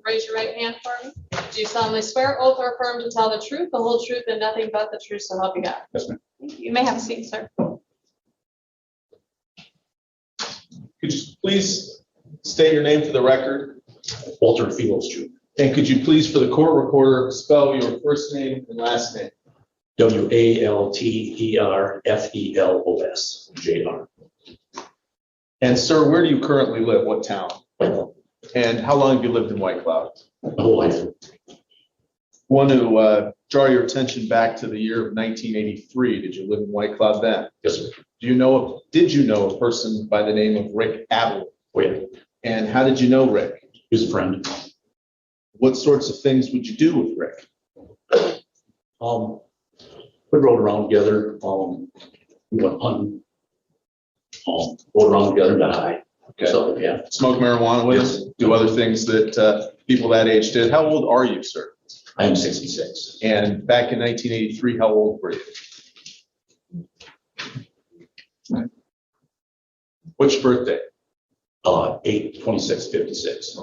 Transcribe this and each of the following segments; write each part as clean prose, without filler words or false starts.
Raise your right hand for me. Do you solemnly swear, oath, or affirm to tell the truth, the whole truth, and nothing but the truth, so help you God? Yes, ma'am. You may have a seat, sir. Could you please state your name for the record? Walter Fields, Jr. And could you please, for the court recorder, spell your first name and last name? WALTERFELOS, Jr. And sir, where do you currently live? What town? My And how long have you lived in White Cloud? whole life. Want to draw your attention back to the year of 1983. Did you live in White Cloud then? Yes, sir. Did you know a person by the name of Rick Atwood? Oh, yeah. And how did you know Rick? He was a friend. What sorts of things would you do with Rick? We rode around together. We went hunting. Rode around together and got high. Okay. So, yeah. Smoke marijuana with us? Do other things that people that age did. How old are you, sir? I am 66. And back in 1983, how old were you? What's your birthday? 8/26/56.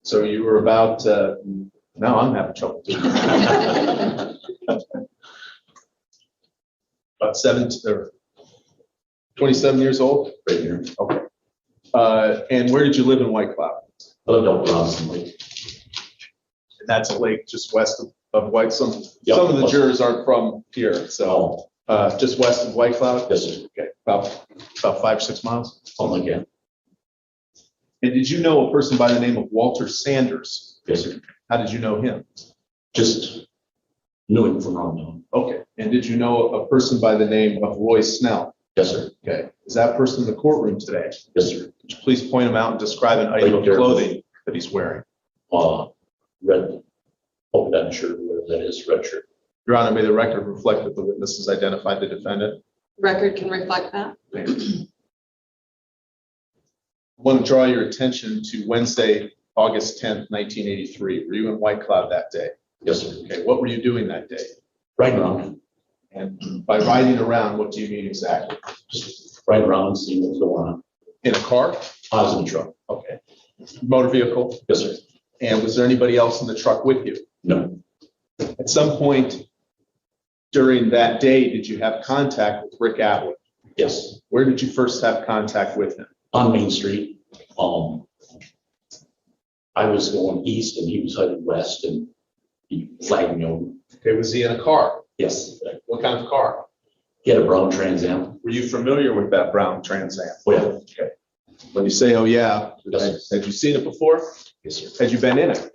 So you were about, now I'm having trouble too. About 27 years old? Right here. Okay. And where did you live in White Cloud? I lived up Robinson Lake. And that's a lake just west of White. Some Yep. of the jurors aren't from here, so just west of White Cloud? Yes, sir. Okay, about 5 or 6 miles. Something like that. And did you know a person by the name of Walter Sanders? Yes, sir. How did you know him? Just knew him from around town. Okay. And did you know a person by the name of Roy Snell? Yes, sir. Okay. Is that person in the courtroom today? Yes, sir. Could you please point him out and describe an item of clothing that he's wearing? Red polka dot shirt, whatever that is, red shirt. Your Honor, may the record reflect that the witness has identified the defendant. Record can reflect that. I want to draw your attention to Wednesday, August 10th, 1983. Were you in White Cloud that day? Yes, sir. Okay. What were you doing that day? Riding around. And by riding around, what do you mean exactly? Just riding around and seeing what's going on. In a car? I was in the truck. Okay. Motor vehicle? Yes, sir. And was there anybody else in the truck with you? No. At some point during that day, did you have contact with Rick Atwood? Yes. Where did you first have contact with him? On Main Street. I was going east and he was headed west and he flagged me over. Okay, was he in a car? Yes. What kind of car? He had a brown Trans Am. Were you familiar with that brown Trans Am? Oh, yeah. Okay. When you say, oh yeah, Yes, had you seen it before? Yes, sir. Had you been in it?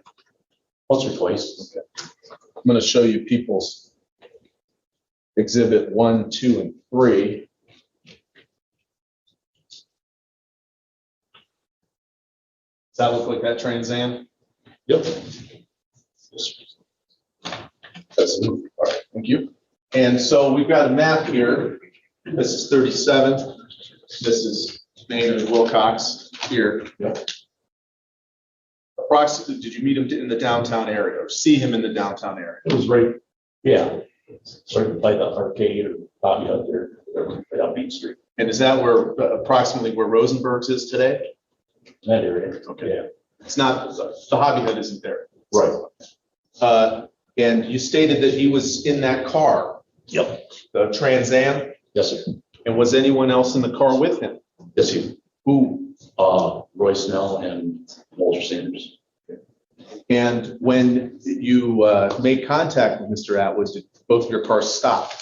Once or twice. Okay. I'm going to show you people's exhibit 1, 2, and 3. Does that look like that Trans Am? Yep. Yes. That's it. All right, thank you. And so we've got a map here. This is 37th. This is Maynard Wilcox here. Yep. Approximately, did you meet him in the downtown area or see him in the downtown area? It was right, yeah. Right by the arcade or Bobby out there, right on Main Street. And is that where approximately where Rosenberg's is today? That area. Okay. Yeah. It's not, the Hobby Hut isn't there. Right. And you stated that he was in that car, Yep. the Trans Am, Yes, sir. and was anyone else in the car with him? Yes, sir. Who? Roy Snell and Walter Sanders. And when you made contact with Mr. Atwood, did both of your cars stop?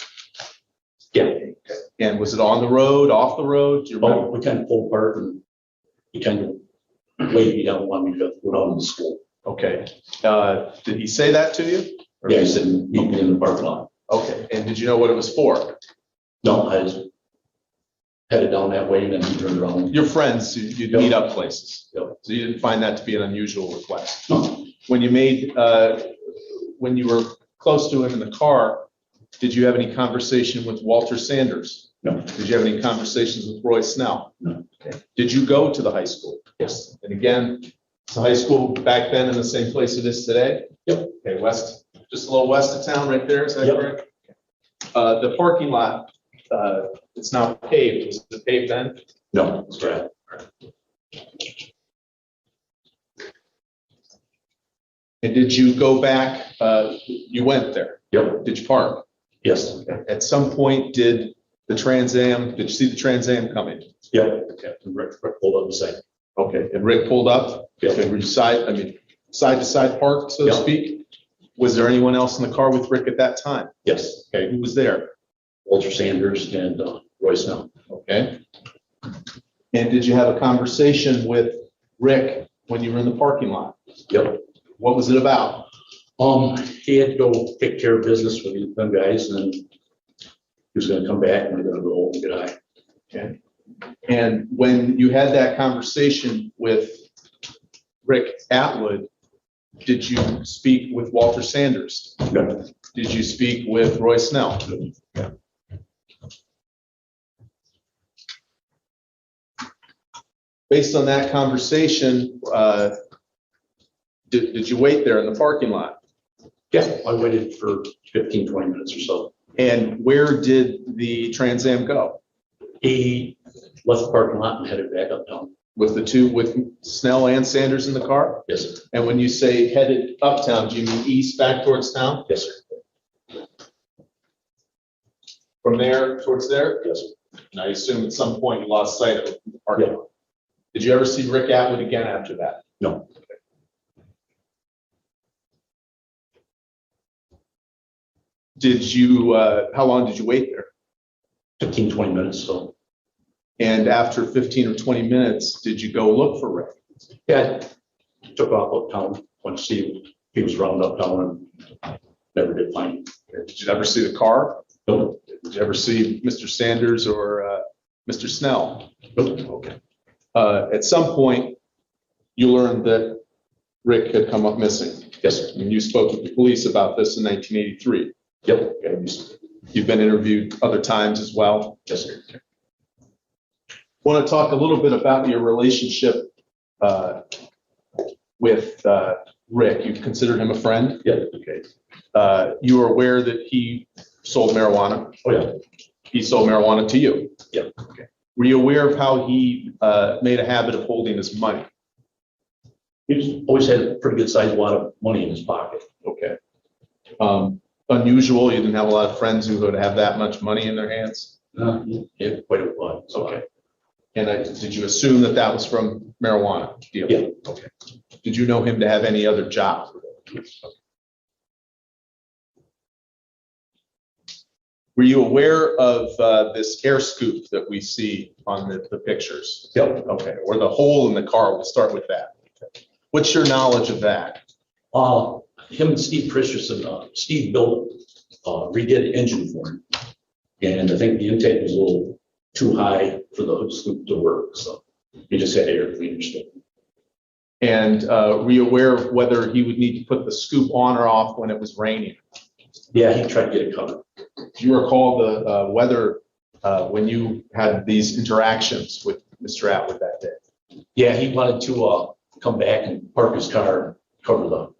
Yeah. And was it on the road, off the road? Do you remember? Oh, we kind of pulled apart and he kind of waved me down, wanted me to go down to the school. Okay. Did he say that to you? Or- Yeah, he said, meet me in the parking lot. Okay. And did you know what it was for? No, I just headed down that way and then he turned around. Your friends, you'd meet up places. Yep. So you didn't find that to be an unusual request. No. When you made, when you were close to him in the car, did you have any conversation with Walter Sanders? No. Did you have any conversations with Roy Snell? No. Okay. Did you go to the high school? Yes. And again, the high school back then in the same place it is today? Yep. Okay, west, just a little west of town right there, is that Yep. correct? The parking lot, it's now paved. Was it paved then? No, it's right. And did you go back, you went there? Yep, Did you park? yes, At some point, did you see the Trans Am coming? yep. Captain Rick pulled up beside. Okay, and Rick pulled up? Yep. Okay, were you side to side parked, so to Yep. speak? Was there anyone else in the car with Rick at that time? Yes, Okay, who was there? Walter Sanders and Roy Snell. Okay. And did you have a conversation with Rick when you were in the parking lot? Yep. What was it about? He had to go take care of business with them guys, and then he was gonna come back and we're gonna go get high. Okay. And when you had that conversation with Rick Atwood, did you speak with Walter Sanders? Yep. Did you speak with Roy Snell? Yeah. Based on that conversation, did you wait there in the parking lot? Yeah, I waited for 15, 20 minutes or so. And where did the Trans Am go? He left the parking lot and headed back uptown. With Snell and Sanders in the car? Yes, sir. And when you say headed uptown, do you mean east back towards town? Yes, sir. From there towards there? Yes, sir. And I assume at some point you lost sight of the parking lot. Did you ever see Rick Atwood again after that? No. Did you, how long did you wait there? 15, 20 minutes, so. And after 15 or 20 minutes, did you go look for Rick? Yeah, I took off uptown, went to see if he was around uptown and never did find him. Did you ever see the car? Nope. Did you ever see Mr. Sanders or Mr. Snell? Nope. Okay. At some point, you learned that Rick had come up missing. Yes, sir. And you spoke with the police about this in 1983. Yep. You've been interviewed other times as well. Yes, sir. Want to talk a little bit about your relationship with Rick. You considered him a friend? Yeah. Okay. You were aware that he sold marijuana? Oh, yeah. He sold marijuana to you? Yeah. Okay. Were you aware of how he made a habit of holding his money? He's always had a pretty good sized wad of money in his pocket. Okay. Unusual, you didn't have a lot of friends who would have that much money in their hands? Yeah, quite a lot. So, Okay. And did you assume that that was from marijuana deal? Yeah. Okay. Did you know him to have any other job? Were you aware of this air scoop that we see on the pictures? Yep. Okay, or the hole in the car, we'll start with that. What's your knowledge of that? Him and Steve Christensen, Steve built, redid the engine for him. And I think the intake was a little too high for the hood scoop to work, so he just had air cleaners. And were you aware of whether he would need to put the scoop on or off when it was raining? Yeah, he tried to get it covered. Do you recall the weather when you had these interactions with Mr. Atwood that day? Yeah, he wanted to come back and park his car, cover the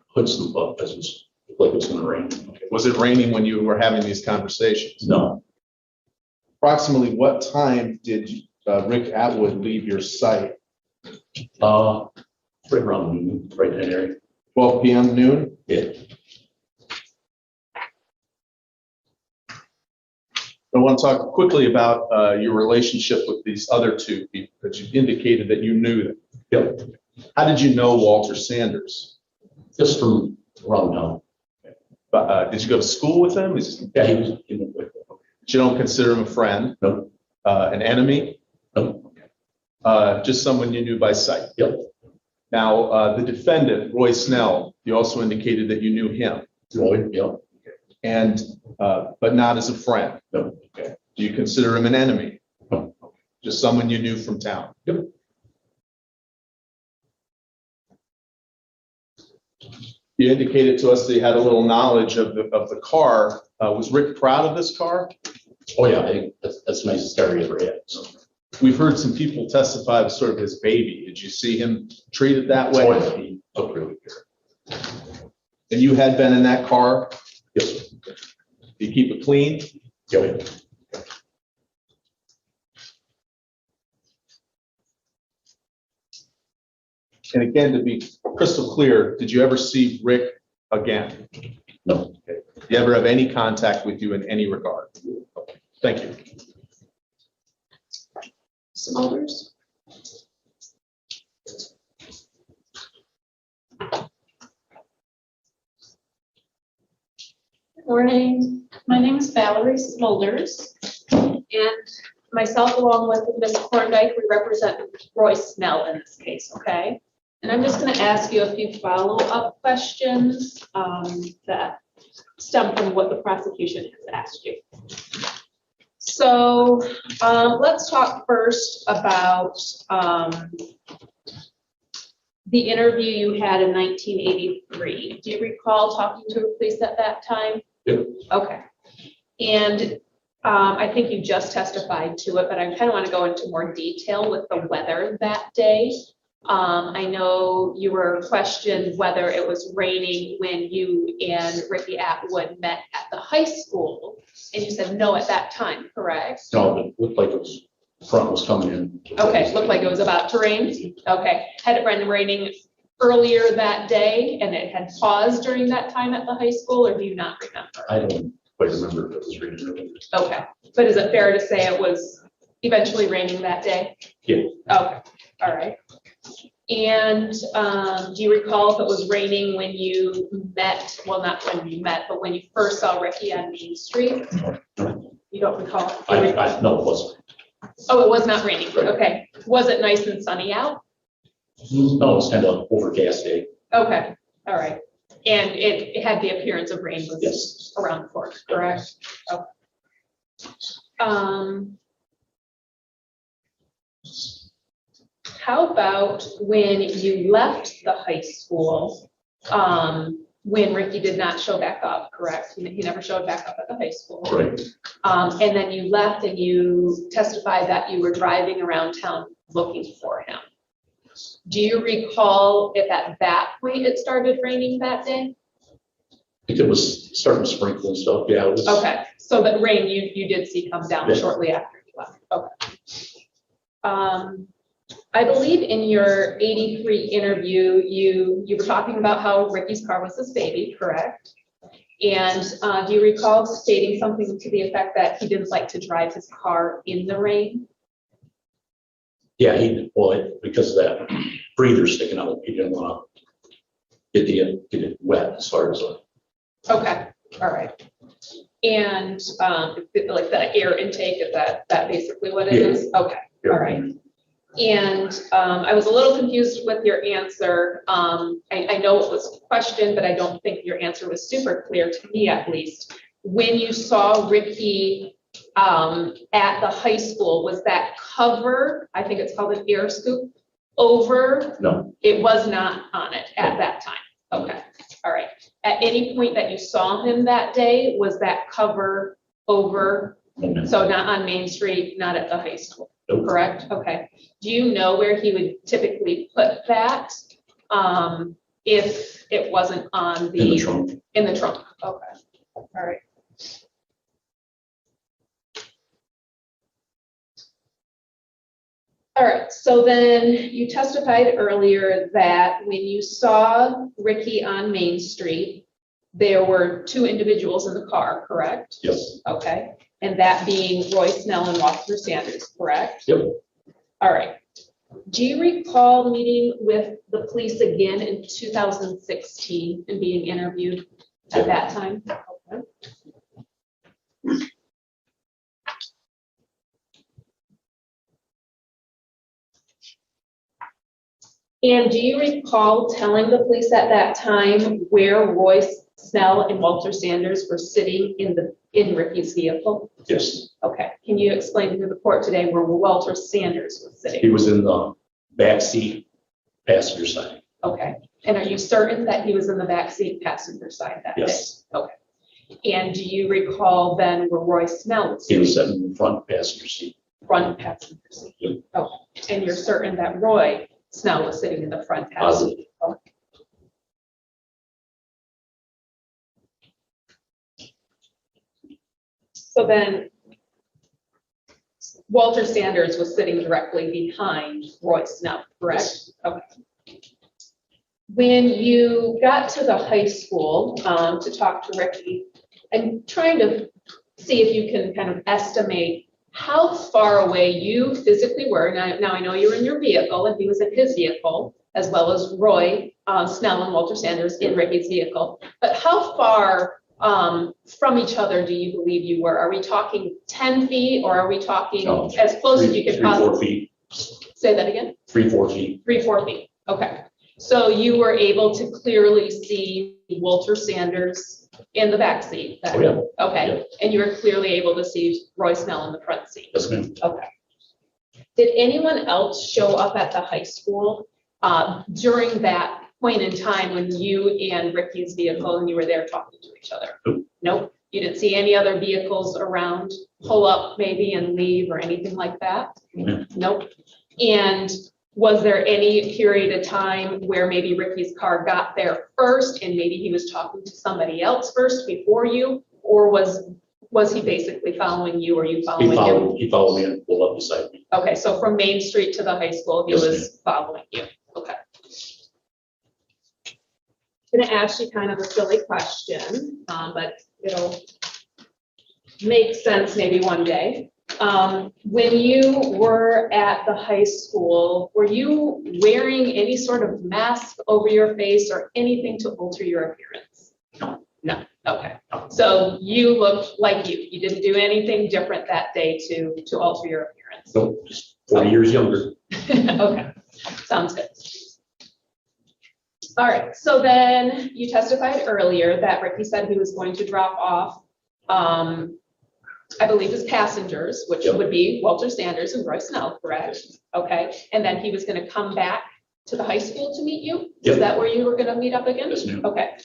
hood scoop up because it was like it was going to rain. Okay. Was it raining when you were having these conversations? No. Approximately what time did Rick Atwood leave your site? Right around noon, right in that area. 12 p.m. noon? Yeah. I want to talk quickly about your relationship with these other two people that you indicated that you knew them. Yep. How did you know Walter Sanders? Just from around town. Did you go to school with him? Yeah, he was in the way. You don't consider him a friend? No. An enemy? No. Just someone you knew by sight? Yep. Now, the defendant, Roy Snell, you also indicated that you knew him. Lloyd, yep. And, but not as a friend? No. Okay. Do you consider him an enemy? No. Just someone you knew from town? Yep. You indicated to us that you had a little knowledge of the car. Was Rick proud of this car? Oh, yeah, I think that's the nicest car he ever had. So. We've heard some people testify it was sort of his baby. Did you see him treated that way? Oh, yeah, he took really care. And you had been in that car? Yes. Do you keep it clean? Yeah. And again, to be crystal clear, did you ever see Rick again? No. Okay. Did you ever have any contact with you in any regard? Okay. Thank you. Some others? Good morning. My name is Valerie Smulders, and myself, along with Ms. Korndike, we represent Roy Snell in this case, okay? And I'm just going to ask you a few follow-up questions that stem from what the prosecution has asked you. So let's talk first about the interview you had in 1983. Do you recall talking to the police at that time? Yep. Okay. And I think you just testified to it, but I kind of want to go into more detail with the weather that day. I know you were questioned whether it was raining when you and Ricky Atwood met at the high school, and you said no at that time, correct? No, it looked like it was, front was coming in. Okay, looked like it was about to rain. Okay, had it been raining earlier that day and it had paused during that time at the high school, or do you not remember? I don't quite remember if it was raining or not. Okay, but is it fair to say it was eventually raining that day? Yeah. Okay, all right. And do you recall if it was raining when you met, well, not when you met, but when you first saw Ricky on Main Street? You don't recall? No, it wasn't. Oh, it was not raining, okay. Was it nice and sunny out? No, it was kind of overcast day. Okay, all right. And it had the appearance of rain was Yes. around the corner, correct? Okay. How about when you left the high school, when Ricky did not show back up, correct? He never showed back up at the high school. Right. And then you left and you testified that you were driving around town looking for him. Do you recall if at that point it started raining that day? I think it was starting to sprinkle and stuff. Yeah, it was. Okay, so that rain you did see come down Yeah. shortly after you left. Okay. I believe in your 83 interview, you were talking about how Ricky's car was his baby, correct? And do you recall stating something to the effect that he didn't like to drive his car in the rain? Yeah, because of that breather sticking out, he didn't want to get it wet as far as. Okay, all right. And like the air intake, is that basically what it is? Okay, all right. And I was a little confused with your answer. I know it was a question, but I don't think your answer was super clear to me, at least. When you saw Ricky at the high school, was that cover, I think it's called an air scoop, over? No. It was not on it at that time. Okay, all right. At any point that you saw him that day, was that cover over? No. So not on Main Street, not at the high school? Nope. Correct? Okay. Do you know where he would typically put that if it wasn't on In the trunk. In the trunk. Okay. All right. All right. So then you testified earlier that when you saw Ricky on Main Street, there were two individuals in the car, correct? Yes. Okay. And that being Roy Snell and Walter Sanders, correct? Yep. All right. Do you recall meeting with the police again in 2016 and being interviewed at that time? Okay. And do you recall telling the police at that time where Roy Snell and Walter Sanders were sitting in Ricky's vehicle? Yes. Okay. Can you explain to the court today where Walter Sanders was sitting? He was in the back seat, passenger side. Okay. And are you certain that he was in the back seat, passenger side that day? Yes. Okay. And do you recall then where Roy Snell was He sitting? was sitting in the front passenger seat. Front passenger seat. Yep. Okay. And you're certain that Roy Snell was sitting in the front passenger seat? Okay. So then Walter Sanders was sitting directly behind Roy Snell, correct? Okay. When you got to the high school to talk to Ricky, I'm trying to see if you can kind of estimate how far away you physically were. Now I know you were in your vehicle and he was in his vehicle, as well as Roy Snell and Walter Sanders in Ricky's vehicle. But how far from each other do you believe you were? Are we talking 10 feet or are we talking as close as you could possibly? 3, 4 feet. Say that again? 3, 4 feet. 3, 4 feet. Okay. So you were able to clearly see Walter Sanders in the back seat then? Oh, yeah. Okay. Yeah. And you were clearly able to see Roy Snell in the front seat? Yes, ma'am. Okay. Did anyone else show up at the high school during that point in time when you and Ricky's vehicle and you were there talking to each other? Nope. Nope. You didn't see any other vehicles around, pull up maybe and leave or anything like that? Yeah. Nope. And was there any period of time where maybe Ricky's car got there first and maybe he was talking to somebody else first before you? Or was he basically following you or you following him? He followed me and pulled up beside me. Okay, so from Main Street to the high school, he Yes, was following you. Okay. I'm gonna ask you kind of a silly question, but it'll make sense maybe one day. When you were at the high school, were you wearing any sort of mask over your face or anything to alter your appearance? No. No, okay. So you looked like you. You didn't do anything different that day to alter your appearance? Nope, just 40 years younger. Okay, sounds good. All right, so then you testified earlier that Ricky said he was going to drop off, I believe his passengers, which Yep. would be Walter Sanders and Roy Snell, correct? Okay, and then he was gonna come back to the high school to meet you? Yep. Is that where you were gonna meet up again? Yes, ma'am. Okay.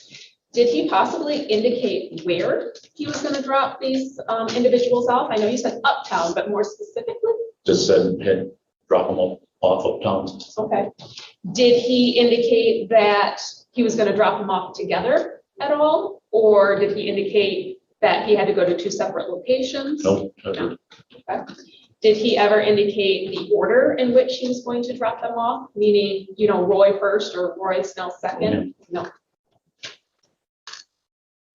Did he possibly indicate where he was gonna drop these individuals off? I know you said uptown, but more specifically? Just said, head, drop them off uptown. Okay. Did he indicate that he was gonna drop them off together at all? Or did he indicate that he had to go to 2 separate locations? Nope. never. Okay. Did he ever indicate the order in which he was going to drop them off? Meaning, you know, Roy first or Roy Snell second? No.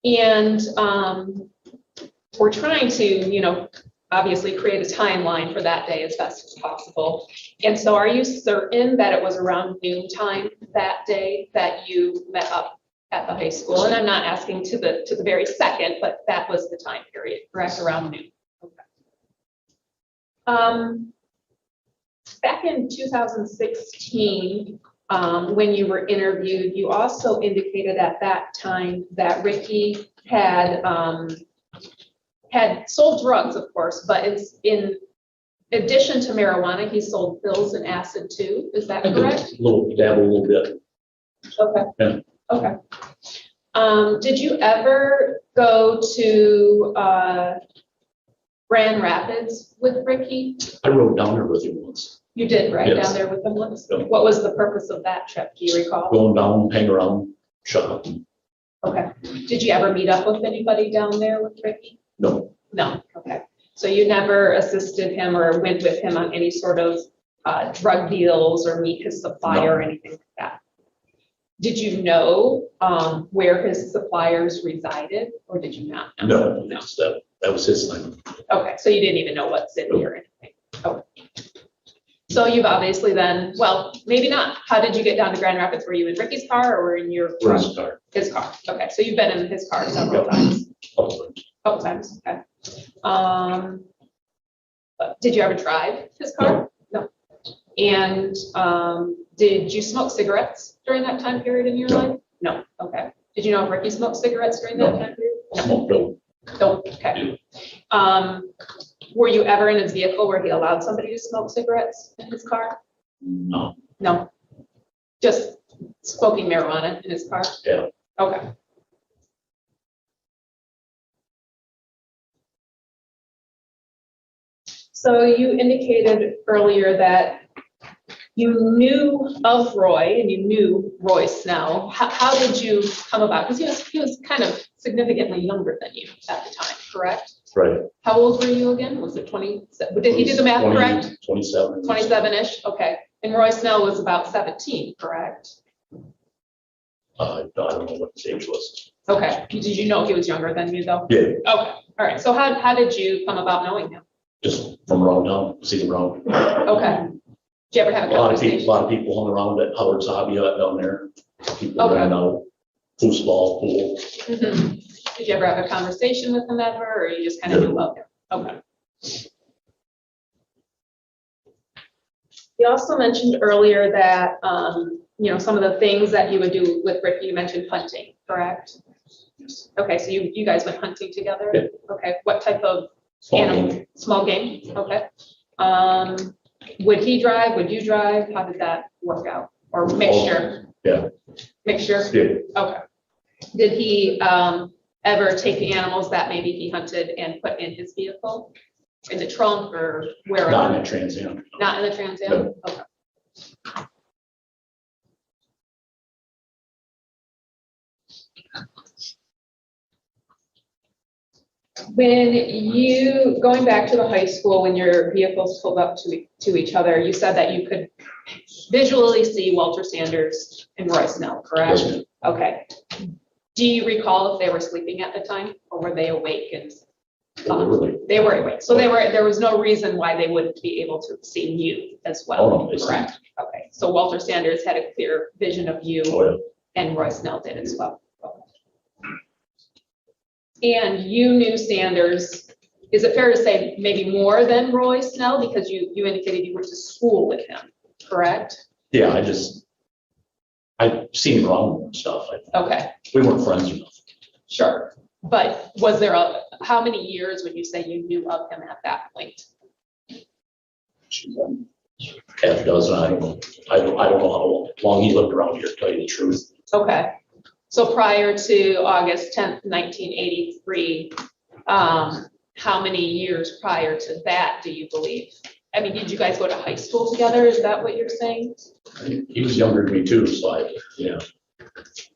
And we're trying to, you know, obviously create a timeline for that day as best as possible. And so are you certain that it was around noon time that day that you met up at the high school? And I'm not asking to the very second, but that was the time period, correct? Around noon. Okay. Back in 2016, when you were interviewed, you also indicated at that time that Ricky had sold drugs, of course, but it's in addition to marijuana, he sold pills and acid too. Is that correct? Dabble a little bit. Okay. Yeah. Okay. Did you ever go to Grand Rapids with Ricky? I rode down there with him once. You did, right? Yes. Down there with them once? Yeah. What was the purpose of that trip? Do you recall? Going down, hang around, shut up. Okay. Did you ever meet up with anybody down there with Ricky? No, No. Okay. So you never assisted him or went with him on any sort of drug deals or meet his supplier or anything like that? Did you know where his suppliers resided or did you not know? no, that was his thing. Okay. So you didn't even know what city or anything? Okay. So you've obviously then, well, maybe not. How did you get down to Grand Rapids? Were you in Ricky's car or in your car? His car. His car. Okay, so you've been in his car several times. Couple times. Okay. Did you ever drive his car? No. And did you smoke cigarettes during that time period in your life? No. Okay. Did you know if Ricky smoked cigarettes during that time period? Smoke dope. Don't. Okay. Were you ever in his vehicle where he allowed somebody to smoke cigarettes in his car? No. No. Just smoking marijuana in his car? Yeah. Okay. So you indicated earlier that you knew of Roy and you knew Roy Snell. How did you come about? Because he was kind of significantly younger than you at the time, correct? Right. How old were you again? Was it 20? Did he do the math correct? 27. 27-ish, okay. And Roy Snell was about 17, correct? I don't know what his age was. Okay, did you know he was younger than you though? Yeah, Okay, all right, so how did you come about knowing him? just from around town, see him around. Okay, did you ever have a A lot of conversation? people hung around at Howard's Hobby Hut down there. People Okay. ran out, foosball, pool. Mhm. Did you ever have a conversation with him ever, or you just kind of knew about him? Okay. You also mentioned earlier that, some of the things that you would do with Rick, you mentioned hunting, correct? Okay, so you guys went hunting together? Yeah. Okay, what type of Small animal? game. Small game, okay. Would he drive, would you drive? How did that work out? Or mixture? Yeah. Mixture? Yeah. Okay. Did he, ever take the animals that maybe he hunted and put in his vehicle? In the trunk or wherever? Not in a Trans Am. Not in the Trans Am? No. Okay. When going back to the high school, when your vehicles pulled up to each other, you said that you could visually see Walter Sanders and Roy Snell, correct? Yes, ma'am. Okay. Do you recall if they were sleeping at the time or were they awake? And Really. they were awake. So there was no reason why they wouldn't be able to see you as well, Oh, no, they correct? Okay. So Walter Sanders had a clear vision of you Oh, yeah. and Roy Snell did as well. And you knew Sanders, is it fair to say maybe more than Roy Snell? Because you indicated you went to school with him, correct? Yeah, I seen him around and stuff. Okay, We weren't friends or nothing. sure. But was there how many years would you say you knew of him at that point? Half a dozen, I don't know. I don't know how long he lived around here, to tell you the truth. Okay. So prior to August 10th, 1983, how many years prior to that do you believe? I mean, did you guys go to high school together? Is that what you're saying? He was younger than me too, so yeah.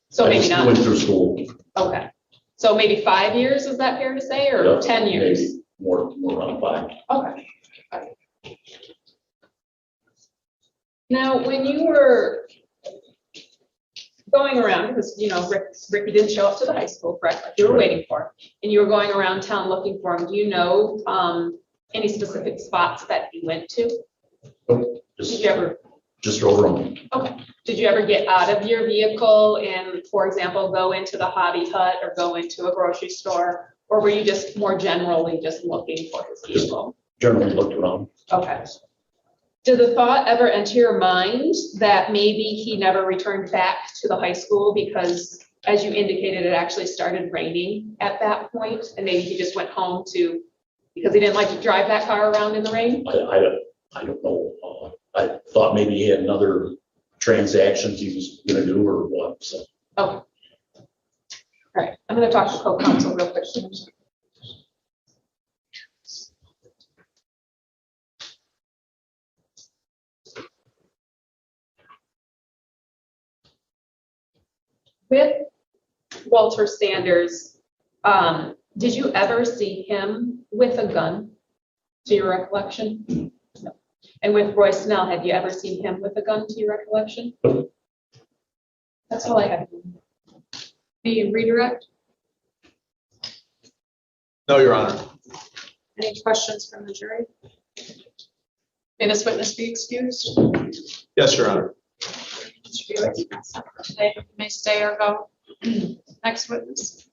So I maybe just not. went through school. Okay. So maybe 5 years, is that fair to say, or Yeah, 10 years? maybe more around 5. Okay. Now, when you were going around, because, Ricky didn't show up to the high school, correct? Like you were Right. waiting for him, and you were going around town looking for him. Do you know any specific spots that he went to? Did you ever? Just drove around. Okay. Did you ever get out of your vehicle and, for example, go into the hobby hut or go into a grocery store? Or were you just more generally just looking for his vehicle? Generally looked around. Okay. Did the thought ever enter your mind that maybe he never returned back to the high school because, as you indicated, it actually started raining at that point, and maybe he just went home because he didn't like to drive that car around in the rain? I don't know. I thought maybe he had another transactions he was gonna do or what, so. Okay. All right, I'm gonna talk to co-counsel real quick. With Walter Sanders, did you ever see him with a gun, to your recollection? No. And with Roy Snell, have you ever seen him with a gun, to your recollection? That's all I have. Be redirect. No, Your Honor. Any questions from the jury? May this witness be excused? Yes, Your Honor. May stay or go. Next witness.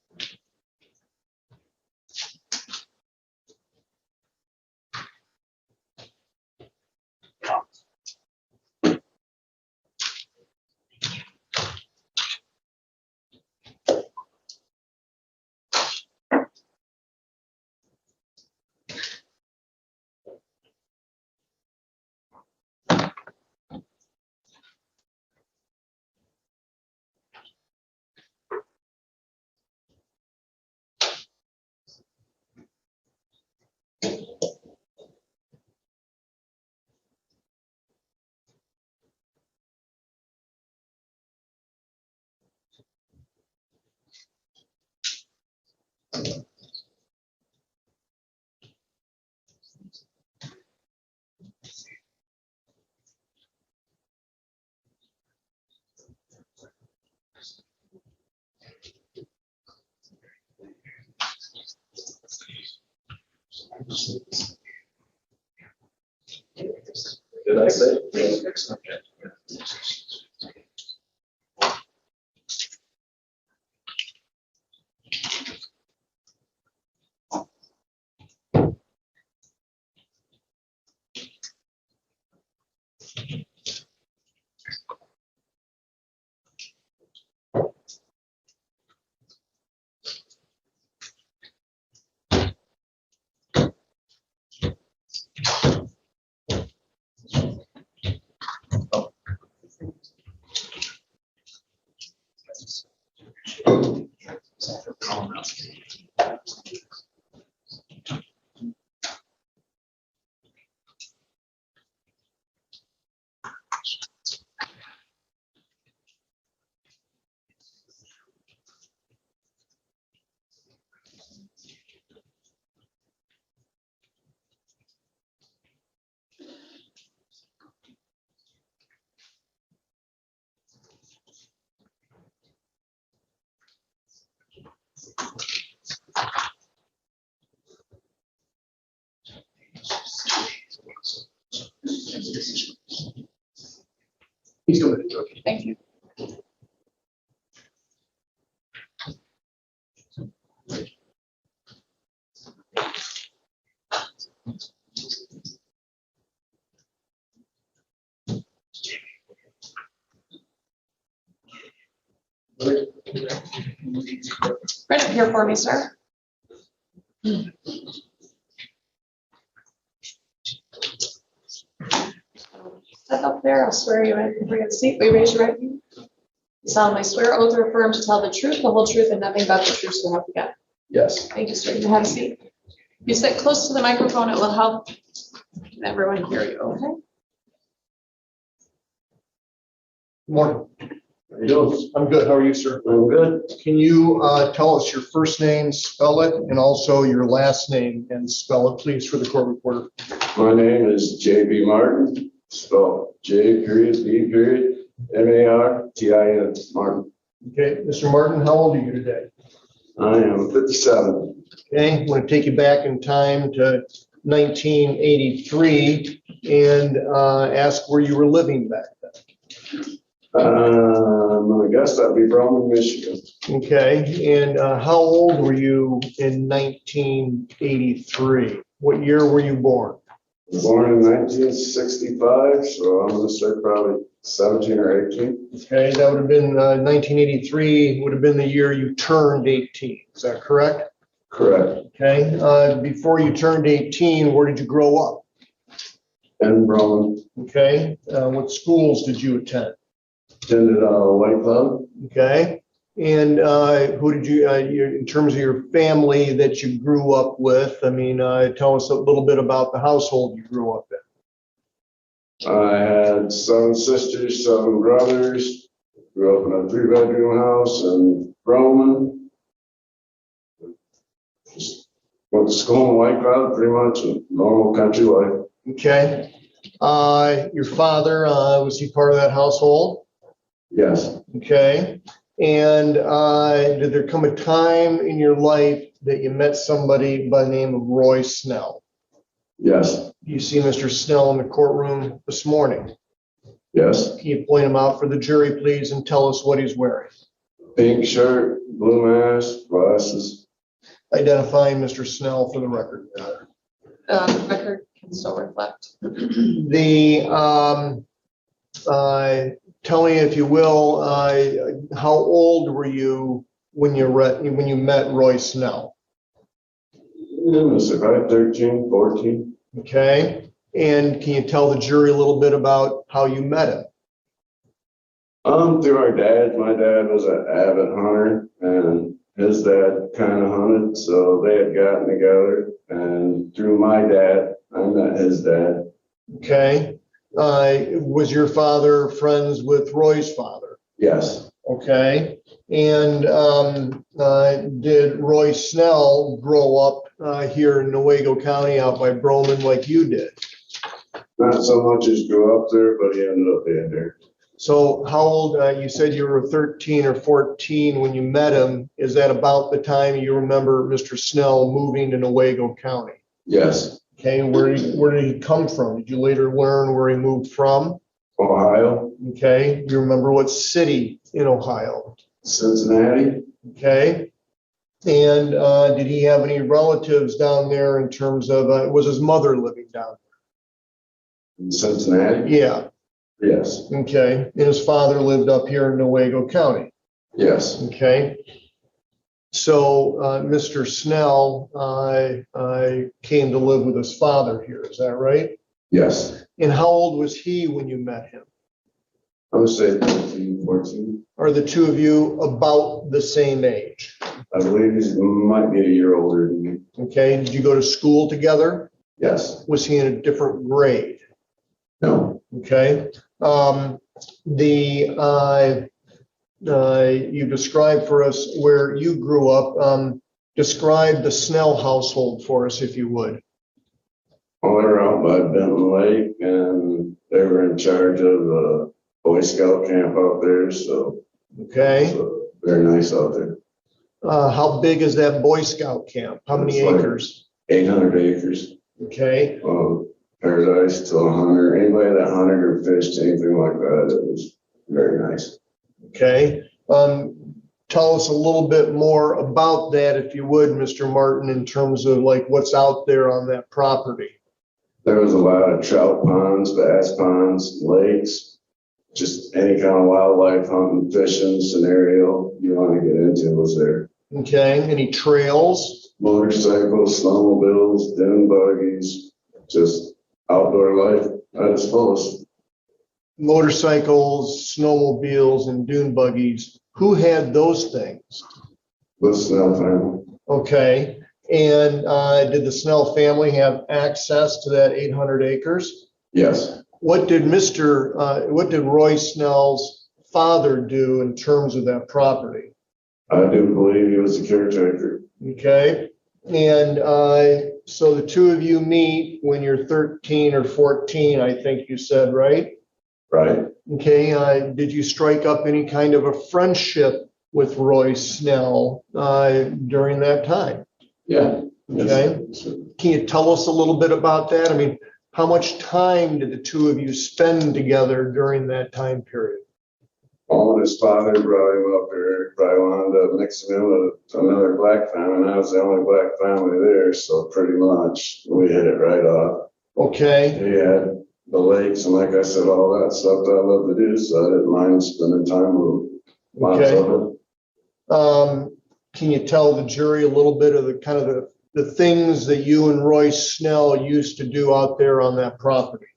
Did I say? He's doing it. Okay. Thank you. Right up here for me, sir. Step up there, I'll swear you in. Bring a seat. Will you raise your right hand? You solemnly swear, oath, or affirm to tell the truth, the whole truth, and nothing but the truth, so help you God. Yes. Thank you, sir. You can have a seat. You sit close to the microphone, it will help everyone hear you, okay? Morning. How you doing? I'm good. How are you, sir? I'm good. Can you tell us your first name, spell it, and also your last name and spell it, please, for the court reporter? My name is J.B. Martin, spelled J.B. Martin. Okay, Mr. Martin, how old are you today? I am 57. Okay, I'm going to take you back in time to 1983 and ask where you were living back then. I guess that'd be Bremen, Michigan. Okay, and how old were you in 1983? What year were you born? Born in 1965, so I'm going to say probably 17 or 18. Okay, that would have been 1983 would have been the year you turned 18. Is that correct? Correct. Okay, before you turned 18, where did you grow up? In Bremen. Okay, what schools did you attend? Attended White Cloud. Okay, and who did you, in terms of your family that you grew up with, I mean, tell us a little bit about the household you grew up in. I had 7 sisters, 7 brothers. Grew up in a 3-bedroom house in Bremen. Just went to school in White Cloud, pretty much a normal country life. Okay, your father, was he part of that household? Yes. Okay, and did there come a time in your life that you met somebody by the name of Roy Snell? Yes. You see Mr. Snell in the courtroom this morning. Yes. Can you point him out for the jury, please, and tell us what he's wearing? Pink shirt, blue mask, glasses. Identifying Mr. Snell for the record. Record can still reflect. Tell me, if you will, how old were you when you met Roy Snell? About 13, 14. Okay, and can you tell the jury a little bit about how you met him? Through our dad. My dad was an avid hunter, and his dad kind of hunted, so they had gotten together. And through my dad, I met his dad. Okay, was your father friends with Roy's father? Yes. Okay, and did Roy Snell grow up here in Newaygo County out by Bremen like you did? Not so much as grew up there, but he ended up being there. So how old, you said you were 13 or 14 when you met him. Is that about the time you remember Mr. Snell moving to Newaygo County? Yes. Okay, where did he come from? Did you later learn where he moved from? Ohio, Okay, do you remember what city in Ohio? Cincinnati, Okay, and did he have any relatives down there in terms of, was his mother living down Cincinnati. there? Yeah, Yes. okay, and his father lived up here in Newaygo County. Yes. Okay. So Mr. Snell came to live with his father here, is that right? Yes. And how old was he when you met him? I would say 13, 14. Are the two of you about the same age? I believe he might be a year older than me. Okay, did you go to school together? Yes. Was he in a different grade? No. Okay. You described for us where you grew up. Describe the Snell household for us, if you would. Well, they were out by Benton Lake and they were in charge of a Boy Scout camp out there. So, Okay. very nice out there. How big is that Boy Scout camp? How many It's like acres? 800 acres. Okay. Paradise to a hunter. Anybody that hunted or fished, anything like that, it was very nice. Okay. Tell us a little bit more about that, if you would, Mr. Martin, in terms of like what's out there on that property. There was a lot of trout ponds, bass ponds, lakes, just any kind of wildlife hunting, fishing scenario you want to get into was there. Okay. Any trails? Motorcycles, snowmobiles, dune buggies, just outdoor life at its fullest. Motorcycles, snowmobiles, and dune buggies. Who had those things? The Snell family. Okay. And did the Snell family have access to that 800 acres? Yes. What did Roy Snell's father do in terms of that property? I do believe he was a caretaker. Okay. And so the two of you meet when you're 13 or 14, I think you said, right? Right. Okay. Did you strike up any kind of a friendship with Roy Snell during that time? Yeah. Okay. Can you tell us a little bit about that? I mean, how much time did the two of you spend together during that time period? Well, when his father brought him up here, probably wound up mixing him with another black family, and I was the only black family there, so pretty much we hit it right off. Okay. He had the lakes, and like I said, all that stuff that I love to do, so I didn't mind spending time with him. Lots of it. Can you tell the jury a little bit of the kind of the things that you and Roy Snell used to do out there on that property?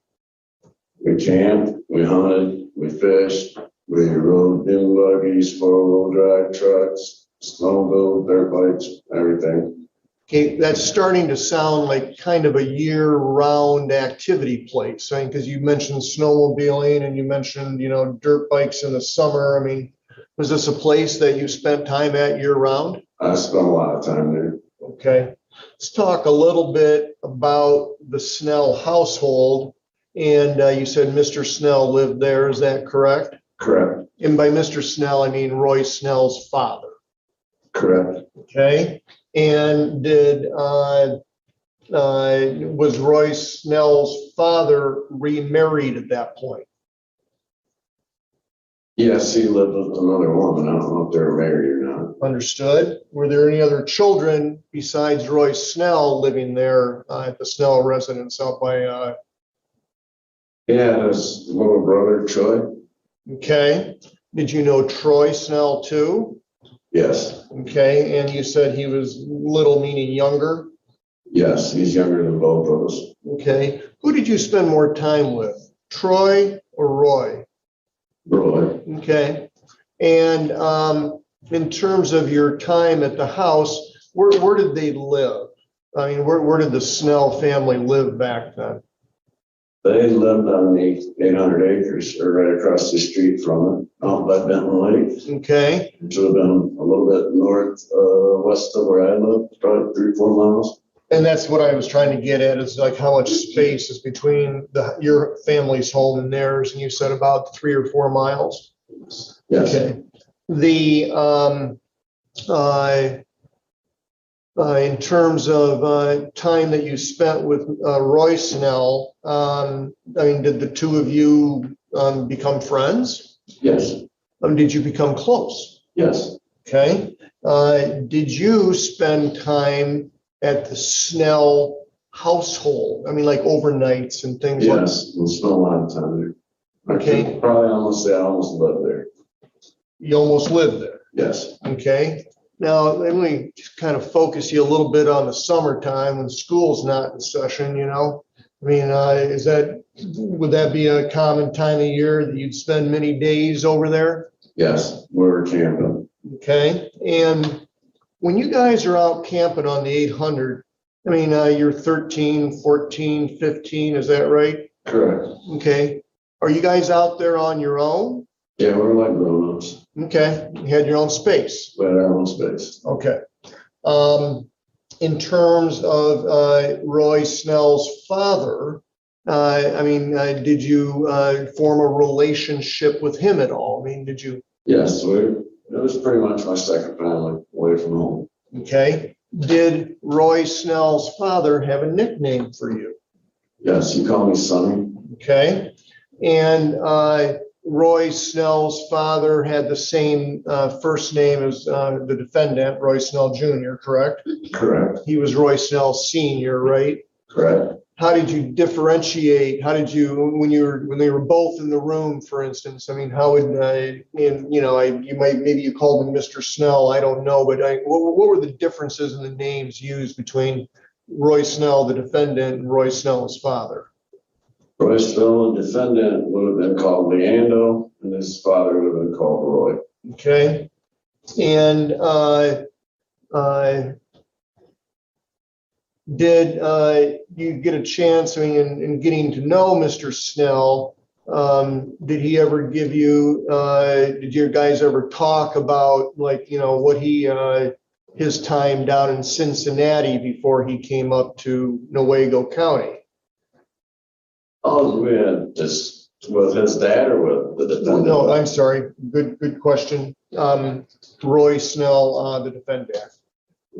We camped, we hunted, we fished, we rode dune buggies, four-wheel drive trucks, snowmobile, dirt bikes, everything. Okay, that's starting to sound like kind of a year-round activity place. I mean, because you mentioned snowmobiling and you mentioned, dirt bikes in the summer. I mean, was this a place that you spent time at year-round? I spent a lot of time there. Okay, let's talk a little bit about the Snell household. And you said Mr. Snell lived there, is that correct? Correct. And by Mr. Snell, I mean Roy Snell's father. Correct. Okay, and was Roy Snell's father remarried at that point? Yes, he lived with another woman. I don't know if they were married or not. Understood. Were there any other children besides Roy Snell living there at the Snell residence out by? Yeah, his little brother, Troy. Okay. Did you know Troy Snell too? Yes. Okay, and you said he was little, meaning younger? Yes, he's younger than both of us. Okay. Who did you spend more time with, Troy or Roy? Roy. Okay. And in terms of your time at the house, where did they live? I mean, where did the Snell family live back then? They lived on the 800 acres, or right across the street from it, out by Benton Lake. Okay. Which would have been a little bit west of where I lived, probably 3-4 miles. And that's what I was trying to get at, is like how much space is between your family's home and theirs, and you said about 3 or 4 miles? Yes. Okay. The in terms of time that you spent with Roy Snell, I mean, did the two of you become friends? Yes, Did you become close? yes, Okay. Did you spend time at the Snell household? I mean, like overnights and things like? yes, we spent a lot of time there. I Okay. could probably almost say I almost lived there. You almost lived there. Yes, Okay. Now, let me just kind of focus you a little bit on the summertime when school's not in session, you know? I mean, would that be a common time of year that you'd spend many days over there? yes, we were camping. Okay. And when you guys are out camping on the 800, I mean, you're 13, 14, 15, is that right? Correct. Okay. Are you guys out there on your own? Yeah, we were like grown-ups. Okay. You had your own space. We had our own space. Okay. In terms of Roy Snell's father, I mean, did you form a relationship with him at all? I mean, did you? Yes, it was pretty much my second family away from home. Okay. Did Roy Snell's father have a nickname for you? Yes, he called me Sonny. Okay. And Roy Snell's father had the same first name as the defendant, Roy Snell Jr., correct? Correct, He was Roy Snell Sr., right? correct. How did you differentiate? How did you, when they were both in the room, for instance? I mean, how would maybe you called him Mr. Snell. I don't know, but what were the differences in the names used between Roy Snell, the defendant, and Roy Snell's father? Roy Snell, the defendant, would have been called Leando, and his father would have been called Roy. Okay, and did you get a chance, I mean, in getting to know Mr. Snell, did he ever give you, did you guys ever talk about, like, you know, what his time down in Cincinnati before he came up to Newaygo County? Oh, we had this with his dad or with the defendant? No, I'm sorry, good question. Roy Snell, the defendant.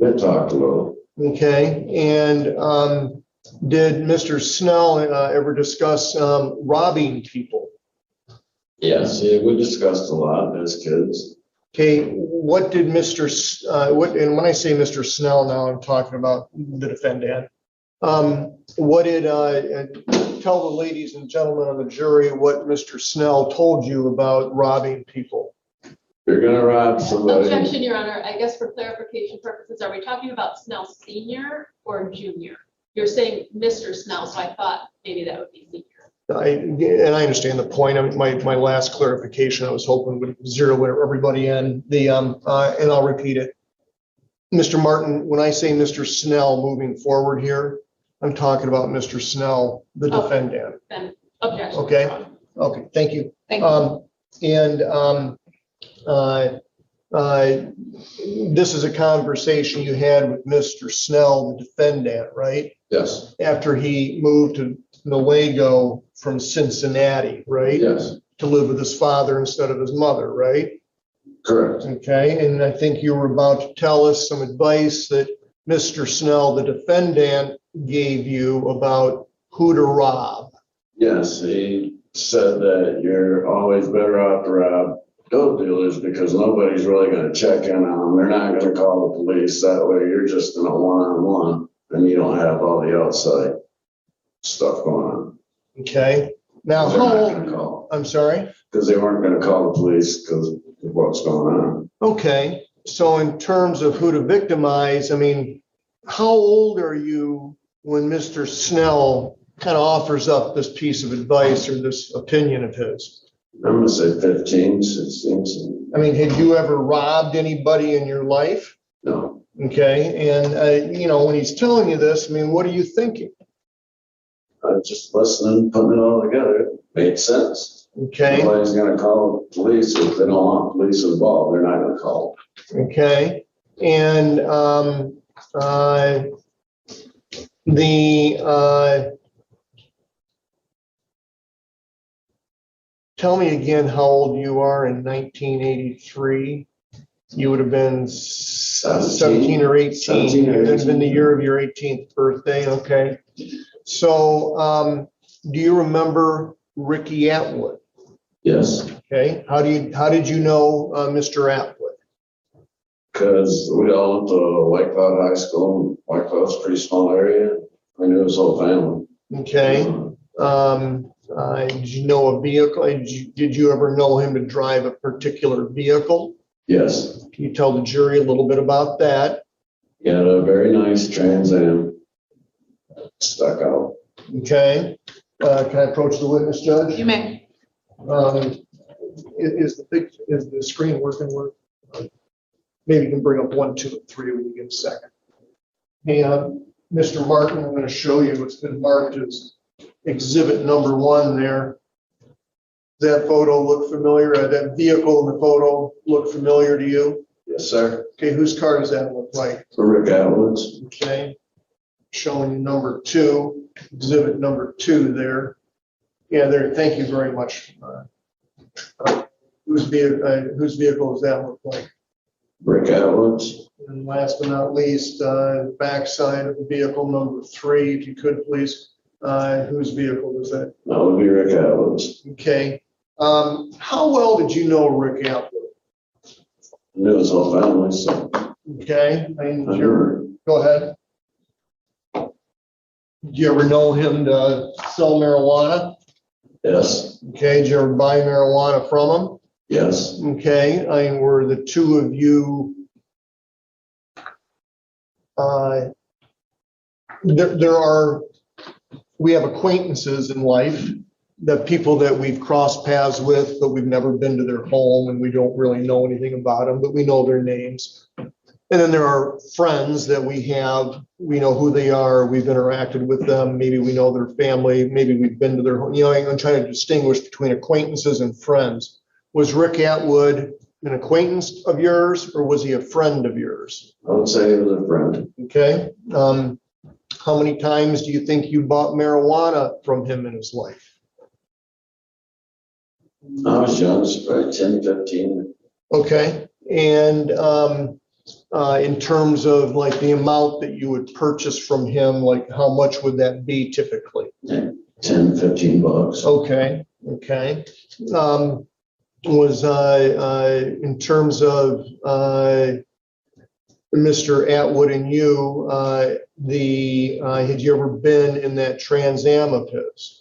They talked a little. Okay, and did Mr. Snell ever discuss robbing people? Yes, yeah, we discussed a lot as kids. Okay, what did and when I say Mr. Snell now, I'm talking about the defendant. What did, tell the ladies and gentlemen on the jury what Mr. Snell told you about robbing people? You're gonna rob somebody. Objection, Your Honor. I guess for clarification purposes, are we talking about Snell Senior or Junior? You're saying Mr. Snell, so I thought maybe that would be Senior. And I understand the point. My last clarification, I was hoping would zero everybody in. And I'll repeat it. Mr. Martin, when I say Mr. Snell moving forward here, I'm talking about Mr. Snell, the Okay. defendant. Then objection. Okay. Your Honor. Okay, thank you. Thank you. This is a conversation you had with Mr. Snell, the defendant, right? Yes, After he moved to Newaygo from Cincinnati, right? yes, To live with his father instead of his mother, right? correct. Okay, and I think you were about to tell us some advice that Mr. Snell, the defendant, gave you about who to rob. Yes, he said that you're always better off to rob dope dealers because nobody's really gonna check in on them. They're not gonna call the police. That way you're just in a one-on-one and you don't have all the outside stuff going on. Okay, now They're how not old? gonna call, I'm sorry? because they weren't gonna call the police because of what's going on. Okay, so in terms of who to victimize, I mean, how old are you when Mr. Snell kind of offers up this piece of advice or this opinion of his? I'm gonna say 15, 16. I mean, had you ever robbed anybody in your life? No, Okay, and when he's telling you this, I mean, what are you thinking? I'm just listening, putting it all together. It made sense. Okay, Nobody's gonna call the police if they don't want police involved. They're not gonna call. okay, and tell me again how old you are in 1983. You would have been 17 or 18. 17 or It would have been the 18. year of your 18th birthday, okay. So, do you remember Ricky Atwood? Yes, Okay, how did you know, Mr. Atwood? because we all went to White Cloud High School. White Cloud's a pretty small area. I knew his whole family. Okay, did you know a vehicle? Did you ever know him to drive a particular vehicle? Yes, Can you tell the jury a little bit about that? he had a very nice Trans Am. Stuck out. Okay, can I approach the witness, Judge? You may. Is the screen working? Maybe you can bring up 1, 2, and 3 when you get a second. Hey, Mr. Martin, I'm going to show you what's been marked as exhibit number 1 there. Does that photo look familiar? That vehicle in the photo look familiar to you? Yes, sir. Okay, whose car does that look like? For Rick Atwood's. Okay, showing you number 2, exhibit number 2 there. Yeah, there, thank you very much. Whose vehicle does that look like? Rick Atwood's. And last but not least, backside of the vehicle number 3, if you could please, whose vehicle was that? That would be Rick Atwood's. Okay. How well did you know Rick Atwood? I knew his whole family, so. Okay, and I you're, knew go ahead. Did you ever know him to sell marijuana? her. Yes, Okay, did you ever buy marijuana from him? yes, Okay, I mean, were the two of you, we have acquaintances in life, the people that we've crossed paths with, but we've never been to their home and we don't really know anything about them, but we know their names. And then there are friends that we have, we know who they are, we've interacted with them, maybe we know their family, maybe we've been to their home. You know, I'm trying to distinguish between acquaintances and friends. Was Rick Atwood an acquaintance of yours or was he a friend of yours? I would say he was a friend. Okay. How many times do you think you bought marijuana from him in his life? I was young, so probably 10, 15. Okay. And in terms of like the amount that you would purchase from him, like how much would that be typically? 10, 15 bucks. Okay. Okay. Was in terms of Mr. Atwood and you, had you ever been in that Trans Am of his?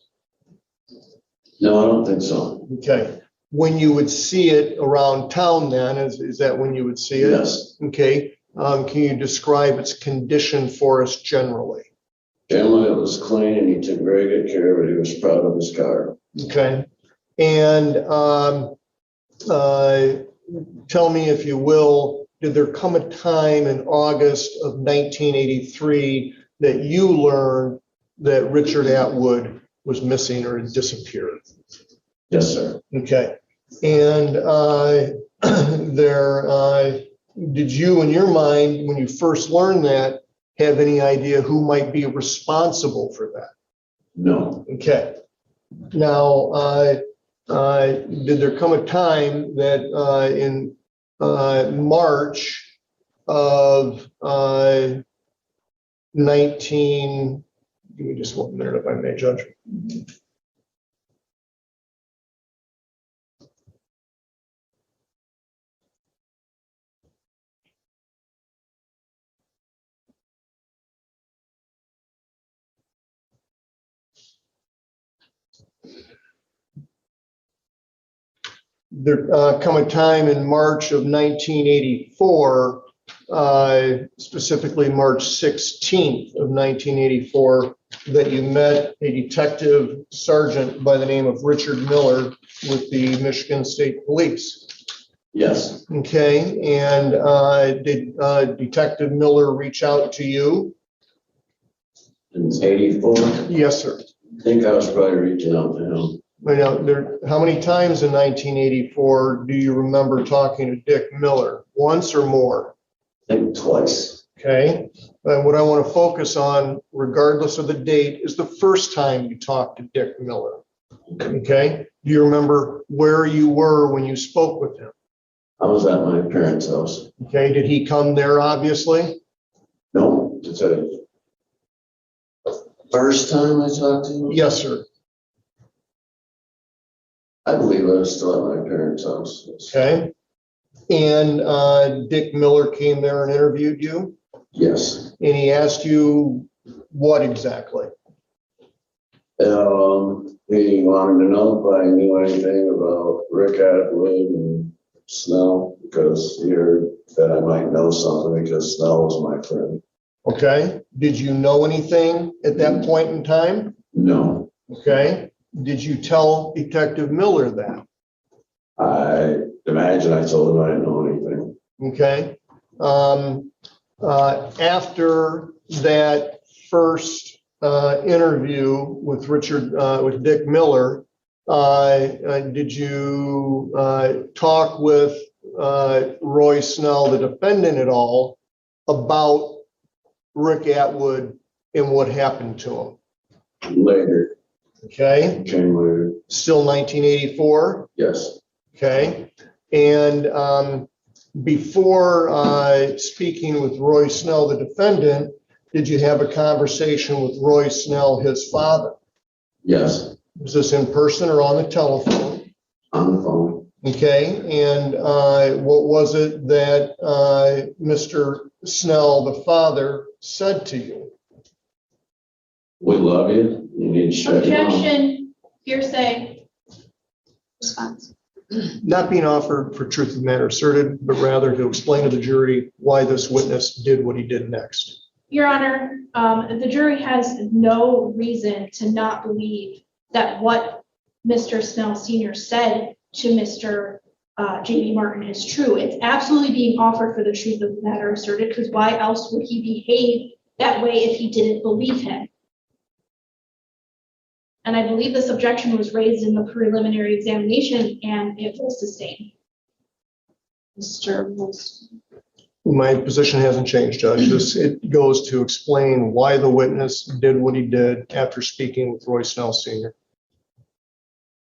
No, I don't think so. Okay. When you would see it around town then, is that when you would see it? Yes. Okay. Can you describe its condition for us generally? Generally, it was clean and he took very good care of it. He was proud of his car. Okay. And tell me, if you will, did there come a time in August of 1983 that you learned that Richard Atwood was missing or had disappeared? Yes, sir. Okay. And did you, in your mind, when you first learned that, have any idea who might be responsible for that? No. Okay. Now, did there come a time that in March of 19, give me just 1 minute if I may, Judge. There come a time in March of 1984, specifically March 16th of 1984, that you met a detective sergeant by the name of Richard Miller with the Michigan State Police. Yes. Okay, and did Detective Miller reach out to you? In 84, Yes, sir. I think I was probably reaching out to him. Now, how many times in 1984 do you remember talking to Dick Miller? Once or more? I think twice. Okay. And what I want to focus on, regardless of the date, is the first time you talked to Dick Miller. Okay. Do you remember where you were when you spoke with him? I was at my parents' house. Okay, did he come there, obviously? No, to tell you. First time I talked to him, Yes, sir. I believe I was still at my parents' house. Okay. And Dick Miller came there and interviewed you, Yes. and he asked you what exactly? He wanted to know if I knew anything about Rick Atwood and Snell, because he heard that I might know something because Snell was my friend. Okay. Did you know anything at that point in time? No, Okay. Did you tell Detective Miller that? I imagine I told him I didn't know anything. Okay. After that first interview with with Dick Miller, did you talk with Roy Snell, the defendant, at all about Rick Atwood and what happened to him? Later, Okay. came later. Still 1984. Yes, Okay. And before speaking with Roy Snell, the defendant, did you have a conversation with Roy Snell, his father? yes, Was this in person or on the telephone? on the phone. Okay. And what was it that Mr. Snell, the father, said to you? We love you. You need to shut your mouth. Objection, hearsay. Response. Not being offered for truth of the matter asserted, but rather to explain to the jury why this witness did what he did next. Your Honor, the jury has no reason to not believe that what Mr. Snell Sr. said to Mr. J.B. Martin is true. It's absolutely being offered for the truth of the matter asserted, because why else would he behave that way if he didn't believe him? And I believe this objection was raised in the preliminary examination and it was sustained. Mr. Wilson. My position hasn't changed, Judge. It goes to explain why the witness did what he did after speaking with Roy Snell Sr.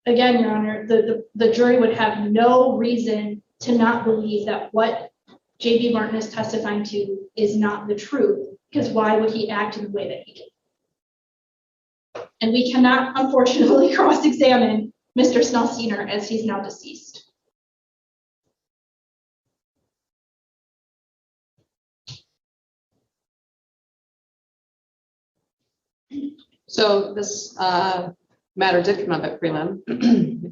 Again, Your Honor, the jury would have no reason to not believe that what J.B. Martin is testifying to is not the truth, because why would he act in the way that he did? And we cannot, unfortunately, cross-examine Mr. Snell Sr. as he's now deceased. So this matter did come up at prelim,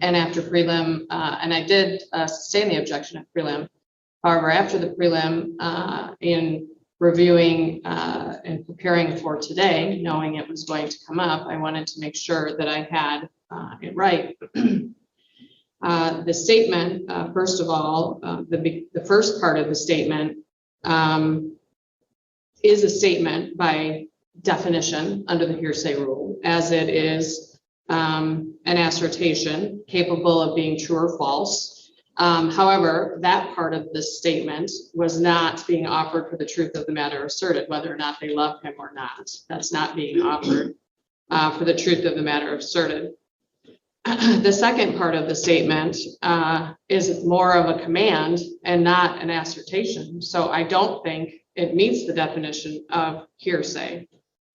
and after prelim, and I did sustain the objection at prelim. However, after the prelim, in reviewing and preparing for today, knowing it was going to come up, I wanted to make sure that I had it right. The statement, first of all, the first part of the statement is a statement by definition under the hearsay rule, as it is an assertion capable of being true or false. However, that part of this statement was not being offered for the truth of the matter asserted, whether or not they love him or not. That's not being offered for the truth of the matter asserted. The second part of the statement is more of a command and not an assertion. So I don't think it meets the definition of hearsay.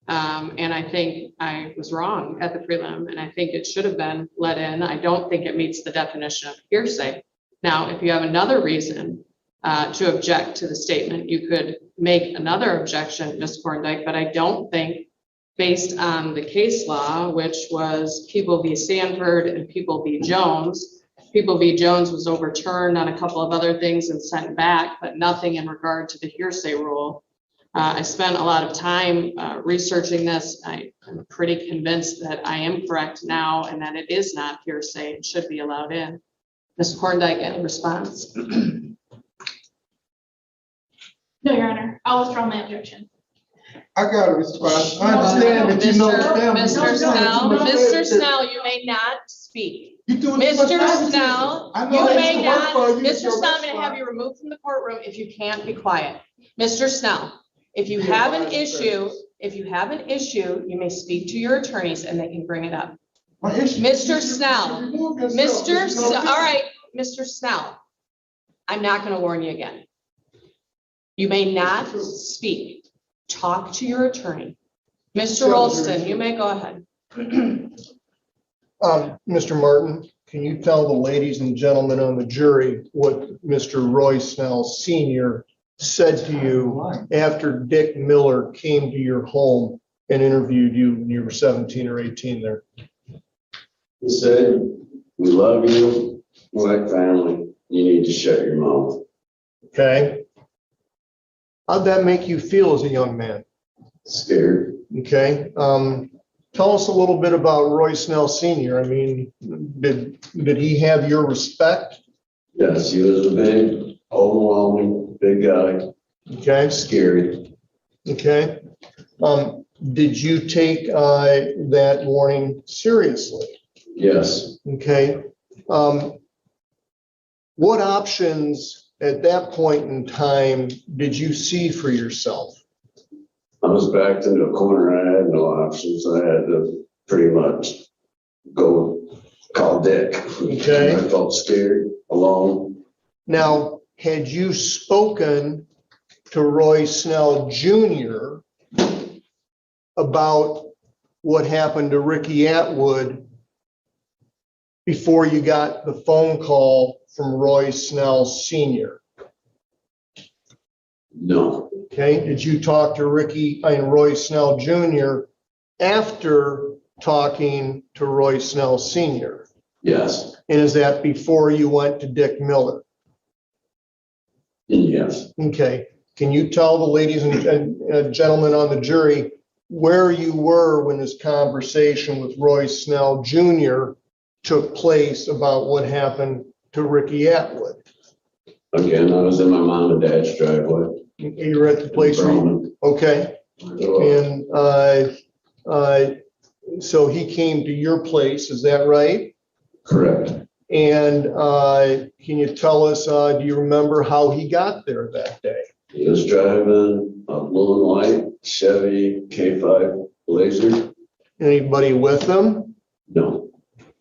And I think I was wrong at the prelim, and I think it should have been let in. I don't think it meets the definition of hearsay. Now, if you have another reason to object to the statement, you could make another objection, Ms. Korndike, but I don't think, based on the case law, which was People v. Sanford and People v. Jones. People v. Jones was overturned on a couple of other things and sent back, but nothing in regard to the hearsay rule. I spent a lot of time researching this. I'm pretty convinced that I am correct now and that it is not hearsay and should be allowed in. Ms. Korndike, any response? No, Your Honor, I'll withdraw my objection. I got a response. I understand that you know the family. Mr. Snell, you may not speak. You doing too much Mr. nepotism. Snell, I you know I used may to work for not, you. Mr. Snell, I'm gonna have you removed from the courtroom if you can't be quiet. Mr. Snell, if you have an issue, you may speak to your attorneys and they can bring it up. Mr. Snell, all right, Mr. Snell, I'm not going to warn you again. You may not speak. Talk to your attorney. Mr. Olson, you may go ahead. Mr. Martin, can you tell the ladies and gentlemen on the jury what Mr. Roy Snell Senior said to you after Dick Miller came to your home and interviewed you when you were 17 or 18 there? He said, we love you, we're like family, you need to shut your mouth. Okay. How'd that make you feel as a young man? Scared. Okay. Tell us a little bit about Roy Snell Senior. I mean, did he have your respect? Yes, he was a big, overwhelming, big guy, Okay. scary. Okay. Did you take that warning seriously? Yes, Okay. What options at that point in time did you see for yourself? I was backed into a corner, I had no options, I had to pretty much go call Dick. Okay. I felt scared, alone. Now, had you spoken to Roy Snell Jr. about what happened to Ricky Atwood before you got the phone call from Roy Snell Sr.? No, Okay, did you talk to Roy Snell Jr. after talking to Roy Snell Sr.? yes, And is that before you went to Dick Miller? yes. Okay, can you tell the ladies and gentlemen on the jury where you were when this conversation with Roy Snell Jr. took place about what happened to Ricky Atwood? Again, I was in my mom and dad's driveway. You were at the place where you, okay, and so he came to your place, is that right? Correct. And can you tell us, do you remember how he got there that day? He was driving a blue and white Chevy K5 Blazer. Anybody with him? No,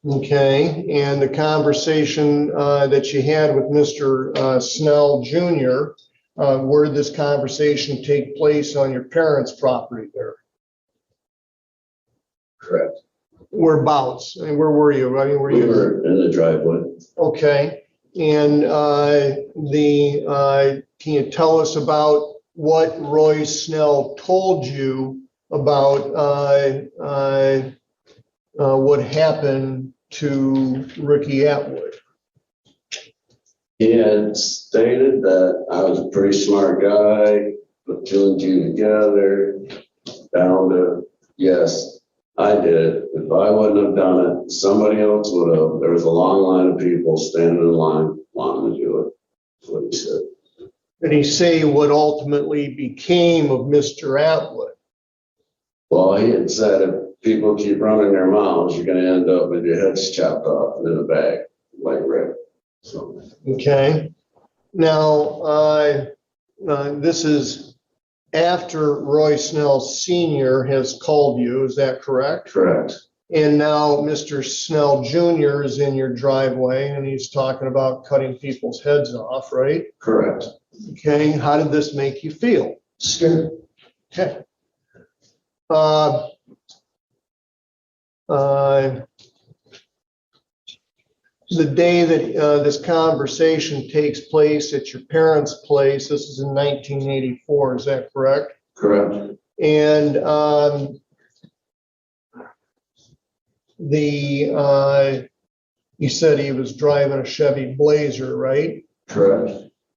Okay, and the conversation that you had with Mr. Snell Jr., where did this conversation take place on your parents' property there? correct. Whereabouts? I mean, where were you? I mean, were We you? were in the driveway. Okay, and can you tell us about what Roy Snell told you about what happened to Ricky Atwood? He had stated that I was a pretty smart guy, put two and two together, down to, yes, I did it. If I wouldn't have done it, somebody else would have. There was a long line of people standing in line wanting to do it. That's what he said. Did he say what ultimately became of Mr. Atwood? Well, he had said if people keep running their mouths, you're gonna end up with your heads chopped off and in a bag, like Rick. So, Okay. Now, this is after Roy Snell Sr. has called you, is that correct? correct. And now Mr. Snell Jr. is in your driveway and he's talking about cutting people's heads off, right? Correct. Okay, how did this make you feel? Scared. Okay. The day that this conversation takes place at your parents' place, this is in 1984, is that correct? Correct. And you said he was driving a Chevy Blazer, right? Correct.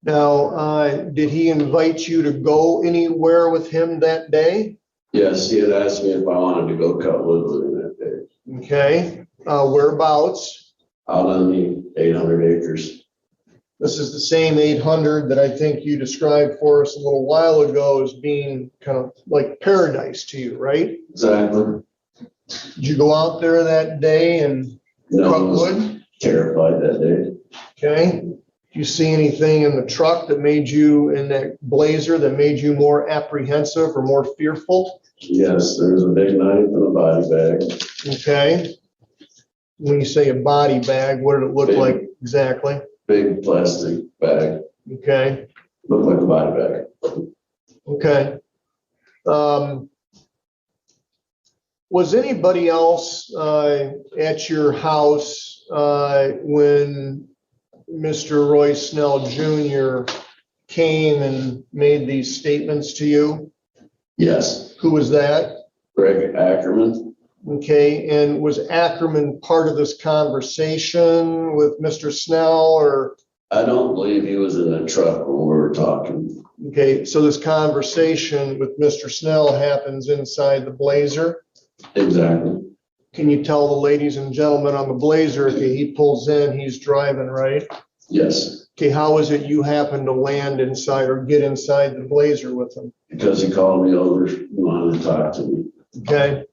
Now, did he invite you to go anywhere with him that day? Yes, he had asked me if I wanted to go cut wood with him that day. Okay, whereabouts? Out on the 800 acres. This is the same 800 that I think you described for us a little while ago as being kind of like paradise to you, right? Exactly. Did you go out there that day and No, I cut was wood? terrified that day. Okay. Did you see anything in the truck that made you, in that Blazer, that made you more apprehensive or more fearful? Yes, there was a big knife and a body bag. Okay. When you say a body bag, what did it look Big. like exactly? big plastic bag, Okay, looked like a body bag. okay. Was anybody else at your house when Mr. Roy Snell Jr. came and made these statements to you? Yes, Who was that? Rick Ackerman. Okay, and was Ackerman part of this conversation with Mr. Snell or? I don't believe he was in the truck when we were talking. Okay, so this conversation with Mr. Snell happens inside the Blazer? Exactly. Can you tell the ladies and gentlemen on the Blazer, okay, he pulls in, he's driving, right? Yes, Okay, how is it you happen to land inside or get inside the Blazer with him? because he called me over, he wanted to talk to me. Okay?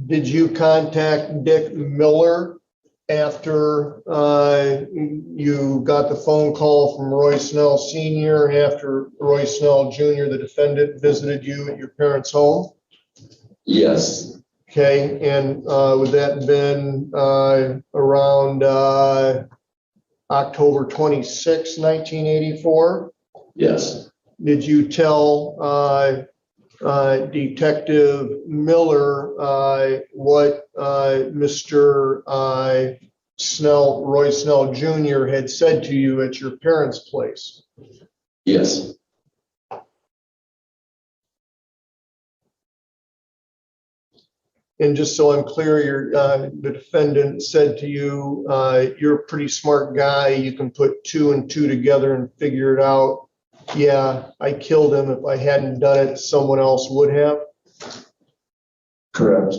Did you contact Dick Miller after you got the phone call from Roy Snell Sr. and after Roy Snell Jr., the defendant, visited you at your parents' home? Yes, Okay, and would that have been around October 26, 1984? yes, Did you tell Detective Miller what Mr. Snell, Roy Snell Jr. had said to you at your parents' place? yes, And just so I'm clear, the defendant said to you, you're a pretty smart guy. You can put two and two together and figure it out. Yeah, I killed him. If I hadn't done it, someone else would have. correct.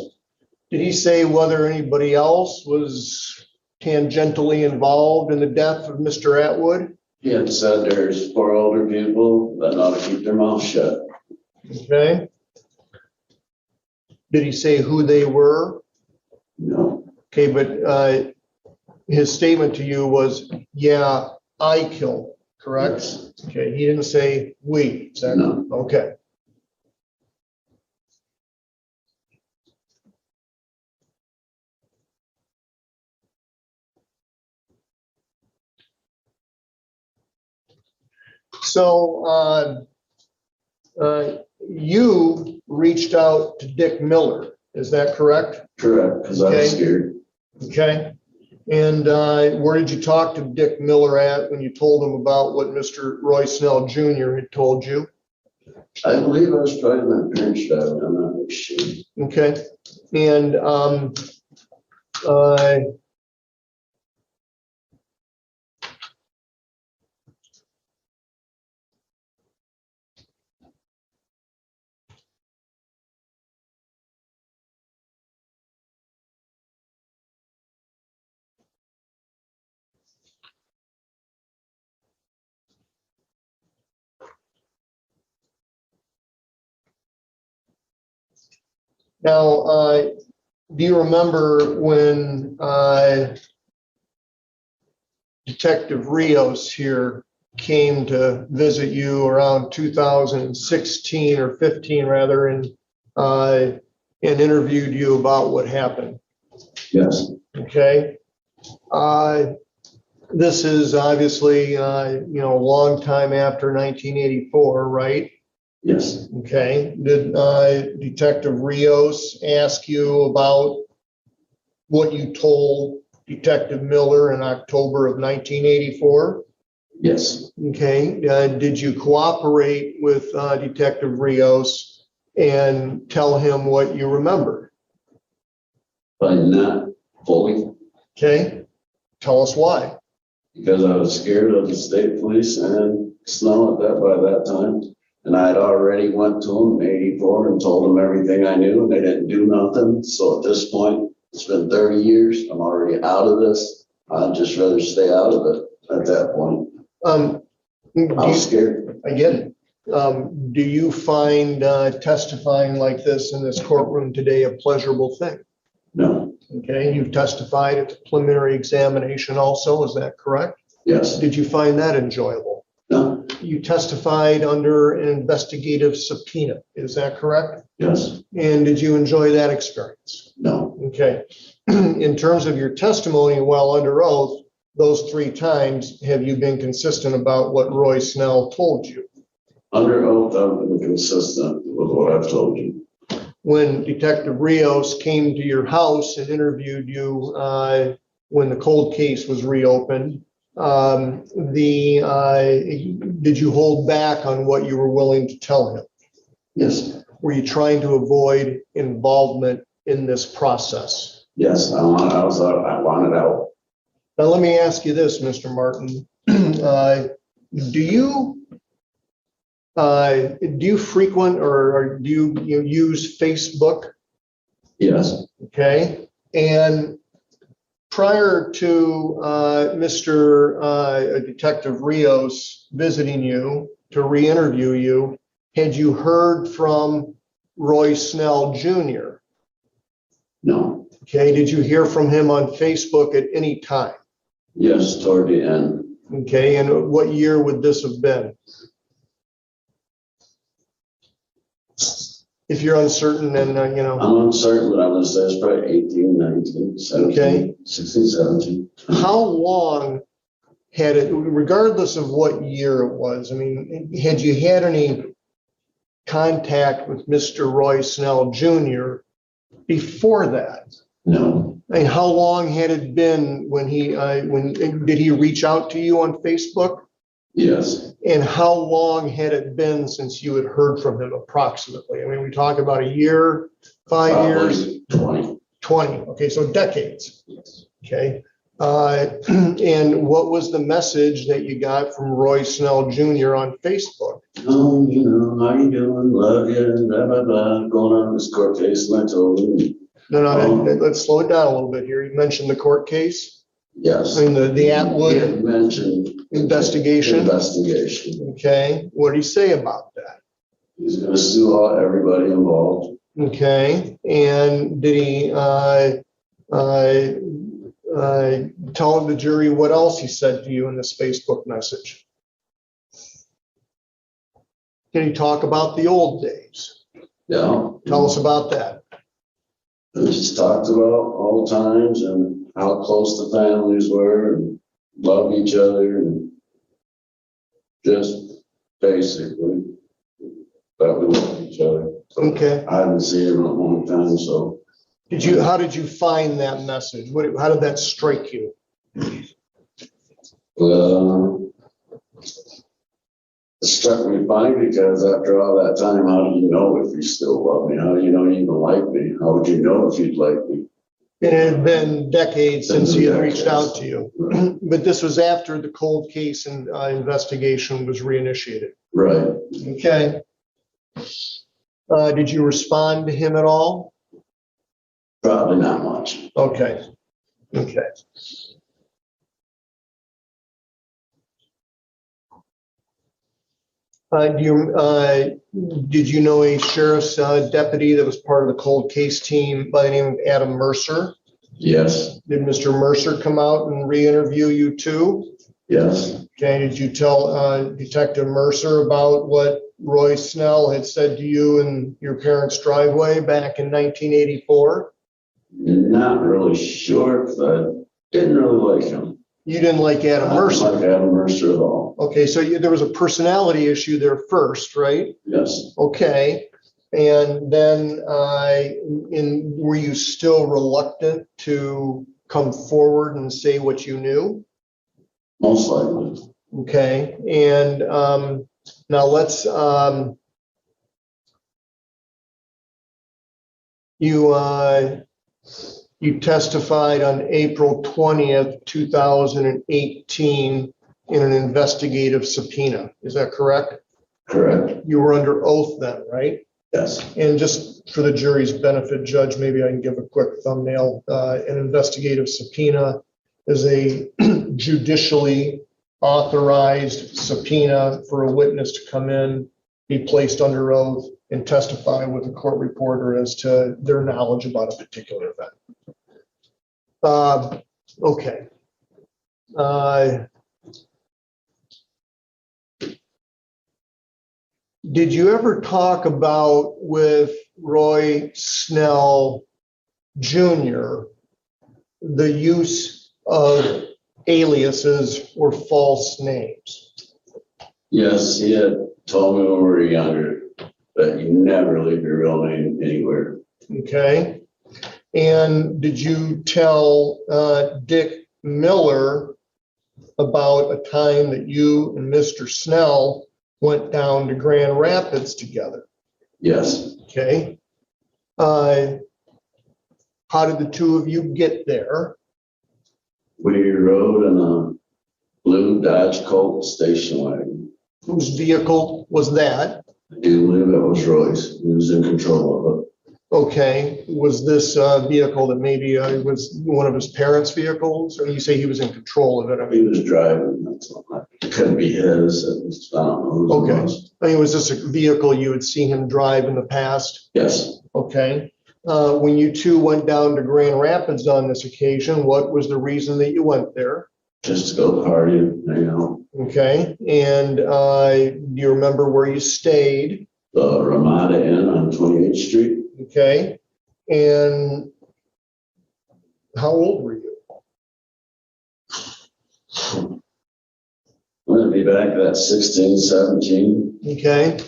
Did he say whether anybody else was tangentially involved in the death of Mr. Atwood? He had said there's 4 older people that ought to keep their mouths shut. Okay. Did he say who they were? No, Okay, but his statement to you was, yeah, I killed him, correct? Yes. Okay, he didn't say we. Is that No. okay? So you reached out to Dick Miller, is that correct? correct, because I Okay. was scared. Okay. And where did you talk to Dick Miller at when you told him about what Mr. Roy Snell Jr. had told you? I believe I was probably in my parents' driving, I'm not really sure. Okay. And now, do you remember when Detective Rios here came to visit you around 2016 or 15 rather, and interviewed you about what happened? Yes, Okay. This is obviously, a long time after 1984, right? yes, Okay. Did Detective Rios ask you about what you told Detective Miller in October of 1984? yes, Okay. Did you cooperate with Detective Rios and tell him what you remembered? but not fully, Okay. Tell us why. because I was scared of the state police and Snell at that by that time. And I had already went to them in 84 and told them everything I knew, and they didn't do nothing. So at this point, it's been 30 years. I'm already out of this. I'd just rather stay out of it at that point. I was scared. I get it. Do you find testifying like this in this courtroom today a pleasurable thing? No, Okay, you've testified at the preliminary examination also, is that correct? yes, Did you find that enjoyable? no, You testified under an investigative subpoena, is that correct? yes, And did you enjoy that experience? no, Okay. In terms of your testimony while under oath, those 3 times, have you been consistent about what Roy Snell told you? Under oath, I've been consistent with what I've told you. When Detective Rios came to your house and interviewed you when the cold case was reopened, did you hold back on what you were willing to tell him? Yes, Were you trying to avoid involvement in this process? yes, I want it out. Now, let me ask you this, Mr. Martin. Do you frequent or do you use Facebook? Yes, Okay. And prior to Detective Rios visiting you to re-interview you, had you heard from Roy Snell Jr.? no, Okay. Did you hear from him on Facebook at any time? yes, toward the end. Okay. And what year would this have been? If you're uncertain, then, I'm uncertain, but I'm gonna say it's probably 18, 19, 17, Okay. 16, 17. how long had it, regardless of what year it was, I mean, had you had any contact with Mr. Roy Snell Jr. before that? No, I mean, how long had it been when did he reach out to you on Facebook? yes, And how long had it been since you had heard from him approximately? I mean, we talk about a year, 5 years, probably 20. 20. Okay, so decades. Yes. Okay. And what was the message that you got from Roy Snell Jr. on Facebook? Oh, how you doing? Love you, and blah, blah, blah, going on this court case, and I told him, No, let's slow it down a little bit here. You mentioned the court case. yes. I mean, the He Atwood mentioned investigation. investigation. Okay. What did he say about that? He's gonna sue everybody involved. Okay. And did he tell the jury what else he said to you in this Facebook message? Can he talk about the old days? Yeah. Tell us about that. We just talked about old times and how close the families were and love each other and just basically that we love each other. Okay. I haven't seen him in a long time, so. How did you find that message? How did that strike you? It struck me funny because after all that time, how do you know if you still love me? How do you know you even like me? How would you know if you'd like me? It had been decades since he had reached out to you, Right. but this was after the cold case and investigation was reinitiated. Right. Okay. Did you respond to him at all? Probably not much. Okay. Okay. Did you know a sheriff's deputy that was part of the cold case team by the name of Adam Mercer? Yes. Did Mr. Mercer come out and re-interview you too? Yes. Okay, did you tell Detective Mercer about what Roy Snell had said to you in your parents' driveway back in 1984? Not really sure, because I didn't really like him. You didn't like Adam I didn't Mercer? like Adam Mercer at all. Okay, so there was a personality issue there first, right? Yes. Okay, and then were you still reluctant to come forward and say what you knew? Most likely. Okay, and now let's you testified on April 20th, 2018 in an investigative subpoena. Is that correct? Correct. You were under oath then, right? Yes. And just for the jury's benefit, Judge, maybe I can give a quick thumbnail. An investigative subpoena is a judicially authorized subpoena for a witness to come in, be placed under oath, and testify with a court reporter as to their knowledge about a particular event. Okay. Did you ever talk about with Roy Snell Jr., the use of aliases or false names? Yes, he had told me when we were younger that you never leave your real name anywhere. Okay. And did you tell Dick Miller about a time that you and Mr. Snell went down to Grand Rapids together? Yes, Okay. How did the two of you get there? we rode in a blue Dodge Colt station wagon. Whose vehicle was that? I do believe it was Roy's. He was in control of it. Okay. Was this vehicle that maybe was one of his parents' vehicles? Or you say he was in control of it? I He mean, was driving. That's all. It couldn't be his. It was, I don't know whose it Okay. was. I mean, was this a vehicle you had seen him drive in the past? Yes, Okay. When you two went down to Grand Rapids on this occasion, what was the reason that you went there? just to go party, hang out. Okay. And do you remember where you stayed? The Ramada Inn on 28th Street. Okay. And how old were you? I'm gonna be back at that 16, 17. Okay.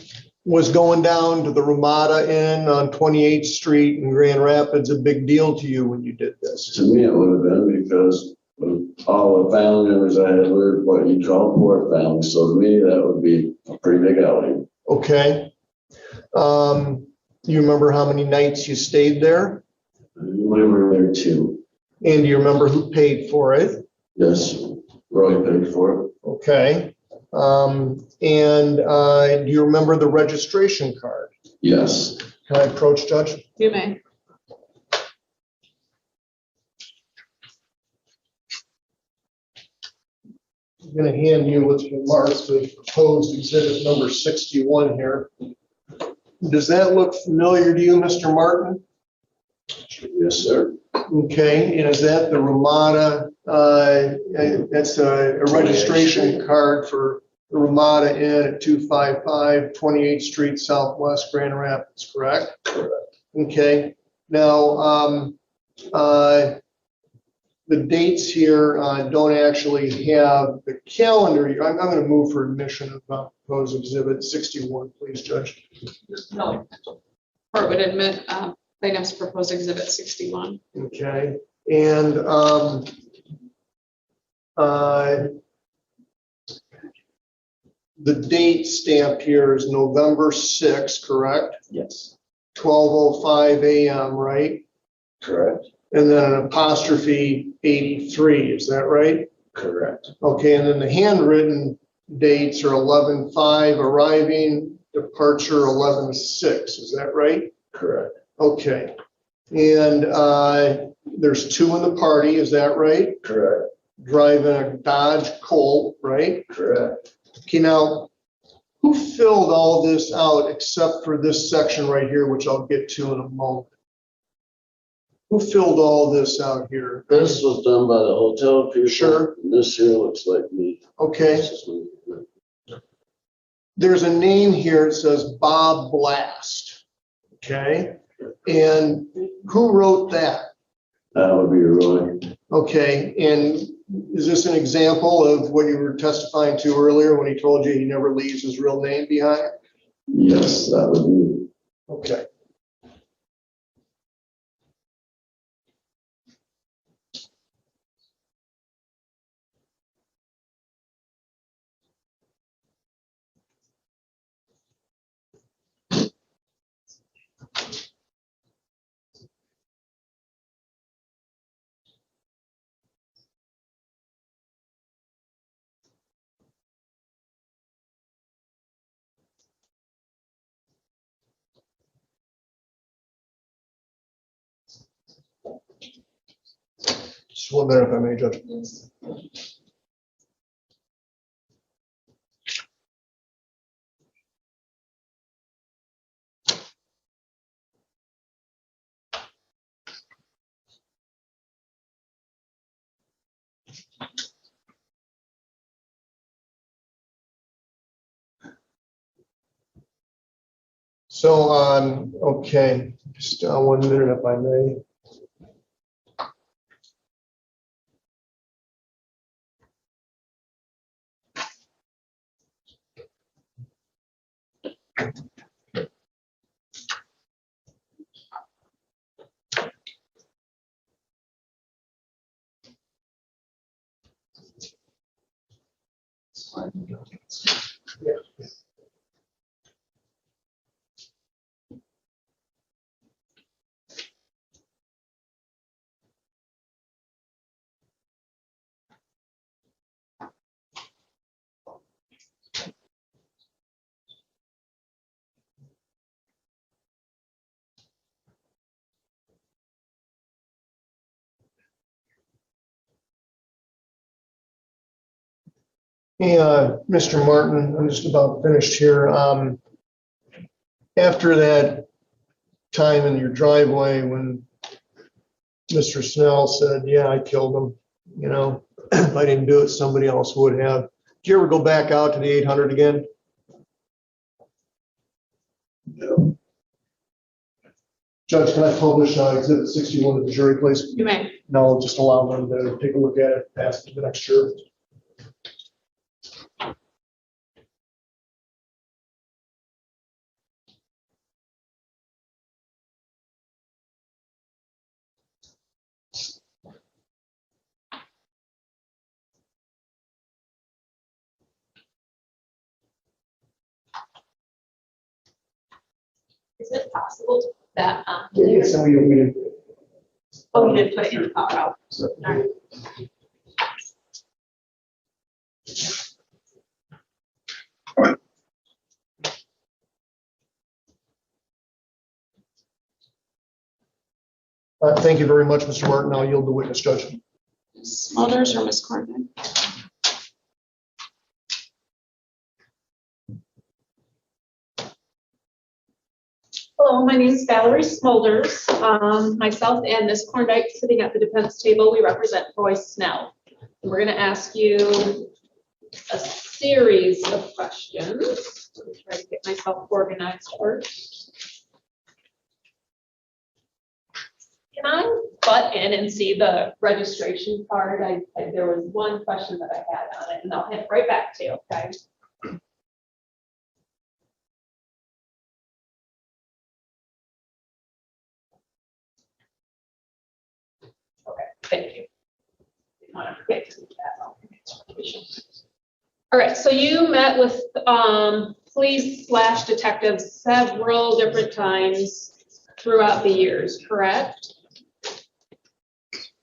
Was going down to the Ramada Inn on 28th Street in Grand Rapids a big deal to you when you did this? To me, it would have been because of all the family members I had were what you call poor family. So to me, that would be a pretty big outing. Okay. You remember how many nights you stayed there? We were there too. And do you remember who paid for it? Yes, Roy paid for it. Okay. And do you remember the registration card? Yes. Can I approach, Judge? You may. I'm going to hand you what's been marked with proposed exhibit number 61 here. Does that look familiar to you, Mr. Martin? Yes, sir. Okay, and is that the Ramada, that's a registration card for the Ramada Inn at 255 28th Street Southwest, Grand Rapids, correct? Correct. Okay, now, the dates here don't actually have the calendar. I'm going to move for admission of proposed exhibit 61, please, Judge. No. Court would admit plaintiff's proposed exhibit 61. Okay, and the date stamped here is November 6th, correct? Yes. 12:05 a.m., right? Correct. And then an apostrophe 83, is that right? Correct. Okay, and then the handwritten dates are 11:05 arriving, departure 11:06, is that right? Correct. Okay, and there's two in the party, is that right? Correct. Driving a Dodge Colt, right? Correct. Okay, now, who filled all this out except for this section right here, which I'll get to in a moment? Who filled all this out here? This was done by the hotel people. Sure. And this here looks like me. Okay, This is me. there's a name here, it says Bob Blast, okay? And who wrote that? That would be Roy. Okay, and is this an example of what you were testifying to earlier when he told you he never leaves his real name behind? Yes, that would be. Okay. Just 1 minute if I may, Judge. So, okay, just 1 minute if I may. Hey, Mr. Martin, I'm just about finished here. After that time in your driveway when Mr. Snell said, yeah, I killed him, you know, if I didn't do it, somebody else would have. Did you ever go back out to the 800 again? Yeah. Judge, can I publish Exhibit 61 at the jury, please? You may. No, just allow them to take a look at it, pass it to the next juror. Is it possible to put that on? Yes, and we didn't. Oh, you didn't put it in the file. All right. Thank you very much, Mr. Martin. I'll yield the witness, Judge. Smulders or Ms. Corrigan? Hello, my name is Valerie Smulders. Myself and Ms. Corndike sitting at the defense table, we represent Roy Snell. And we're going to ask you a series of questions. Let me try to get myself organized first. Can I butt in and see the registration card? There was one question that I had on it, and I'll head right back to you, okay? Okay, thank you. Didn't want to forget to do that. All right, so you met with police/detectives several different times throughout the years, correct?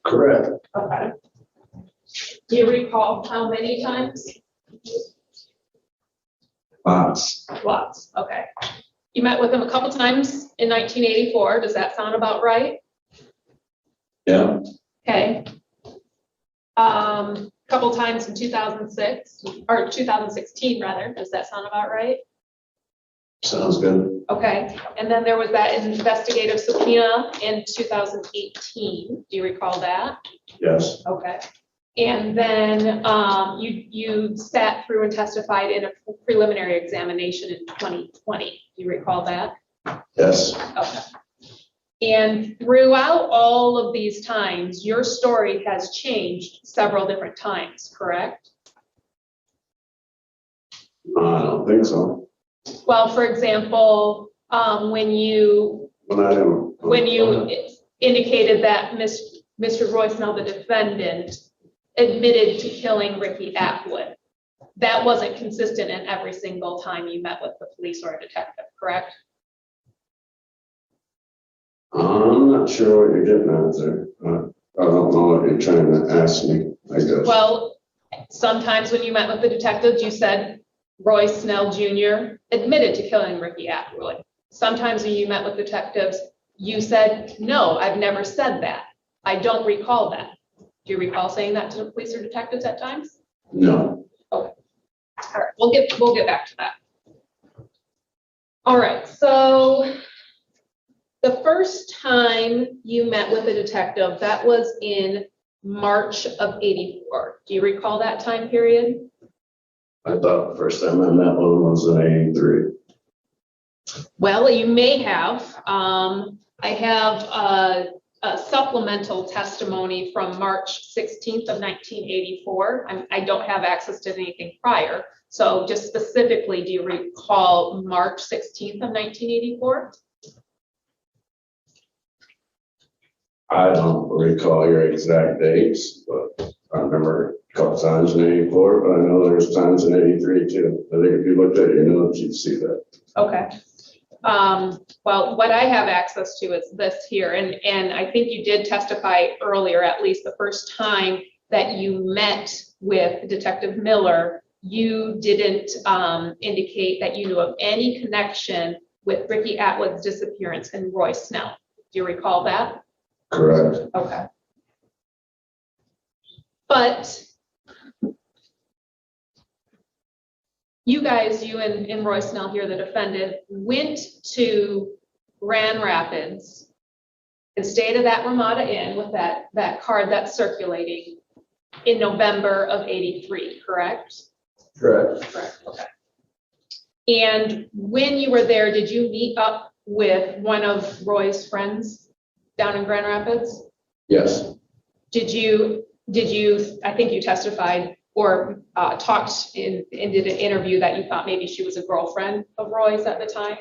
Correct. Okay. Do you recall how many times? Lots. Lots, okay. You met with him a couple times in 1984. Does that sound about right? Yeah. Okay. Couple times in 2006 or 2016 rather. Does that sound about right? Sounds good. Okay. And then there was that investigative subpoena in 2018. Do you recall that? Yes. Okay. And then you sat through and testified in a preliminary examination in 2020. Do you recall that? Yes. Okay. And throughout all of these times, your story has changed several different times, correct? I don't think so. Well, for example, when you indicated that Mr. Roy Snell, the defendant, admitted to killing Ricky Atwood, that wasn't consistent in every single time you met with the police or a detective, correct? I'm not sure what you're getting at there. I don't know what you're trying to ask me, I guess. Well, sometimes when you met with the detectives, you said Roy Snell Jr. admitted to killing Ricky Atwood. Sometimes when you met with detectives, you said, no, I've never said that. I don't recall that. Do you recall saying that to the police or detectives at times? No. Okay. All right, we'll get back to that. All right, so the first time you met with a detective, that was in March of '84. Do you recall that time period? I thought the first time I met one was in '83. Well, you may have. I have a supplemental testimony from March 16th of 1984. I don't have access to anything prior. So just specifically, do you recall March 16th of 1984? I don't recall your exact dates, but I remember Couple times in 84, but I know there's times in 83 too. I think if you looked at your notes, you'd see that. Okay. Well, what I have access to is this here, and I think you did testify earlier, at least the first time that you met with Detective Miller, you didn't indicate that you knew of any connection with Ricky Atwood's disappearance and Roy Snell. Do you recall that? Correct. Okay. But you guys, you and Roy Snell here, the defendant, went to Grand Rapids and stayed at that Ramada Inn with that card that's circulating in November of 83, correct? Correct. Correct, okay. And when you were there, did you meet up with one of Roy's friends down in Grand Rapids? Yes. Did you, I think you testified or talked and did an interview that you thought maybe she was a girlfriend of Roy's at the time?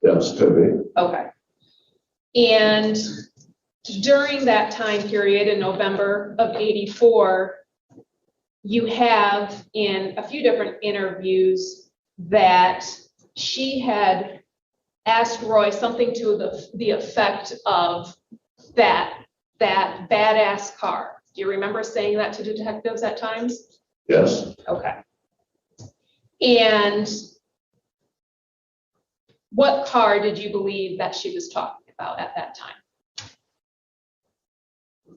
Yes, could be. Okay. And during that time period in November of 84, you have in a few different interviews that she had asked Roy something to the effect of that badass car. Do you remember saying that to detectives at times? Yes. Okay. And what car did you believe that she was talking about at that time?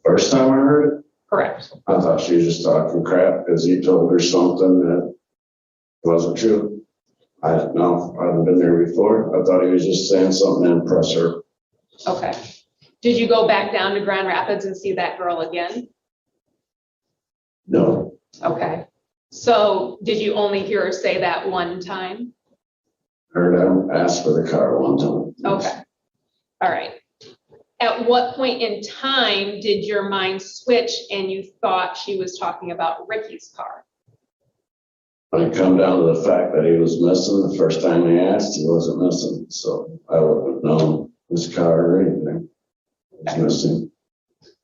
First time I heard it, Correct. I thought she was just talking crap because he told her something that wasn't true. I didn't know. I hadn't been there before. I thought he was just saying something to impress her. Okay. Did you go back down to Grand Rapids and see that girl again? No. Okay. So did you only hear her say that one time? Heard him ask for the car one time. Okay. All right. At what point in time did your mind switch and you thought she was talking about Ricky's car? When it come down to the fact that he was missing, the first time he asked, he wasn't missing. So I wouldn't have known his car or anything. He was missing.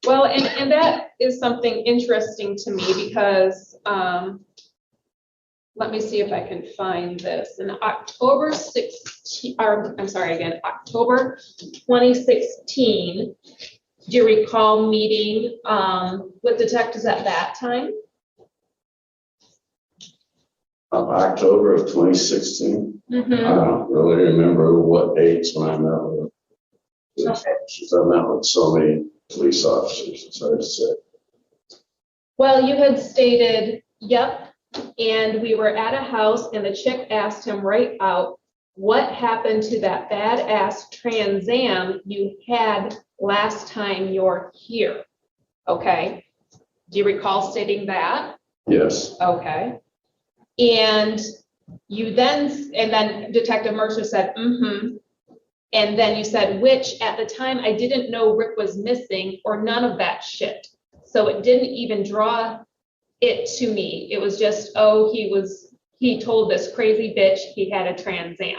Well, and that is something interesting to me because, let me see if I can find this. In October 2016, do you recall meeting with detectives at that time? October of 2016. I Mm-hmm. don't really remember what dates when I met with her. Okay. Since I met with so many police officers, it's hard to say. Well, you had stated, yep, and we were at a house and the chick asked him right out, what happened to that badass Trans Am you had last time you're here? Okay. Do you recall stating that? Yes. Okay. And then Detective Mercer said, mm-hmm. And then you said, which at the time I didn't know Rick was missing or none of that shit. So it didn't even draw it to me. It was just, oh, he told this crazy bitch he had a Trans Am.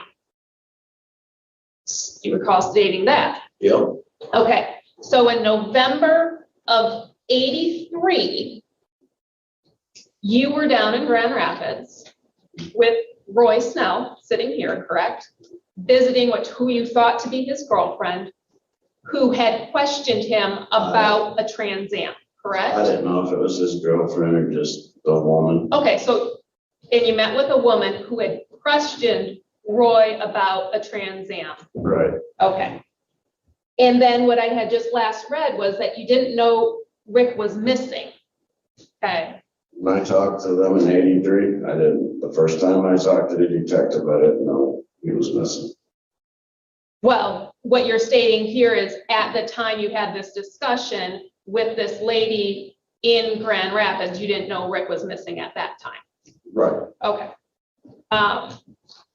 You recall stating that? Yep. Okay. So in November of 83, you were down in Grand Rapids with Roy Snell sitting here, correct? Visiting who you thought to be his girlfriend, who had questioned him about a Trans Am, correct? I didn't know if it was his girlfriend or just a woman. Okay, so, and you met with a woman who had questioned Roy about a Trans Am. Right. Okay. And then what I had just last read was that you didn't know Rick was missing. Okay. When I talked to them in 83, I didn't. The first time I talked to the detective, I didn't know he was missing. Well, what you're stating here is at the time you had this discussion with this lady in Grand Rapids, you didn't know Rick was missing at that time. Right. Okay.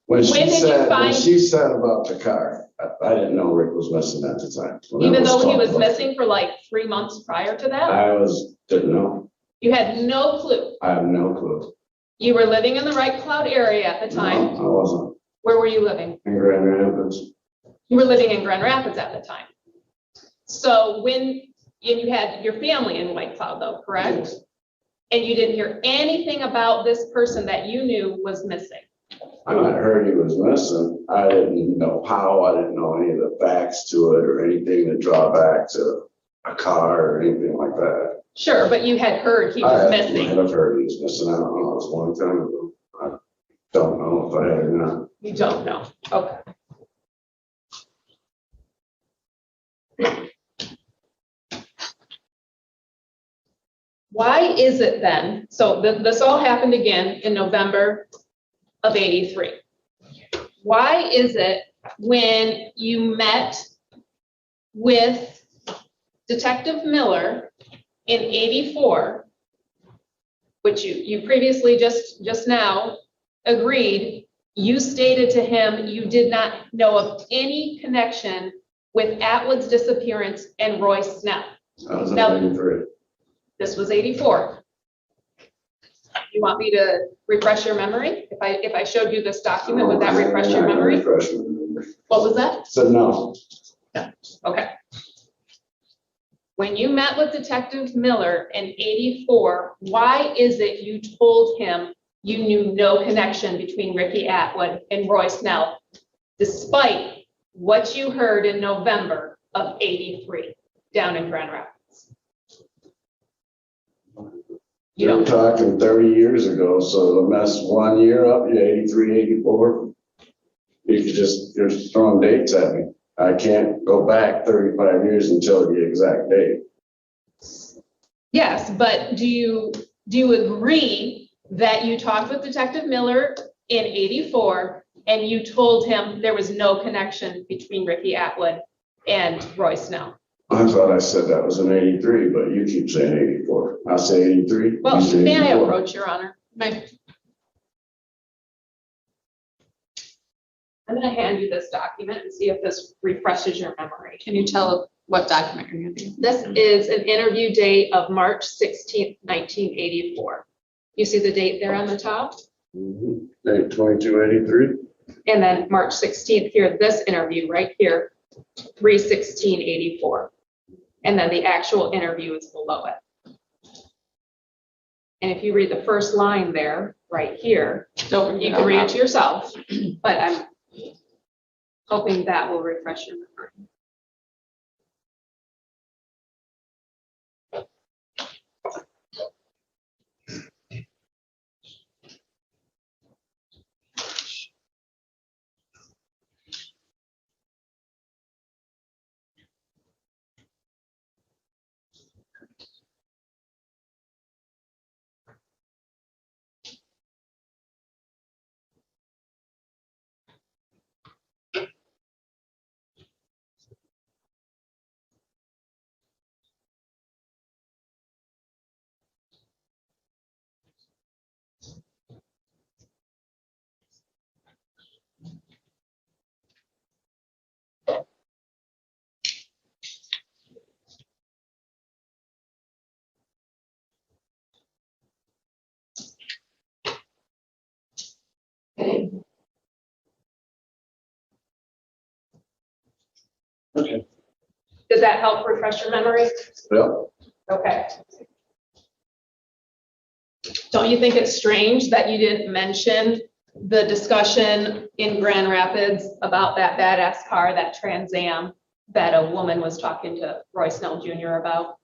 When did you find- she said about the car, I didn't know Rick was missing at the time. When Even that though he talked was about missing for like 3 months prior to that? didn't know. You had no clue. I have no clue. You were living in the Wright Cloud area at the time. No, I wasn't. Where were you living? In Grand Rapids. You were living in Grand Rapids at the time. So and you had your family in White Cloud though, correct? Yes. And you didn't hear anything about this person that you knew was missing? I might have heard he was missing. I didn't know how, I didn't know any of the facts to it or anything to draw back to a car or anything like that. Sure, but you had heard he was I missing. might have heard he was missing, I don't know, it was a long time ago. I don't know if I had or not. You don't know, okay. Why is it then, so this all happened again in November of '83. Why is it when you met with Detective Miller in '84, which you previously just now agreed, you stated to him you did not know of any connection with Atwood's disappearance and Royce Snell? I was Now- in '83. This was '84. You want me to refresh your memory? If I showed you this document, would that refresh your memory? Refresh my memory. What was that? Said no. Okay. When you met with Detective Miller in '84, why is it you told him you knew no connection between Ricky Atwood and Royce Snell, despite what you heard in November of '83 down in Grand Rapids? You You're don't, talking 30 years ago, so to mess 1 year up, you 83, 84. You could just, you're throwing dates at me. I can't go back 35 years and tell you the exact date. yes, but do you agree that you talked with Detective Miller in '84 and you told him there was no connection between Ricky Atwood and Royce Snell? I thought I said that was in '83, but you keep saying '84. I say '83. Well, you say may I 84. approach, Your Honor? I'm gonna hand you this document and see if this refreshes your memory. Can you tell what document you're handing? This is an interview date of March 16th, 1984. You see the date there on the top? Mhm. Date 2283. And then March 16th here, this interview right here, 3/16/84. And then the actual interview is below it. And if you read the first line there, right here, Don't you can read it to yourself, but I'm hoping that will refresh your memory. Okay. Does that help refresh your memory? Well, Okay. Don't you think it's strange that you didn't mention the discussion in Grand Rapids about that badass car, that Trans Am, that a woman was talking to Roy Snell Jr. about?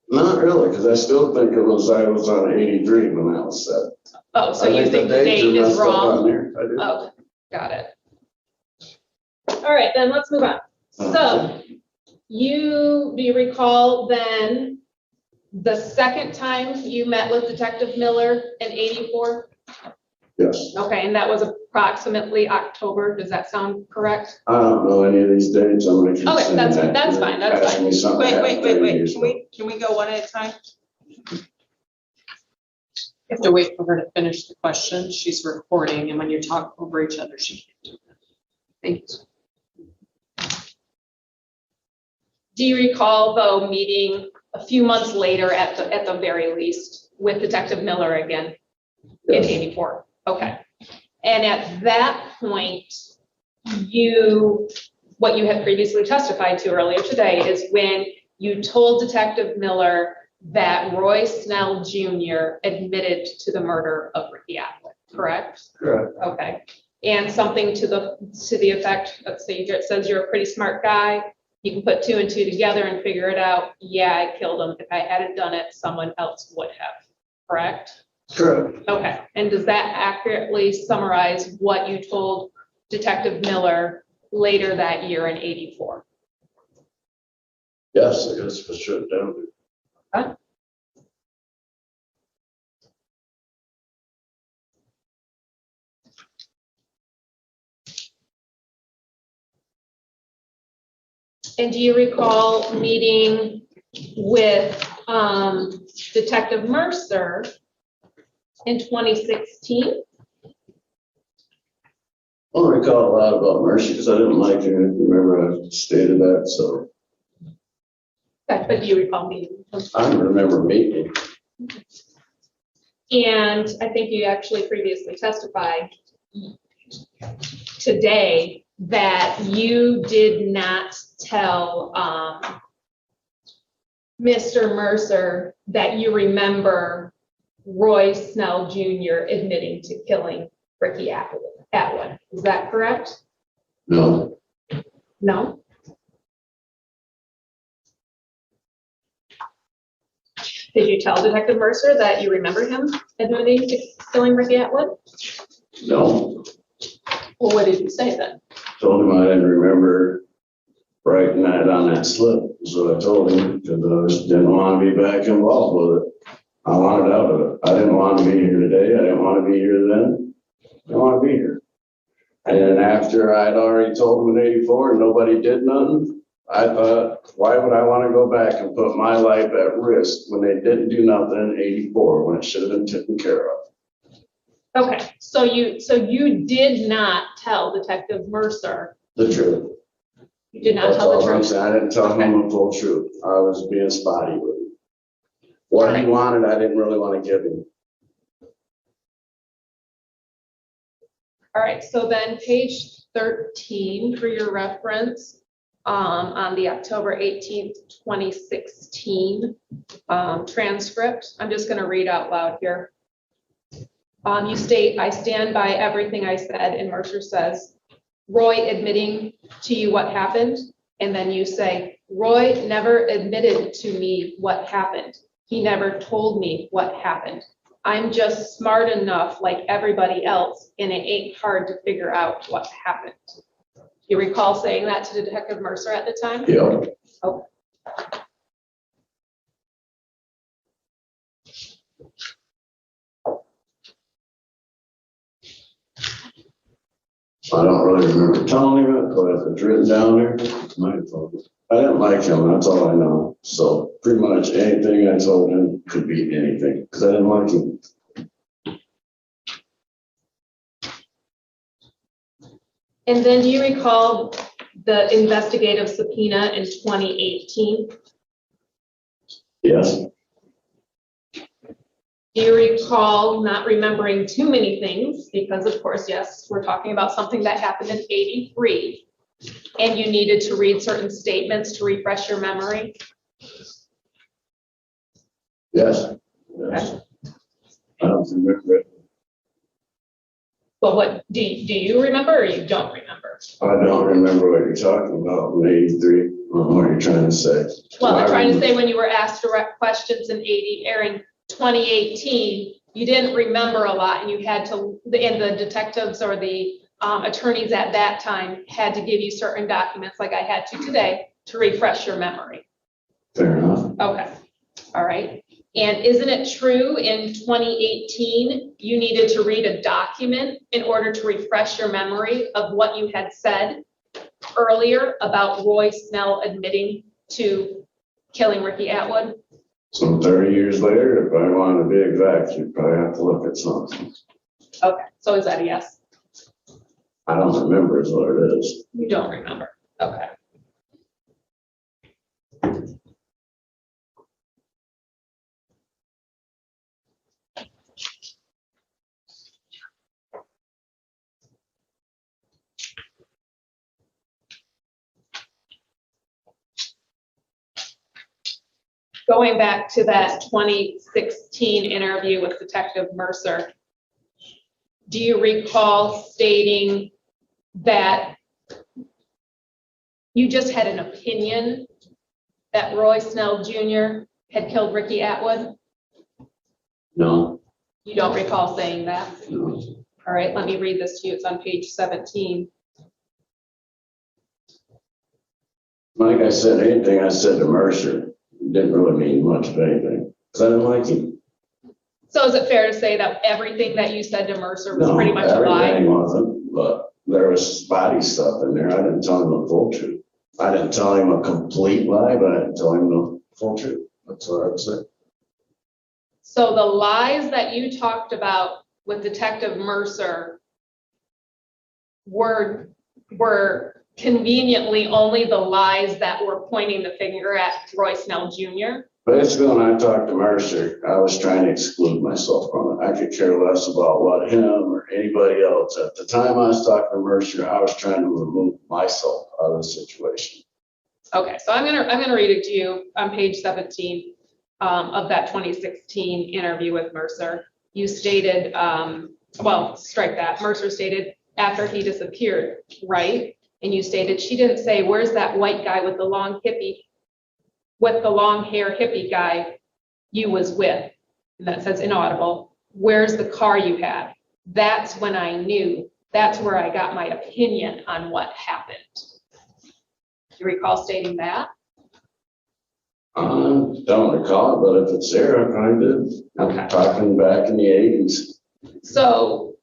not really, because I still think I was on '83 when that was said. Oh, so I you think the dates date are is messed up on wrong? there. I do. Oh, got it. All right, then let's move on. So do you recall then the second time you met with Detective Miller in '84? Yes. Okay, and that was approximately October. Does that sound correct? I don't know any of these dates. I'm like. you're Okay, saying that's that. fine, that's Asking fine. me something that happened 30 years ago. Can we go one at a time? You have to wait for her to finish the question. She's recording, and when you talk over each other, she can't do that. Thanks. Do you recall though meeting a few months later at the very least with Detective Miller again in Yes. '84? Okay. And at that point, what you had previously testified to earlier today is when you told Detective Miller that Roy Snell Jr. admitted to the murder of Ricky Atwood, correct? Correct. Okay. And something to the effect, let's say it says you're a pretty smart guy, you can put 2 and 2 together and figure it out. Yeah, I killed him. If I hadn't done it, someone else would have, correct? Correct. Okay, and does that accurately summarize what you told Detective Miller later that year in 84? Yes, I guess for sure, down. And do you recall meeting with Detective Mercer in 2016? I don't recall a lot about Mercy because I didn't like her. Remember I stated that, so But do you recall meeting? I remember meeting. And I think you actually previously testified today that you did not tell Mr. Mercer that you remember Roy Snell Jr. admitting to killing Ricky Atwood. Is that correct? No, No? Did you tell Detective Mercer that you remember him admitting to killing Ricky Atwood? no. Well, what did you say then? Told him I didn't remember writing that on that slip, is what I told him, because I just didn't want to be back involved with it. I wanted out of it. I didn't want to be here today. I didn't want to be here then. I didn't want to be here. And then after I'd already told him in 84 and nobody did nothing, I thought, why would I want to go back and put my life at risk when they didn't do nothing in 84 when it should have been taken care of? Okay, so you did not tell Detective Mercer, The truth. you did not That's tell the all I'm truth. saying. I didn't tell him the full truth. I was being spotty with him. What he wanted, I didn't really want to give him. All right, so then page 13 for your reference, on the October 18th, 2016 transcript. I'm just gonna read out loud here. You state, I stand by everything I said, and Mercer says, Roy admitting to you what happened, and then you say, Roy never admitted to me what happened. He never told me what happened. I'm just smart enough like everybody else, and it ain't hard to figure out what happened. You recall saying that to Detective Mercer at the time? Yeah. Okay. I don't really remember telling him it, but if it's written down there, it's my fault. I didn't like him, that's all I know. So pretty much anything I told him could be anything, because I didn't like him. And then do you recall the investigative subpoena in 2018? Yes, Do you recall not remembering too many things? Because of course, yes, we're talking about something that happened in 83. And you needed to read certain statements to refresh your memory? yes, yes. I don't remember it. But what, do you remember or you don't remember? I don't remember what you're talking about in 83, or what you're trying to say. Well, I'm I trying to remember- say when you were asked direct questions in 2018, you didn't remember a lot and you had to, and the detectives or the attorneys at that time had to give you certain documents like I had to today to refresh your memory. Fair enough. Okay, all right. And isn't it true in 2018, you needed to read a document in order to refresh your memory of what you had said earlier about Roy Snell admitting to killing Ricky Atwood? So 30 years later, if I wanted to be exact, you'd probably have to look at something. Okay, so is that a yes? I don't remember is what it is. You don't remember, okay. going back to that 2016 interview with Detective Mercer, do you recall stating that you just had an opinion that Roy Snell Jr. had killed Ricky Atwood? No, You don't recall saying that? no. All right, let me read this to you. It's on page 17. Like I said, anything I said to Mercer didn't really mean much of anything, because I didn't like him. So is it fair to say that everything that you said to Mercer was No, pretty much a lie? everything wasn't, but there was spotty stuff in there. I didn't tell him the full truth. I didn't tell him a complete lie, but I didn't tell him the full truth. That's what I would say. So the lies that you talked about with Detective Mercer were conveniently only the lies that were pointing the finger at Roy Snell Jr.? Basically, when I talked to Mercer, I was trying to exclude myself from it. I could care less about what him or anybody else. At the time I was talking to Mercer, I was trying to remove myself out of the situation. Okay, so I'm gonna read it to you on page 17 of that 2016 interview with Mercer. You stated, well, strike that. Mercer stated after he disappeared, right? And you stated she didn't say, "Where's that white guy with the long hair hippie guy you was with?" And that says inaudible. "Where's the car you had?" That's when I knew. That's where I got my opinion on what happened. Do you recall stating that? Don't recall, but if it's there, I probably did. Okay. I'm talking back in the 80s. So,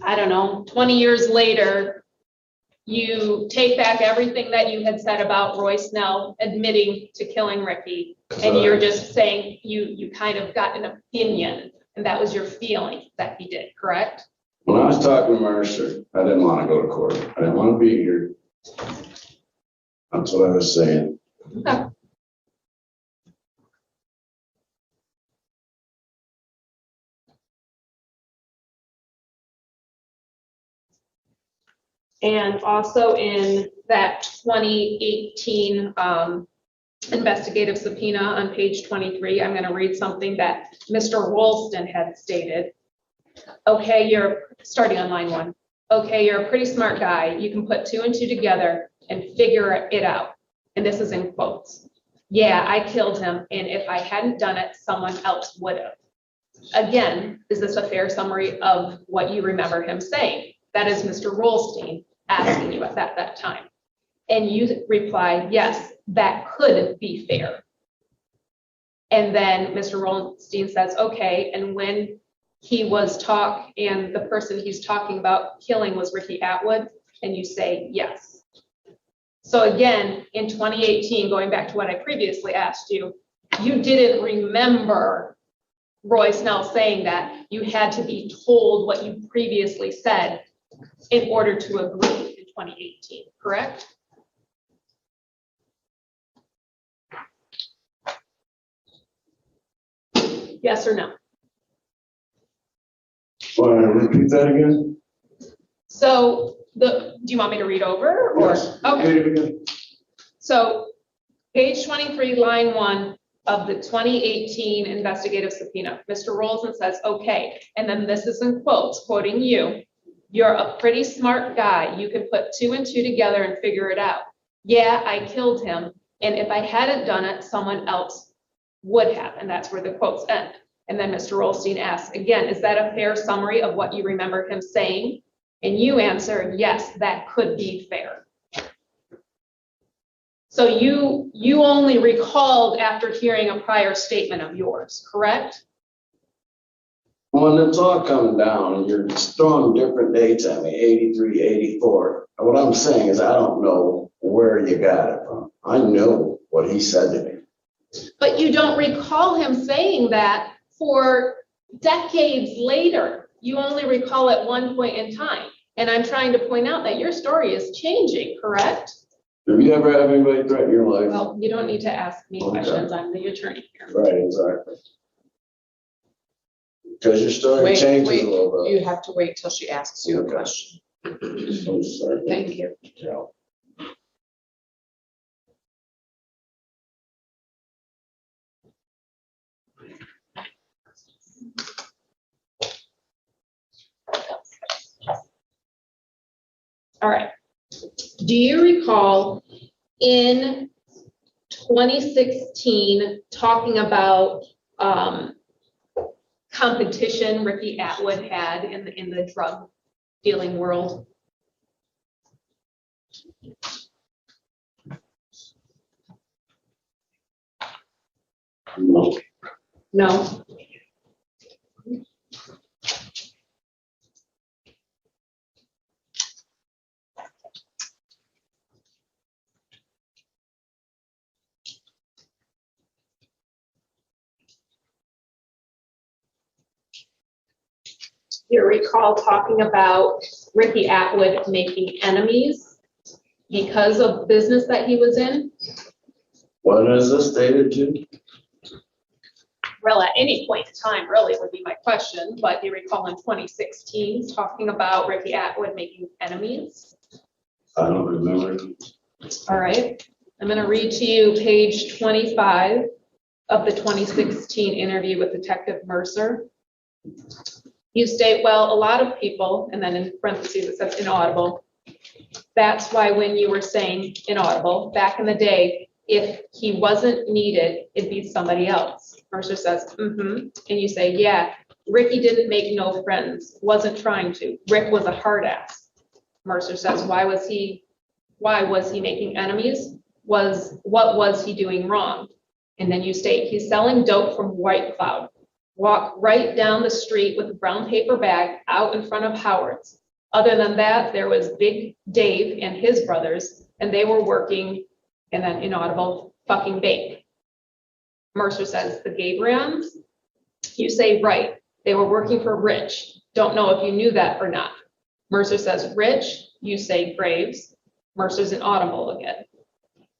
I don't know, 20 years later, you take back everything that you had said about Roy Snell admitting to killing Ricky, and you're just saying you kind of got an opinion, and that was your feeling that he did, correct? When I was talking to Mercer, I didn't want to go to court. I didn't want to be here. That's what I was saying. Okay. And also in that 2018 investigative subpoena on page 23, I'm going to read something that Mr. Rolston had stated. Okay, you're starting on line 1. Okay, you're a pretty smart guy. You can put 2 and 2 together and figure it out. And this is in quotes. Yeah, I killed him, and if I hadn't done it, someone else would have. Again, is this a fair summary of what you remember him saying? That is Mr. Rolstein asking you at that time. And you reply, yes, that could be fair. And then Mr. Rolstein says, okay, and when he was and the person he's talking about killing was Ricky Atwood, and you say yes. So again, in 2018, going back to what I previously asked you, you didn't remember Roy Snell saying that. You had to be told what you previously said in order to agree in 2018, correct? Yes or no? Want to repeat that again? So do you want me to read over or? Yes. Okay. Repeat it again. So page 23, line 1 of the 2018 investigative subpoena, Mr. Rolson says, okay, and then this is in quotes, quoting you, you're a pretty smart guy. You can put 2 and 2 together and figure it out. Yeah, I killed him, and if I hadn't done it, someone else would have, and that's where the quotes end. And then Mr. Rolstein asks, again, is that a fair summary of what you remember him saying? And you answer, yes, that could be fair. So you only recalled after hearing a prior statement of yours, correct? When it's all coming down and you're throwing different dates at me, 83, 84, what I'm saying is I don't know where you got it from. I know what he said to me. But you don't recall him saying that for decades later. You only recall at one point in time. And I'm trying to point out that your story is changing, correct? Have you ever had anybody threaten your life? Well, you don't need to ask me questions. I'm the attorney here. Right, exactly. Because your story changes a little bit. You have to wait till she asks you a Okay. question. I'm sorry. Thank you. Yeah. All right. Do you recall in 2016 talking about competition Ricky Atwood had in the drug dealing world? No. No. You recall talking about Ricky Atwood making enemies because of business that he was in? What is this dated to? Well, at any point in time, really, would be my question, but you recall in 2016 talking about Ricky Atwood making enemies? I don't remember. All right, I'm gonna read to you page 25 of the 2016 interview with Detective Mercer. You state, well, a lot of people, and then in parentheses it says inaudible. That's why when you were saying inaudible, back in the day, if he wasn't needed, it'd be somebody else. Mercer says, and you say, yeah, Ricky didn't make no friends, wasn't trying to. Rick was a hard ass. Mercer says, why was he making enemies? What was he doing wrong? And then you state, he's selling dope from White Cloud. Walk right down the street with a brown paper bag out in front of Howard's. Other than that, there was Big Dave and his brothers, and they were working, and then inaudible, fucking bake. Mercer says, the Gabrions? You say, right, they were working for Rich. Don't know if you knew that or not. Mercer says, Rich? You say, Graves. Mercer's inaudible again.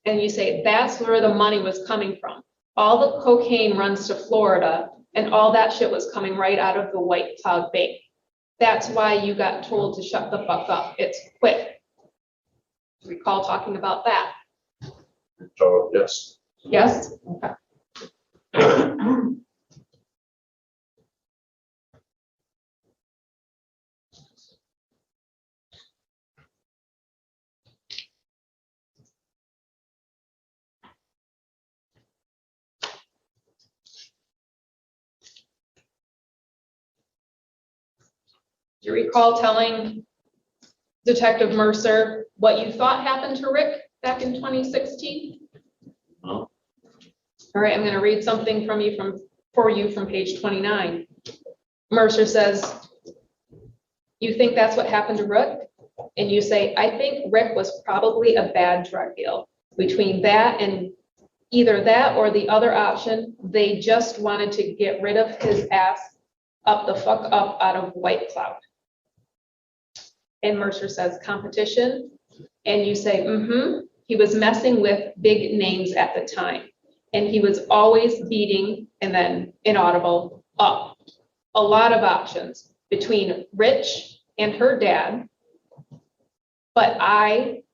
And you say, that's where the money was coming from. All the cocaine runs to Florida, and all that shit was coming right out of the White Cloud Bank. That's why you got told to shut the fuck up. It's quick. Recall talking about that? So, yes. Yes? Okay. Do you recall telling Detective Mercer what you thought happened to Rick back in 2016? No. All right, I'm going to read something for you from page 29. Mercer says, you think that's what happened to Rick? And you say, I think Rick was probably a bad drug deal. Between that and either that or the other option, they just wanted to get rid of his ass up the fuck up out of White Cloud. And Mercer says, competition? And you say, he was messing with big names at the time. And he was always beating, and then inaudible, up. A lot of options between Rich and her dad. But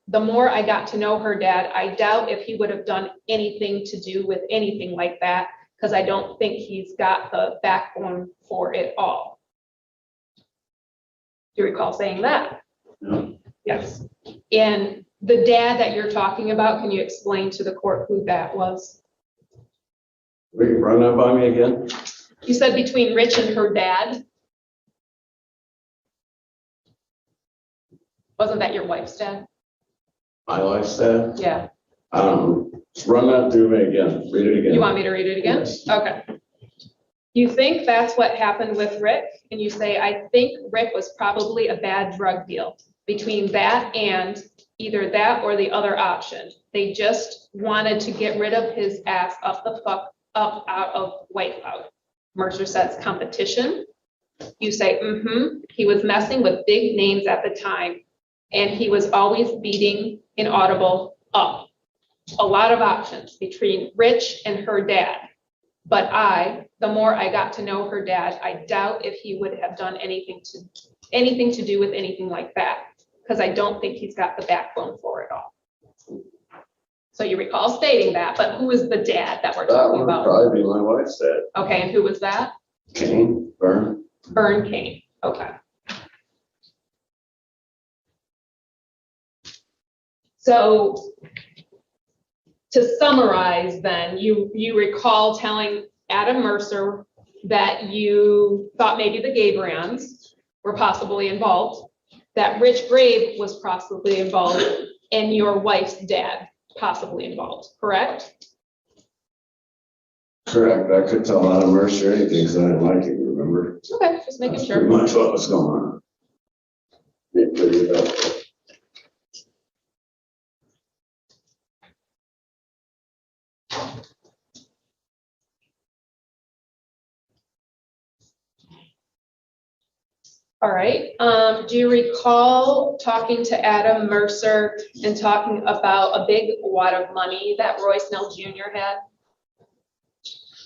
the more I got to know her dad, I doubt if he would have done anything to do with anything like that, because I don't think he's got the backbone for it all. Do you recall saying that? No. Yes. And the dad that you're talking about, can you explain to the court who that was? Will you run that by me again? You said between Rich and her dad. Wasn't that your wife's dad? My wife's dad? Yeah. Just run that through me again. Read it again. You want me to read it again? Yes. Okay. You think that's what happened with Rick, and you say, I think Rick was probably a bad drug deal. Between that and either that or the other option, they just wanted to get rid of his ass up the fuck up out of White Cloud. Mercer says competition. You say, he was messing with big names at the time, and he was always beating inaudible up. A lot of options between Rich and her dad. But the more I got to know her dad, I doubt if he would have done anything to do with anything like that, because I don't think he's got the backbone for it all. So you recall stating that, but who is the dad that we're That talking would about? probably be my wife's dad. Okay, and who was that? Kane, Vern. Vern Kane. Okay. So to summarize then, you recall telling Adam Mercer that you thought maybe the gay brands were possibly involved, that Rich Grave was possibly involved, and your wife's dad possibly involved, correct? Correct, I could tell Adam Mercer anything, because I didn't like him, remember? Okay, just making That's sure. pretty much what was going on. It figured it out. All right, do you recall talking to Adam Mercer and talking about a big wad of money that Roy Snell Jr. had?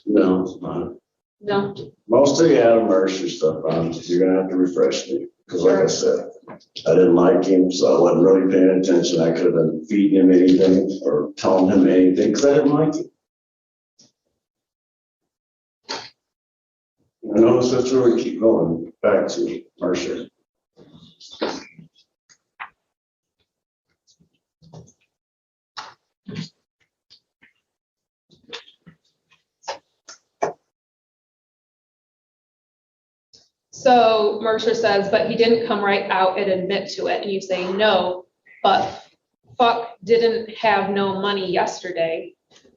No, it's not. No? Most of the Adam Mercer stuff, you're gonna have to refresh me, because like I said, I didn't like him, so I wasn't really paying attention. I could have been feeding him anything or telling him anything, because I didn't like him. I notice that's where we keep going back to Mercer. So Mercer says, but he didn't come right out and admit to it. And you say, no, but fuck didn't have no money yesterday.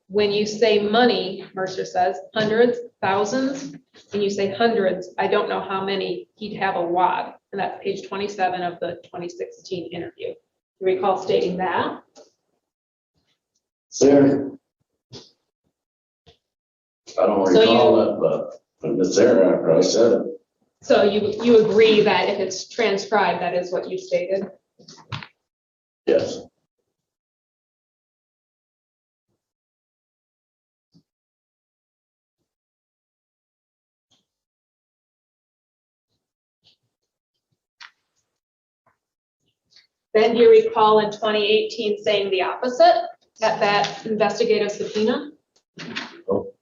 When you say money, Mercer says, hundreds, thousands, and you say hundreds, I don't know how many, he'd have a wad. And that's page 27 of the 2016 interview. You recall stating that? Sarah? I don't So recall it, but if it's there, I probably said it. So you agree that if it's transcribed, that is what you stated? Yes. Then do you recall in 2018 saying the opposite at that investigative subpoena? Oh.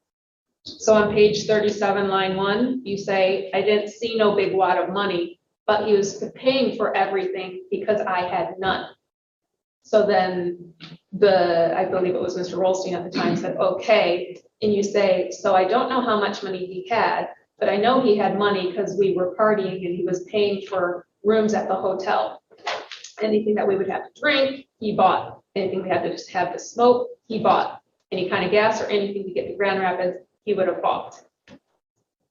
So on page 37, line 1, you say, I didn't see no big wad of money, but he was paying for everything because I had none. So then I believe it was Mr. Rolstein at the time, said, okay. And you say, so I don't know how much money he had, but I know he had money because we were partying and he was paying for rooms at the hotel. Anything that we would have to drink, he bought. Anything we had to just have to smoke, he bought. Any kind of gas or anything to get to Grand Rapids, he would have bought.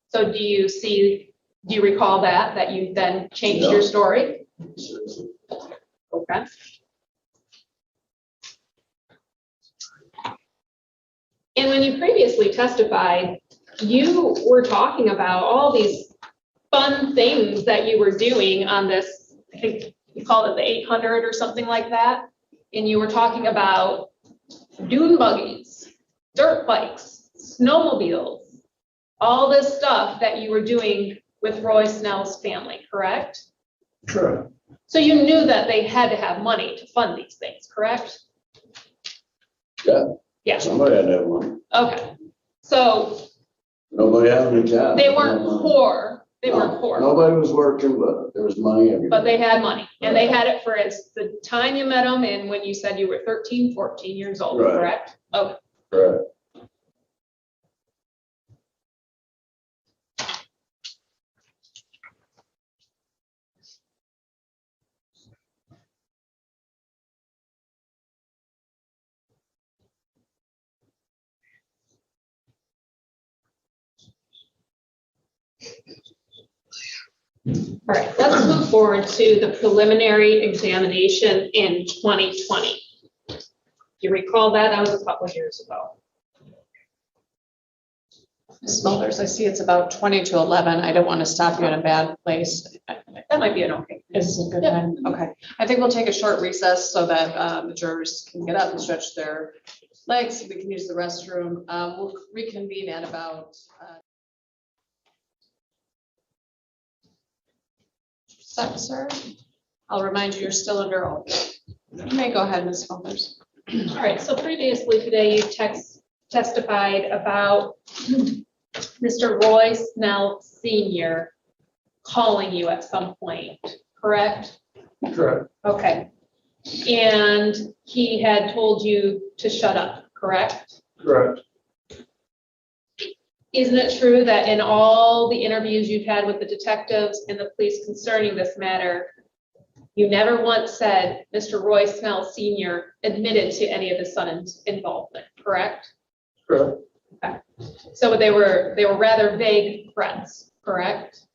So do you recall that you then changed your story? Okay. And when you previously testified, you were talking about all these fun things that you were doing on this, I think you called it the 800 or something like that. And you were talking about dune buggies, dirt bikes, snowmobiles, all this stuff that you were doing with Roy Snell's family, correct? Correct. So you knew that they had to have money to fund these things, correct? Yeah. Yeah. Somebody had to have money. Okay. So Nobody had any job. they weren't poor. They weren't poor. Nobody was working, but there was money everywhere. But they had money, and they had it for the time you met them and when you said you were 13, 14 years old, Right. correct? Okay. Correct. All right, let's move forward to the preliminary examination in 2020. You recall that? That was a couple of years ago. Ms. Smulders, I see it's about 20 to 11. I don't want to stop you in a bad place. That might be an okay. Is this a good time? Okay. I think we'll take a short recess so that the jurors can get up and stretch their legs. We can use the restroom. We'll reconvene at about sir. I'll remind you, you're still under oath. You may go ahead, Ms. Smulders. All right, so previously today you testified about Mr. Roy Snell Sr. calling you at some point, correct? Correct. Okay. And he had told you to shut up, correct? Correct. Isn't it true that in all the interviews you've had with the detectives and the police concerning this matter, you never once said Mr. Roy Snell Sr. admitted to any of his son's involvement, correct? Correct. Okay. So they were rather vague threats, correct?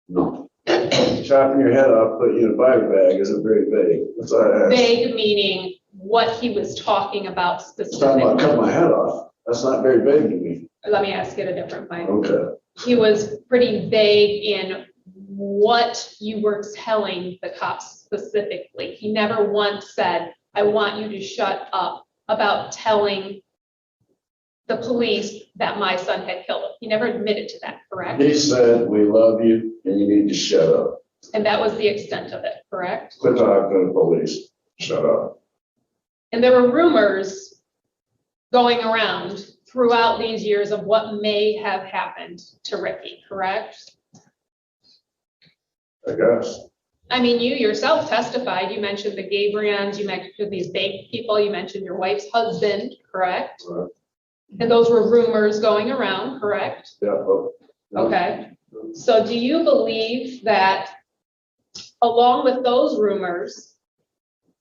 No. Chopping your head off, put you in a body bag isn't very vague. That's what I asked. Vague meaning what he was talking about It's talking about specifically. cutting my head off. That's not very vague to me. Let me ask it a different way. Okay. He was pretty vague in what you were telling the cops specifically. He never once said, I want you to shut up about telling the police that my son had killed him. He never admitted to that, correct? He said, we love you and you need to shut up. And that was the extent of it, correct? Quit talking to the police. Shut up. And there were rumors going around throughout these years of what may have happened to Ricky, correct? I guess. I mean, you yourself testified, you mentioned the Gabriels, you mentioned these bank people, you mentioned your wife's husband, correct? Right. And those were rumors going around, correct? Yeah. But, Okay. So do you believe that along with those rumors,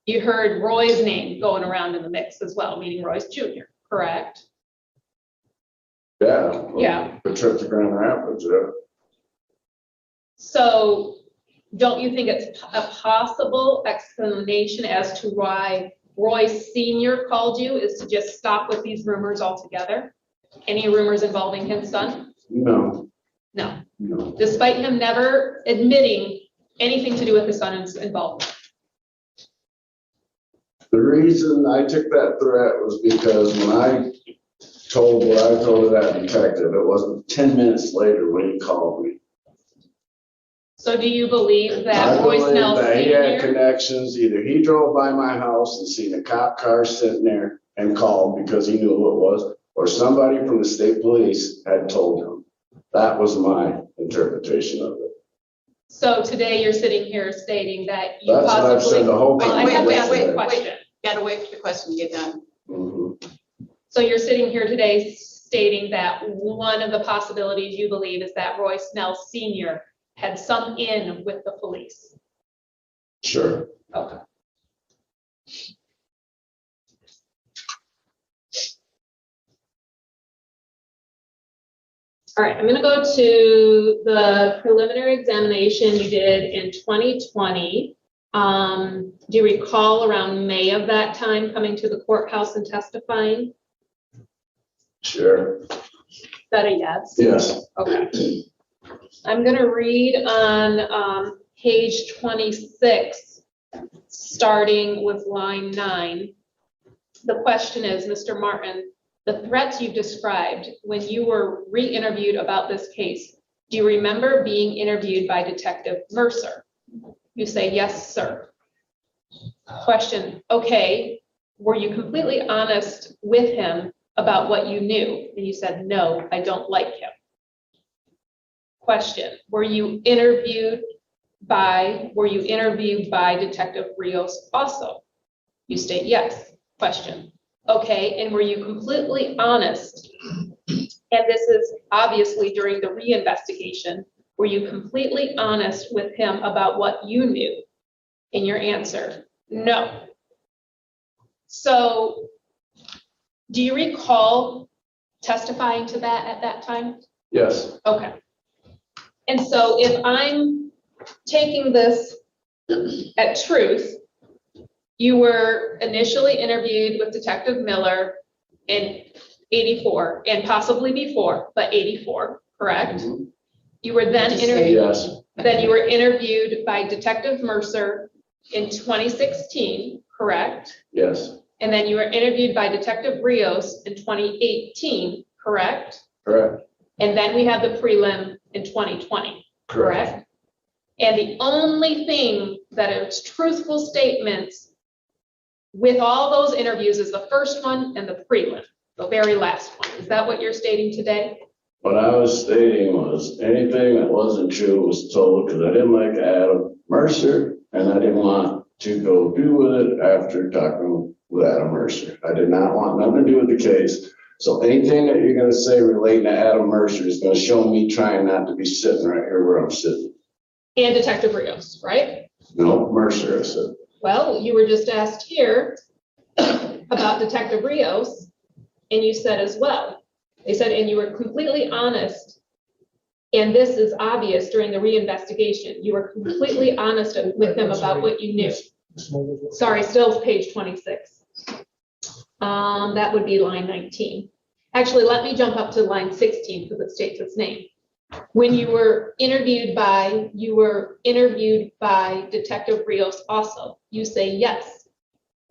you heard Roy's name going around in the mix as well, meaning Roy's Jr., correct? Yeah. Yeah. The trip to Grand Rapids, yeah. So don't you think it's a possible explanation as to why Roy Sr. called you is to just stop with these rumors altogether? Any rumors involving his son? No, No, no. despite him never admitting anything to do with his son's involvement. The reason I took that threat was because when I told what I told to that detective, it wasn't 10 minutes later when he called me. So do you believe I that Roy believe Snell that he had Sr.? connections. Either he drove by my house and seen a cop car sitting there and called because he knew who it was, or somebody from the state police had told him. That was my interpretation of it. So today you're sitting here stating that you That's what I've possibly. said the whole Well, I time. have to ask wait, a question. Gotta wait for the question to get done. Mhm. So you're sitting here today stating that one of the possibilities you believe is that Roy Snell Sr. had some in with the police. Sure. Okay. All right, I'm gonna go to the preliminary examination you did in 2020. Do you recall around May of that time coming to the courthouse and testifying? Sure. Is that a yes? Yes. Okay. I'm gonna read on page 26, starting with line 9. The question is, Mr. Martin, the threats you've described when you were re-interviewed about this case, do you remember being interviewed by Detective Mercer? You say, yes, sir. Question, okay, were you completely honest with him about what you knew? And you said, no, I don't like him. Question, were you interviewed by Detective Rios also? You state yes. Question, okay, and were you completely honest? And this is obviously during the reinvestigation. Were you completely honest with him about what you knew? And your answer, no. So do you recall testifying to that at that time? Yes. Okay. And so if I'm taking this at truth, you were initially interviewed with Detective Miller in 84 and possibly before, but 84, correct? Mhm. You were then Just say interviewed, Yes. then you were interviewed by Detective Mercer in 2016, correct? Yes. And then you were interviewed by Detective Rios in 2018, correct? Correct. And then we had the prelim in 2020, correct? And the only thing that is truthful statements with all those interviews is the first one and the prelim, the very last one. Is that what you're stating today? What I was stating was anything that wasn't true was told because I didn't like Adam Mercer and I didn't want to go do with it after talking with Adam Mercer. I did not want nothing to do with the case. So anything that you're gonna say relating to Adam Mercer is gonna show me trying not to be sitting right here where I'm sitting. And Detective Rios, right? No, Mercer, I said. Well, you were just asked here about Detective Rios, and you said as well. They said, and you were completely honest, and this is obvious during the reinvestigation. You were completely honest with him about what you knew. Sorry, still page 26. That would be line 19. Actually, let me jump up to line 16 because it states its name. When you were interviewed by Detective Rios also, you say yes.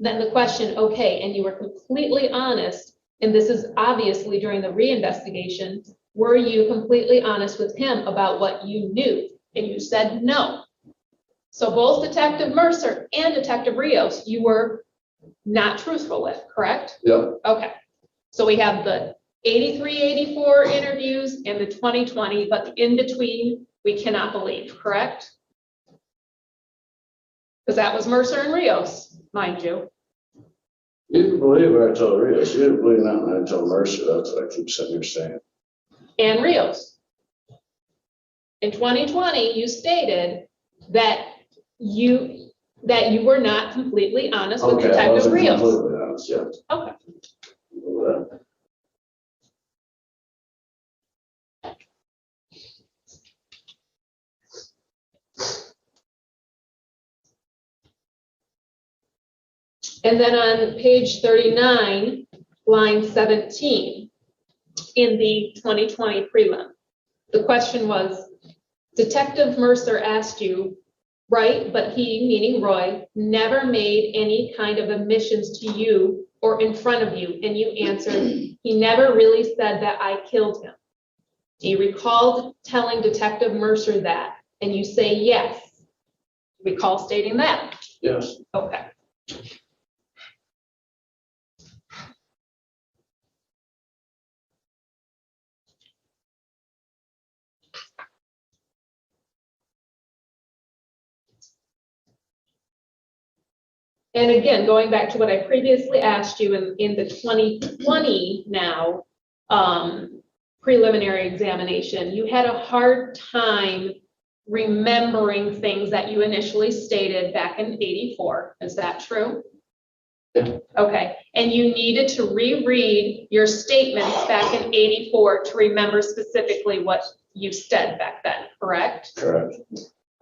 Then the question, okay, and you were completely honest, and this is obviously during the reinvestigation, were you completely honest with him about what you knew? And you said no. So both Detective Mercer and Detective Rios, you were not truthful with, correct? Yep. Okay. So we have the 83, 84 interviews and the 2020, but the in between, we cannot believe, correct? Because that was Mercer and Rios, mind you. You didn't believe what I told Rios. You didn't believe nothing I told Mercer. That's what I keep sitting here saying. And Rios. In 2020, you stated that you were not completely honest with Okay, I Detective wasn't Rios. completely honest, yeah. Okay. And then on page 39, line 17, in the 2020 prelim, the question was, Detective Mercer asked you, right, but he, meaning Roy, never made any kind of admissions to you or in front of you, and you answered, he never really said that I killed him. Do you recall telling Detective Mercer that? And you say yes. Recall stating that? Yes. Okay. And again, going back to what I previously asked you in the 2020 now preliminary examination, you had a hard time remembering things that you initially stated back in 84. Is that true? Yeah. Okay, and you needed to reread your statements back in 84 to remember specifically what you said back then, correct? Correct.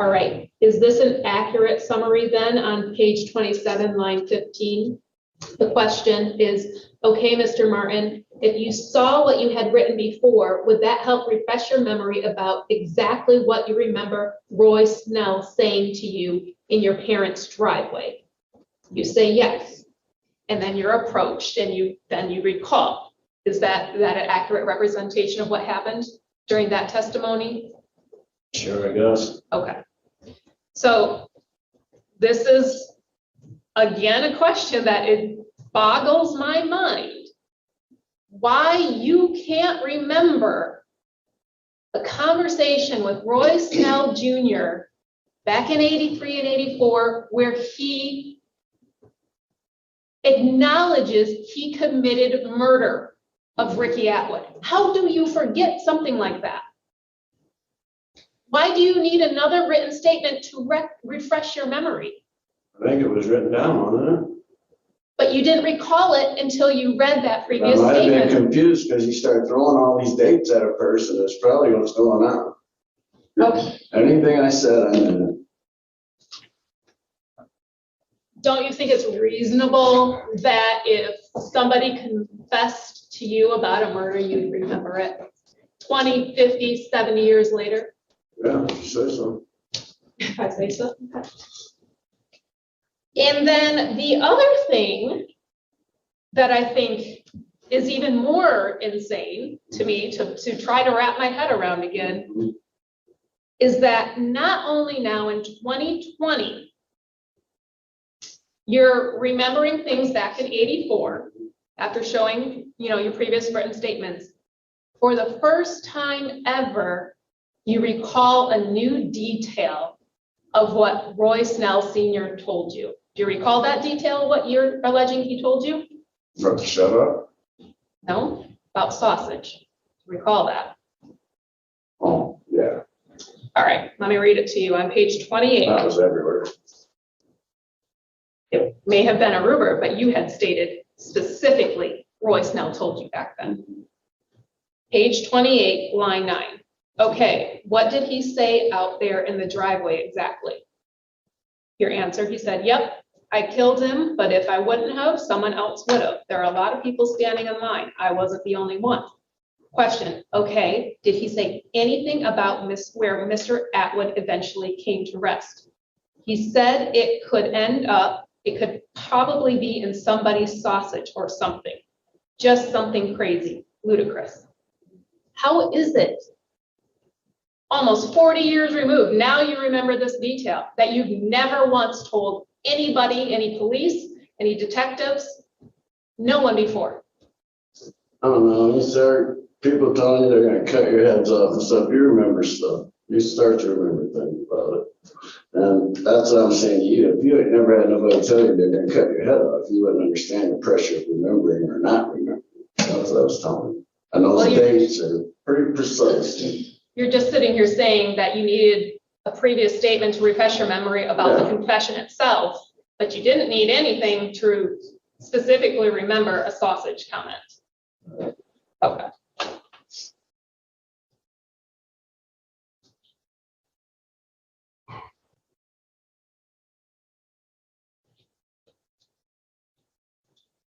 All right, is this an accurate summary then on page 27, line 15? The question is, okay, Mr. Martin, if you saw what you had written before, would that help refresh your memory about exactly what you remember Roy Snell saying to you in your parents' driveway? You say yes, and then you're approached and then you recall. Is that an accurate representation of what happened during that testimony? Sure, I guess. Okay. So this is, again, a question that it boggles my mind. Why you can't remember a conversation with Roy Snell Jr. back in 83 and 84 where he acknowledges he committed murder of Ricky Atwood. How do you forget something like that? Why do you need another written statement to refresh your memory? I think it was written down, wasn't it? But you didn't recall it until you read that previous I might have been statement. confused because you start throwing all these dates at a person. That's probably what's going on. Okay. Anything I said, I meant Don't you think it's reasonable that if somebody confessed to you about a murder, you'd remember it 20, 50, 70 years later? yeah, if you say so. If I say so. Okay. And then the other thing that I think is even more insane to me to try to wrap my head around again is that not only now in 2020, you're remembering things back in 84 after showing, your previous written statements. For the first time ever, you recall a new detail of what Roy Snell Senior told you. Do you recall that detail, what you're alleging he told you? Shut up. No, about sausage. Recall that. Oh, yeah, All right, let me read it to you on page 28. that was everywhere. It may have been a rumor, but you had stated specifically Roy Snell told you back then. Page 28, line 9. Okay, what did he say out there in the driveway exactly? Your answer, he said, yep, I killed him, but if I wouldn't have, someone else would have. There are a lot of people standing in line. I wasn't the only one. Question, okay, did he say anything about where Mr. Atwood eventually came to rest? He said it could probably be in somebody's sausage or something. Just something crazy, ludicrous. How is it? Almost 40 years removed, now you remember this detail that you've never once told anybody, any police, any detectives, no one before. I don't know, you start, people telling you they're gonna cut your heads off and stuff, you remember stuff. You start to remember things about it. And that's what I'm saying to you, if you had never had nobody tell you they're gonna cut your head off, you wouldn't understand the pressure of remembering or not remembering. That's what I was telling you. And those dates are pretty precise. You're just sitting here saying that you needed a previous statement to refresh your memory about the confession itself, but you didn't need anything to specifically remember a sausage comment. Okay.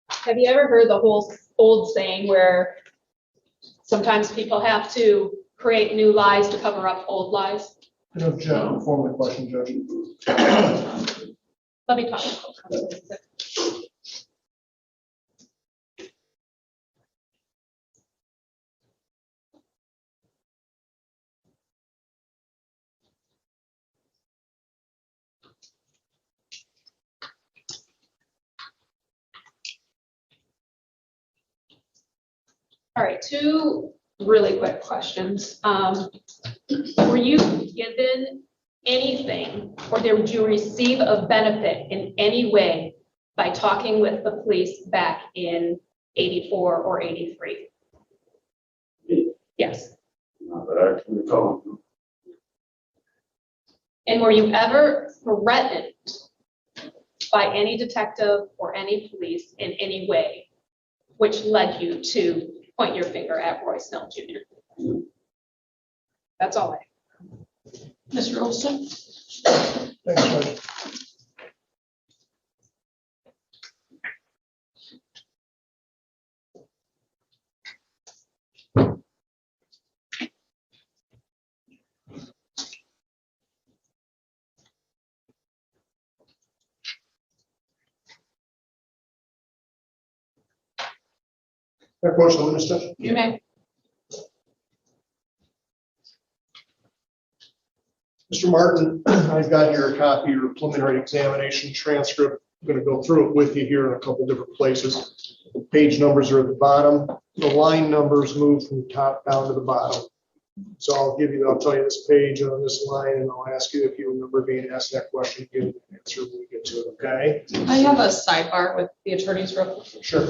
Have you ever heard the whole old saying where sometimes people have to create new lies to cover up old lies? No, John, before my question, Judge. Let me talk. All right, two really quick questions. Were you given anything or did you receive a benefit in any way by talking with the police back in 84 or 83? Yes. Not that I can recall. And were you ever threatened by any detective or any police in any way, which led you to point your finger at Roy Snell Jr.? That's all I have. Mr. Olson? Thanks, Judge. Approach the witness, Judge. You may. Mr. Martin, I've got here a copy of your preliminary examination transcript. I'm going to go through it with you here in a couple different places. The page numbers are at the bottom. The line numbers move from the top down to the bottom. So I'll tell you this page on this line, and I'll ask you if you remember being asked that question, give an answer when we get to it, okay? I have a sidebar with the attorney's report. Sure.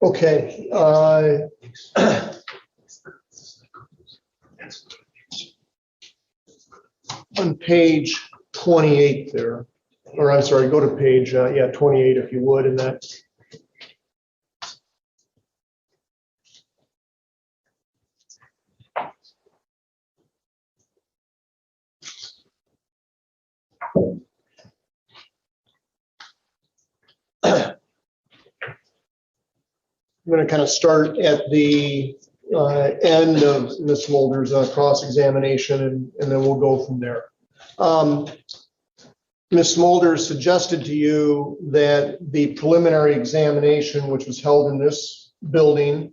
Okay, on page 28 there, or I'm sorry, go to page, 28 if you would, and that. I'm going to kind of start at the end of Ms. Mulder's cross-examination, and then we'll go from there. Ms. Mulder suggested to you that the preliminary examination, which was held in this building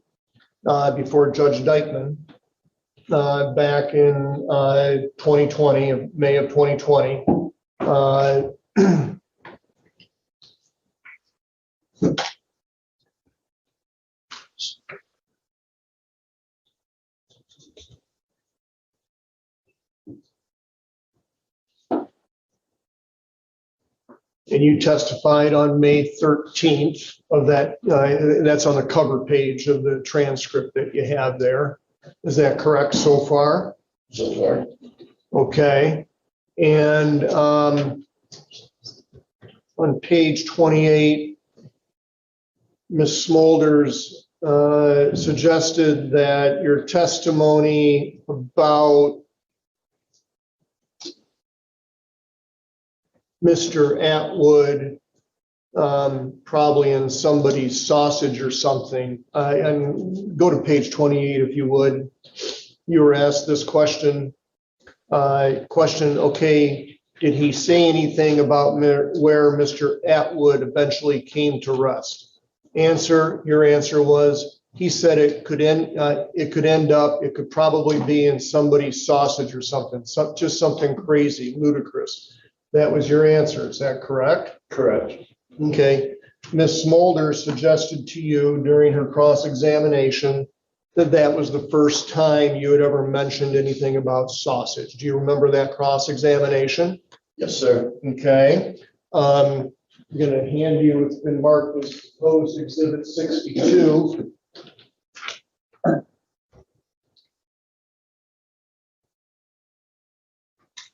before Judge Dykeman back in 2020, May of 2020, and you testified on May 13th of that, that's on the cover page of the transcript that you have there. Is that correct so far? So far. Okay. And on page 28, Ms. Smolders suggested that your testimony about Mr. Atwood, probably in somebody's sausage or something. And go to page 28 if you would. You were asked this question. Okay, did he say anything about where Mr. Atwood eventually came to rest? Answer, your answer was, he said it could end up, it could probably be in somebody's sausage or something, just something crazy, ludicrous. That was your answer, is that correct? Correct. Okay. Ms. Smolder suggested to you during her cross-examination that that was the first time you had ever mentioned anything about sausage. Do you remember that cross-examination? Yes, sir. Okay. I'm going to hand you, it's been marked as proposed exhibit 62.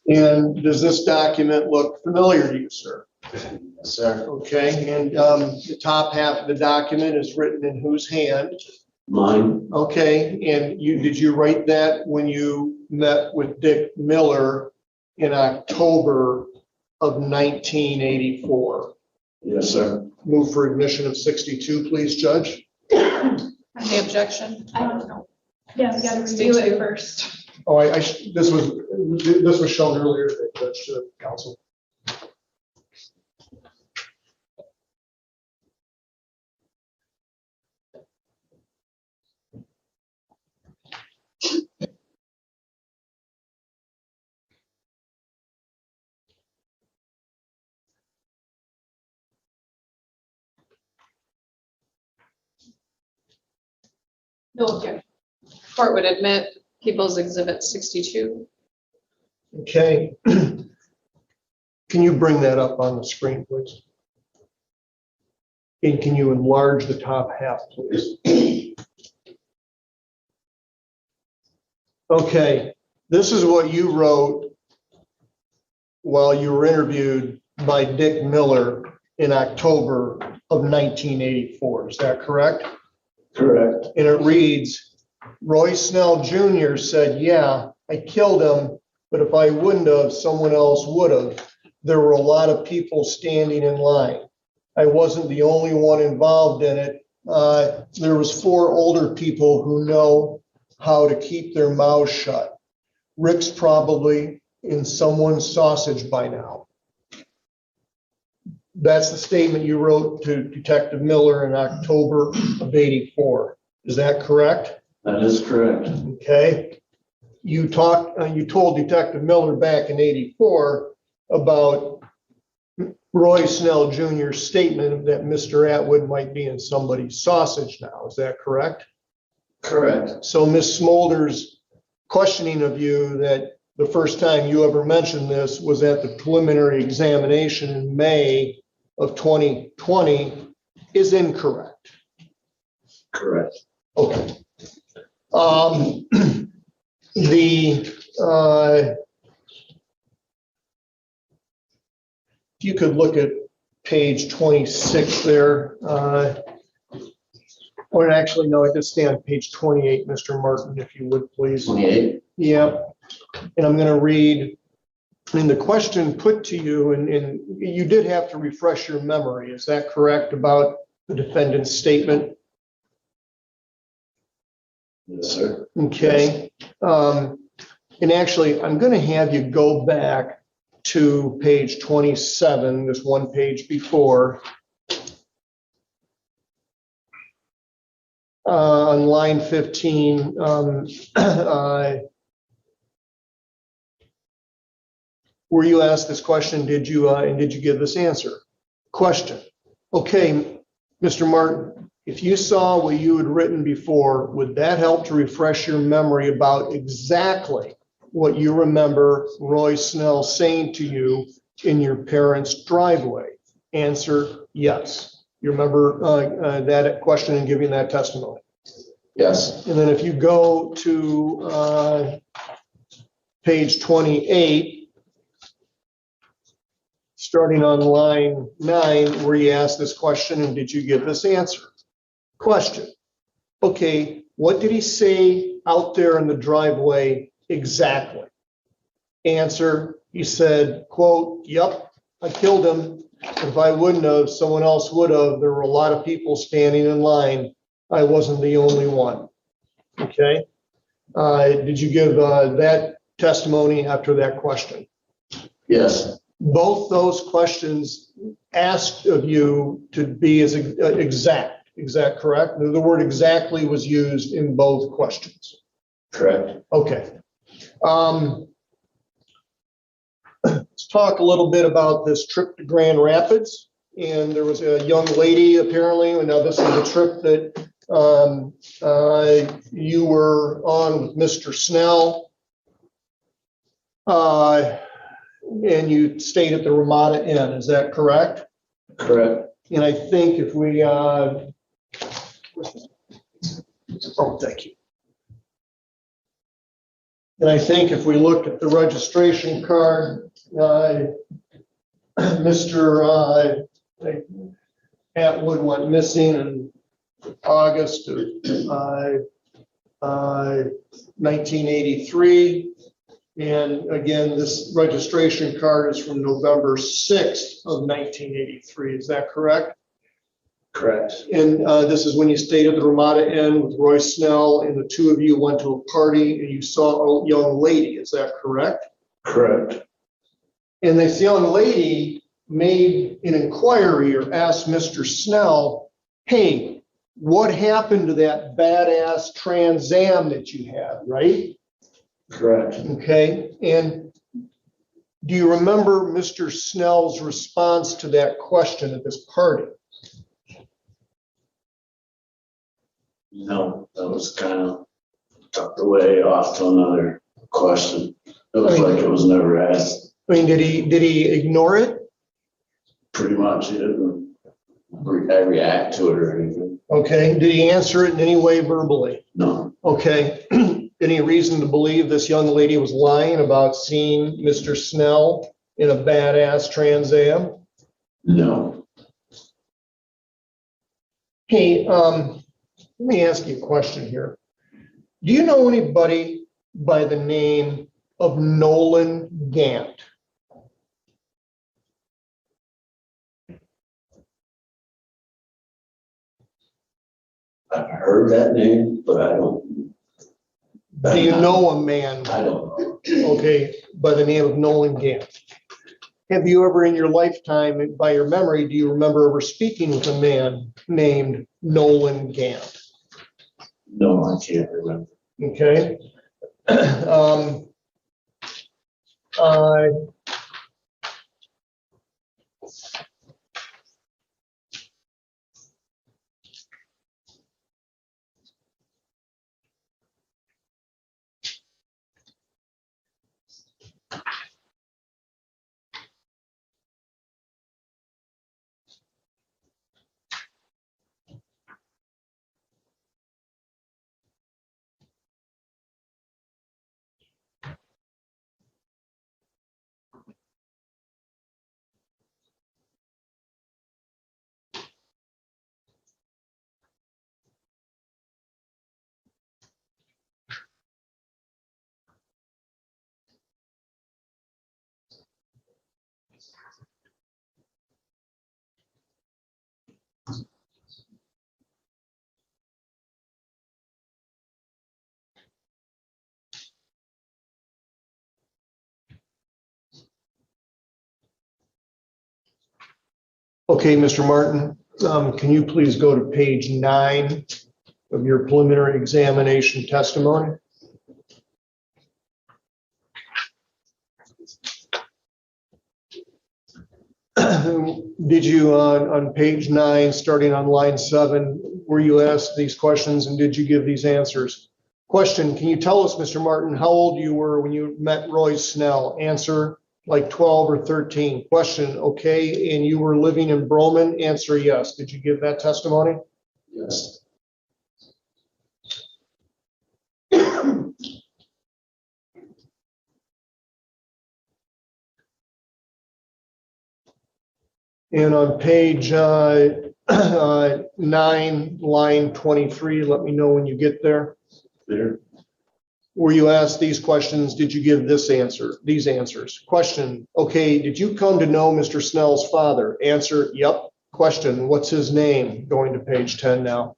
And does this document look familiar to you, sir? Yes, sir. Okay, and the top half of the document is written in whose hand? Mine. Okay, and did you write that when you met with Dick Miller in October of 1984? Yes, sir. Move for admission of 62, please, Judge. Any objection? I don't know. Yeah, we gotta review it 62. first. Oh, this was shown earlier, Judge, to the council. No objection. Court would admit People's Exhibit 62. Okay. Can you bring that up on the screen, please? And can you enlarge the top half, please? Okay, this is what you wrote while you were interviewed by Dick Miller in October of 1984. Is that correct? Correct. And it reads, Roy Snell Jr. said, yeah, I killed him, but if I wouldn't have, someone else would have. There were a lot of people standing in line. I wasn't the only one involved in it. There was 4 older people who know how to keep their mouths shut. Rick's probably in someone's sausage by now. That's the statement you wrote to Detective Miller in October of 84. Is that correct? That is correct. Okay. You told Detective Miller back in 84 about Roy Snell Jr.'s statement that Mr. Atwood might be in somebody's sausage now. Is that correct? Correct. So Ms. Smolder's questioning of you that the first time you ever mentioned this was at the preliminary examination in May of 2020 is incorrect. Correct. Okay. If you could look at page 26 there, or actually, no, I just stay on page 28, Mr. Martin, if you would, please. 28. Yep. And I'm going to read, and the question put to you, and you did have to refresh your memory, is that correct, about the defendant's statement? Yes, sir. Okay. And actually, I'm going to have you go back to page 27, this one page before. On line 15, where you asked this question, did you give this answer? Question. Okay, Mr. Martin, if you saw what you had written before, would that help to refresh your memory about exactly what you remember Roy Snell saying to you in your parents' driveway? Answer, yes. You remember that question and giving that testimony? Yes. And then if you go to page 28, starting on line 9, where you asked this question and did you give this answer? Question. Okay, what did he say out there in the driveway exactly? Answer, he said, quote, "Yep, I killed him. If I wouldn't have, someone else would have. There were a lot of people standing in line. I wasn't the only one." Okay. Did you give that testimony after that question? Yes. Both those questions asked of you to be as exact. Is that correct? The word exactly was used in both questions. Correct. Okay. Let's talk a little bit about this trip to Grand Rapids. And there was a young lady, apparently, and now this is a trip that you were on with Mr. Snell. And you stayed at the Ramada Inn, is that correct? Correct. And I think if we, oh, thank you. And I think if we look at the registration card, Mr. Atwood went missing in August of 1983. And again, this registration card is from November 6th of 1983. Is that correct? Correct. And this is when you stayed at the Ramada Inn with Roy Snell, and the two of you went to a party and you saw a young lady. Is that correct? Correct. And this young lady made an inquiry or asked Mr. Snell, "Hey, what happened to that badass Trans Am that you had," right? Correct. Okay. And do you remember Mr. Snell's response to that question at this party? No, that was kind of tucked away off to another question. It was like it was never asked. I mean, did he ignore it? Pretty much, he didn't react to it or anything. Okay. Did he answer it in any way verbally? No. Okay. Any reason to believe this young lady was lying about seeing Mr. Snell in a badass Trans Am? No. Hey, let me ask you a question here. Do you know anybody by the name of Nolan Gant? I've heard that name, but I don't. Do you know a man, I don't know. okay, by the name of Nolan Gant? Have you ever in your lifetime, by your memory, do you remember ever speaking with a man named Nolan Gant? No, I can't remember. Okay. Okay, Mr. Martin, can you please go to page 9 of your preliminary examination testimony? Did you, on page 9, starting on line 7, were you asked these questions and did you give these answers? Question, can you tell us, Mr. Martin, how old you were when you met Roy Snell? Answer, like 12 or 13. Question, okay, and you were living in Broman? Answer, yes. Did you give that testimony? Yes. And on page 9, line 23, let me know when you get there. There. Were you asked these questions? Did you give this answer, these answers? Question, okay, did you come to know Mr. Snell's father? Answer, yep. Question, what's his name? Going to page 10 now.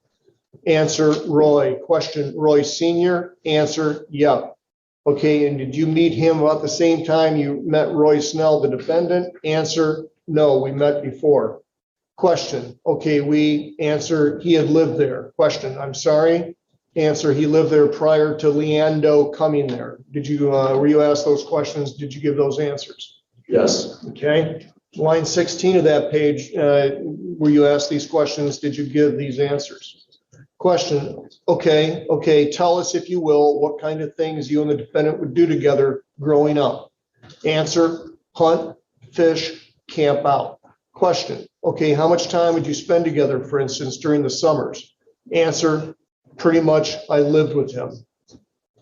Answer, Roy. Question, Roy Sr.? Answer, yep. Okay, and did you meet him about the same time you met Roy Snell, the defendant? Answer, no, we met before. Question, okay, we answer, he had lived there. Question, I'm sorry. Answer, he lived there prior to Leando coming there. Did you, were you asked those questions? Did you give those answers? Yes. Okay. Line 16 of that page, were you asked these questions? Did you give these answers? Question, okay, tell us, if you will, what kind of things you and the defendant would do together growing up. Answer, hunt, fish, camp out. Question, okay, how much time would you spend together, for instance, during the summers? Answer, pretty much I lived with him.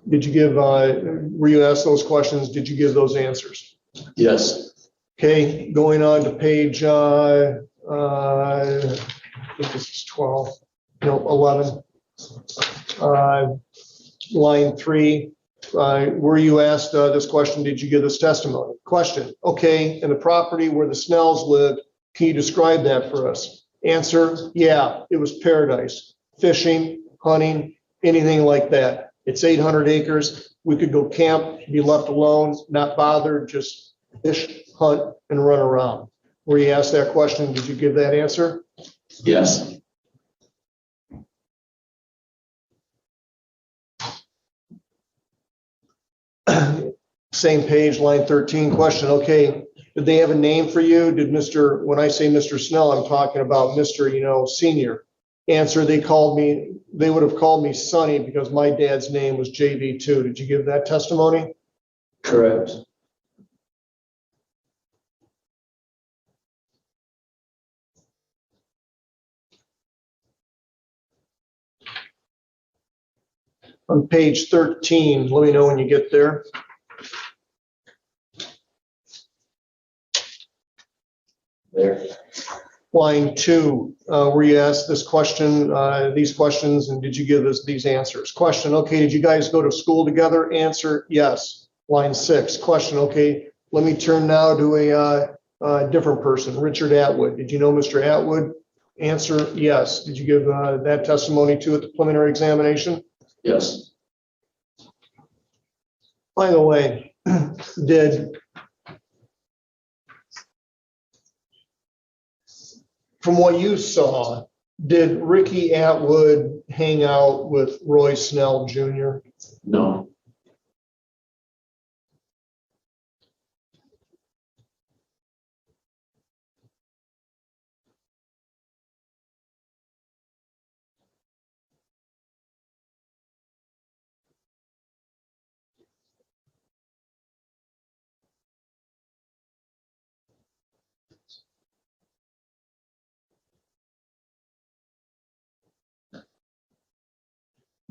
Did you give, were you asked those questions? Did you give those answers? Yes. Okay, going on to page, I think this is 12, no, 11. Line 3, were you asked this question, did you give this testimony? Question, okay, in the property where the Snells lived, can you describe that for us? Answer, yeah, it was paradise. Fishing, hunting, anything like that. It's 800 acres. We could go camp, be left alone, not bothered, just fish, hunt, and run around. Were you asked that question, did you give that answer? Yes. Same page, line 13, question, okay, did they have a name for you? Did Mr., when I say Mr. Snell, I'm talking about Mr., senior. Answer, they would have called me Sonny because my dad's name was JV2. Did you give that testimony? Correct. On page 13, let me know when you get there. There. Line 2, were you asked this question, these questions, and did you give us these answers? Question, okay, did you guys go to school together? Answer, yes. Line 6, question, okay, let me turn now to a different person, Richard Atwood. Did you know Mr. Atwood? Answer, yes. Did you give that testimony too at the preliminary examination? Yes. By the way, from what you saw, did Ricky Atwood hang out with Roy Snell Jr.? No.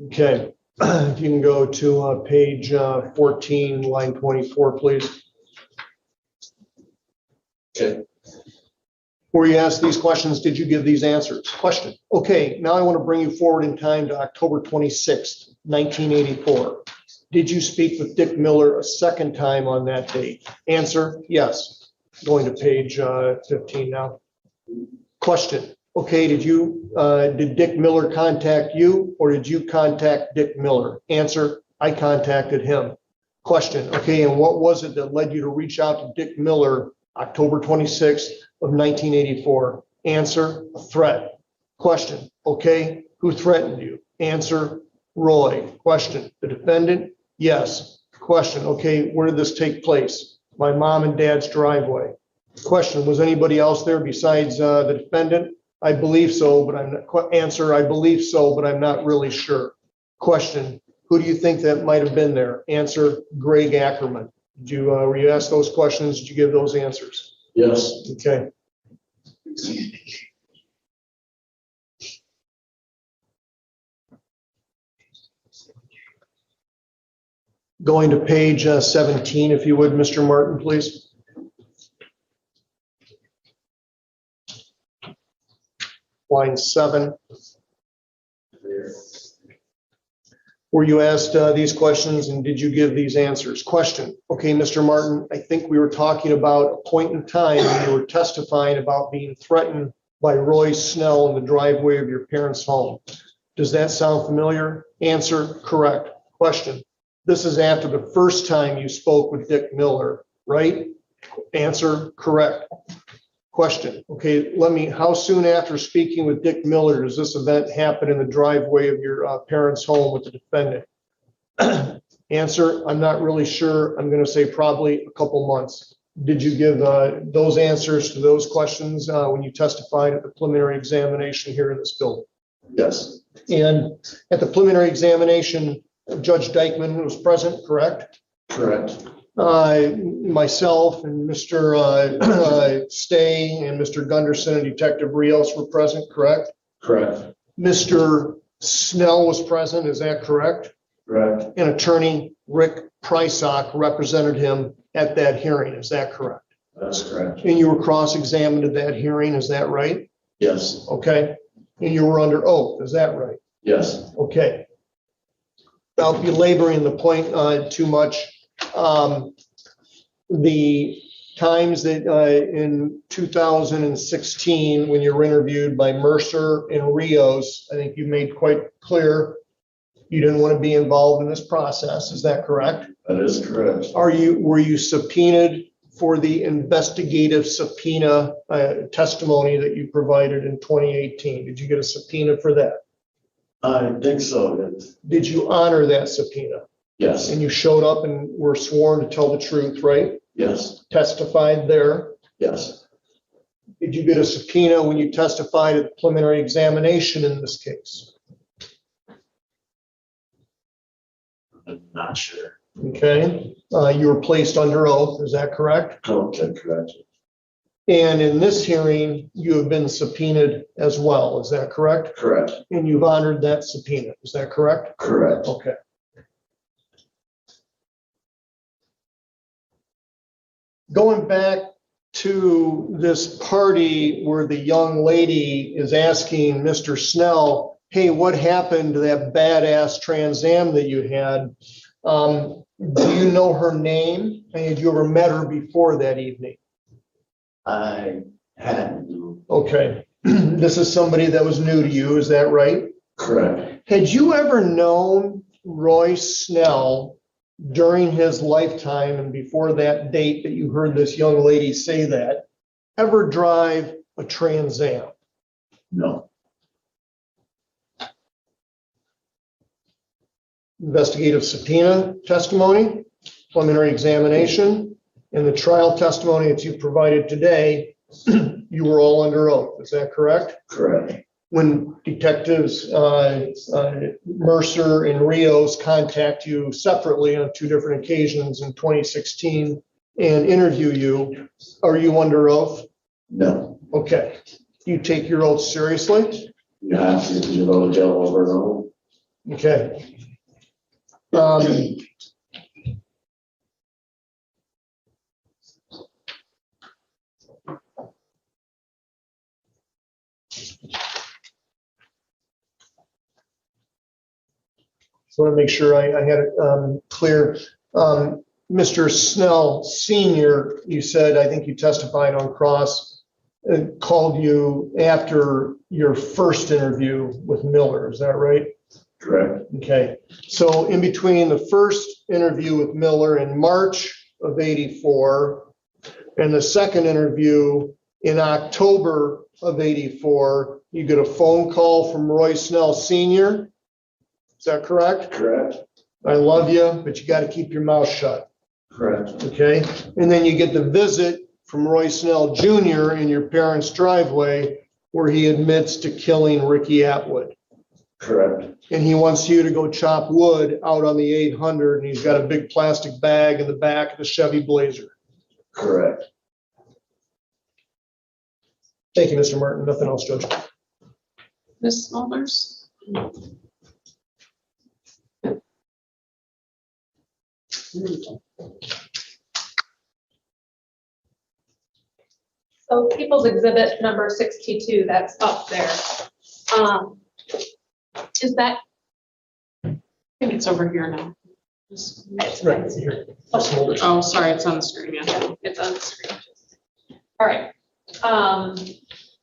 Okay, if you can go to page 14, line 24, please. Okay. Were you asked these questions, did you give these answers? Question, okay, now I want to bring you forward in time to October 26th, 1984. Did you speak with Dick Miller a second time on that date? Answer, yes. Going to page 15 now. Question, okay, did Dick Miller contact you or did you contact Dick Miller? Answer, I contacted him. Question, okay, and what was it that led you to reach out to Dick Miller October 26th of 1984? Answer, a threat. Question, okay, who threatened you? Answer, Roy. Question, the defendant? Yes. Question, okay, where did this take place? My mom and dad's driveway. Question, was anybody else there besides the defendant? I believe so, but I'm not, answer, I believe so, but I'm not really sure. Question, who do you think that might have been there? Answer, Greg Ackerman. Did you, were you asked those questions? Did you give those answers? Yes. Okay. Going to page 17, if you would, Mr. Martin, please. Line 7. Were you asked these questions and did you give these answers? Question, okay, Mr. Martin, I think we were talking about a point in time when you were testifying about being threatened by Roy Snell in the driveway of your parents' home. Does that sound familiar? Answer, correct. Question, this is after the first time you spoke with Dick Miller, right? Answer, correct. Question, okay, how soon after speaking with Dick Miller does this event happen in the driveway of your parents' home with the defendant? Answer, I'm not really sure. I'm going to say probably a couple months. Did you give those answers to those questions when you testified at the preliminary examination here in this building? Yes. And at the preliminary examination, Judge Dykeman was present, correct? Correct. Myself and Mr. Stay and Mr. Gunderson and Detective Rios were present, correct? Correct. Mr. Snell was present, is that correct? Correct. And attorney Rick Prysock represented him at that hearing, is that correct? That's correct. And you were cross-examined at that hearing, is that right? Yes. Okay. And you were under oath, is that right? Yes. Okay. Without belaboring the point too much, the times that in 2016, when you were interviewed by Mercer and Rios, I think you made quite clear you didn't want to be involved in this process. Is that correct? That is correct. Were you subpoenaed for the investigative subpoena testimony that you provided in 2018? Did you get a subpoena for that? I think so. Yes. Did you honor that subpoena? Yes. And you showed up and were sworn to tell the truth, right? Yes. Testified there. Yes. Did you get a subpoena when you testified at the preliminary examination in this case? I'm not sure. Okay. You were placed under oath, is that correct? Okay, correct. And in this hearing, you have been subpoenaed as well, is that correct? Correct. And you've honored that subpoena, is that correct? Correct. Okay. Going back to this party where the young lady is asking Mr. Snell, hey, what happened to that badass Trans Am that you had? Do you know her name? And had you ever met her before that evening? I hadn't. Okay. This is somebody that was new to you, is that right? Correct. Had you ever known Roy Snell during his lifetime and before that date that you heard this young lady say that, ever drive a Trans Am? No. Investigative subpoena testimony, preliminary examination, and the trial testimony that you provided today, you were all under oath, is that correct? Correct. When detectives Mercer and Rios contact you separately on 2 different occasions in 2016 and interview you, are you under oath? No. Okay. You take your oath seriously? You have to, because you go to jail over and over. Okay. So I want to make sure I had it clear. Mr. Snell Sr., you said, I think you testified on cross, called you after your first interview with Miller. Is that right? Correct. Okay. So in between the first interview with Miller in March of '84 and the second interview in October of 84, you get a phone call from Roy Snell Senior. Is that correct? Correct, I love you, but you got to keep your mouth shut, correct, okay? And then you get the visit from Roy Snell Jr. in your parents' driveway where he admits to killing Ricky Atwood. correct, And he wants you to go chop wood out on the 800, and he's got a big plastic bag in the back of the Chevy Blazer. correct. Thank you, Mr. Martin. Nothing else, Judge. Ms. Smulders? So People's Exhibit number 62, that's up there. Is that, I think it's over here now. it's Right here. Smulders. Oh, sorry, it's on the screen, yeah. it's on the screen. All right.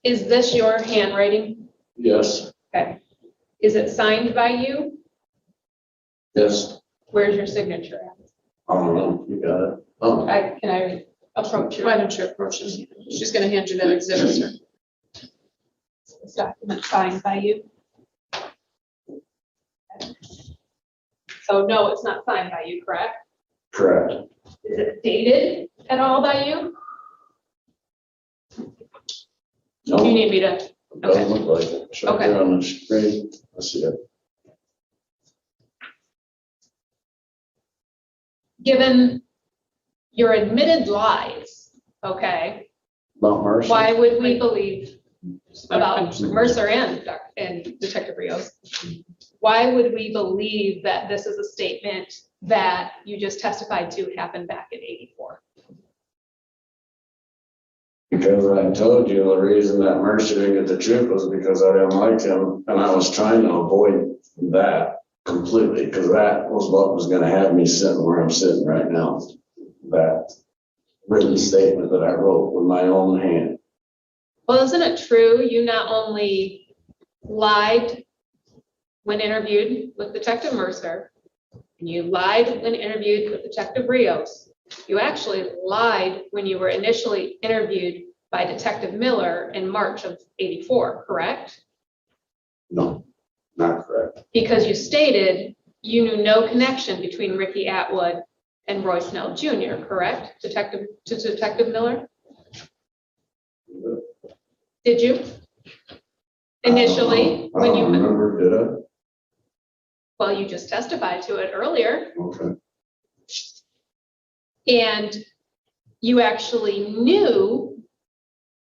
Is this your handwriting? Yes, Okay. Is it signed by you? yes, Where's your signature at? I don't know, you got it. Oh, Can I approach Why your don't you approach him? She's gonna hand you that exhibit, sir. this document signed by you? Okay. So no, it's not signed by you, correct? correct. Is it dated at all by you? No, Do you it need me to? doesn't look like it. It's right Okay. there on the screen. I see it. Given your admitted lies, okay, About Mercy? why would we believe about Mercer and Detective Rios? Why would we believe that this is a statement that you just testified to happened back in 84? Because I told you the reason that Mercy didn't get the truth was because I didn't like him, and I was trying to avoid that completely, because that was what was gonna have me sitting where I'm sitting right now. That written statement that I wrote with my own hand. Well, isn't it true you not only lied when interviewed with Detective Mercer, and you lied when interviewed with Detective Rios, you actually lied when you were initially interviewed by Detective Miller in March of 84, correct? No, not correct. Because you stated you knew no connection between Ricky Atwood and Roy Snell Jr., correct? Detective Miller? Did you? Initially, I when don't you, remember, did I? well, you just testified to it earlier, Okay, and you actually knew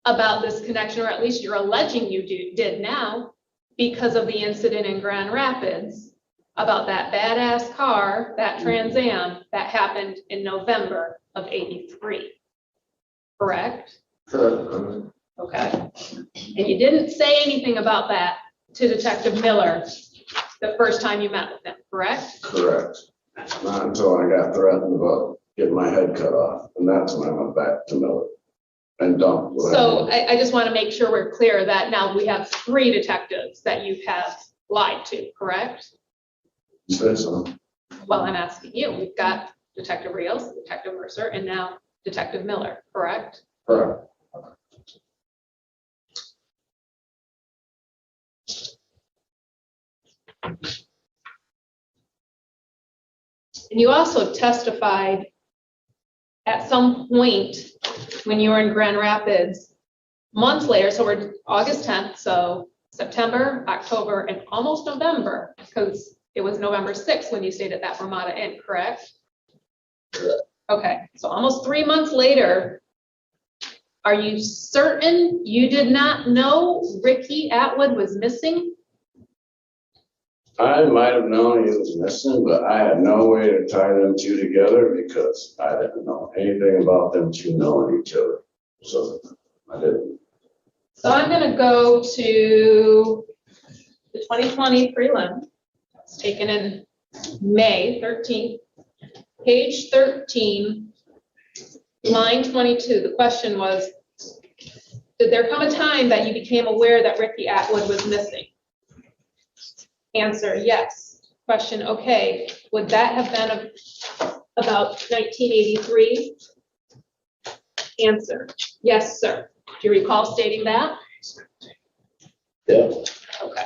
about this connection, or at least you're alleging you did now, because of the incident in Grand Rapids about that badass car, that Trans Am, that happened in November of 83. Correct? correct. Okay. And you didn't say anything about that to Detective Miller the first time you met with him, correct? Correct. Not until I got threatened about getting my head cut off, and that's when I went back to Miller and dumped. what I So did. I just want to make sure we're clear that now we have 3 detectives that you have lied to, correct? Say so. Well, I'm asking you. We've got Detective Rios, Detective Mercer, and now Detective Miller, correct? Correct. And you also testified at some point when you were in Grand Rapids, months later, so we're August 10th, so September, October, and almost November, because it was November 6th when you stayed at that Ramada Inn, correct? Okay, so almost 3 months later, are you certain you did not know Ricky Atwood was missing? I might have known he was missing, but I had no way to tie them two together because I didn't know anything about them two knowing each other. So I didn't. So I'm gonna go to the 2020 prelim. It's taken in May 13th. Page 13, line 22. The question was, did there come a time that you became aware that Ricky Atwood was missing? Answer, yes. Question, okay, would that have been about 1983? Answer, yes, sir. Do you recall stating that? Yeah, Okay.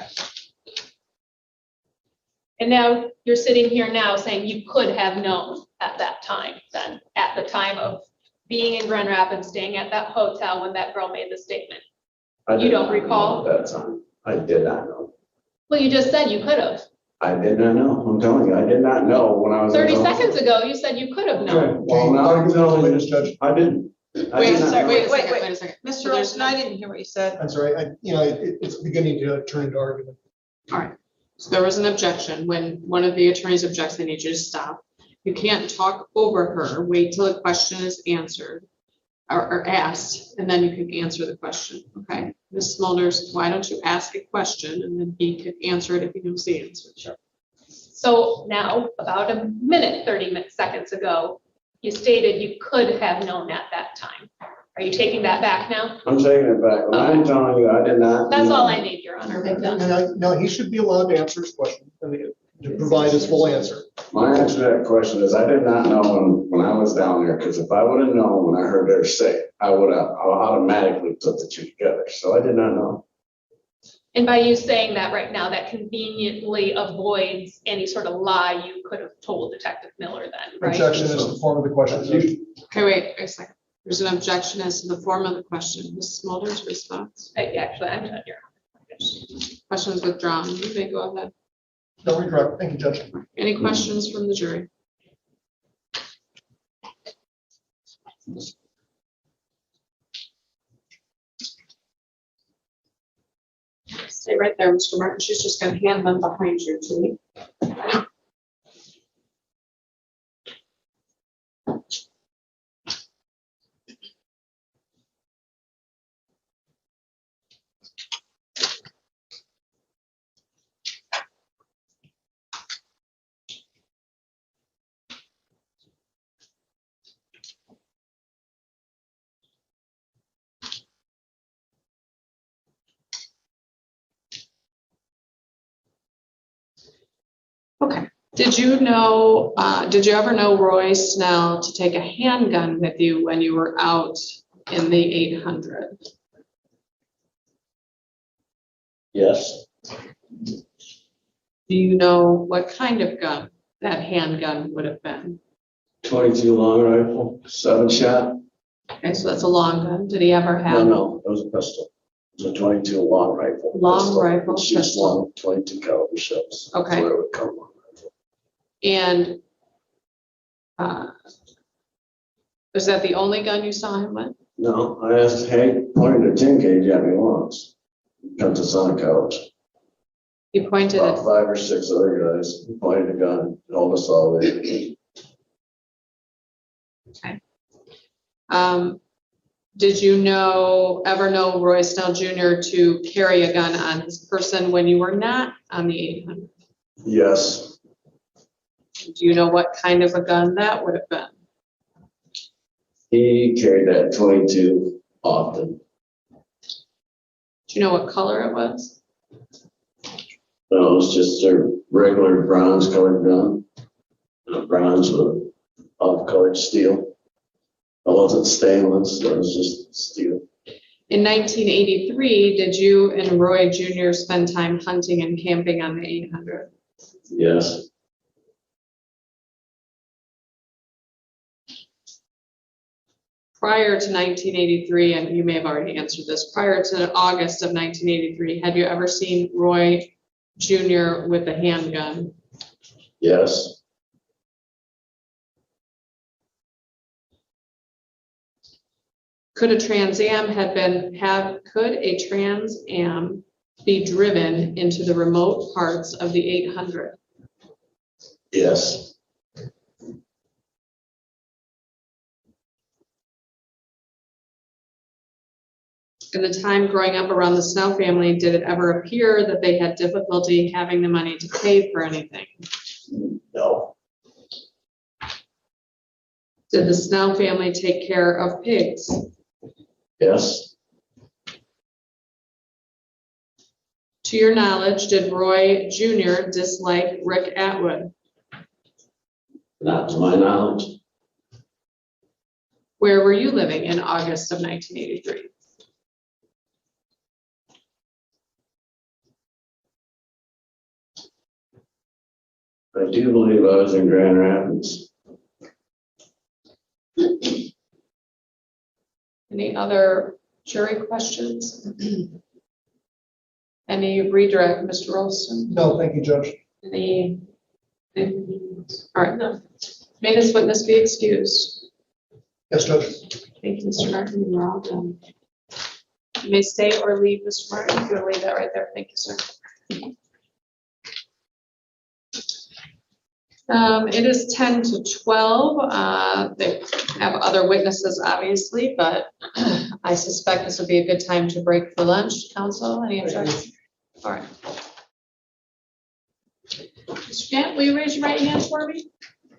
And now you're sitting here now saying you could have known at that time, then, at the time of being in Grand Rapids, staying at that hotel when that girl made the statement. I You did don't not know recall? at that time. I did not know. Well, you just said you could have. I did not know. I'm telling you, I did not know when I was. in 30 Tulsa. seconds ago, you said you could have Okay, known. well, now I'm telling Witness, you, Judge. I didn't. I Wait, did not sorry, know. wait a second. Mr. So there's Olson, I didn't hear what you said. I'm sorry, it's beginning to turn into argument. All right, so there was an objection. When one of the attorneys objects, they need you to stop. You can't talk over her, wait till the question is answered or asked, and then you can answer the question, okay? Ms. Smulders, why don't you ask a question and then he could answer it if he knows the answer. Sure. So now, about a minute, 30 seconds ago, you stated you could have known at that time. Are you taking that back now? I'm taking it back. I'm telling you, I did not. That's know. all I need, Your Honor. Big done. No, he should be allowed to answer his question, to provide his full answer. My answer to that question is I did not know when I was down there, because if I would have known when I heard her say it, I would have automatically put the two together. So I did not know. And by you saying that right now, that conveniently avoids any sort of lie you could have told Detective Miller then, right? Objection is the form of the question. Okay, wait a second. There's an objection as to the form of the question. Ms. Smulders' response. Actually, I'm done here. Question is withdrawn. You may go ahead. No regret. Thank you, Judge. Any questions from the jury? Stay right there, Mr. Martin. She's just gonna hand them behind you to me. Okay. Did you ever know Roy Snell to take a handgun with you when you were out in the 800? Yes. Do you know what kind of gun that handgun would have been? 22 long rifle, 7-shot. Okay, so that's a long gun. Did he ever have? No, it was a pistol. It was a 22 long rifle. Long pistol. rifle, It shoots pistol. long 22 caliber shells. That's Okay. where it would come from. And was that the only gun you saw him with? No, I asked Hank, pointed a 10 gauge at me once. Come to Sun Couch. He pointed About at, 5 or 6 other guys pointed a gun, told us all there. did you ever know Roy Snell Jr. to carry a gun on his person when you were not on the 800? Yes, Do you know what kind of a gun that would have been? he carried that 22 often. Do you know what color it was? No, it was just a regular bronze colored gun. Bronze with off-colored steel. It wasn't stainless, it was just steel. In 1983, did you and Roy Jr. spend time hunting and camping on the 800? Yes, Prior to 1983, and you may have already answered this, prior to August of 1983, had you ever seen Roy Jr. with a handgun? yes, Could a Trans Am could a Trans Am be driven into the remote parts of the 800? yes, In the time growing up around the Snell family, did it ever appear that they had difficulty having the money to pay for anything? no, Did the Snell family take care of pigs? yes, To your knowledge, did Roy Jr. dislike Rick Atwood? not to my knowledge. Where were you living in August of 1983? I do believe I was in Grand Rapids. Any other jury questions? Any redirect, Mr. Rolston? No, thank you, Judge. Any? All right, no. May this witness be excused. Yes, Judge. Thank you, Mr. Martin. You're all done. You may stay or leave, Mr. Martin. If you'll leave that right there. Thank you, sir. It is 10 to 12. They have other witnesses, obviously, but I suspect this would be a good time to break for lunch. Counsel, any objections? All right. Mr. Gant, will you raise your right hand for me?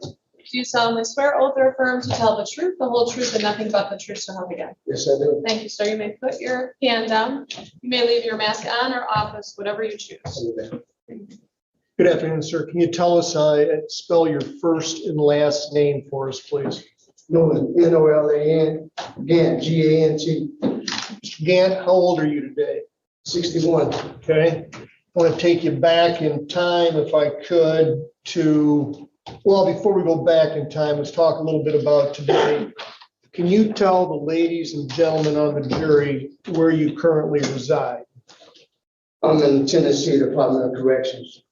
Do you solemnly swear, oath, or affirm to tell the truth, the whole truth, and nothing but the truth, so help you God? Yes, I do. Thank you, sir. You may put your hand down. You may leave your mask on or off, as whatever you choose. Good afternoon, sir. Can you tell us, spell your first and last name for us, please? Nolan, Nolan, Gant, Gant, Mr. Gant, how old are you today? 61. Okay. I want to take you back in time, if I could, to, well, before we go back in time, let's talk a little bit about today. Can you tell the ladies and gentlemen on the jury where you currently reside? I'm in Tennessee Department of Corrections.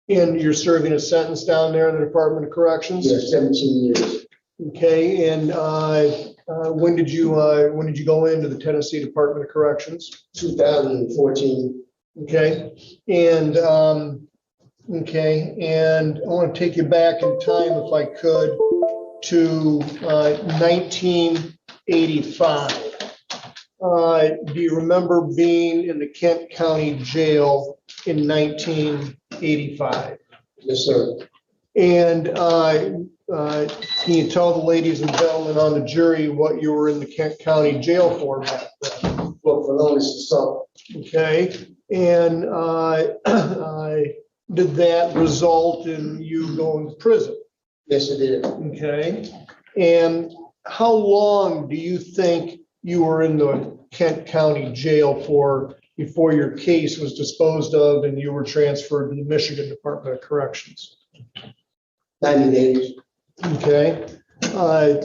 And you're serving a sentence down there in the Department of Corrections? Yes, 17 years. Okay, and when did you go into the Tennessee Department of Corrections? 2014. Okay, and I want to take you back in time, if I could, to 1985. Do you remember being in the Kent County Jail in 1985? Yes, sir. And can you tell the ladies and gentlemen on the jury what you were in the Kent County Jail for back then? Well, for longest assault. Okay, and did that result in you going to prison? Yes, it did. Okay, and how long do you think you were in the Kent County Jail for before your case was disposed of and you were transferred to the Michigan Department of Corrections? 1980s. Okay,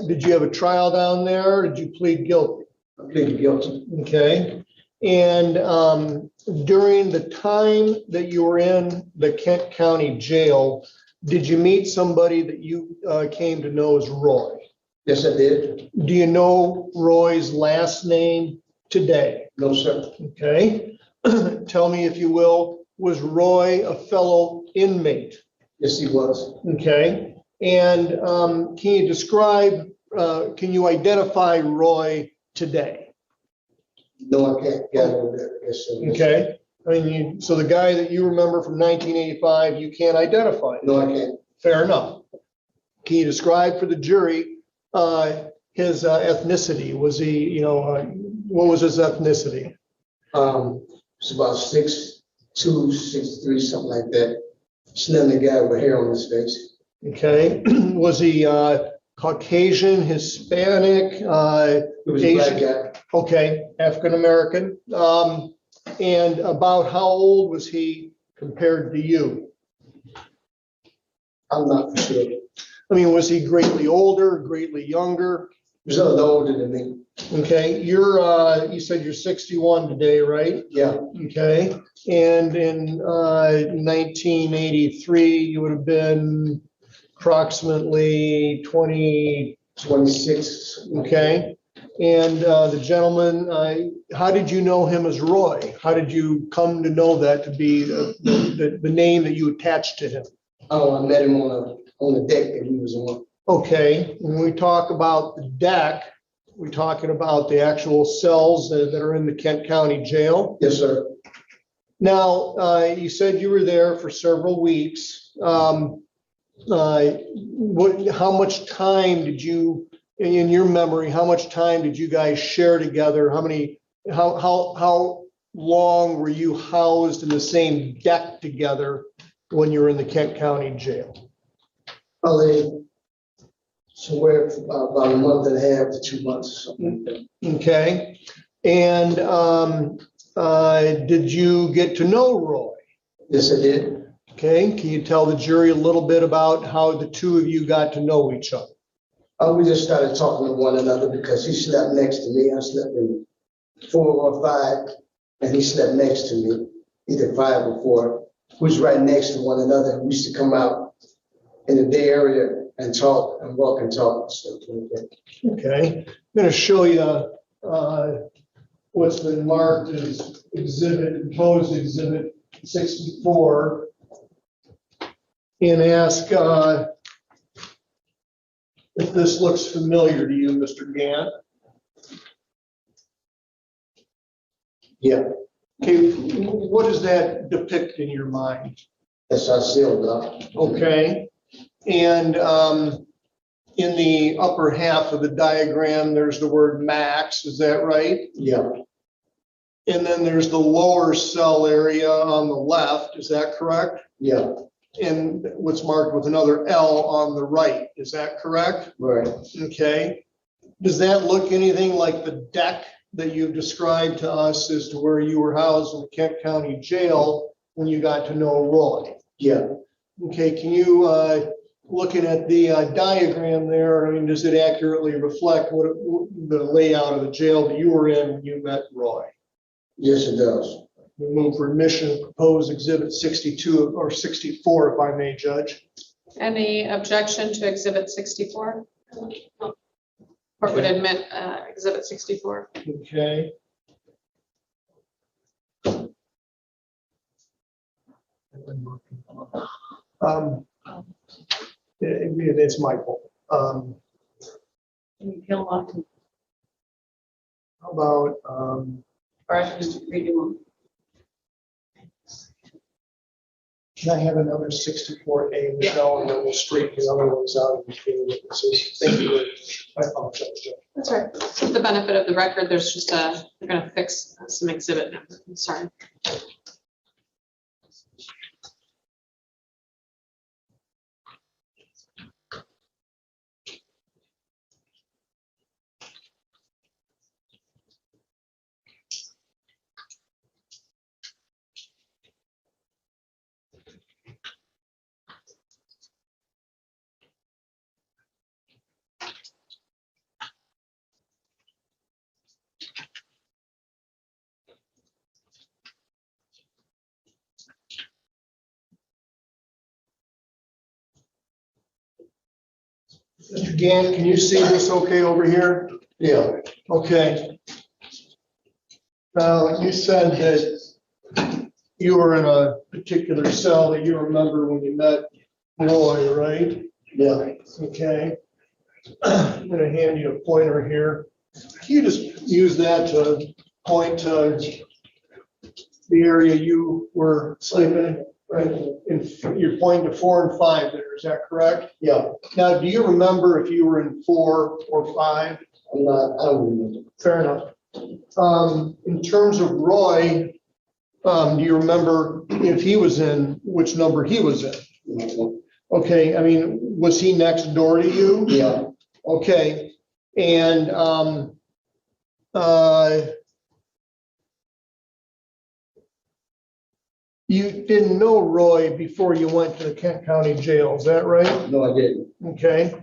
did you have a trial down there, or did you plead guilty? I pleaded guilty. Okay, and during the time that you were in the Kent County Jail, did you meet somebody that you came to know as Roy? Yes, I did. Do you know Roy's last name today? No, sir. Okay, tell me if you will, was Roy a fellow inmate? Yes, he was. Okay, and can you describe, can you identify Roy today? No, I can't get over there. Yes, sir. Okay, I mean, so the guy that you remember from 1985, you can't identify. No, I can't. Fair enough. Can you describe for the jury his ethnicity? Was he, what was his ethnicity? It's about 6'2", 6'3", something like that. Snell guy with hair on his face. Okay, was he Caucasian, Hispanic, He was a black guy. okay, African American? And about how old was he compared to you? I'm not for sure. I mean, was he greatly older, greatly younger? He was a little older than me. Okay, you said you're 61 today, right? Yeah. Okay, and in 1983, you would have been approximately 20, 26. okay? And the gentleman, how did you know him as Roy? How did you come to know that to be the name that you attached to him? Oh, I met him on the deck that he was on. Okay, when we talk about the deck, we're talking about the actual cells that are in the Kent County Jail. Yes, sir. Now, you said you were there for several weeks. How much time did you, in your memory, how much time did you guys share together? How long were you housed in the same deck together when you were in the Kent County Jail? Probably somewhere about a month and a half to 2 months or something like that. Okay, and did you get to know Roy? Yes, I did. Okay, can you tell the jury a little bit about how the two of you got to know each other? We just started talking to one another because he slept next to me. I slept in 4 or 5, and he slept next to me, either 5 or 4. We was right next to one another. We used to come out in the day area and talk and walk and talk and stuff like that. Okay, I'm gonna show you what's been marked as proposed exhibit 64. And ask if this looks familiar to you, Mr. Gant. Yeah, Okay, what does that depict in your mind? that's our seal block. Okay, and in the upper half of the diagram, there's the word max, is that right? Yeah, And then there's the lower cell area on the left, is that correct? yeah, And what's marked with another L on the right, is that correct? right. Okay. Does that look anything like the deck that you've described to us as to where you were housed in the Kent County Jail when you got to know Roy? Yeah, Okay, can you, looking at the diagram there, I mean, does it accurately reflect what the layout of the jail that you were in when you met Roy? yes, it does. We move for admission, proposed exhibit 62 or 64, if I may, Judge. Any objection to exhibit 64? Court would admit exhibit 64. Okay. It's my fault. How about, can I have another 64A, Michelle, and then we'll straighten the other ones out between the witnesses? Thank you. I apologize, Judge. That's right. For the benefit of the record, there's just we're going to fix some exhibit numbers. I'm sorry. Mr. Gann, can you see this okay over here? Yeah, Okay. Now, you said that you were in a particular cell that you remember when you met Roy, right? yeah. Okay. I'm gonna hand you a pointer here. Can you just use that to point to the area you were sleeping in? Right, and you're pointing to 4 and 5 there, is that correct? Yeah, Now, do you remember if you were in 4 or 5? I don't remember. Fair enough. In terms of Roy, do you remember if he was in, which number he was in? Okay, I mean, was he next door to you? Yeah, Okay, and you didn't know Roy before you went to the Kent County Jail, is that right? no, I didn't. Okay.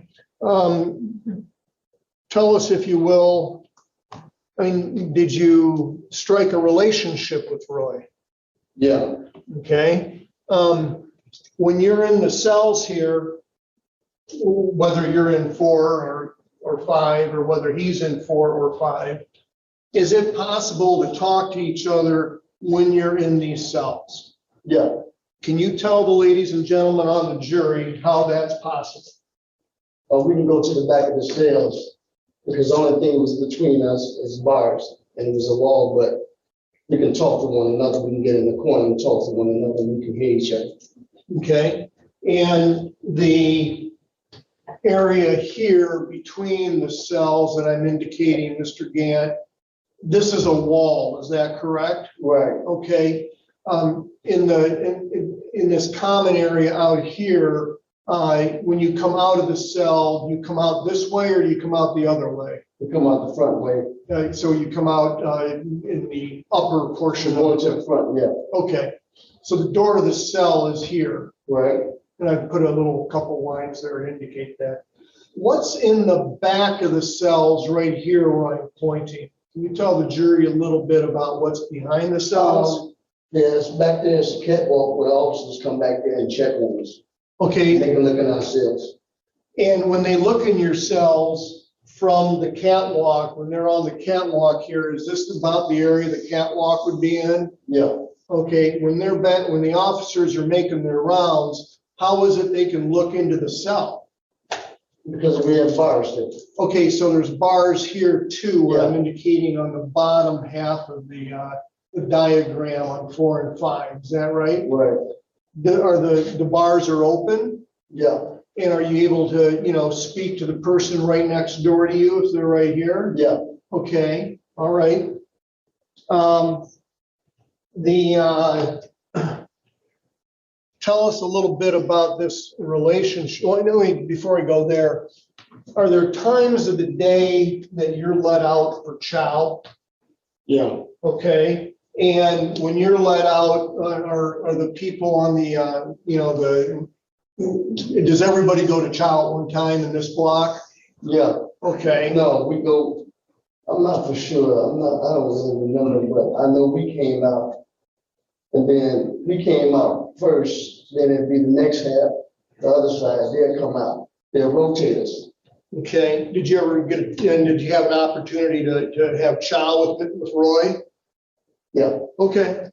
Tell us, if you will, I mean, did you strike a relationship with Roy? Yeah, Okay. When you're in the cells here, whether you're in 4 or 5, or whether he's in 4 or 5, is it possible to talk to each other when you're in these cells? yeah. Can you tell the ladies and gentlemen on the jury how that's possible? We can go to the back of the cells because the only thing was between us is bars and there's a wall, but we can talk to one another. We can get in the corner and talk to one another and we can hear each other. Okay, and the area here between the cells that I'm indicating, Mr. Gant, this is a wall, is that correct? Right. Okay, in this common area out here, when you come out of the cell, you come out this way or do you come out the other way? We come out the front way. So you come out in the upper portion Going of to the front, yeah. Okay, So the door to the cell is here, right? and I put a little couple lines there to indicate that. What's in the back of the cells right here where I'm pointing? Can you tell the jury a little bit about what's behind the cells? Yes, back there's a catwalk where officers come back there and check on us. Okay, They can look in our cells. and when they look in your cells from the catwalk, when they're on the catwalk here, is this about the area the catwalk would be in? Yeah, Okay, when they're back, when the officers are making their rounds, how is it they can look into the cell? because we have bars there. Okay, so there's bars here too, where I'm Yeah. indicating on the bottom half of the diagram on 4 and 5, is that right? Right, Are the bars are open? yeah, And are you able to, speak to the person right next door to you if they're right here? yeah. Okay, all right. Tell us a little bit about this relationship. Well, before I go there, are there times of the day that you're let out for chow? Yeah. Okay, and when you're let out, are the people on does everybody go to chow at one time in this block? Yeah, Okay, no, we go, I'm not for sure, I don't really remember, but I know we came out. And then we came out first, then it'd be the next half, the other side, they'll come out, they'll rotate us. okay. Did you ever did you have an opportunity to have chow with Roy? Yeah, Okay.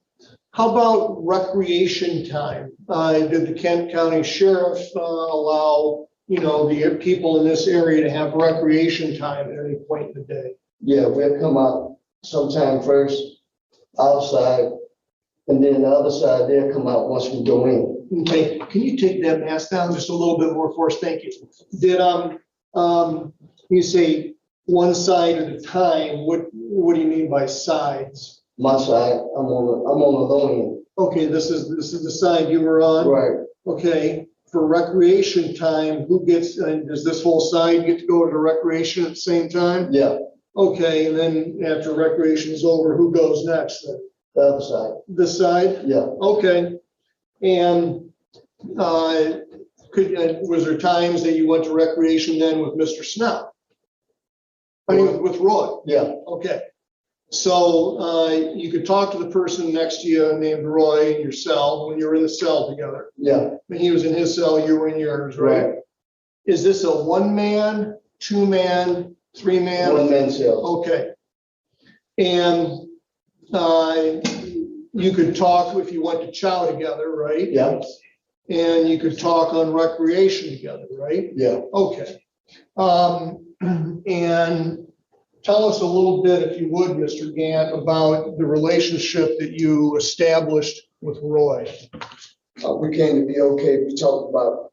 How about recreation time? Did the Kent County Sheriff allow, the people in this area to have recreation time at any point in the day? yeah, we'll come out sometime first, outside, and then the other side, they'll come out once we go in. Okay, can you take that mask down just a little bit more for us? Thank you. Did, you say one side at a time, what do you mean by sides? My side, I'm on the low end. Okay, this is the side you were on? Right, Okay, for recreation time, who gets, does this whole side get to go to recreation at the same time? yeah, Okay, and then after recreation is over, who goes next then? the other side, This side? yeah, Okay. And was there times that you went to recreation then with Mr. Snell? I mean, with Roy? yeah, Okay. So you could talk to the person next to you named Roy in your cell when you were in the cell together. yeah, And he was in his cell, you were in yours, right? right. Is this a 1-man, 2-man, 3-man? One man cells, Okay. And you could talk if you went to chow together, right? yeah, And you could talk on recreation together, right? yeah. Okay. And tell us a little bit, if you would, Mr. Gant, about the relationship that you established with Roy. We came to be okay, we talked about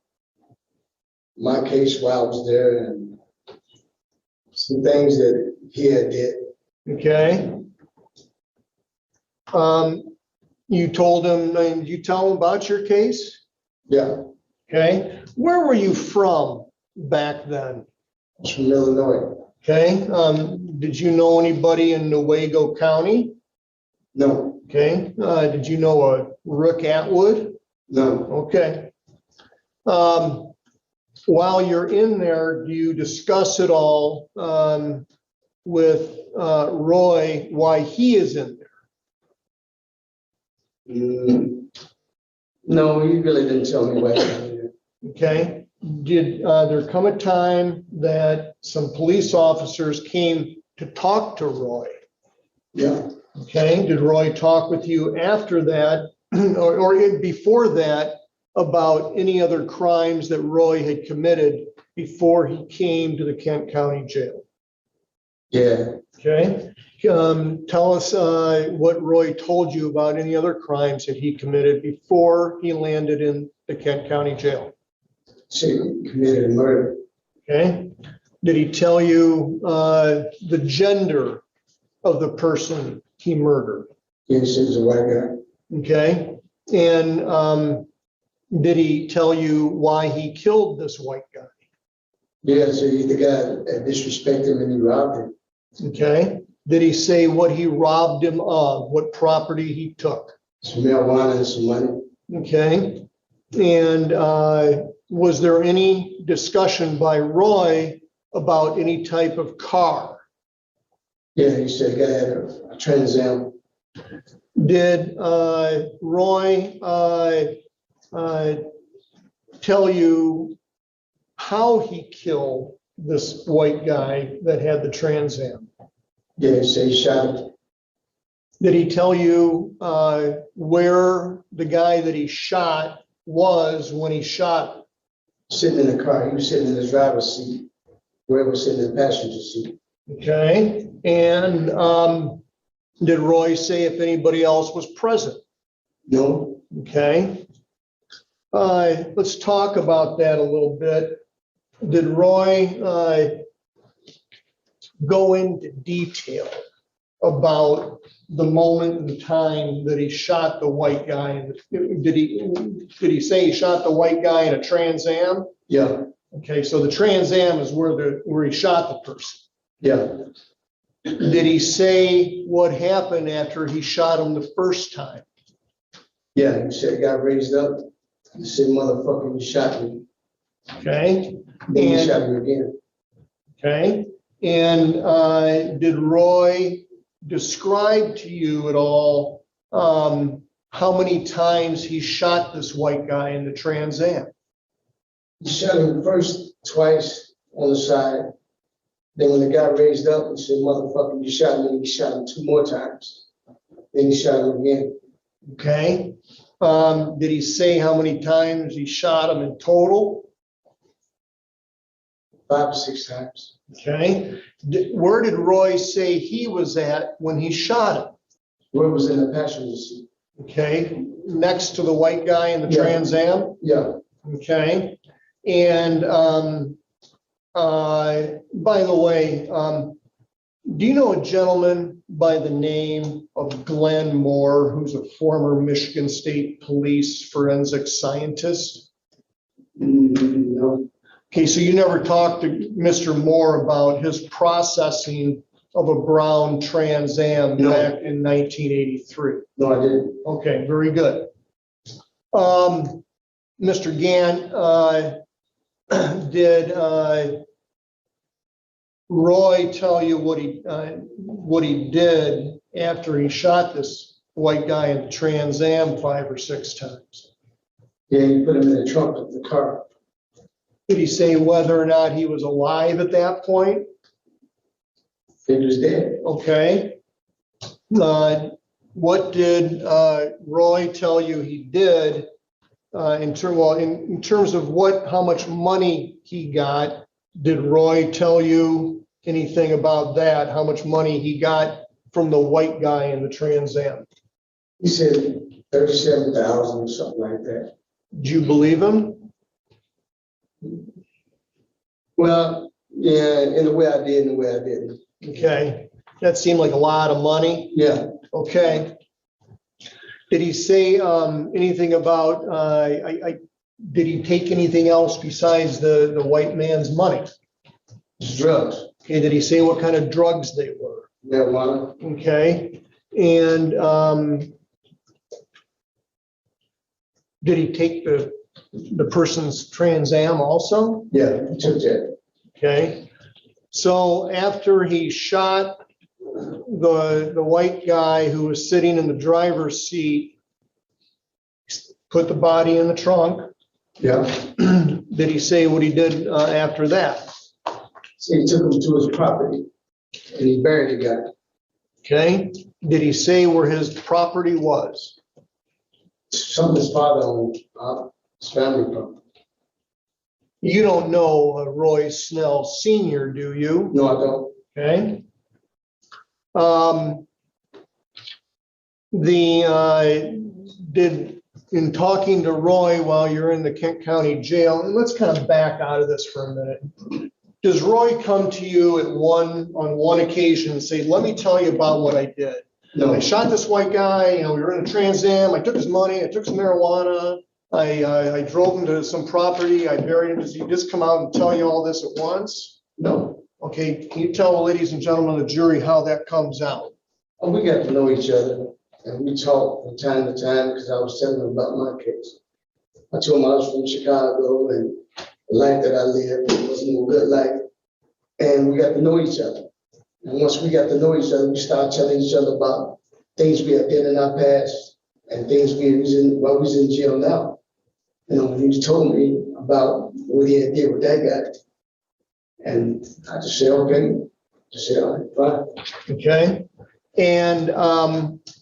my case while I was there and some things that he had did. Okay? You told him, and you tell him about your case? Yeah, Okay? Where were you from back then? it's from Illinois. Okay? Did you know anybody in Newaygo County? No, Okay? Did you know a Rick Atwood? no, Okay. While you're in there, do you discuss it all with Roy, why he is in there? No, he really didn't tell me what happened. Okay? Did there come a time that some police officers came to talk to Roy? Yeah, Okay? Did Roy talk with you after that or before that about any other crimes that Roy had committed before he came to the Kent County Jail? yeah. Okay? Tell us what Roy told you about any other crimes that he committed before he landed in the Kent County Jail. She committed a murder. Okay? Did he tell you the gender of the person he murdered? Yes, she was a white guy. Okay? And did he tell you why he killed this white guy? Yeah, so he's the guy that disrespected him and he robbed him. Okay? Did he say what he robbed him of, what property he took? some marijuana and some money. Okay. And was there any discussion by Roy about any type of car? Yeah, he said the guy had a Trans Am. Did Roy tell you how he killed this white guy that had the Trans Am? Yeah, he said he shot him. Did he tell you where the guy that he shot was when he shot? Sitting in the car. He was sitting in the driver's seat. Ray was sitting in the passenger seat. Okay, and did Roy say if anybody else was present? No, Okay. Let's talk about that a little bit. Did Roy go into detail about the moment in time that he shot the white guy? Did he say he shot the white guy in a Trans Am? yeah, Okay, so the Trans Am is where he shot the person. yeah. Did he say what happened after he shot him the first time? Yeah, he said he got raised up. He said, motherfucker, you shot me. Okay, Then he And- shot me again. okay. And did Roy describe to you at all how many times he shot this white guy in the Trans Am? He shot him first twice on the side. Then when the guy raised up and said, motherfucker, you shot me, he shot him 2 more times. Then he shot him again. Okay. Did he say how many times he shot him in total? 5 or 6 times. Okay. Where did Roy say he was at when he shot him? Where was in the passenger seat? Okay, next to the white guy in the Yeah. Trans Am? Yeah, Okay, and by the way, do you know a gentleman by the name of Glenn Moore, who's a former Michigan State Police forensic scientist? no, Okay, so you never talked to Mr. Moore about his processing of a brown Trans Am No. back in 1983? no, I didn't. Okay, very good. Mr. Gant, did Roy tell you what he did after he shot this white guy in the Trans Am 5 or 6 times? Yeah, he put him in the trunk of the car. Did he say whether or not he was alive at that point? He was dead. Okay. What did Roy tell you he did in terms of how much money he got? Did Roy tell you anything about that? How much money he got from the white guy in the Trans Am? He said 37,000 or something like that. Do you believe him? Well, yeah, in a way I did, in a way I didn't. Okay, that seemed like a lot of money. Yeah, Okay. Did he say anything about, did he take anything else besides the white man's money? it's drugs, Okay, did he say what kind of drugs they were? marijuana. Okay, and did he take the person's Trans Am also? Yeah, he took that. Okay, so after he shot the white guy who was sitting in the driver's seat, put the body in the trunk, Yeah. did he say what he did after that? So he took him to his property and he buried the guy. Okay, did he say where his property was? Something his father owned, his family property. You don't know Roy Snell Senior, do you? No, I don't. Okay. In talking to Roy while you're in the Kent County Jail, and let's kind of back out of this for a minute. Does Roy come to you on one occasion and say, let me tell you about what I did? No, I shot this white guy, we were in a Trans Am, I took his money, I took some marijuana, I drove him to some property, I buried him. Does he just come out and tell you all this at once? no. Okay, can you tell the ladies and gentlemen of the jury how that comes out? Oh, we got to know each other. And we talked from time to time because I was telling him about my case. I told him I was from Chicago and the life that I lived wasn't a good life. And we got to know each other. And once we got to know each other, we started telling each other about things we had done in our past and things we was in while we was in jail now. You know, he told me about what he had did with that guy. And I just said, okay. Just said, all right, fine. Okay. And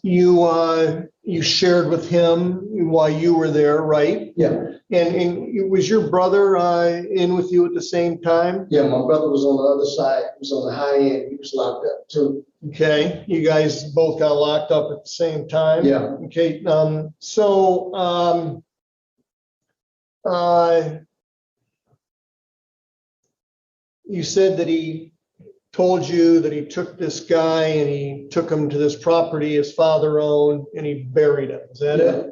you shared with him while you were there, right? Yeah, And was your brother in with you at the same time? yeah, my brother was on the other side. He was on the high end. He was locked up too. Okay, you guys both got locked up at the same time? Yeah. Okay, so you said that he told you that he took this guy and he took him to this property his father owned and he buried him. Is that it?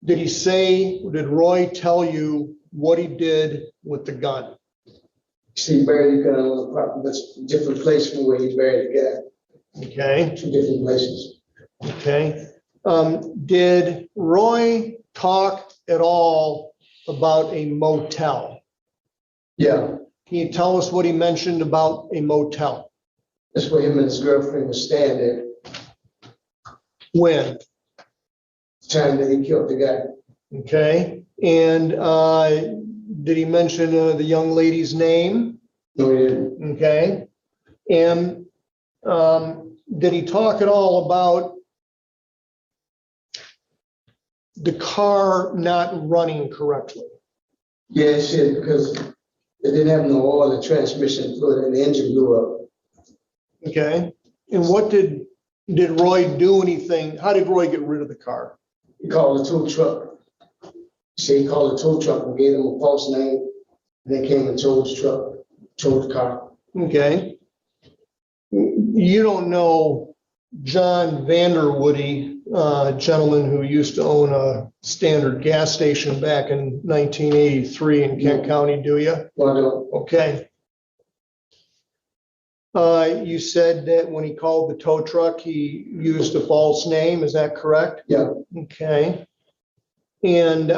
Did Roy tell you what he did with the gun? See, buried the gun on the property. That's a different place from where he buried the guy. Okay, Two different places. okay. Did Roy talk at all about a motel? Yeah, Can you tell us what he mentioned about a motel? that's where him and his girlfriend was staying there. When? The time that he killed the guy. Okay, and did he mention the young lady's name? No, he didn't. Okay, and did he talk at all about the car not running correctly? Yeah, he said because it didn't have no oil, the transmission fluid, and the engine blew up. Okay, and what did Roy do anything? How did Roy get rid of the car? He called the tow truck. He said he called the tow truck and gave him a false name. And they came and towed his truck, towed the car. Okay. You don't know John Vanderwoody, gentleman who used to own a Standard gas station back in 1983 in Kent County, do you? Well, Okay. You said that when he called the tow truck, he used a false name, is that correct? yeah, Okay. And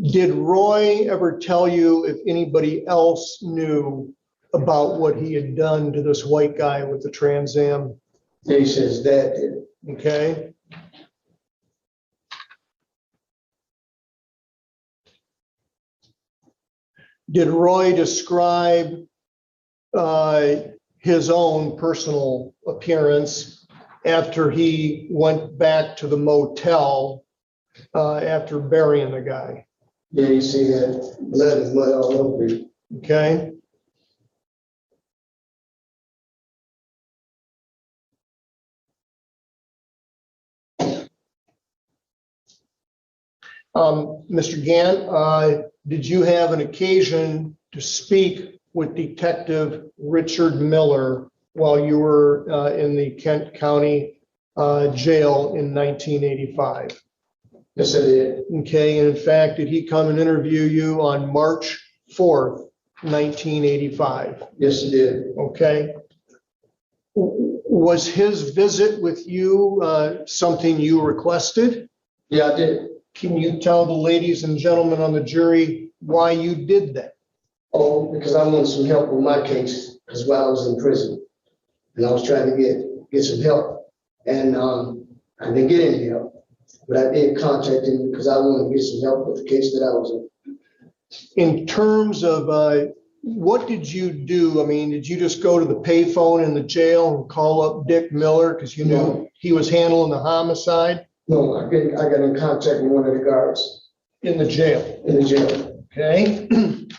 did Roy ever tell you if anybody else knew about what he had done to this white guy with the Trans Am? he says that did it. Okay. Did Roy describe his own personal appearance after he went back to the motel after burying the guy? Yeah, you see that blood and mud all over him. Okay. Mr. Gant, did you have an occasion to speak with Detective Richard Miller while you were in the Kent County Jail in 1985? Yes, I did. Okay, and in fact, did he come and interview you on March 4th, 1985? Yes, he did. Okay. Was his visit with you something you requested? Yeah, I did. Can you tell the ladies and gentlemen on the jury why you did that? Oh, because I wanted some help with my case, because while I was in prison, and I was trying to get some help, and I didn't get any help, but I did contact him because I wanted to get some help with the case that I was in. In terms of what did you do? I mean, did you just go to the payphone in the jail and call up Dick Miller because you knew he was handling the homicide? No, I got in contact with one of the guards In the jail. in the jail. Okay.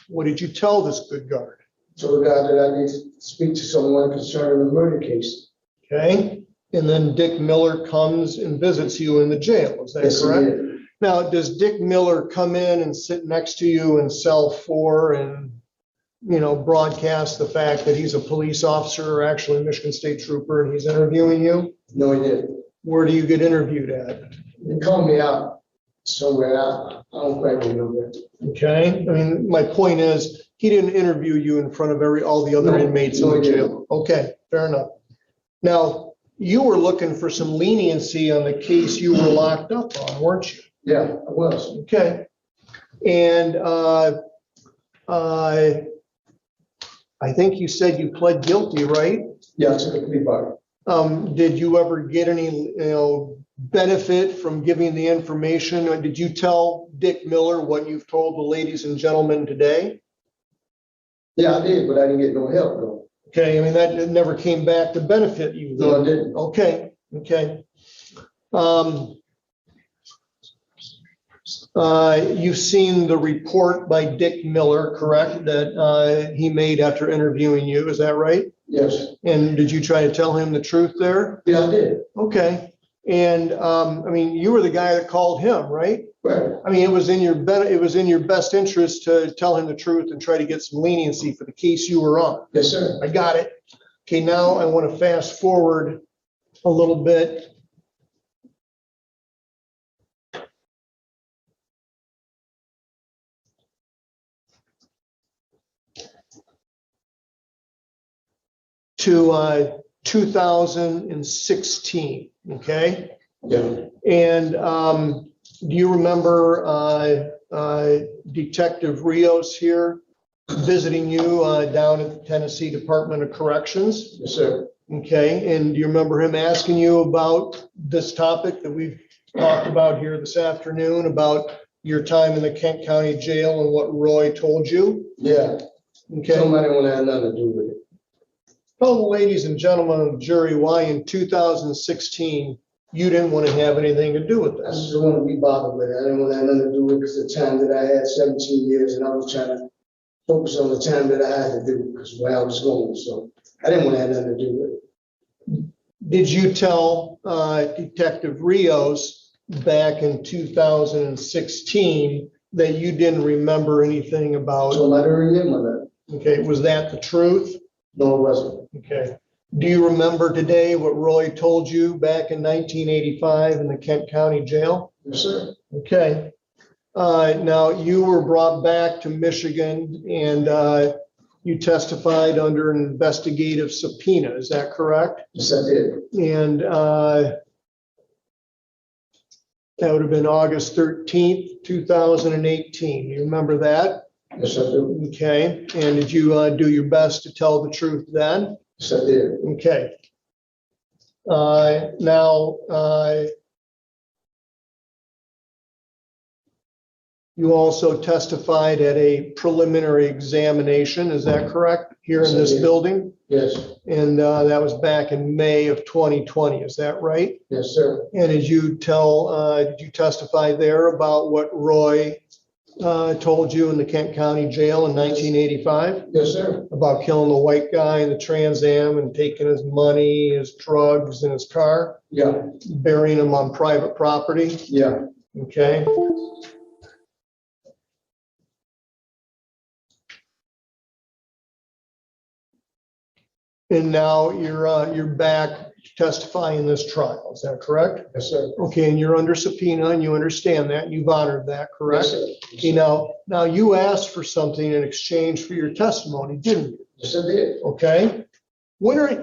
What did you tell this good guard? So the guy that I need to speak to someone concerning the murder case. Okay. And then Dick Miller comes and visits you in the jail. Is that Yes, he correct? did. Now, does Dick Miller come in and sit next to you in cell 4 and broadcast the fact that he's a police officer or actually a Michigan State Trooper and he's interviewing you? No, he didn't. Where do you get interviewed at? They called me out somewhere. I don't quite remember. Okay, I mean, my point is, he didn't interview you in front of all the other No, inmates in no, the he jail. Okay, fair enough. Now, you were looking for some leniency on the case you were locked up on, weren't you? Yeah, I was. Okay. And I think you said you pled guilty, right? Yeah, I took a plea bargain. Did you ever get any, benefit from giving the information? Or did you tell Dick Miller what you've told the ladies and gentlemen today? Yeah, I did, but I didn't get no help though. Okay, I mean, that never came back to benefit you. No, I didn't. Okay, okay. You've seen the report by Dick Miller, correct, that he made after interviewing you, is that right? Yes. And did you try to tell him the truth there? Yeah, I did. Okay. And, I mean, you were the guy that called him, right? Right. I mean, it was in your best interest to tell him the truth and try to get some leniency for the case you were on. Yes, sir. I got it. Okay, now I want to fast forward a little bit. To 2016, okay? Yeah. And do you remember Detective Rios here visiting you down at the Tennessee Department of Corrections? Yes, sir. Okay, and do you remember him asking you about this topic that we've talked about here this afternoon, about your time in the Kent County Jail and what Roy told you? Yeah. Okay. Somebody want to have nothing to do with it. Tell the ladies and gentlemen of the jury why in 2016 you didn't want to have anything to do with I this. just don't want to be bothered with it. I didn't want to have nothing to do with it because the time that I had 17 years and I was trying to focus on the time that I had to do because where I was going. So I didn't want to have nothing to do with it. Did you tell Detective Rios back in 2016 that you didn't remember anything about? So I don't remember that. Okay, was that the truth? No, it wasn't. Okay. Do you remember today what Roy told you back in 1985 in the Kent County Jail? Yes, sir. Okay. Now, you were brought back to Michigan and you testified under an investigative subpoena. Is that correct? Yes, I did. And that would have been August 13th, 2018. You remember that? Yes, I do. Okay. And did you do your best to tell the truth then? Yes, I did. Okay. Now, you also testified at a preliminary examination, is that correct? Here in this building? Yes. And that was back in May of 2020, is that right? Yes, sir. And did you testify there about what Roy told you in the Kent County Jail in 1985? Yes, sir. About killing the white guy in the Trans Am and taking his money, his drugs, and his car, Yeah. burying him on private property? Yeah. Okay. And now you're back testifying in this trial, is that correct? Yes, sir. Okay, and you're under subpoena and you understand that, and you've honored that, correct? Yes, sir. Okay, now you asked for something in exchange for your testimony, didn't you? Yes, I did. Okay?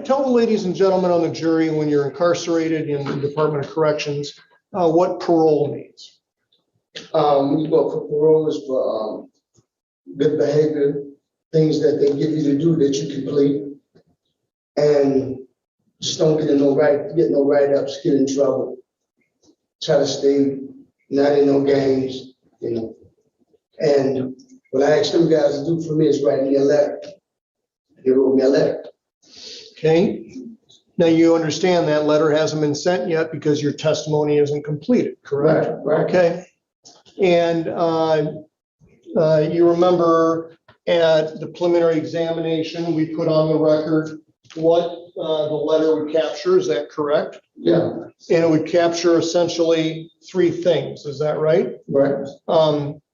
Tell the ladies and gentlemen on the jury, when you're incarcerated in the Department of Corrections, what parole means. We go for parole is for good behavior, things that they give you to do that you complete. And just don't get no write-ups, get in trouble. Try to stay not in no games, you know. And what I asked them guys to do for me is write me a letter. They wrote me a letter. Okay? Now you understand that letter hasn't been sent yet because your testimony isn't completed, correct? Right. Okay. And you remember at the preliminary examination, we put on the record what the letter would capture, is that correct? Yeah. And it would capture essentially three things, is that right? Right.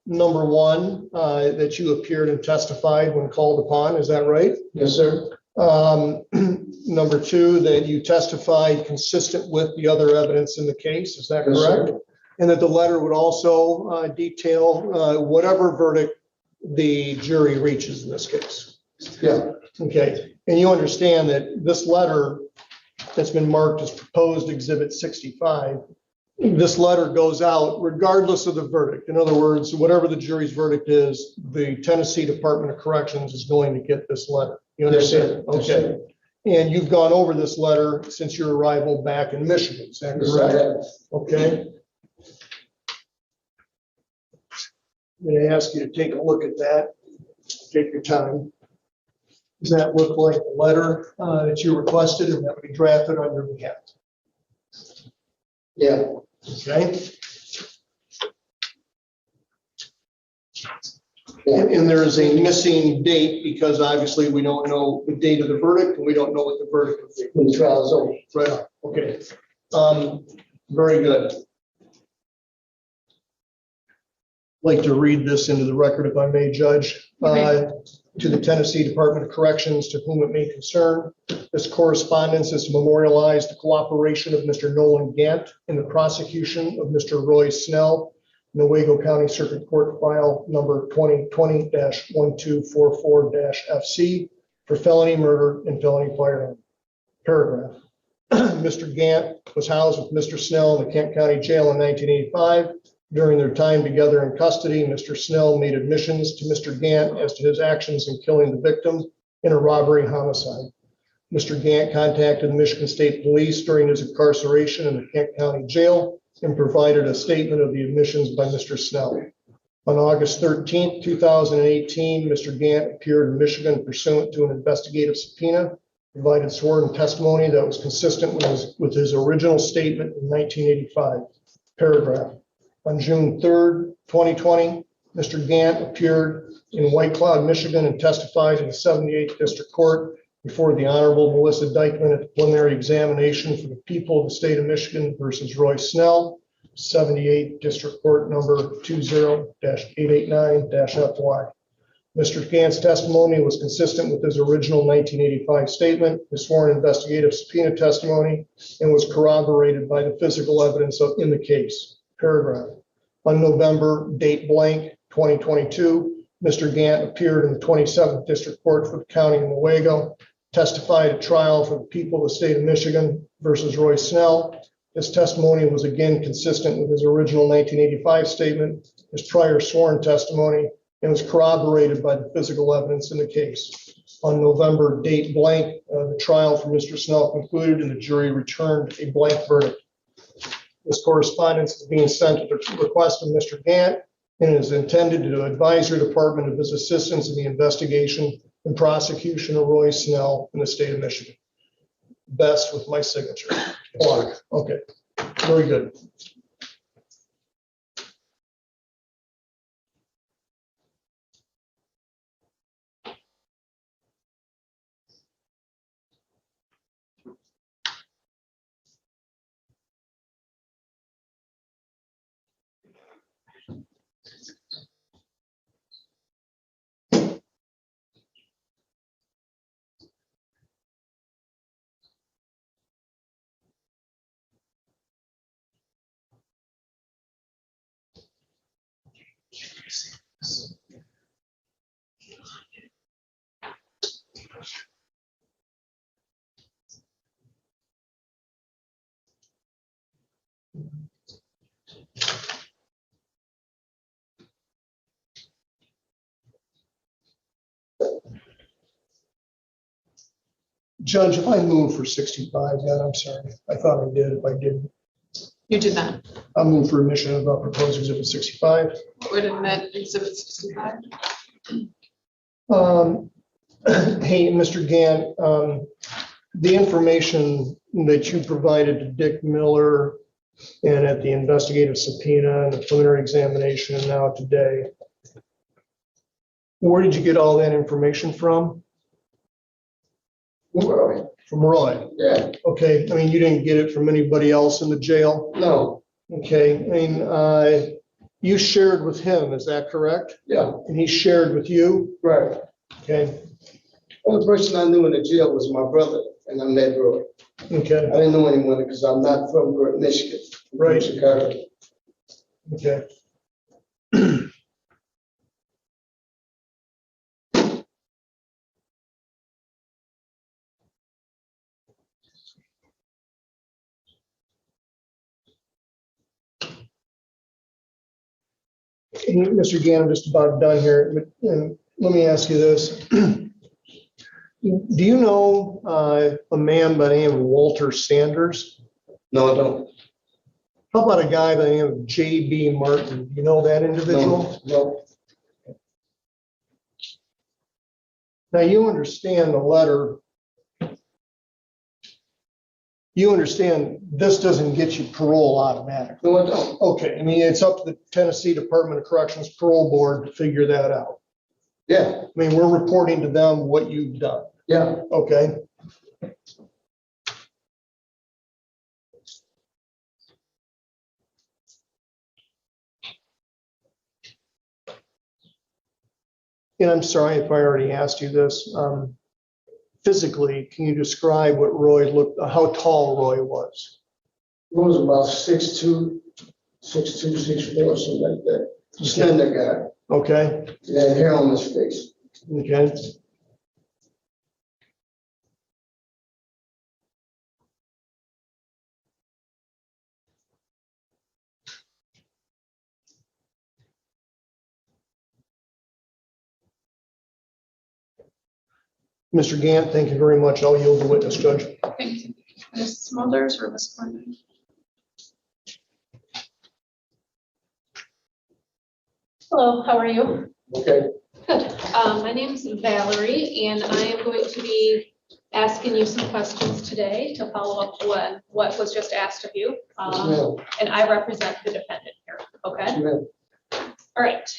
number one, that you appeared and testified when called upon, is that right? Yes, sir. Number two, that you testified consistent with the other evidence in the case, is that Yes, sir. correct? And that the letter would also detail whatever verdict the jury reaches in this case. Yeah, Okay, and you understand that this letter that's been marked as proposed exhibit 65, this letter goes out regardless of the verdict. In other words, whatever the jury's verdict is, the Tennessee Department of Corrections is going to get this letter. You Yes, sir. understand? Yes, sir. Okay. And you've gone over this letter since your arrival back in Michigan, is that yes, I correct? have. Okay. I'm going to ask you to take a look at that. Take your time. Does that look like the letter that you requested and that we drafted on your behalf? Yeah, Okay. yeah, And there is a missing date because obviously we don't know the date of the verdict and we don't know what the verdict will be. when the trial's over. Right on. Okay. Very good. Like to read this into the record if I may, Judge. To the Tennessee Department of Corrections, to whom it may concern. This correspondence is to memorialize the cooperation of Mr. Nolan Gant in the prosecution of Mr. Roy Snell, Newaygo County Circuit Court file number 2020-1244-FC for felony murder and felony firearm. Paragraph. Mr. Gant was housed with Mr. Snell in the Kent County Jail in 1985. During their time together in custody, Mr. Snell made admissions to Mr. Gant as to his actions in killing the victim in a robbery homicide. Mr. Gant contacted the Michigan State Police during his incarceration in the Kent County Jail and provided a statement of the admissions by Mr. Snell. On August 13, 2018, Mr. Gant appeared in Michigan pursuant to an investigative subpoena, provided sworn testimony that was consistent with his original statement in 1985. Paragraph. On June 3rd, 2020, Mr. Gant appeared in White Cloud, Michigan, and testified in the 78th District Court before the Honorable Melissa Dykeman at the preliminary examination for the people of the state of Michigan versus Roy Snell, 78th District Court number 20-889-FY. Mr. Gant's testimony was consistent with his original 1985 statement, his sworn investigative subpoena testimony, and was corroborated by the physical evidence in the case. Paragraph. On November, date blank, 2022, Mr. Gant appeared in the 27th District Court for the County of Newaygo, testified at trial for the people of the state of Michigan versus Roy Snell. His testimony was again consistent with his original 1985 statement, his prior sworn testimony, and was corroborated by the physical evidence in the case. On November, date blank, the trial for Mr. Snell concluded and the jury returned a blank verdict. This correspondence is being sent at the request of Mr. Gant and is intended to advise your department of his assistance in the investigation and prosecution of Roy Snell in the state of Michigan. Best with my signature. Clark. Okay, very good. Judge, if I move for 65, then I'm sorry. I thought I did. If I didn't, You did not. I'll move for admission of proposed exhibit 65. Would admit exhibit 65. Hey, Mr. Gant, the information that you provided to Dick Miller and at the investigative subpoena and the preliminary examination and now today, where did you get all that information from? Roy. From Roy? Yeah, Okay, I mean, you didn't get it from anybody else in the jail? no, Okay, I mean, you shared with him, is that correct? Yeah, And he shared with you? right. Okay, Only person I knew in the jail was my brother, and I met Roy. okay, I didn't know anyone because I'm not from Michigan, I'm from Right. Chicago. okay. And Mr. Gann, I'm just about done here, but let me ask you this. Do you know a man by the name of Walter Sanders? No, I don't. How about a guy by the name of J.B. Martin? Do you know that individual? No, Now, you understand the letter. You understand this doesn't get you parole automatically. no, I don't. Okay, I mean, it's up to the Tennessee Department of Corrections Parole Board to figure that out. Yeah, I mean, we're reporting to them what you've done, yeah. okay? And I'm sorry if I already asked you this. Physically, can you describe what Roy looked, how tall Roy was? He was about 6'2", 6'2", 6'4", something like that. Slender guy. Okay, He had hair on his face. okay. Mr. Gant, thank you very much. I'll yield the witness, Judge. Thank you. Ms. Smulders or Ms. Fleming? Hello, how are you? Okay, Good. My name is Valerie, and I am going to be asking you some questions today to follow up on what was just asked of you. yes, ma'am. And I represent the defendant here, okay? Yes, ma'am. All right.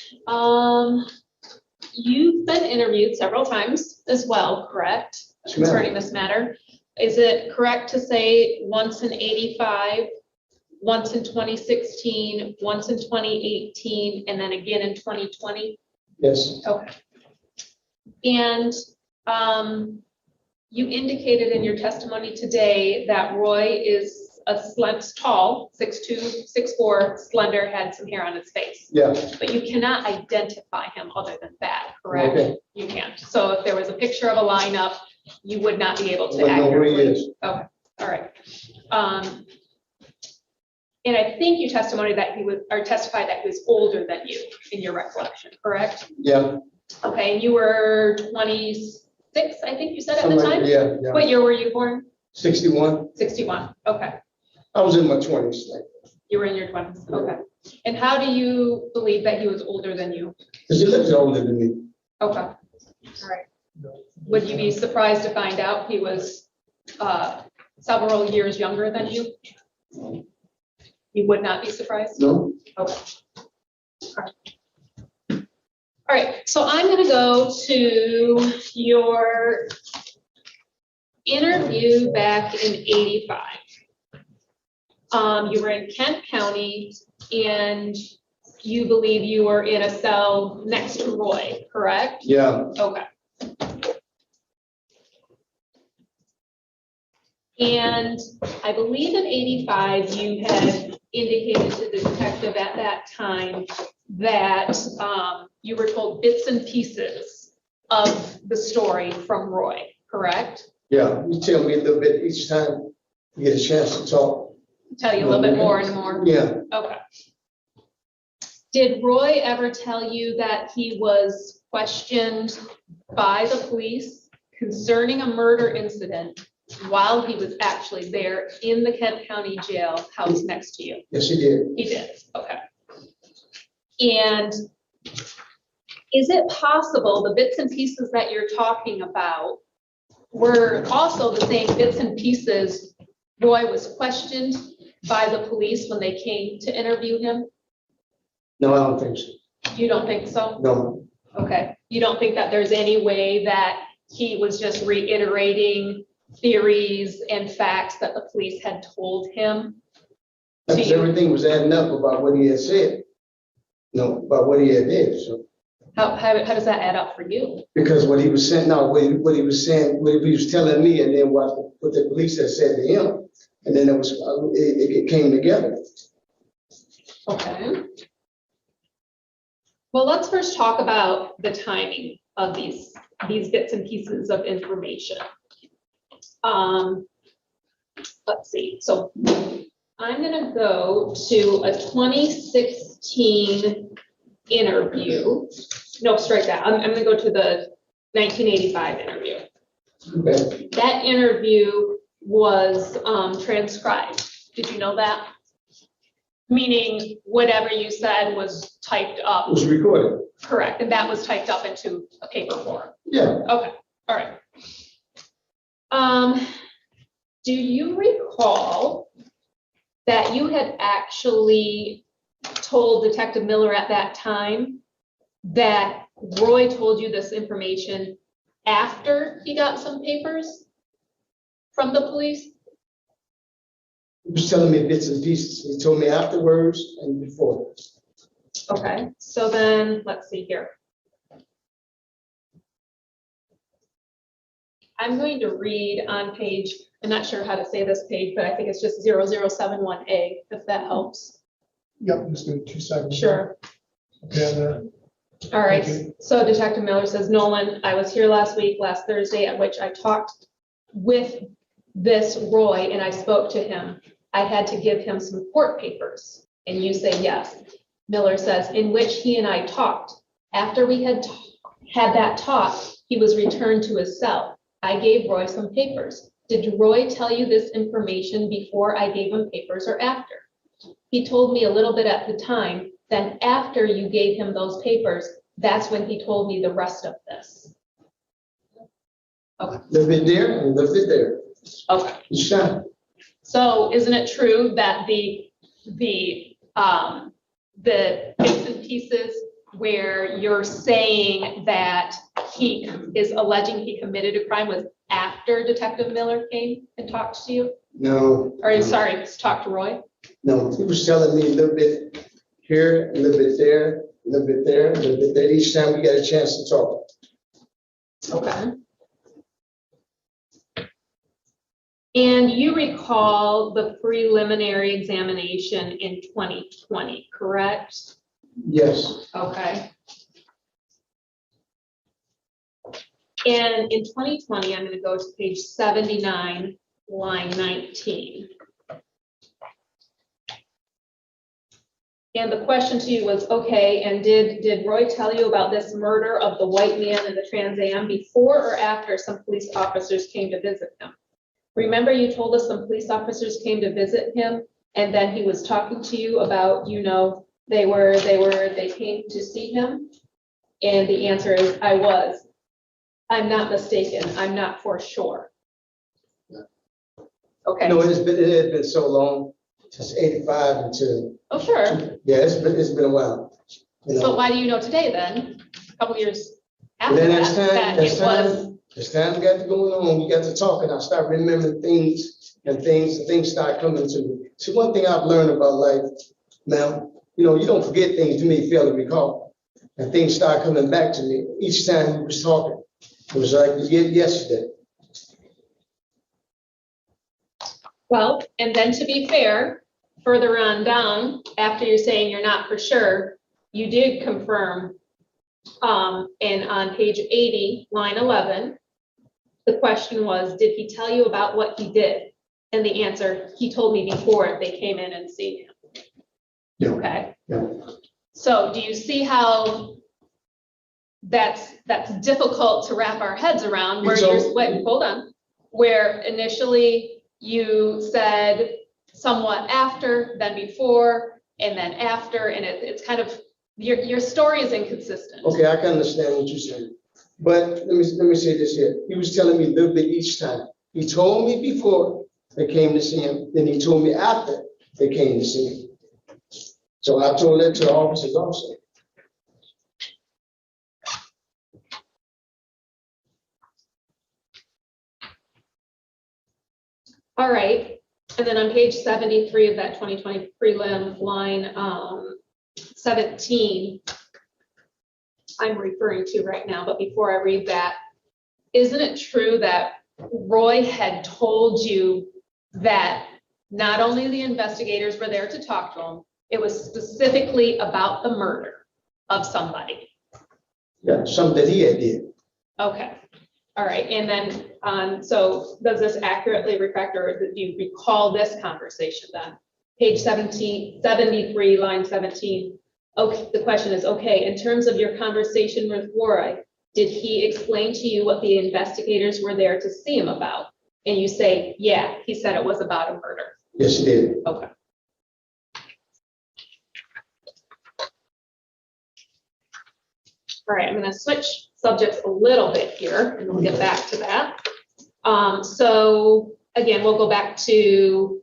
You've been interviewed several times as well, correct? Yes, ma'am. Concerning this matter. Is it correct to say once in 85, once in 2016, once in 2018, and then again in 2020? Yes, Okay. And you indicated in your testimony today that Roy is tall, 6'2", 6'4", slender, had some hair on his face. yeah, But you cannot identify him other than that, correct? okay. You can't. So if there was a picture of a lineup, you would not be able to But know who he accurately. is. Okay, all right. And I think you testified that he was older than you in your recollection, correct? Yeah, Okay, and you were 26, I think you said at the something like, time? yeah, yeah. What year were you born? 61. 61, okay. I was in my 20s, like, You were in your 20s, okay. And how do you believe that he was older than you? because he looks older than me. Okay, all right. Would you be surprised to find out he was several years younger than you? You would not be surprised? No? Okay. All right, so I'm gonna go to your interview back in 85. You were in Kent County and you believe you were in a cell next to Roy, correct? Yeah, Okay. And I believe in 85, you had indicated to the detective at that time that you were told bits and pieces of the story from Roy, correct? yeah. You tell me a little bit each time you get a chance to talk. Tell you a little bit more and more. Yeah, Okay. Did Roy ever tell you that he was questioned by the police concerning a murder incident while he was actually there in the Kent County Jail house next to you? yes, he did. He did, okay. And is it possible the bits and pieces that you're talking about were also the same bits and pieces Roy was questioned by the police when they came to interview him? No, I don't think so. You don't think so? No, Okay. You don't think that there's any way that he was just reiterating theories and facts that the police had told him? because everything was adding up about what he had said. about what he had did, so. How does that add up for you? Because what he was saying, no, what he was saying, what he was telling me, and then what the police had said to him, and then it came together. Okay. Well, let's first talk about the timing of these bits and pieces of information. Let's see, so I'm gonna go to a 2016 interview. No, strike that. I'm gonna go to the 1985 interview. Okay. That interview was transcribed. Did you know that? Meaning whatever you said was typed up. It was recorded. Correct, and that was typed up into a paper form. Yeah. Okay, all right. Do you recall that you had actually told Detective Miller at that time that Roy told you this information after he got some papers from the police? He was telling me bits and pieces. He told me afterwards and before. Okay, so then, let's see here. I'm going to read on page, I'm not sure how to say this page, but I think it's just 0071A, if that helps. Yep, just give me 2 seconds. Sure. Okay, and, All right, Okay. so Detective Miller says, Nolan, I was here last Thursday, at which I talked with this Roy and I spoke to him. I had to give him some court papers. And you say yes. Miller says, in which he and I talked. After we had that talk, he was returned to his cell. I gave Roy some papers. Did Roy tell you this information before I gave him papers or after? He told me a little bit at the time. Then after you gave him those papers, that's when he told me the rest of this. Okay. Little bit there and a little bit there. Okay. Each time. So isn't it true that the bits and pieces where you're saying that he is alleging he committed a crime was after Detective Miller came and talked to you? No. Or sorry, talked to Roy? No, he was telling me a little bit here, a little bit there, a little bit there, a little bit there. Each time we got a chance to talk. Okay. And you recall the preliminary examination in 2020, correct? Yes. Okay. And in 2020, I'm going to go to page 79, line 19. And the question to you was, okay, and did Roy tell you about this murder of the white man in the Trans Am before or after some police officers came to visit him? Remember you told us some police officers came to visit him and then he was talking to you about, you know, they came to see him? And the answer is, I was. I'm not mistaken. I'm not for sure. Okay. No, it has been so long, since 85 until, Oh, sure. yeah, it's been a while. You So know, why do you know today then? A couple years after then that, that it was. as time got going on, we got to talking, I started remembering things and things started coming to me. See, one thing I've learned about life, ma'am, you know, you don't forget things, you may fail to recall. And things start coming back to me. Each time we was talking, it was like yesterday. Well, and then to be fair, further on down, after you're saying you're not for sure, you did confirm, and on page 80, line 11, the question was, did he tell you about what he did? And the answer, he told me before they came in and seen him. Yeah. Okay. Yeah. So do you see how that's difficult to wrap our heads around where So- you're, wait, hold on, where initially you said somewhat after, then before, and then after, and it's kind of, your story is inconsistent. Okay, I can understand what you're saying. But let me say this here. He was telling me a little bit each time. He told me before they came to see him, then he told me after they came to see him. So I told that to the officers also. All right, and then on page 73 of that 2020 prelim, line 17 I'm referring to right now, but before I read that, isn't it true that Roy had told you that not only the investigators were there to talk to him, it was specifically about the murder of somebody? Yeah, something that he had did. Okay, all right, and then, so does this accurately reflect, or do you recall this conversation then? Page 73, line 17. Okay, the question is, okay, in terms of your conversation with Roy, did he explain to you what the investigators were there to see him about? And you say, yeah, he said it was about a murder. Yes, he did. Okay. All right, I'm gonna switch subjects a little bit here, and we'll get back to that. So again, we'll go back to,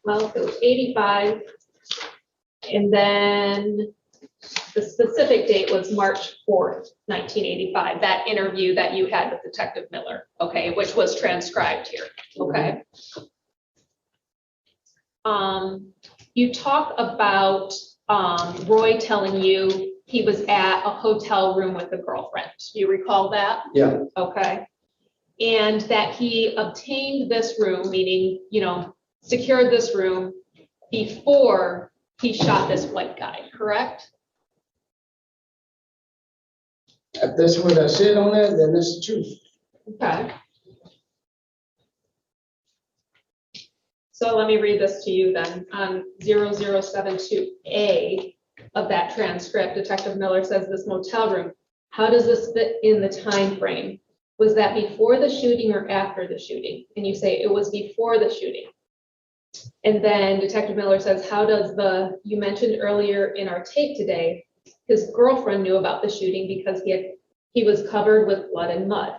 well, it was 85. And then the specific date was March 4th, 1985, that interview that you had with Detective Miller, okay, which was transcribed here, okay? You talk about Roy telling you he was at a hotel room with a girlfriend. Do you recall that? Yeah. Okay. And that he obtained this room, meaning, you know, secured this room before he shot this white guy, correct? If that's what I said on that, then that's the truth. Okay. So let me read this to you then. On 0072A of that transcript, Detective Miller says this motel room, how does this fit in the time frame? Was that before the shooting or after the shooting? And you say it was before the shooting. And then Detective Miller says, how does you mentioned earlier in our tape today, his girlfriend knew about the shooting because he was covered with blood and mud.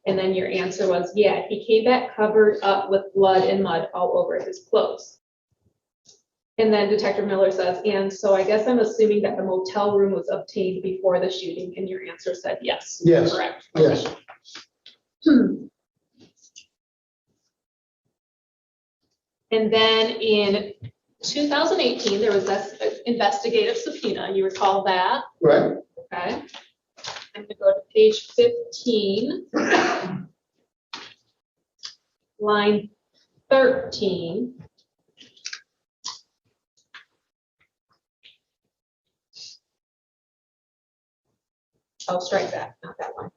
And then your answer was, yeah, he came back covered up with blood and mud all over his clothes. And then Detective Miller says, and so I guess I'm assuming that the motel room was obtained before the shooting, and your answer said yes. Yes. Correct. Yes. And then in 2018, there was this investigative subpoena. You recall that? Right. Okay. I'm gonna go to page 15, line 13. I'll strike that, not that one.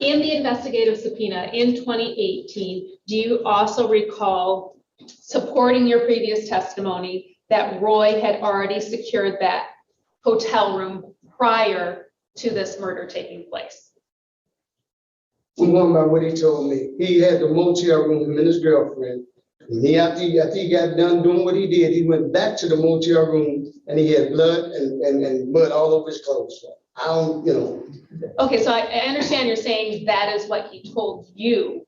In the investigative subpoena in 2018, do you also recall supporting your previous testimony that Roy had already secured that hotel room prior to this murder taking place? I'm going by what he told me. He had the motel room, him and his girlfriend. And after he got done doing what he did, he went back to the motel room and he had blood and mud all over his clothes. So I don't, you know. Okay, so I understand you're saying that is what he told you,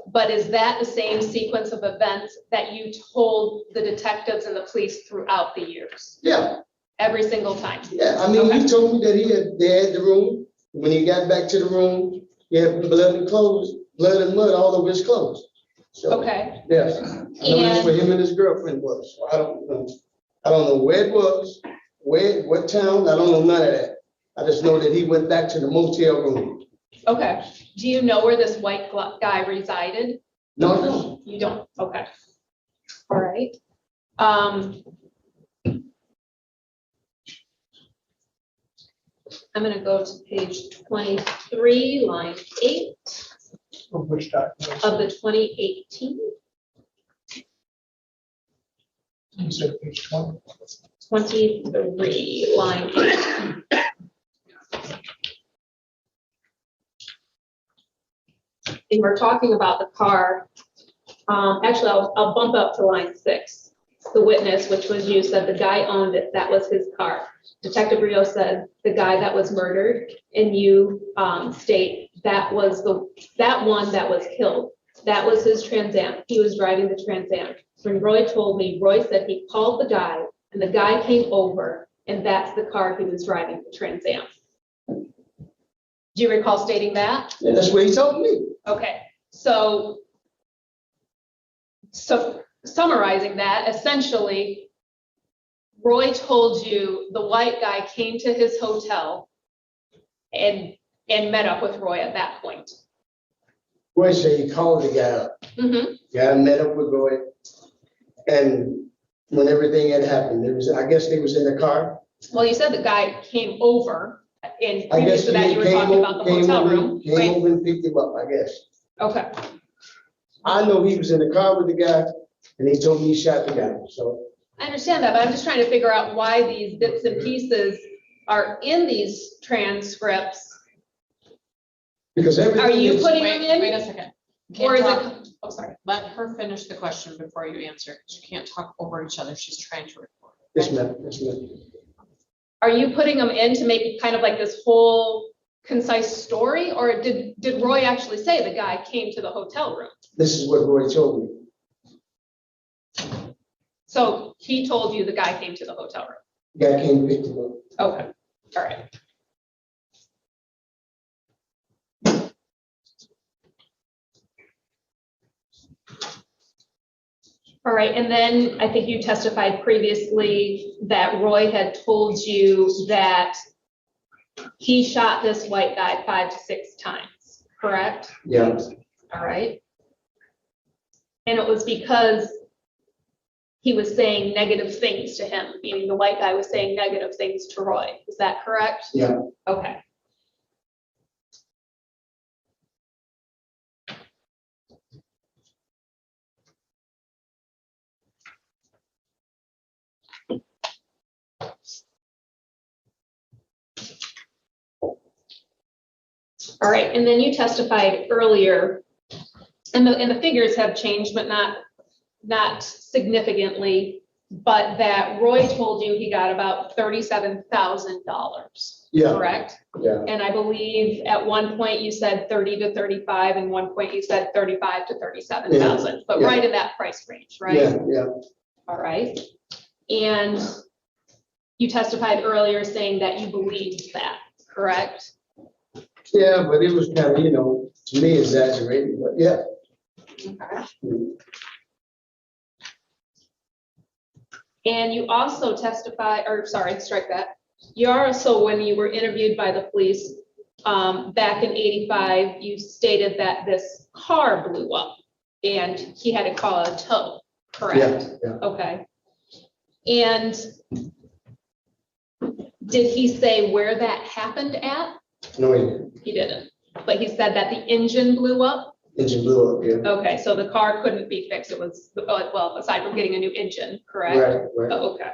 but is that the same sequence of events that you told the detectives and the police throughout the years? Yeah. Every single time? Yeah, I mean, Okay. he told me that they had the room. When he got back to the room, he had blood and mud all over his clothes. So, Okay, yes, I know that's where him and his girlfriend was. So I don't know where it was, what town, I don't know none of that. I just know that he went back to the motel room. okay. Do you know where this white guy resided? No, I don't. You don't, okay. All right. I'm gonna go to page 23, line 8 Of which document? of the 2018, You said page 20. 23, line 8. And we're talking about the car. Actually, I'll bump up to line 6. The witness, which was you, said the guy owned it. That was his car. Detective Rio said the guy that was murdered, and you state that was that one that was killed. That was his Trans Am. He was driving the Trans Am. When Roy told me, Roy said he called the guy, and the guy came over, and that's the car he was driving, the Trans Am. Do you recall stating that? And that's what he told me. Okay, so summarizing that, essentially, Roy told you the white guy came to his hotel and met up with Roy at that point. Roy said he called the guy up. Mhm. Guy met up with Roy. And when everything had happened, I guess they was in the car. Well, you said the guy came over, and I previous guess to that, you were talking about the hotel room, Came right? over and picked him up, I guess. Okay, I know he was in the car with the guy and he told me he shot the guy, so. I understand that, but I'm just trying to figure out why these bits and pieces are in these transcripts. Because everything. Are you is- putting Wait, them in? wait a second. Or Can't is it, talk- oh, sorry. Let her finish the question before you answer, because you can't talk over each other. She's trying to record. Yes, ma'am, yes, ma'am. Are you putting them in to make it kind of like this whole concise story? Or did Roy actually say the guy came to the hotel room? This is what Roy told me. So he told you the guy came to the hotel room? Guy came and picked him up. Okay, all right. All right, and then I think you testified previously that Roy had told you that he shot this white guy 5 to 6 times, correct? Yeah, All right. And it was because he was saying negative things to him, meaning the white guy was saying negative things to Roy. Is that correct? yeah. Okay. All right, and then you testified earlier, and the figures have changed, but not significantly, but that Roy told you he got about $37,000, Yeah, correct? yeah, And I believe at one point you said 30 to 35, and one point you said 35 to 37,000, but yeah. right in that price range, right? yeah, yeah. All right. And you testified earlier saying that you believed that, correct? Yeah, but it was kind of, to me exaggerated, but yeah. Okay. And you also testified, or sorry, strike that. You also, when you were interviewed by the police back in '85, you stated that this car blew up and he had to call a tow, correct? Yeah, yeah. Okay. And did he say where that happened at? No, he didn't. He didn't, but he said that the engine blew up. Engine blew up, yeah. Okay, so the car couldn't be fixed. It was, well, aside from getting a new engine, correct? Right, right. Oh, okay.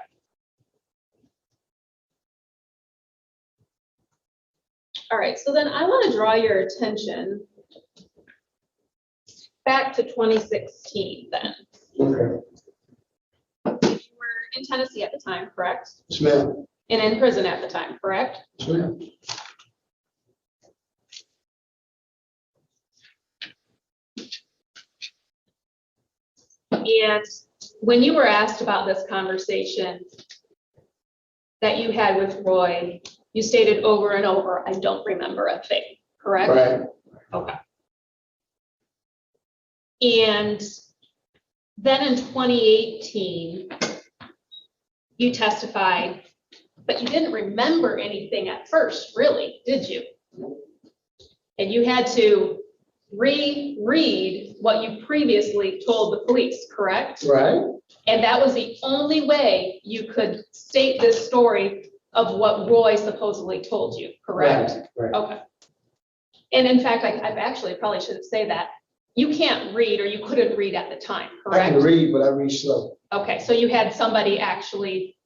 All right, so then I want to draw your attention back to 2016 then. Okay. You were in Tennessee at the time, correct? Yes, ma'am. And in prison at the time, correct? Yes, ma'am. And when you were asked about this conversation that you had with Roy, you stated over and over, I don't remember a thing, correct? Right. Okay. And then in 2018, you testified, but you didn't remember anything at first, really, did you? And you had to reread what you previously told the police, correct? Right. And that was the only way you could state this story of what Roy supposedly told you, correct? Right. Okay. And in fact, I've actually probably shouldn't say that. You can't read, or you couldn't read at the time, I correct? can read, but I read slow. Okay, so you had somebody actually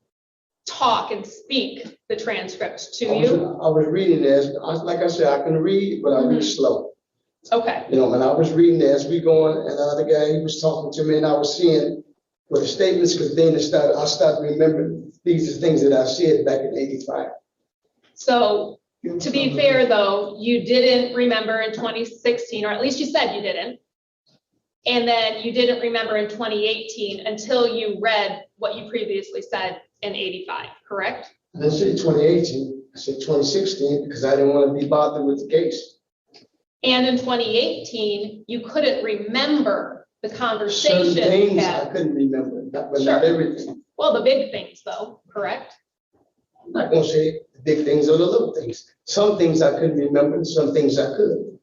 talk and speak the transcripts to you? I was reading this, like I said, I can read, but I read slow. Okay, And I was reading as we going, and the other guy, he was talking to me, and I was seeing what the statements, because then I started remembering these are things that I said back in '85. so to be fair though, you didn't remember in 2016, or at least you said you didn't. And then you didn't remember in 2018 until you read what you previously said in '85, correct? I didn't say 2018, I said 2016, because I didn't want to be bothered with the case. And in 2018, you couldn't remember the Certain conversation you things I had. couldn't remember, but Sure. not everything. Well, the big things though, correct? I'm not gonna say the big things or the little things. Some things I couldn't remember, and some things I could.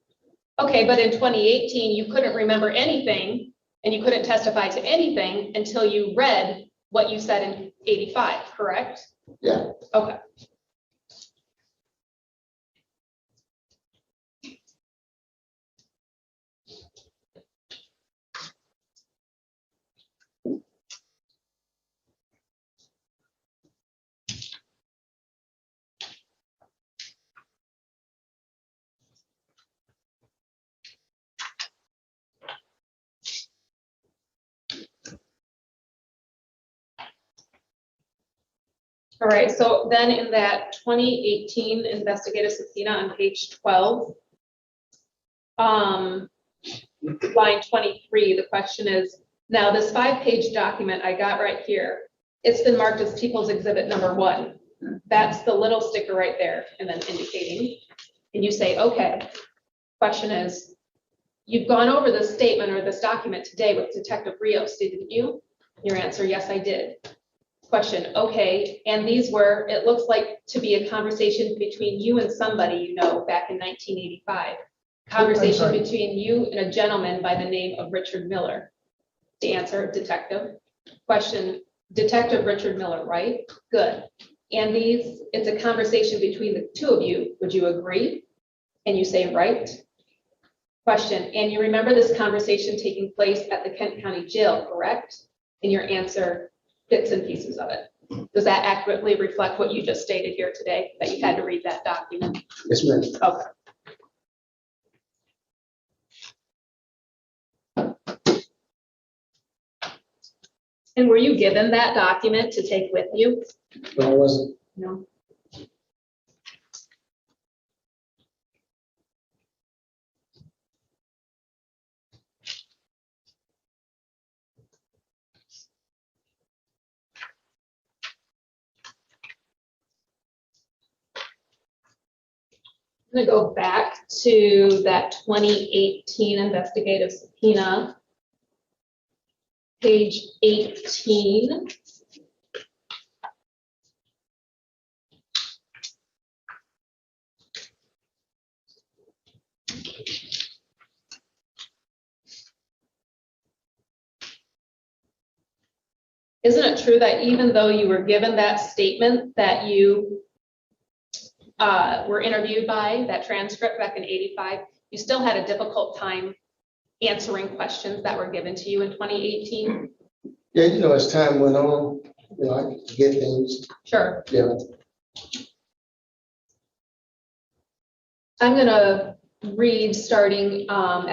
Okay, but in 2018, you couldn't remember anything and you couldn't testify to anything until you read what you said in 85, correct? Yeah. Okay. All right, so then in that 2018 investigative subpoena on page 12, line 23, the question is, now this 5-page document I got right here, it's been marked as People's Exhibit number 1. That's the little sticker right there, and then indicating. And you say, okay, question is, you've gone over this statement or this document today with Detective Rios, didn't you? Your answer, yes, I did. Question, okay, and these were, it looks like to be a conversation between you and somebody you know back in 1985. Conversation sorry. between you and a gentleman by the name of Richard Miller. The answer, detective. Question, Detective Richard Miller, right? Good. And these, it's a conversation between the two of you. Would you agree? And you say, right. Question, and you remember this conversation taking place at the Kent County Jail, correct? And your answer, bits and pieces of it. Does that accurately reflect what you just stated here today, that you had to read that document? Yes, ma'am. Okay. And were you given that document to take with you? No, I wasn't. No. I'm gonna go back to that 2018 investigative subpoena, page 18. Isn't it true that even though you were given that statement that you were interviewed by, that transcript back in 85, you still had a difficult time answering questions that were given to you in 2018? Yeah, you know, as time went on, you know, I forget things. Sure. Yeah. I'm gonna read starting on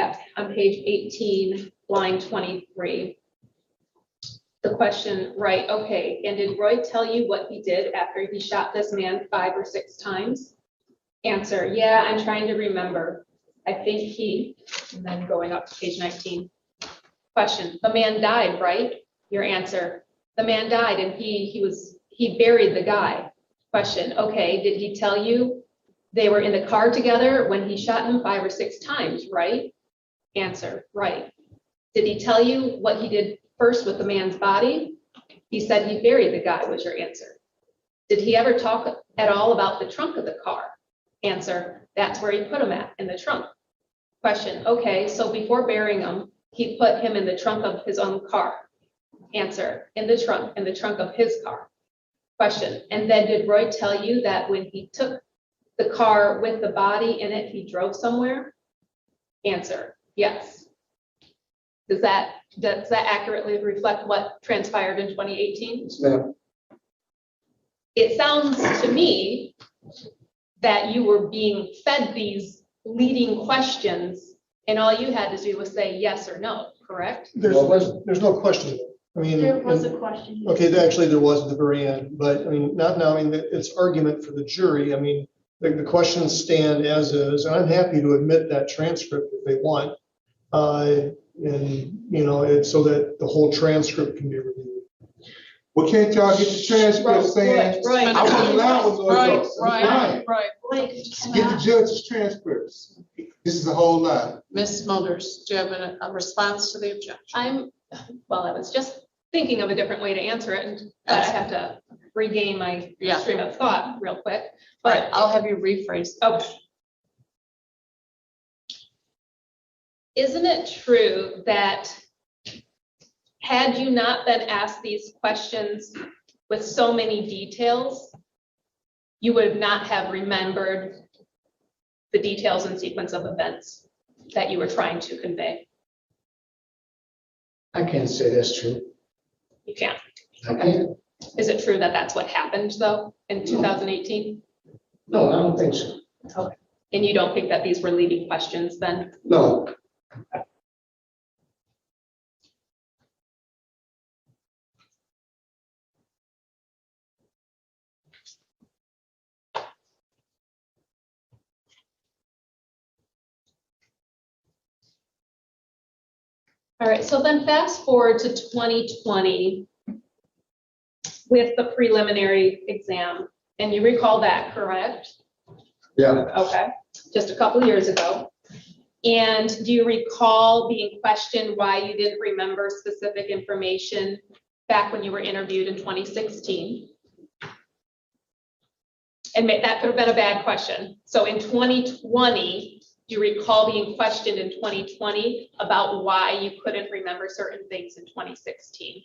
page 18, line 23. The question, right, okay, and did Roy tell you what he did after he shot this man 5 or 6 times? Answer, yeah, I'm trying to remember. I think he, and then going up to page 19. Question, the man died, right? Your answer, the man died and he buried the guy. Question, okay, did he tell you they were in the car together when he shot him 5 or 6 times, right? Answer, right. Did he tell you what he did first with the man's body? He said he buried the guy, was your answer. Did he ever talk at all about the trunk of the car? Answer, that's where he put him at, in the trunk. Question, okay, so before burying him, he put him in the trunk of his own car. Answer, in the trunk of his car. Question, and then did Roy tell you that when he took the car with the body in it, he drove somewhere? Answer, yes. Does that accurately reflect what transpired in 2018? Yes, ma'am. It sounds to me that you were being fed these leading questions and all you had to do was say yes or no, correct? There's no question. I mean. There was a question. Okay, actually, there was at the very end, but I mean, not now, I mean, it's argument for the jury. I mean, the questions stand as is, and I'm happy to admit that transcript if they want. And, you know, it's so that the whole transcript can be reviewed. Well, can't y'all get the transcript saying, Right. I wasn't lying with Right, those. right, right. Like, Get the judge's transcripts. This is a whole lie. Ms. Smulders, do you have a response to the objection? Well, I was just thinking of a different way to answer it, and I have to regain my Yeah. stream of thought real quick. All right, But, I'll have you rephrase. okay. Isn't it true that had you not been asked these questions with so many details, you would not have remembered the details and sequence of events that you were trying to convey? I can't say that's true. You can't. I can't. Is it true that that's what happened though in 2018? No, I don't think so. And you don't think that these were leading questions then? No. All right, so then fast forward to 2020 with the preliminary exam, and you recall that, correct? Yeah. Okay, just a couple years ago. And do you recall being questioned why you didn't remember specific information back when you were interviewed in 2016? And that could have been a bad question. So in 2020, do you recall being questioned in 2020 about why you couldn't remember certain things in 2016?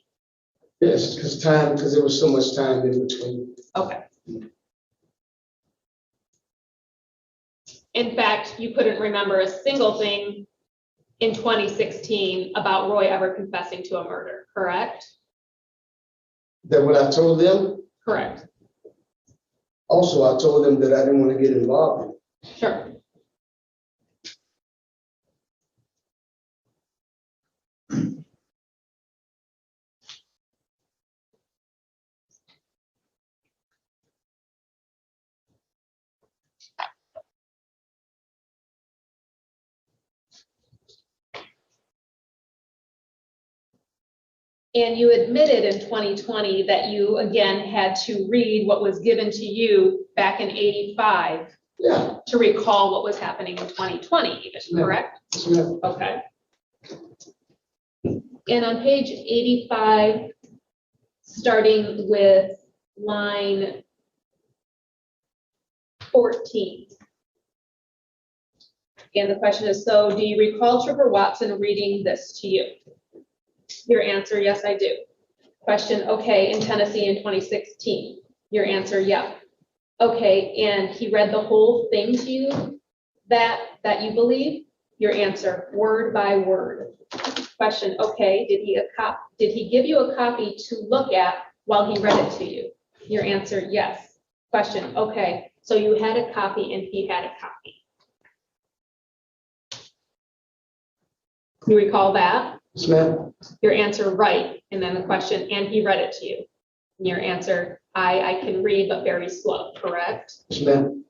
Yes, because there was so much time in between. Okay. In fact, you couldn't remember a single thing in 2016 about Roy ever confessing to a murder, correct? That what I told them. Correct. Also, I told them that I didn't want to get involved. Sure. And you admitted in 2020 that you again had to read what was given to you back in 85 Yeah. to recall what was happening in 2020 even, Yeah. correct? Yeah. Okay. And on page 85, starting with line 14. And the question is, so do you recall Trooper Watson reading this to you? Your answer, yes, I do. Question, okay, in Tennessee in 2016. Your answer, yeah. Okay, and he read the whole thing to you that you believe? Your answer, word by word. Question, okay, did he give you a copy to look at while he read it to you? Your answer, yes. Question, okay, so you had a copy and he had a copy. You recall that? Yes, ma'am. Your answer, right. And then the question, and he read it to you. And your answer, I can read, but very slow, correct? Yes, ma'am.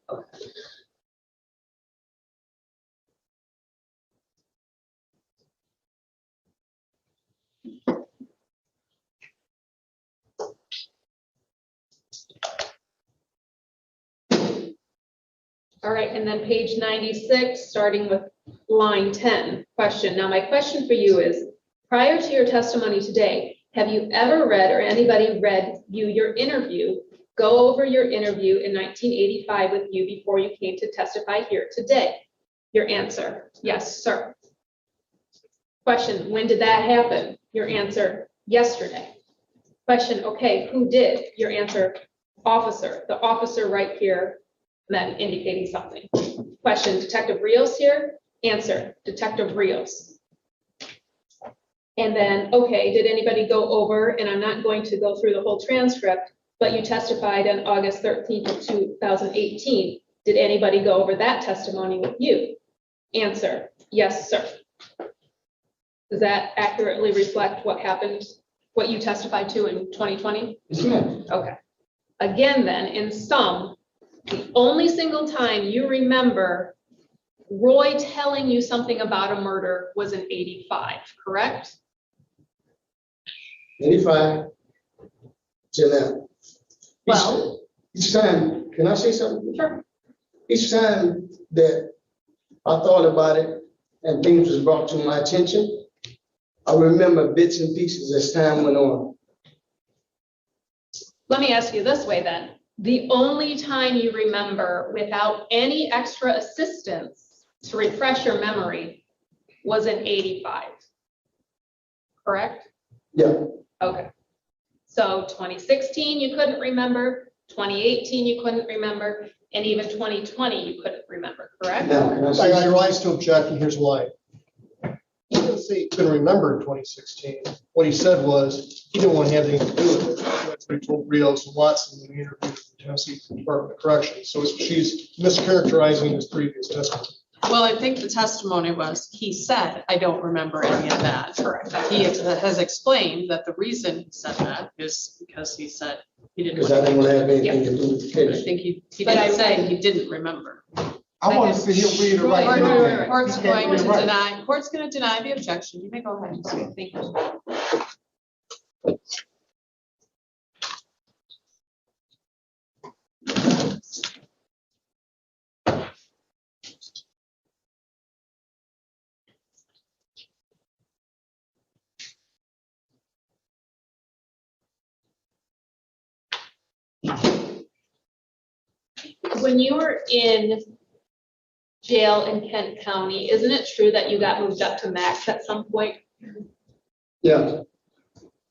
All right, and then page 96, starting with line 10, question. Now, my question for you is, prior to your testimony today, have you ever read or anybody read you your interview, go over your interview in 1985 with you before you came to testify here today? Your answer, yes, sir. Question, when did that happen? Your answer, yesterday. Question, okay, who did? Your answer, officer. The officer right here, then indicating something. Question, Detective Rios here? Answer, Detective Rios. And then, okay, did anybody go over, and I'm not going to go through the whole transcript, but you testified on August 13th of 2018. Did anybody go over that testimony with you? Answer, yes, sir. Does that accurately reflect what happened, what you testified to in 2020? Yes, ma'am. Okay. Again, then, in sum, the only single time you remember Roy telling you something about a murder was in 85, correct? 85. Janelle. Well- Each time, can I say something? Sure. Each time that I thought about it and things was brought to my attention, I remember bits and pieces as time went on. Let me ask you this way then. The only time you remember without any extra assistance to refresh your memory was in 85. Correct? Yeah, Okay. So 2016, you couldn't remember, 2018, you couldn't remember, and even 2020, you couldn't remember, correct? now, can I say I something? rise to object, and here's why. He didn't say he couldn't remember in 2016. What he said was, he didn't want to have anything to do with it. That's what he told Rios and Watson when he interviewed the Tennessee Department of Corrections. So she's mischaracterizing his previous testimony. Well, I think the testimony was, he said, I don't remember any of that. Correct. He has explained that the reason he said that is because he said he didn't. Because I didn't want to have anything to do with the I case. think he But did I- say he didn't remember. I want to see him read it right now. Court's He can't going read to it right. deny, court's going to deny the objection. You may go ahead. Thank you. When you were in jail in Kent County, isn't it true that you got moved up to max at some point? Yeah,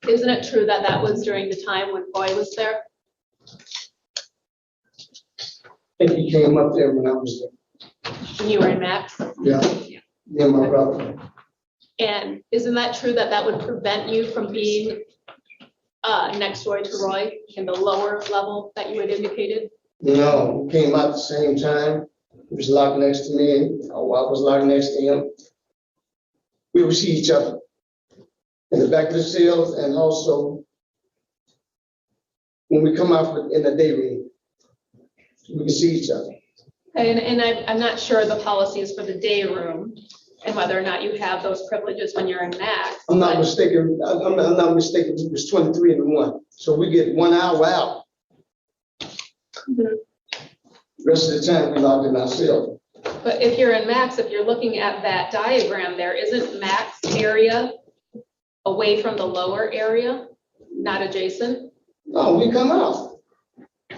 Isn't it true that that was during the time when Roy was there? I think he came up there when I was there. When you were in max? Yeah, me and my brother. And isn't that true that that would prevent you from being next door to Roy in the lower level that you had indicated? No, we came out at the same time. He was locked next to me, and I was locked next to him. We would see each other in the back of the cells, and also when we come out in the day room, we can see each other. And I'm not sure the policies for the day room and whether or not you have those privileges when you're in max. I'm not but- mistaken, I'm not mistaken, it was 23 and 1, so we get 1 hour out. Mhm. Rest of the time, we locked in our cell. But if you're in max, if you're looking at that diagram there, isn't max area away from the lower area, not adjacent? No, we come out.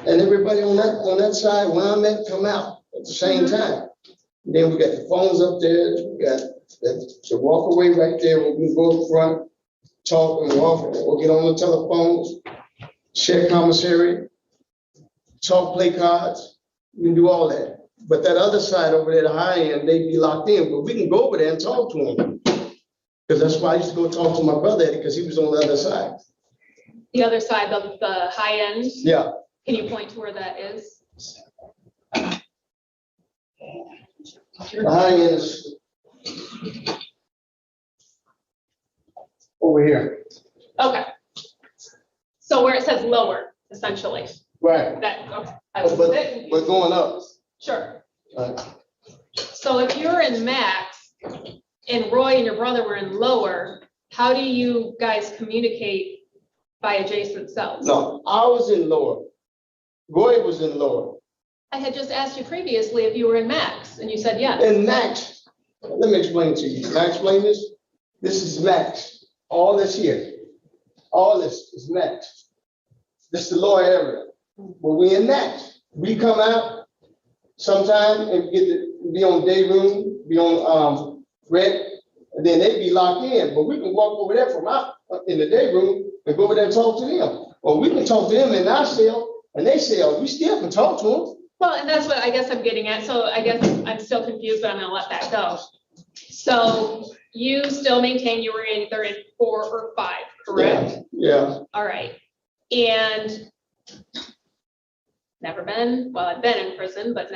And everybody on that side, where I'm at, come out at the same time. Then we got the phones up there, we got the walk away right there, where we can go up front, talk and walk, or get on the telephones, share commissary, talk, play cards, we can do all that. But that other side over there, the high end, they be locked in, but we can go over there and talk to them. Because that's why I used to go talk to my brother, because he was on the other side. The other side of the high end, Yeah, can you point to where that is? the high end is over here. Okay. So where it says lower, essentially, Right. that, okay. I was a But bit confused. we're going up. Sure. Right. So if you're in max and Roy and your brother were in lower, how do you guys communicate by adjacent cells? No, I was in lower. Roy was in lower. I had just asked you previously if you were in max and you said yes. And Max, let me explain to you. Can I explain this? This is Max. All this here. All this is Max. This is the lower area. But we in Max. We come out sometime and get to be on day room, be on red, and then they be locked in. But we can walk over there from out in the day room and go over there and talk to them. Or we can talk to them in our cell and they cell. We still can talk to them. Well, and that's what I guess I'm getting at. So I guess I'm still confused, but I'm gonna let that go. So you still maintain you were either in 4 or 5, correct? Yeah. All right. And never been, well, I've been in prison, but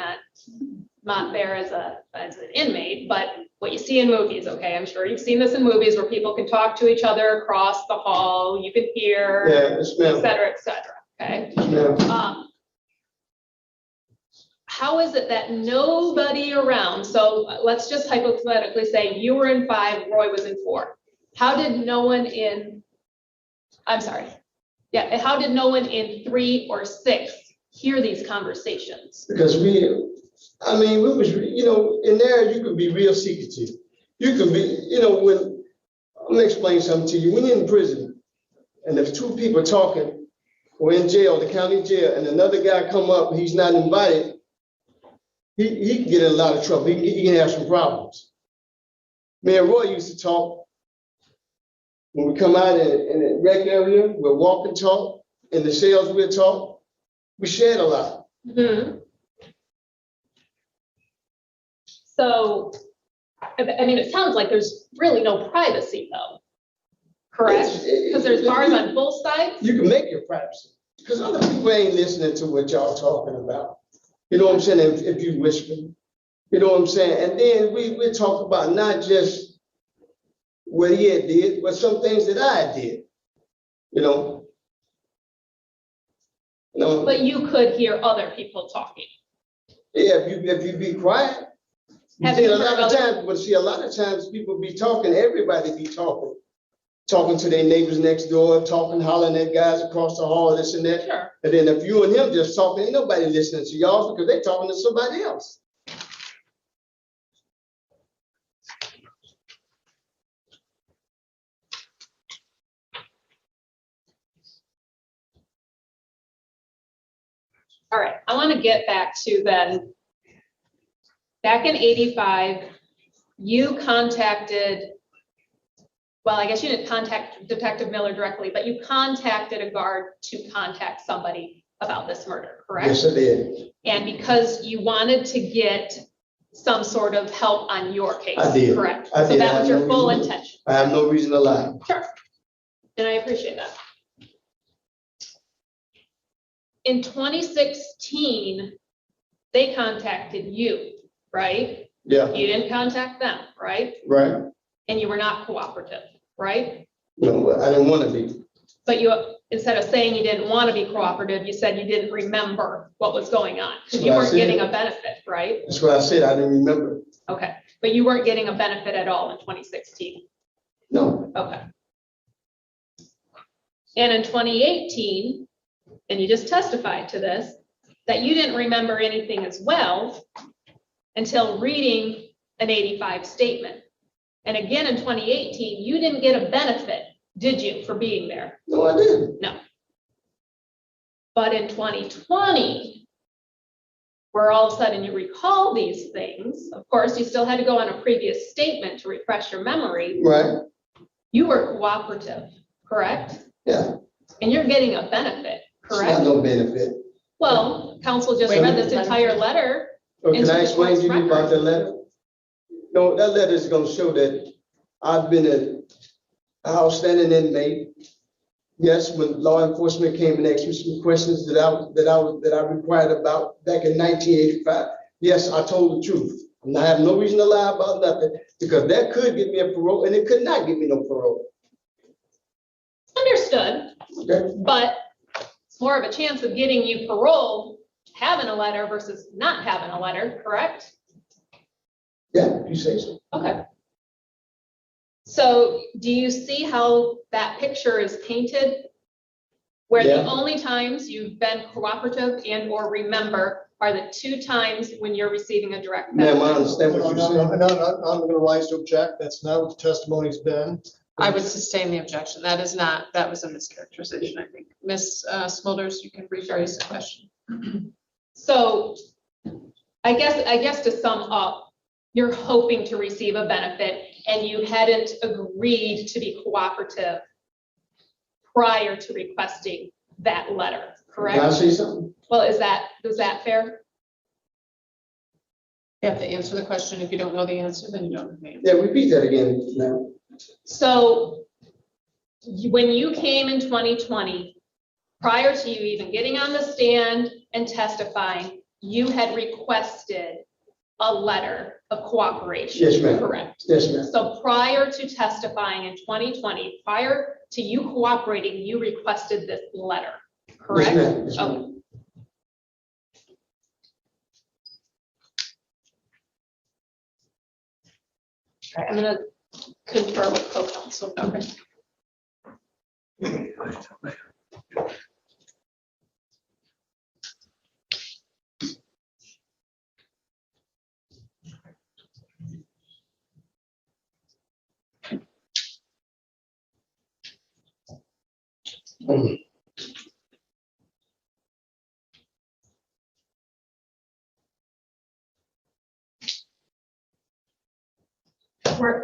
not there as an inmate, but what you see in movies, okay? I'm sure you've seen this in movies where people can talk to each other across the hall, you can hear, Yeah, it's et cetera, okay? Yeah. How is it that nobody around, so let's just hypothetically say you were in 5, Roy was in 4. How did no one in, I'm sorry. Yeah, and how did no one in 3 or 6 hear these conversations? Because we was, in there, you can be real secretive. You can be, when, I'm gonna explain something to you. When you're in prison and if 2 people talking or in jail, the county jail, and another guy come up, he's not invited, he can get in a lot of trouble. He can have some problems. Me and Roy used to talk. When we come out in the rec area, we'll walk and talk. In the cells, we'll talk. We shared a lot. Mhm. So, I mean, it sounds like there's really no privacy though, correct? Because there's bars on both sides? You can make your privacy, because other people ain't listening to what y'all talking about. You know what I'm saying? If you whisper, you know what I'm saying? And then we talk about not just what he had did, but some things that I did, you know. But you could hear other people talking. Yeah, if you be quiet. You Have see, you a lot heard of other- times, but see, a lot of times people be talking, everybody be talking to their neighbors next door, talking, hollering at guys across the hall, this and that. Sure. And then if you and him just talking, ain't nobody listening to y'all because they talking to somebody else. All right, I want to get back to then, back in 85, you contacted, well, I guess you didn't contact Detective Miller directly, but you contacted a guard to contact somebody about this murder, correct? Yes, I did. And because you wanted to get some sort of help on your case, I did. correct? I So did. that I was have your no full reason- intention. I have no reason to lie. Sure. And I appreciate that. In 2016, they contacted you, right? Yeah, You didn't contact them, right? right. And you were not cooperative, right? No, I didn't want to be. But you, instead of saying you didn't want to be cooperative, you said you didn't remember what was going on. That's You what I weren't said. getting a benefit, right? That's what I said. I didn't remember. Okay, but you weren't getting a benefit at all in 2016. No, Okay. And in 2018, and you just testified to this, that you didn't remember anything as well until reading an 85 statement. And again, in 2018, you didn't get a benefit, did you, for being there? no, I didn't. No. But in 2020, where all of a sudden you recall these things, of course, you still had to go on a previous statement to refresh your memory. Right? You were cooperative, correct? Yeah. And you're getting a benefit, It's not correct? no benefit. Well, council just Wait, read this entire letter. Oh, can Into I the explain to you court's about that letter? No, that letter is gonna show that I've been an outstanding inmate. Yes, when law enforcement came and asked me some questions that I required about back in 1985, yes, I told the truth. And I have no reason to lie about nothing, because that could get me a parole and it could not get me no parole. Understood, Okay? but it's more of a chance of getting you paroled, having a letter versus not having a letter, correct? Yeah, if you say so. Okay. So do you see how that picture is painted? Where the Yeah. only times you've been cooperative and or remember are the 2 times when you're receiving a direct Ma'am, I benefit? understand No, what no, you're saying. no, no, I'm gonna rise to object. That's not what the testimony's been. I would sustain the objection. That is not, that was a mischaracterization, I think. Ms. Smulders, you can rephrase the question. So I guess to sum up, you're hoping to receive a benefit and you hadn't agreed to be cooperative prior to requesting that letter, Can I correct? say something? Well, is that fair? You have to answer the question. If you don't know the answer, then you don't know the answer. Yeah, repeat that again, ma'am. So when you came in 2020, prior to you even getting on the stand and testifying, you had requested a letter of cooperation. Yes, ma'am. Correct. Yes, ma'am. So prior to testifying in 2020, prior to you cooperating, you requested this letter, correct? Yes, ma'am. Yes, ma'am. Okay. All right, I'm gonna confer with co-counsel. Okay.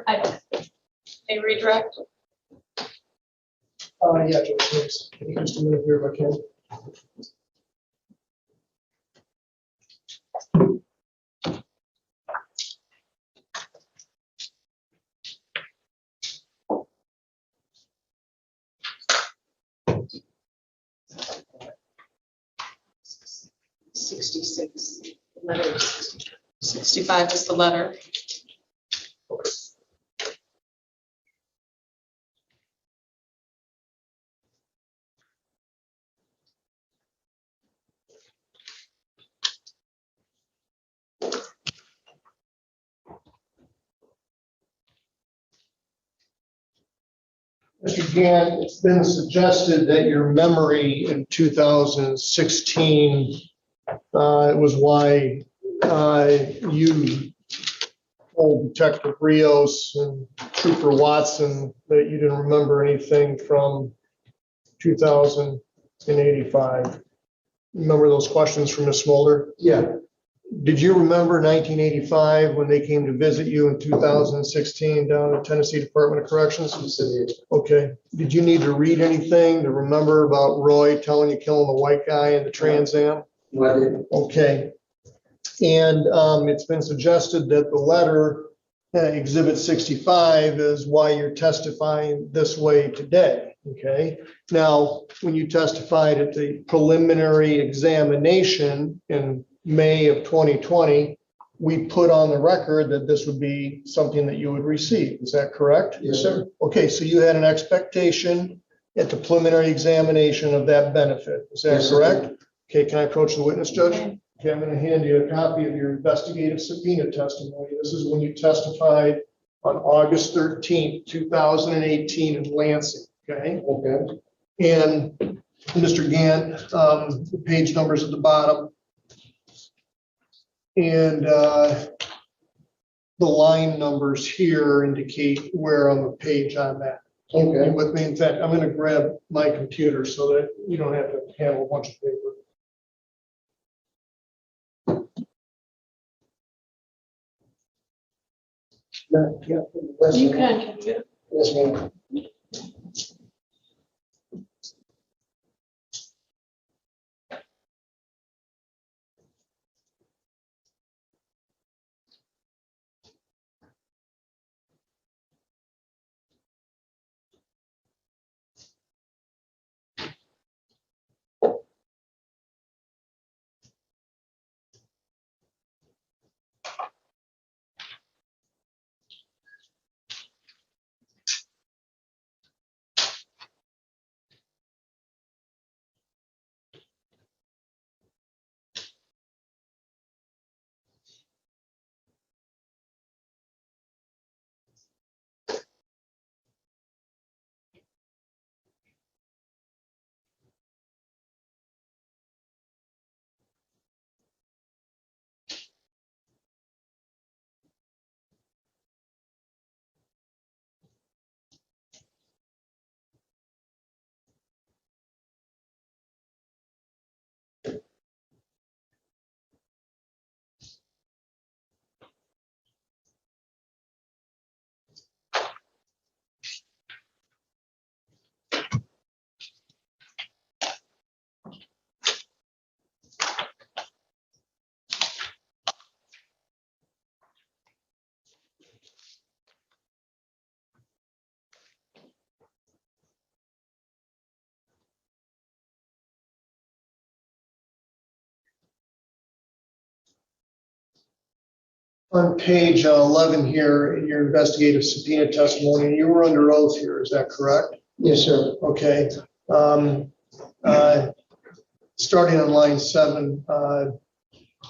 I don't. A redirect? Yeah, Joe, please. Can you just a minute here if I can? Letter 65 is the letter. Mr. Gann, it's been suggested that your memory in 2016 was why you told Detective Rios and Trooper Watson that you didn't remember anything from 2085. Remember those questions from Ms. Smolder? Yeah, Did you remember 1985 when they came to visit you in 2016 down at Tennessee Department of Corrections? he said, yeah. Okay. Did you need to read anything to remember about Roy telling you killing the white guy in the Trans Am? No, I didn't. Okay. And it's been suggested that the letter, Exhibit 65, is why you're testifying this way today. Okay. Now, when you testified at the preliminary examination in May of 2020, we put on the record that this would be something that you would receive. Is that correct? Yes, sir. Okay, so you had an expectation at the preliminary examination of that benefit. Is that Yes, sir. correct? Okay, can I approach the witness, Judge? Okay, I'm going to hand you a copy of your investigative subpoena testimony. This is when you testified on August 13th, 2018 in Lansing, okay? Okay. And Mr. Gann, the page numbers at the bottom. And the line numbers here indicate where on the page on that. Okay. With me, in fact, I'm going to grab my computer so that you don't have to handle a bunch of paper. You can. Yes, ma'am. On page 11 here, in your investigative subpoena testimony, you were under oath here, is that correct? Yes, sir. Okay. Starting on line 7,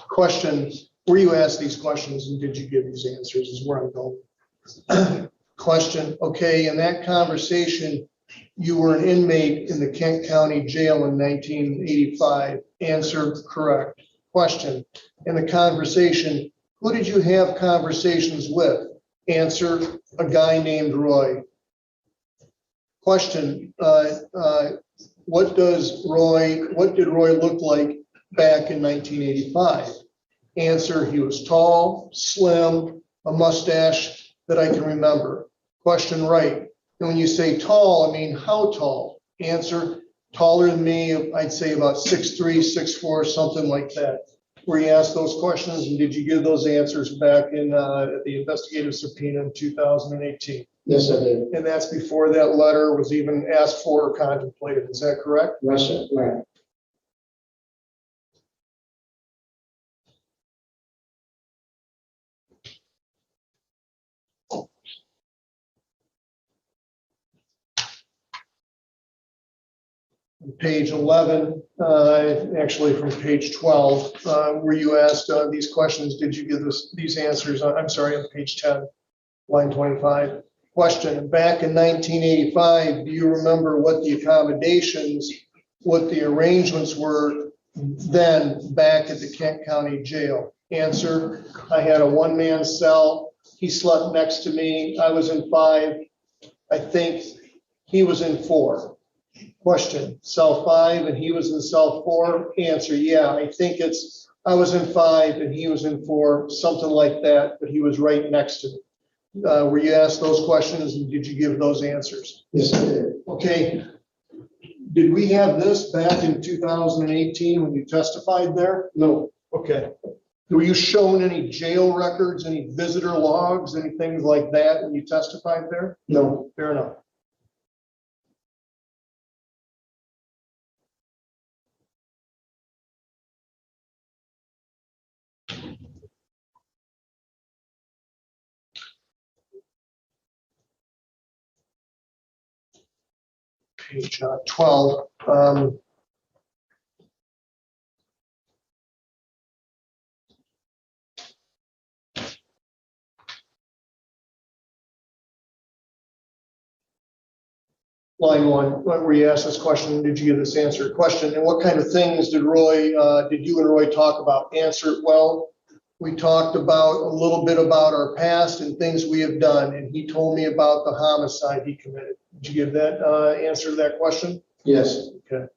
question, were you asked these questions and did you give these answers is where I'm going. Question, okay, in that conversation, You were an inmate in the Kent County Jail in 1985. Answer, correct. Question, in the conversation, who did you have conversations with? Answer, a guy named Roy. Question, what did Roy look like back in 1985? Answer, he was tall, slim, a mustache that I can remember. Question, right. And when you say tall, I mean, how tall? Answer, taller than me, I'd say about 6'3", 6'4", something like that. Were you asked those questions, and did you give those answers back in at the investigative subpoena in 2018? Yes, I did. And that's before that letter was even asked for or contemplated, is that correct? Right, sir. Right. Page 11, actually from page 12, were you asked these questions, did you give these answers? I'm sorry, on page 10, line 25. Question, back in 1985, do you remember what the accommodations, what the arrangements were then back at the Kent County Jail? Answer, I had a one-man cell. He slept next to me. I was in 5. I think he was in 4. Question, cell 5 and he was in cell 4? Answer, yeah, I think I was in 5 and he was in 4, something like that, but he was right next to me. Were you asked those questions and did you give those answers? Yes, I did. Okay. Did we have this back in 2018 when you testified there? No, Okay. Were you shown any jail records, any visitor logs, any things like that when you testified there? no. Fair enough. Page 12. Line 1, where you asked this question, did you give this answer? Question, and what kind of things did you and Roy talk about? Answer, well, we talked about a little bit about our past and things we have done, and he told me about the homicide he committed. Did you give that answer to that question? Yes. Okay.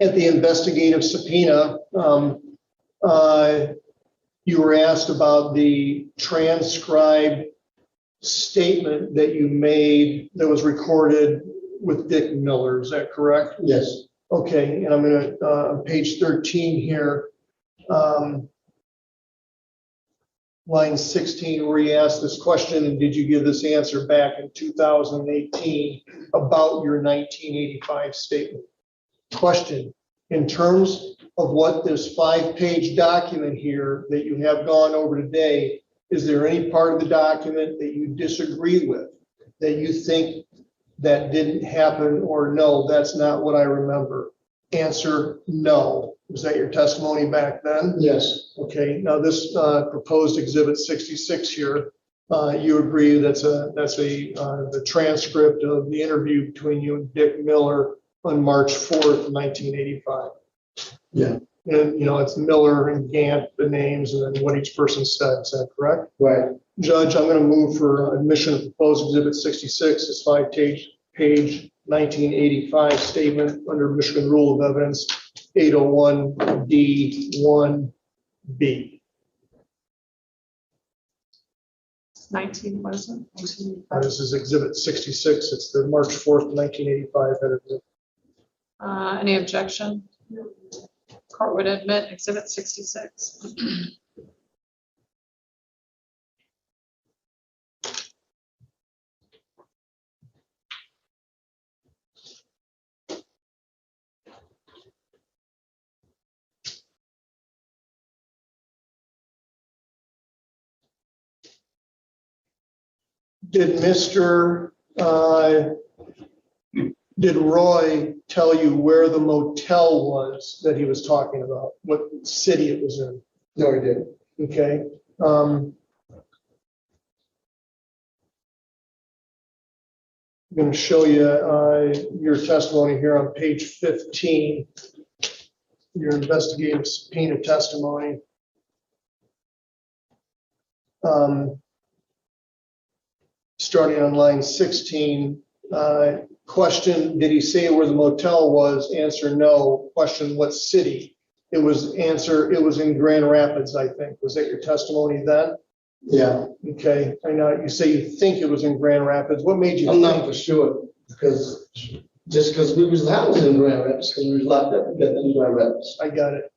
At the investigative subpoena, you were asked about the transcribed statement that you made that was recorded with Dick Miller. Is that correct? Yes. Okay, and I'm going to, on page 13 here, line 16, where you asked this question, and did you give this answer back in 2018 about your 1985 statement? Question, in terms of what this 5-page document here that you have gone over today, is there any part of the document that you disagree with, that you think that didn't happen, or no, that's not what I remember? Answer, no. Was that your testimony back then? Yes. Okay, now this proposed exhibit 66 here, you agree that's the transcript of the interview between you and Dick Miller on March 4th, 1985. Yeah. And, it's Miller and Gant, the names, and then what each person said. Is that correct? Right. Judge, I'm going to move for admission of proposed exhibit 66, this 5-page 1985 statement under Michigan Rule of Evidence 801D1B. 19, what is it? 19. This is exhibit 66. It's the March 4th, 1985 edited. Any objection? court would admit exhibit 66. Did Roy tell you where the motel was that he was talking about? What city it was in? No, he didn't. Okay. I'm going to show you your testimony here on page 15, your investigative subpoena testimony. Starting on line 16, question, did he say where the motel was? Answer, no. Question, what city? It was answer, it was in Grand Rapids, I think. Was that your testimony then? Yeah, Okay, I know you say you think it was in Grand Rapids. What made you I'm think? not for sure, because, just because we was housed in Grand Rapids, because we was locked up together in Grand Rapids. I got it.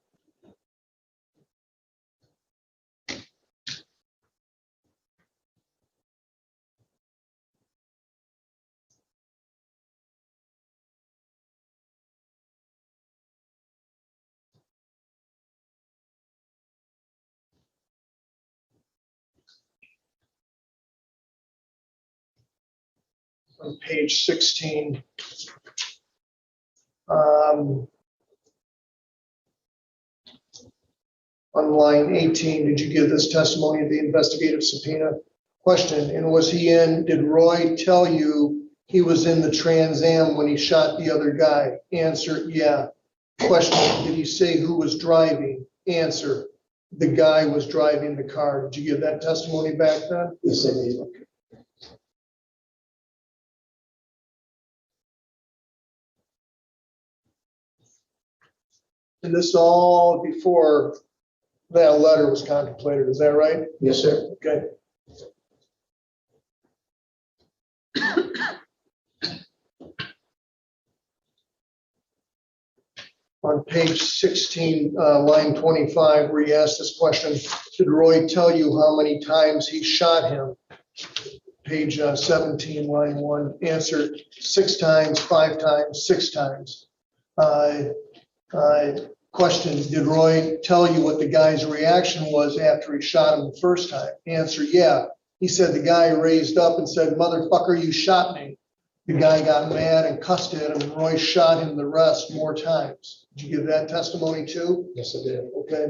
On page 16. On line 18, did you give this testimony of the investigative subpoena? Question, and was he in, did Roy tell you he was in the Trans Am when he shot the other guy? Answer, yeah. Question, did he say who was driving? Answer, the guy was driving the car. Did you give that testimony back then? Yes, I did. And this all before that letter was contemplated, is that right? Yes, sir. Okay. On page 16, line 25, where you asked this question, did Roy tell you how many times he shot him? Page 17, line 1, answer 6 times, 5 times, 6 times. Question, did Roy tell you what the guy's reaction was after he shot him the first time? Answer, yeah. He said the guy raised up and said, motherfucker, you shot me. The guy got mad and cussed at him, and Roy shot him the rest more times. Did you give that testimony too? Yes, I did. Okay.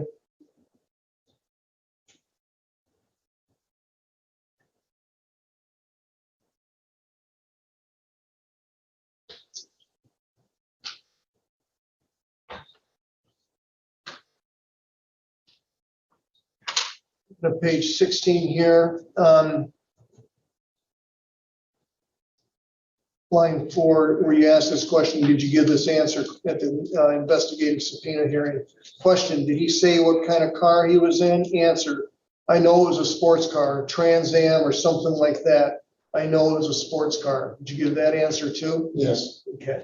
On page 16 here, line 4, where you asked this question, did you give this answer at the investigative subpoena hearing? Question, did he say what kind of car he was in? Answer, I know it was a sports car, a Trans Am or something like that. I know it was a sports car. Did you give that answer too? Yes. Okay.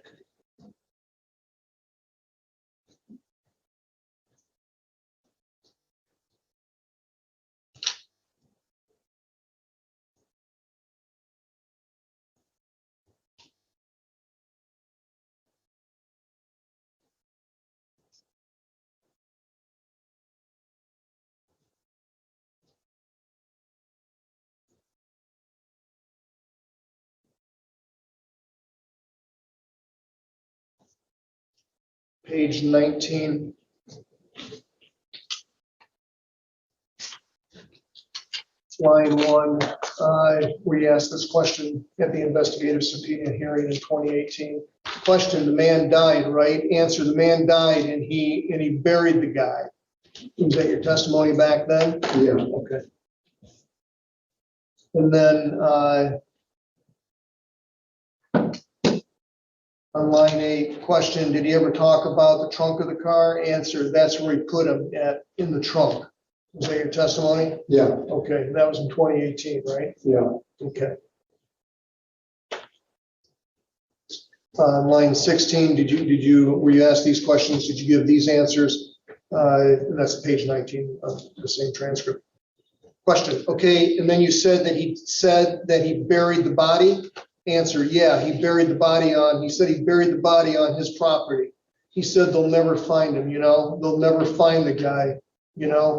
Page 19. Line 1, where you asked this question at the investigative subpoena hearing in 2018. Question, the man died, right? Answer, the man died and he buried the guy. Was that your testimony back then? Yeah. Okay. And then on line 8, question, did he ever talk about the trunk of the car? Answer, that's where he put him in the trunk. Was that your testimony? Yeah. Okay, that was in 2018, right? Yeah. Okay. Line 16, were you asked these questions? Did you give these answers? That's page 19 of the same transcript. Question, okay, and then you said that he buried the body? Answer, yeah, he said he buried the body on his property. He said they'll never find him, they'll never find the guy,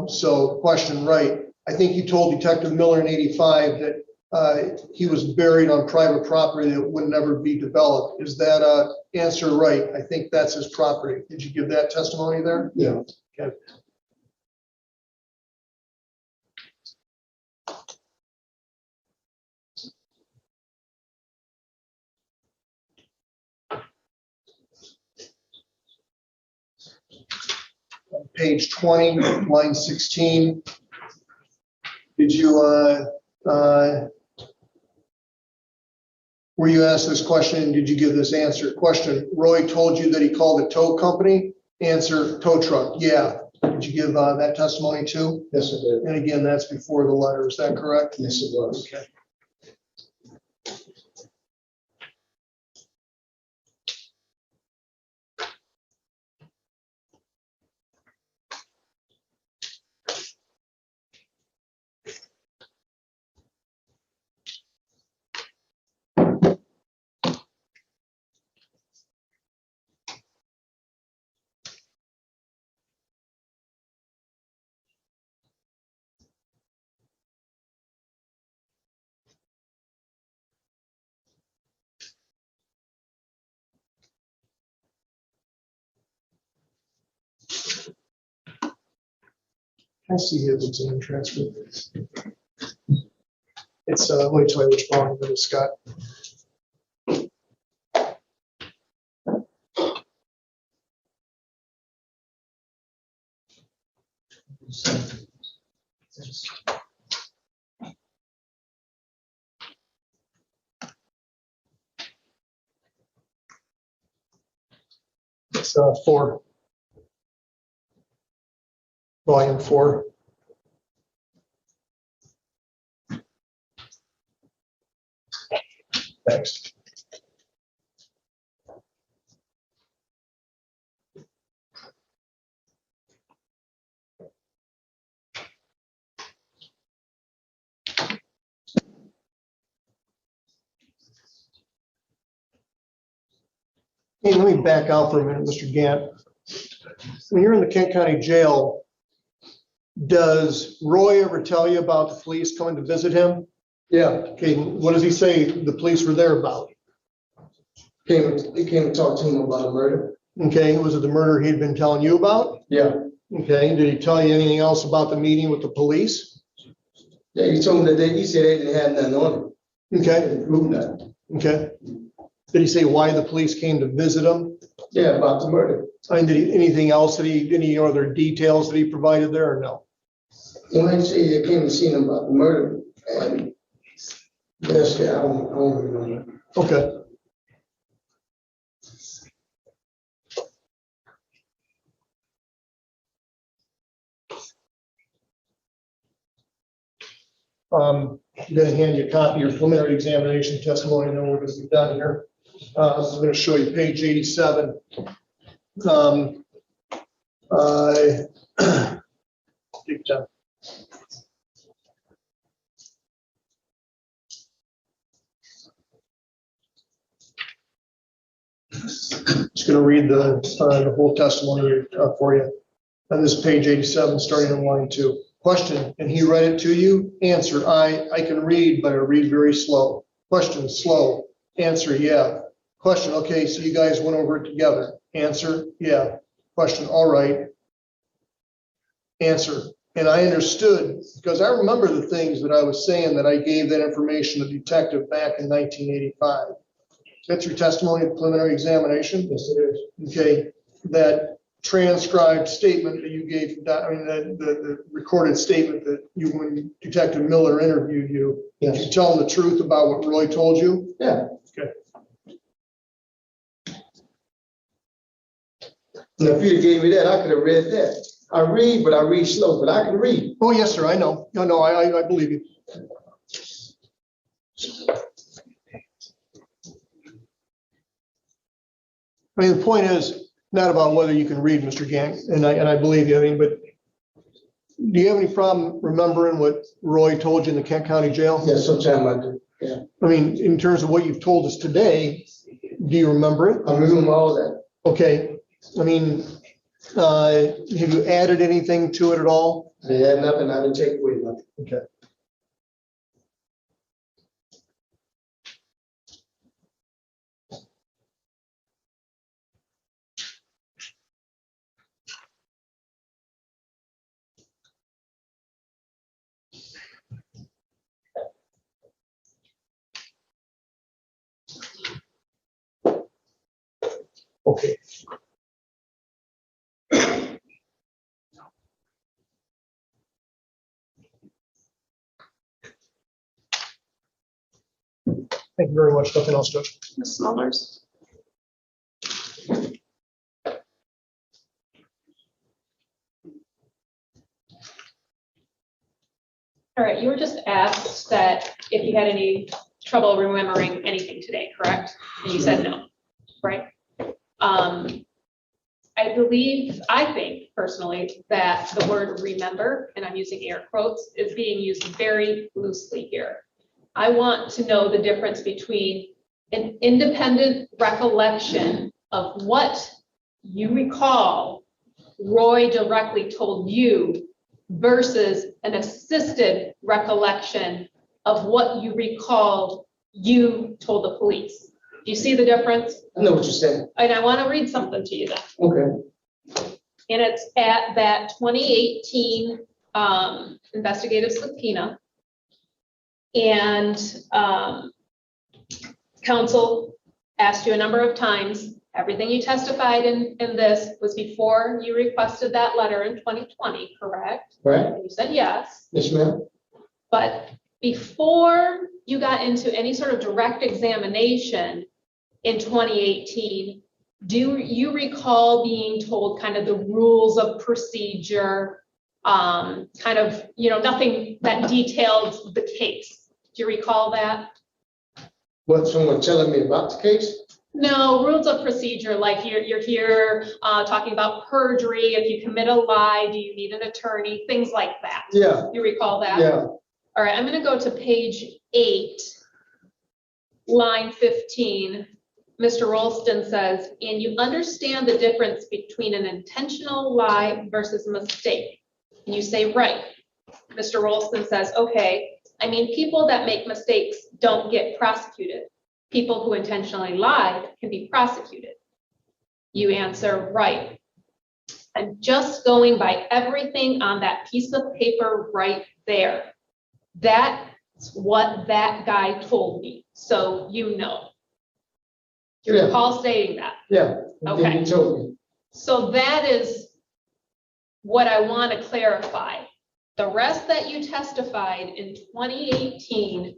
so question, right. I think you told Detective Miller in 85 that he was buried on private property that would never be developed. Is that answer right? I think that's his property. Did you give that testimony there? Yeah. Okay. Page 20, line 16. Did you, were you asked this question? Did you give this answer? Question, Roy told you that he called a tow company? Answer, tow truck. Yeah. Did you give that testimony too? Yes, I did. And again, that's before the letter. Is that correct? Yes, it was. Okay. I see his exam transcript. It's, let me tell you which volume it is, Scott. It's 4. Volume 4. Thanks. Hey, let me back out for a minute, Mr. Gant. When you're in the Kent County Jail, does Roy ever tell you about the police coming to visit him? Yeah, Okay, what does he say the police were there about? he came and talked to him about a murder. Okay, was it the murder he'd been telling you about? Yeah. Okay, did he tell you anything else about the meeting with the police? Yeah, he told me that he said they didn't have nothing on it. Okay, Didn't prove that. okay. Did he say why the police came to visit him? Yeah, about the murder. And did he, anything else any other details that he provided there or no? When I say they came and seen him about the murder, and that's, I don't remember. Okay. I'm gonna hand you a copy of your preliminary examination testimony, and then we're gonna be done here. I'm gonna show you page 87. Take time. Just gonna read the whole testimony for you. On this page 87, starting on line 2. Question, and he read it to you? Answer, I can read, but I read very slow. Question, slow. Answer, yeah. Question, okay, so you guys went over it together. Answer, yeah. Question, all right. Answer, and I understood, because I remember the things that I was saying that I gave that information to the detective back in 1985. That's your testimony at preliminary examination? Yes, it is. Okay, that transcribed statement that you gave, I mean, the recorded statement that you, when Detective Miller interviewed you, did you tell him the truth about what Roy told you? Yeah. Okay. And if you'd gave me that, I could have read that. I read, but I read slow, but I can read. Oh, yes, sir, I know. No, I believe you. I mean, the point is, not about whether you can read, Mr. Gang, and I believe you, I mean, but do you have any problem remembering what Roy told you in the Kent County Jail? Yeah, sometime I do, yeah. I mean, in terms of what you've told us today, do you remember it? I remember all that. Okay, I mean, have you added anything to it at all? I had nothing, I didn't take away nothing. Okay. Okay. Thank you very much. Nothing else, Judge. Ms. Smulders? All right, you were just asked that if you had any trouble remembering anything today, correct? And you said no, right? I think personally that the word remember, and I'm using air quotes, is being used very loosely here. I want to know the difference between an independent recollection of what you recall Roy directly told you versus an assisted recollection of what you recalled you told the police. Do you see the difference? I know what you're saying. And I want to read something to you then. Okay. And it's at that 2018 investigative subpoena. And counsel asked you a number of times, everything you testified in this was before you requested that letter in 2020, correct? Right. And you said yes. Yes, ma'am. But before you got into any sort of direct examination in 2018, do you recall being told kind of the rules of procedure, kind of, nothing that detailed the case? Do you recall that? What, someone telling me about the case? No, rules of procedure, like you're here talking about perjury. If you commit a lie, do you need an attorney? Things like that. Yeah, You recall that? yeah. All right, I'm going to go to page 8, line 15. Mr. Rolston says, and you understand the difference between an intentional lie versus a mistake. And you say, right. Mr. Rolston says, okay, I mean, people that make mistakes don't get prosecuted. People who intentionally lied can be prosecuted. You answer, right. I'm just going by everything on that piece of paper right there. That's what that guy told me, so you know. Do you Yeah. recall stating that? Yeah. Okay. You told me. So that is what I want to clarify. The rest that you testified in 2018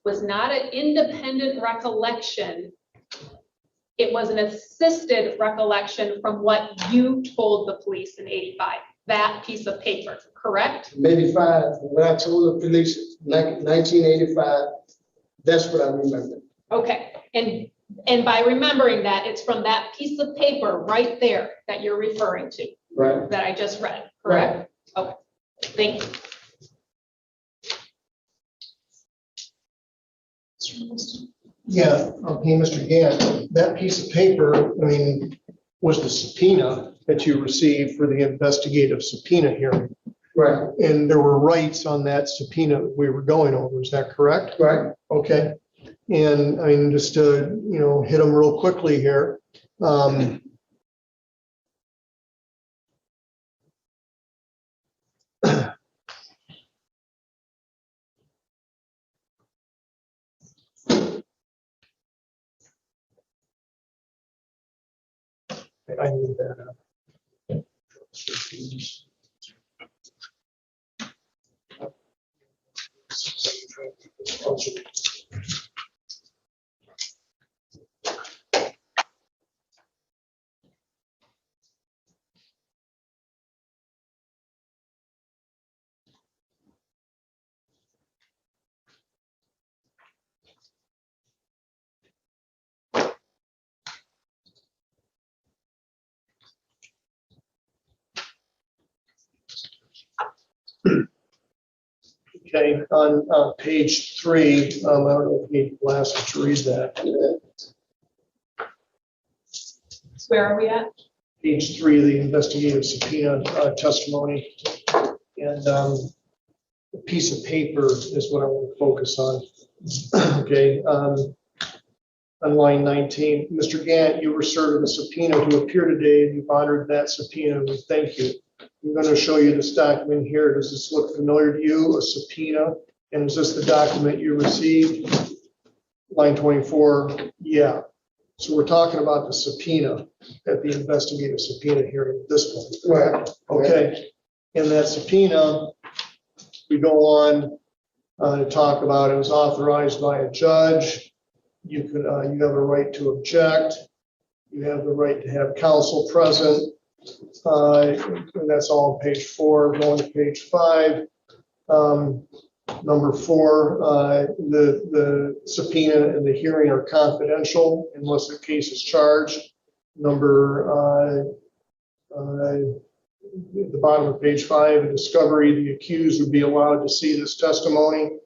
was not an independent recollection. It was an assisted recollection from what you told the police in 85, that piece of paper, correct? Maybe 5, when I told the police, 1985, that's what I remember. Okay, and by remembering that, it's from that piece of paper right there that you're referring to, Right. that I just read, correct? Okay, thank you. Yeah, okay, Mr. Gant, that piece of paper, I mean, was the subpoena that you received for the investigative subpoena hearing. Right. And there were rights on that subpoena we were going over, is that correct? Right. Okay. And I mean, just to, hit them real quickly here. I need that. Okay, on page 3, I don't know if you need glasses to read that. Where are we at? Page 3 of the investigative subpoena testimony. And the piece of paper is what I want to focus on. Okay, on line 19, Mr. Gant, you were served a subpoena to appear today, and you've honored that subpoena. We thank you. I'm going to show you this document here. Does this look familiar to you, a subpoena? And is this the document you received? Line 24, yeah. So we're talking about the subpoena at the investigative subpoena hearing at this point. Right. Okay, in that subpoena, we go on to talk about it was authorized by a judge. You can, you have a right to object. You have the right to have counsel present. And that's all on page 4. Going to page 5. Number 4, the subpoena and the hearing are confidential unless the case is charged. Number at the bottom of page 5, in discovery, the accused would be allowed to see this testimony.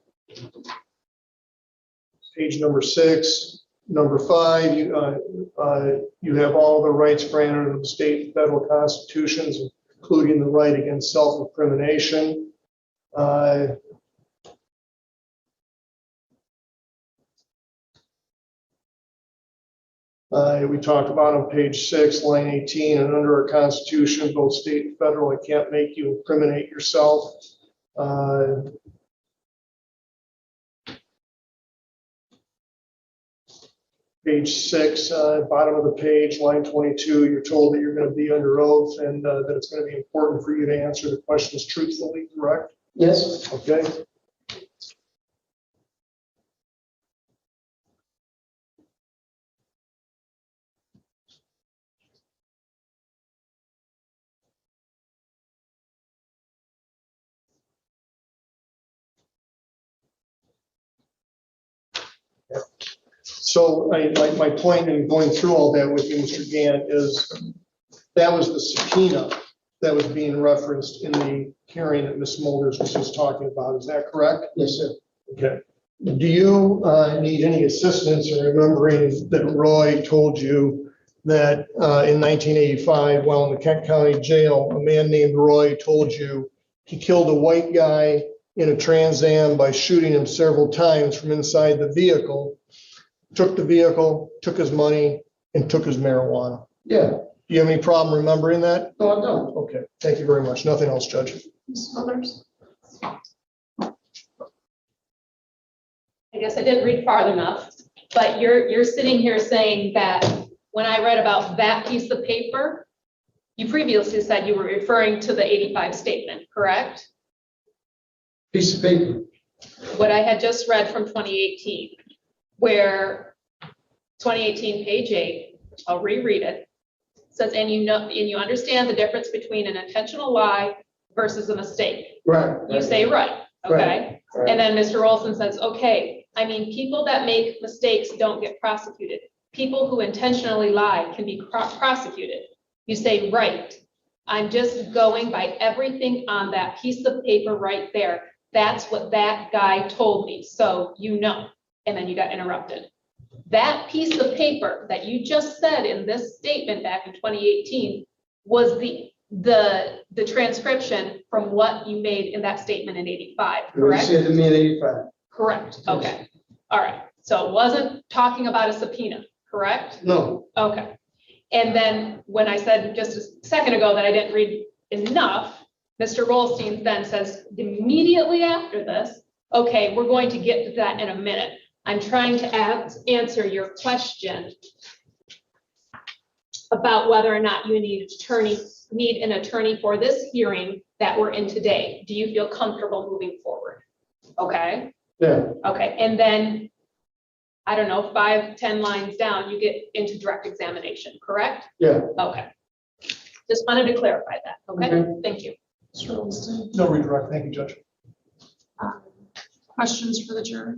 Page number 6. Number 5, you have all the rights granted under the state and federal constitutions, including the right against self-incrimination. We talked about on page 6, line 18, and under our constitution, both state and federal, I can't make you incriminate yourself. Page 6, bottom of the page, line 22, you're told that you're going to be under oath and that it's going to be important for you to answer the questions truthfully, correct? Yes. Okay. So my point in going through all that with you, Mr. Gant, is that was the subpoena that was being referenced in the hearing that Ms. Mulders was just talking about. Is that correct? Yes, sir. Okay. Do you need any assistance in remembering that Roy told you that in 1985, while in the Kent County Jail, a man named Roy told you he killed a white guy in a Trans Am by shooting him several times from inside the vehicle, took the vehicle, took his money, and took his marijuana? Yeah. Do you have any problem remembering that? No, I don't. Okay, thank you very much. Nothing else, Judge. Ms. Mulders? I guess I didn't read far enough, but you're sitting here saying that when I read about that piece of paper, you previously said you were referring to the 85 statement, correct? Piece of paper. What I had just read from 2018, where 2018, page 8, I'll reread it, says, and you understand the difference between an intentional lie versus a mistake. Right. You say right, okay? Right. And then Mr. Olson says, okay, I mean, people that make mistakes don't get prosecuted. People who intentionally lie can be prosecuted. You say right. I'm just going by everything on that piece of paper right there. That's what that guy told me, so you know. And then you got interrupted. That piece of paper that you just said in this statement back in 2018 was the transcription from what you made in that statement in 85, You correct? said to me in 85. Correct, okay. All right, so it wasn't talking about a subpoena, correct? No. Okay. And then when I said just a second ago that I didn't read enough, Mr. Rolstein then says immediately after this, okay, we're going to get to that in a minute. I'm trying to answer your question about whether or not you need an attorney for this hearing that we're in today. Do you feel comfortable moving forward? Okay. Yeah. Okay, and then, I don't know, 5-10 lines down, you get into direct examination, correct? Yeah. Okay. Just wanted to clarify that, okay? Okay. Thank you. Mr. Olson? No redirect. Thank you, Judge. Questions for the jury?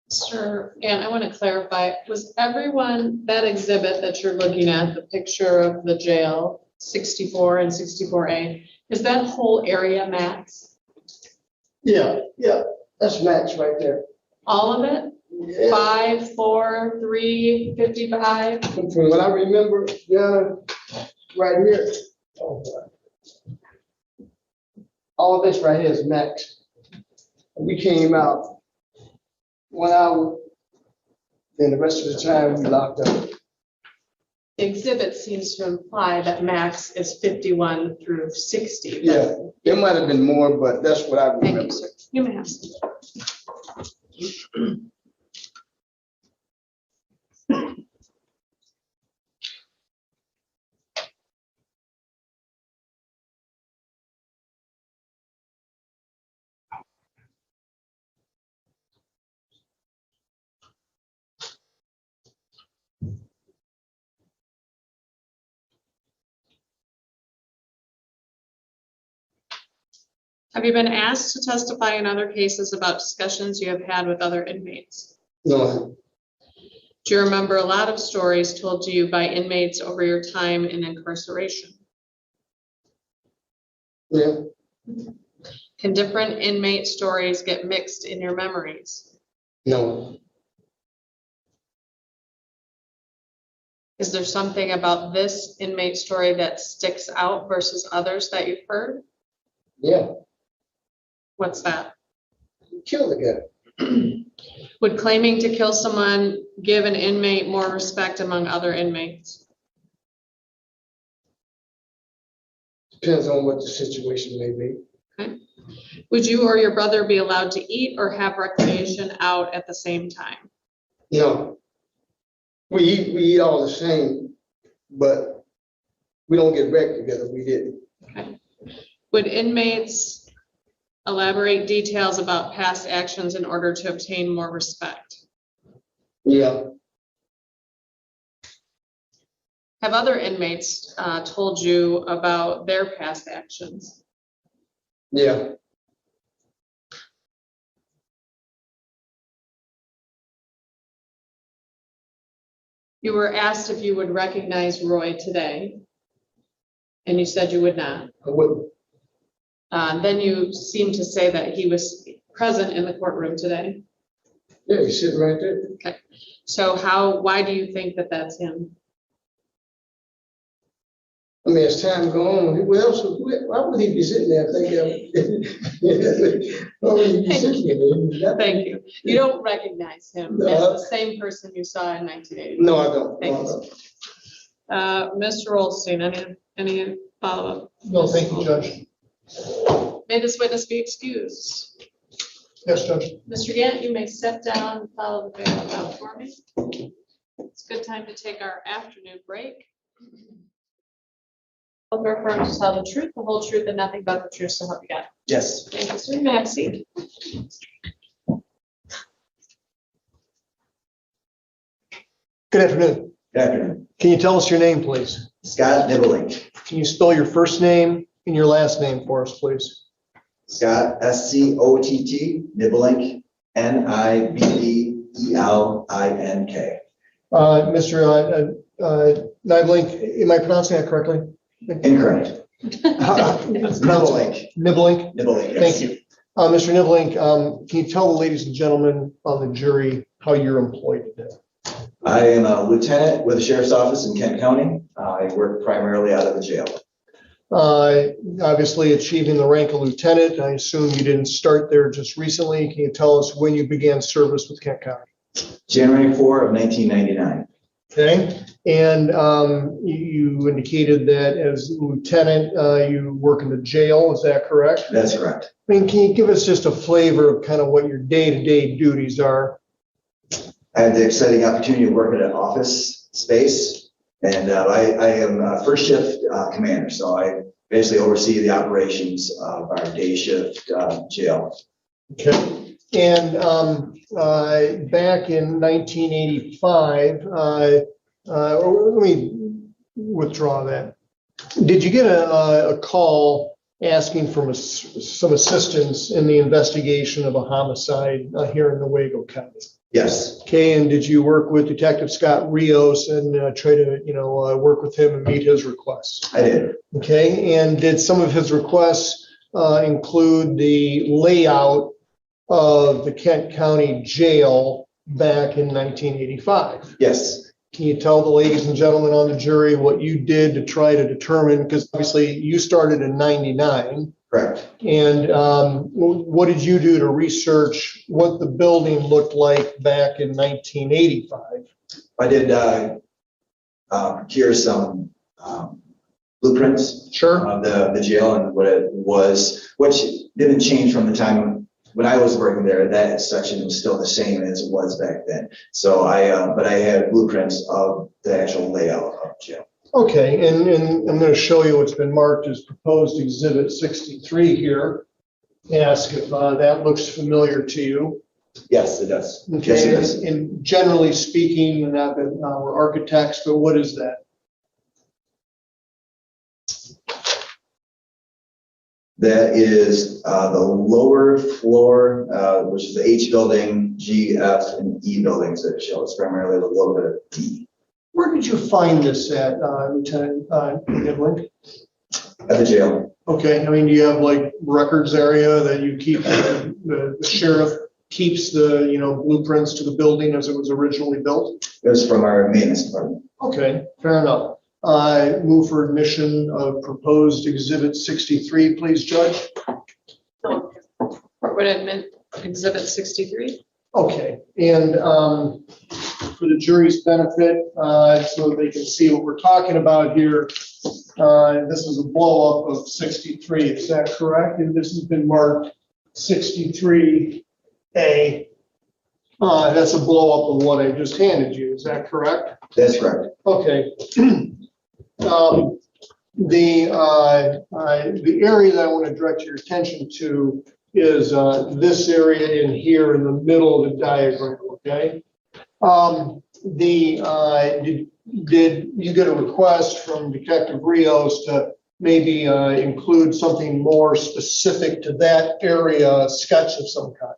Sir, and I want to clarify, was everyone, that exhibit that you're looking at, the picture of the jail, 64 and 64A, is that whole area max? Yeah, that's max right there. All of it? Yeah. 5, 4, 3, 55? From what I remember, yeah, right here. Oh, boy. All of this right here is max. We came out 1 hour, then the rest of the time we locked up. The exhibit seems to imply that max is 51 through 60. but- Yeah, there might have been more, but that's what I Thank you, remember. sir. You may have some. Have you been asked to testify in other cases about discussions you have had with other inmates? No, Do you remember a lot of stories told to you by inmates over your time in incarceration? yeah, Can different inmate stories get mixed in your memories? no, Is there something about this inmate story that sticks out versus others that you've heard? yeah, What's that? kill the guy. Would claiming to kill someone give an inmate more respect among other inmates? Depends on what the situation may be. Would you or your brother be allowed to eat or have recreation out at the same time? No. We eat all the same, but we don't get wrecked together. We didn't. Would inmates elaborate details about past actions in order to obtain more respect? Yeah, Have other inmates told you about their past actions? yeah, You were asked if you would recognize Roy today, and you said you would not. I wouldn't. Then you seem to say that he was present in the courtroom today. Yeah, he's sitting right there. So why do you think that that's him? I mean, as time go on, why would he be sitting there thinking? Why would he be sitting there? Thank you. You don't recognize him as No. the same person you saw in 1980. No, I don't. Thank No, you. I don't. Mr. Olstein, any follow-up? No, thank you, Judge. May this witness be excused. Yes, Judge. Mr. Gant, you may step down and follow the bailiff out for me. It's a good time to take our afternoon break. I'll affirm to tell the truth, the whole truth, and nothing but the truth, so help you God. Yes. Thank you, sir. You may have a seat. Good afternoon. Good afternoon. Can you tell us your name, please? Scott Nibblink. Can you spell your first name and your last name for us, please? Scott, S-C-O-T-T, Nibblink, N-I-B-B-E-L-I-N-K. Mr. Nibelink, am I pronouncing that correctly? Incorrect. Nibblink. Nibelink? Nibblink, yes. Thank you. Mr. Nibelink, can you tell the ladies and gentlemen on the jury how you're employed today? I am a lieutenant with the sheriff's office in Kent County. I work primarily out of the jail. Obviously achieving the rank of lieutenant, I assume you didn't start there just recently. Can you tell us when you began service with Kent County? January 4 of 1999. Okay, and you indicated that as lieutenant, you work in the jail, is that correct? That's correct. I mean, can you give us just a flavor of kind of what your day-to-day duties are? I had the exciting opportunity to work at an office space, and I am a first shift commander, so I basically oversee the operations of our day shift jail. Okay, and back in 1985, let me withdraw that. Did you get a call asking for some assistance in the investigation of a homicide here in Newaygo County? Yes, Okay, and did you work with Detective Scott Rios and try to, work with him and meet his requests? I did. Okay, and did some of his requests include the layout of the Kent County Jail back in 1985. Yes, Can you tell the ladies and gentlemen on the jury what you did to try to determine, because obviously you started in 99, correct. and what did you do to research what the building looked like back in 1985? I did procure some blueprints Sure. of the jail and what it was, which didn't change from the time when I was working there. That section was still the same as it was back then. So but I had blueprints of the actual layout of the jail. Okay, and I'm going to show you what's been marked as proposed exhibit 63 here. Ask if that looks familiar to you. Yes, it does. Yes, it Okay, does. and generally speaking, not that we're architects, but what is that? That is the lower floor, which is the H building, G, F, and E buildings that show. It's primarily a little bit of D. Where did you find this at, Lieutenant Goodwin? At the jail. Okay, I mean, do you have like records area that you keep, the sheriff keeps the, blueprints to the building as it was originally built? It was from our maintenance department. Okay, fair enough. I move for admission of proposed exhibit 63, please, Judge. Would admit exhibit 63? Okay, and for the jury's benefit, so that they can see what we're talking about here, this is a blow up of 63, is that correct? And this has been marked 63A. That's a blow up of what I just handed you, is that correct? That's correct. Okay. The area that I want to direct your attention to is this area in here in the middle of the diagram, okay? Did you get a request from Detective Rios to maybe include something more specific to that area, a sketch of some kind?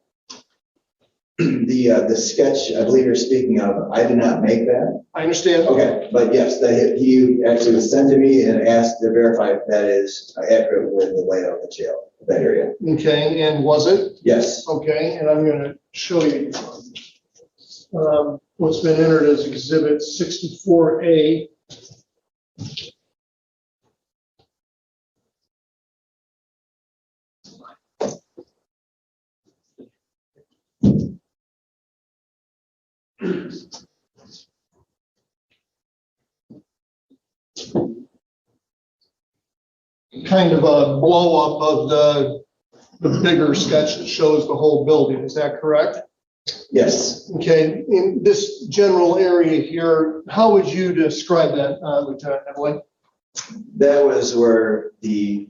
The sketch, I believe you're speaking of, I did not make that. I understand. Okay, but yes, he actually was sent to me and asked to verify if that is accurate with the layout of the jail, that area. Okay, and was it? Yes. Okay, and I'm going to show you what's been entered as exhibit 64A. Kind of a blow up of the bigger sketch that shows the whole building, is that correct? Yes. Okay, in this general area here, how would you describe that, Lieutenant Emily? That was where the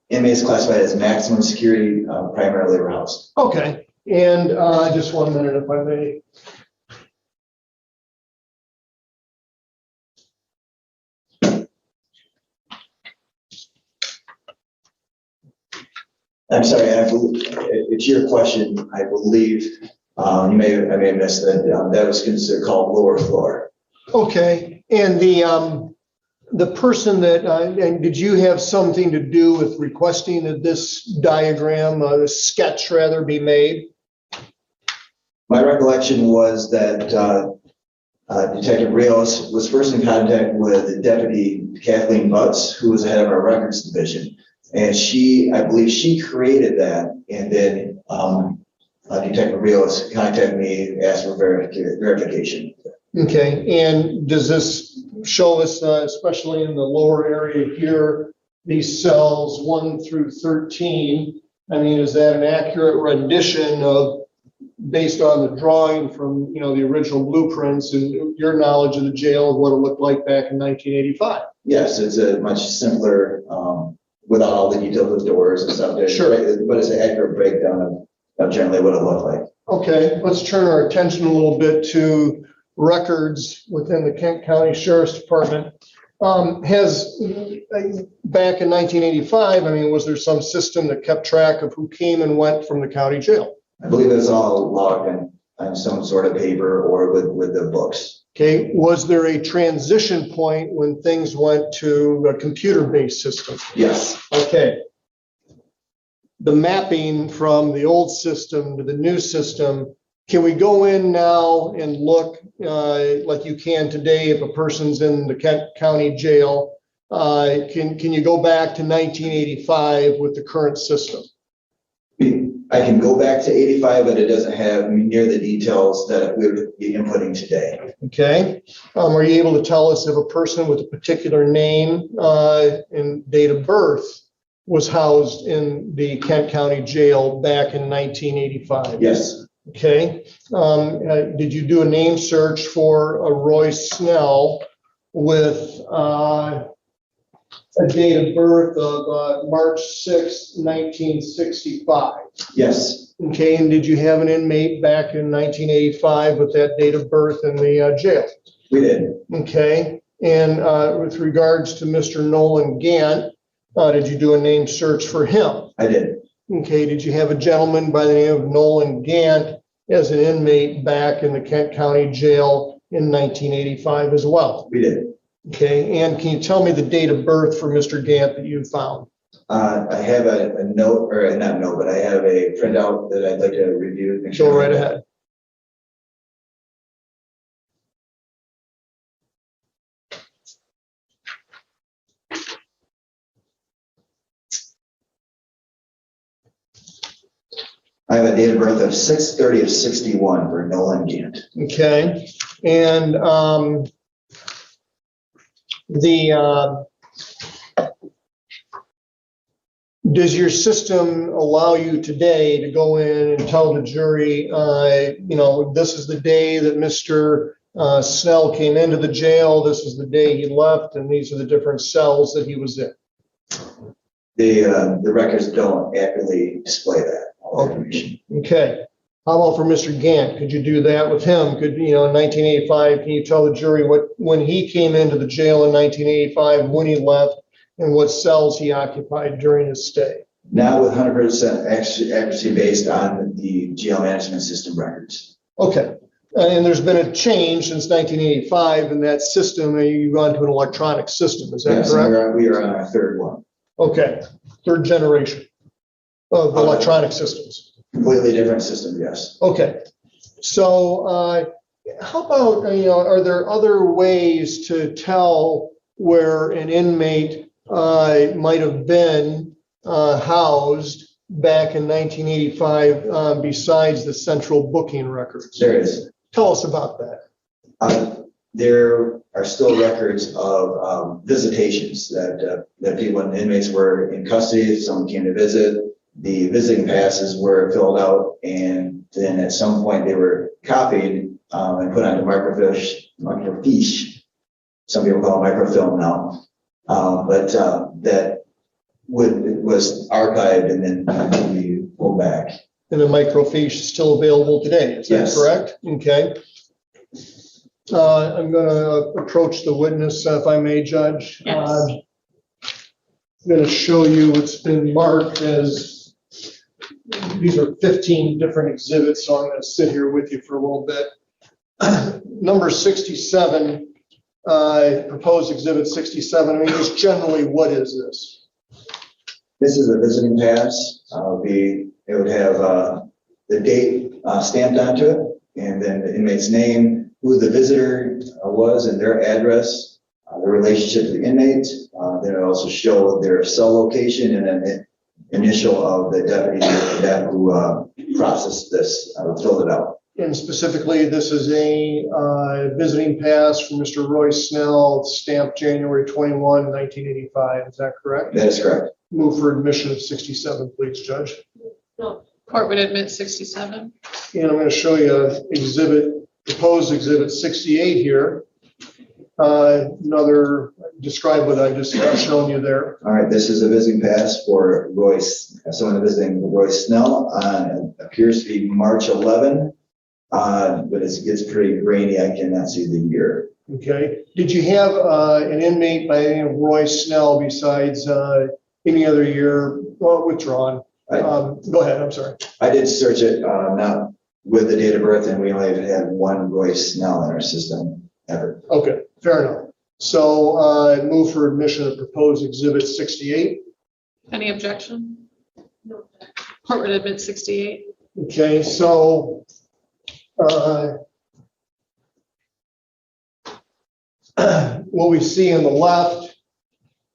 inmates classified as maximum security primarily were housed. Okay, and just 1 minute if I may. I'm sorry, it's your question, I believe. I may have missed that. That was considered called lower floor. Okay, and the person that, and did you have something to do with requesting that this diagram, this sketch rather, be made? My recollection was that Detective Rios was first in contact with Deputy Kathleen Butts, who was the head of our records division. And I believe she created that, and then Detective Rios contacted me, asked for verification. Okay, and does this show us, especially in the lower area here, these cells 1 through 13? I mean, is that an accurate rendition of, based on the drawing from, the original blueprints and your knowledge of the jail of what it looked like back in 1985? Yes, it's a much simpler, without all the details of doors and stuff. Sure. But it's an accurate breakdown of generally what it looked like. Okay, let's turn our attention a little bit to records within the Kent County Sheriff's Department. Back in 1985, I mean, was there some system that kept track of who came and went from the county jail? I believe it's all logged on some sort of paper or with the books. Okay, was there a transition point when things went to a computer-based system? Yes. Okay. the mapping from the old system to the new system, can we go in now and look like you can today if a person's in the Kent County Jail? Can you go back to 1985 with the current system? I can go back to 85, but it doesn't have near the details that we would be inputting today. Okay. Are you able to tell us if a person with a particular name and date of birth was housed in the Kent County Jail back in 1985? Yes, Okay. Did you do a name search for a Roy Snell with a date of birth of March 6, 1965? yes, Okay, and did you have an inmate back in 1985 with that date of birth in the jail? we did. Okay, and with regards to Mr. Nolan Gant, did you do a name search for him? I did. Okay, did you have a gentleman by the name of Nolan Gant as an inmate back in the Kent County Jail in 1985 as well? We did. Okay, and can you tell me the date of birth for Mr. Gant that you found? I have a note, or not note, but I have a printout that I'd like to review. Make sure. Go right ahead. I have a date of birth of 6/30/61 for Nolan Gant. Okay, and does your system allow you today to go in and tell the jury, this is the day that Mr. Snell came into the jail, this is the day he left, and these are the different cells that he was in? The records don't accurately display that information. Okay. How about for Mr. Gant? Could you do that with him? Could, in 1985, can you tell the jury when he came into the jail in 1985, when he left, and what cells he occupied during his stay? Not with 100% accuracy based on the jail management system records. Okay. And there's been a change since 1985 in that system, and you've gone to an electronic system. Is that Yes, correct? we are on our third one. Okay. Third generation of electronic systems. Completely different system, yes. Okay, so how about, are there other ways to tell where an inmate might have been housed back in 1985 besides the central booking records? There is. Tell us about that. There are still records of visitations that people and inmates were in custody. Someone came to visit. The visiting passes were filled out, and then at some point they were copied and put onto microfiche. Some people call it microfilm now, but that was archived and then we pulled back. And the microfiche is still available today, is that Yes. correct? Okay. I'm going to approach the witness, if I may, Judge. Yes. I'm going to show you what's been marked as, these are 15 different exhibits, so I'm going to sit here with you for a little bit. Number 67, proposed exhibit 67, I mean, just generally, what is this? This is a visiting pass. It would have the date stamped onto it, and then the inmate's name, who the visitor was, and their address, the relationship to the inmate. Then it also show their cell location and an initial of the deputy who processed this, filled it out. And specifically, this is a visiting pass from Mr. Roy Snell, stamped January 21, 1985. Is that correct? That is correct. Move for admission of 67, please, Judge. Court would admit 67. And I'm going to show you proposed exhibit 68 here. Describe what I just shown you there. All right, this is a visiting pass for someone visiting Roy Snell. It appears to be March 11, but it gets pretty grainy. I cannot see the year. Okay. Did you have an inmate by the name of Roy Snell besides any other year? Well, withdrawn. Go ahead. I'm sorry. I did search it, not with the date of birth, and we only had one Roy Snell in our system ever. Okay, fair enough. So move for admission of proposed exhibit 68. Any objection? Court would admit 68. Okay, so, what we see on the left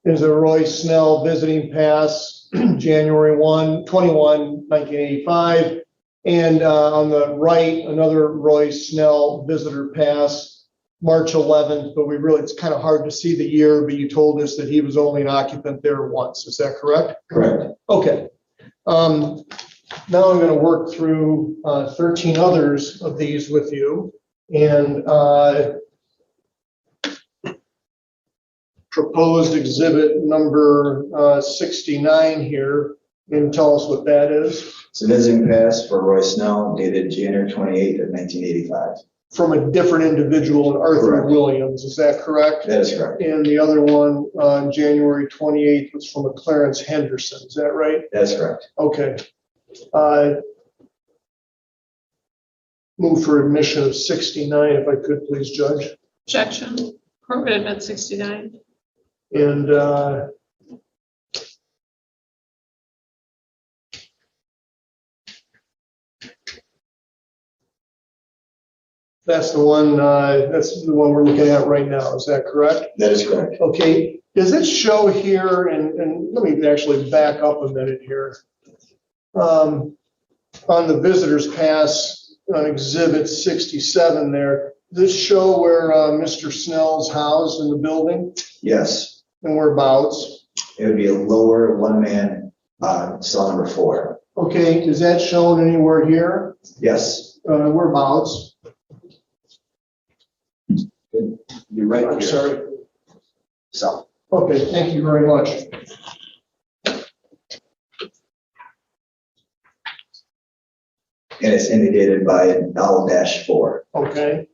is a Roy Snell visiting pass, January 21, 1985. And on the right, another Roy Snell visitor pass, March 11th, but it's kind of hard to see the year, but you told us that he was only an occupant there once. Is that correct? Correct. Okay. Now I'm going to work through 13 others of these with you. And proposed exhibit number 69 here, and tell us what that is. It's a visiting pass for Roy Snell dated January 28th of 1985. From a different individual, an Arthur Correct. Williams, is that correct? That is correct. And the other one on January 28th was from a Clarence Henderson, is that right? That is correct. Okay. Move for admission of 69, if I could, please, Judge. Objection. Court would admit 69. And that's the one we're looking at right now, is that correct? That is correct. Okay, does it show here, and let me actually back up a minute here. On the visitor's pass on exhibit 67 there, does this show where Mr. Snell's housed in the building Yes. and whereabouts? It would be a lower one-man cell number 4. Okay, is that shown anywhere here? Yes. Whereabouts? You're right I'm here. sorry. So, Okay, thank you very much. and it's indicated by an L-4. Okay.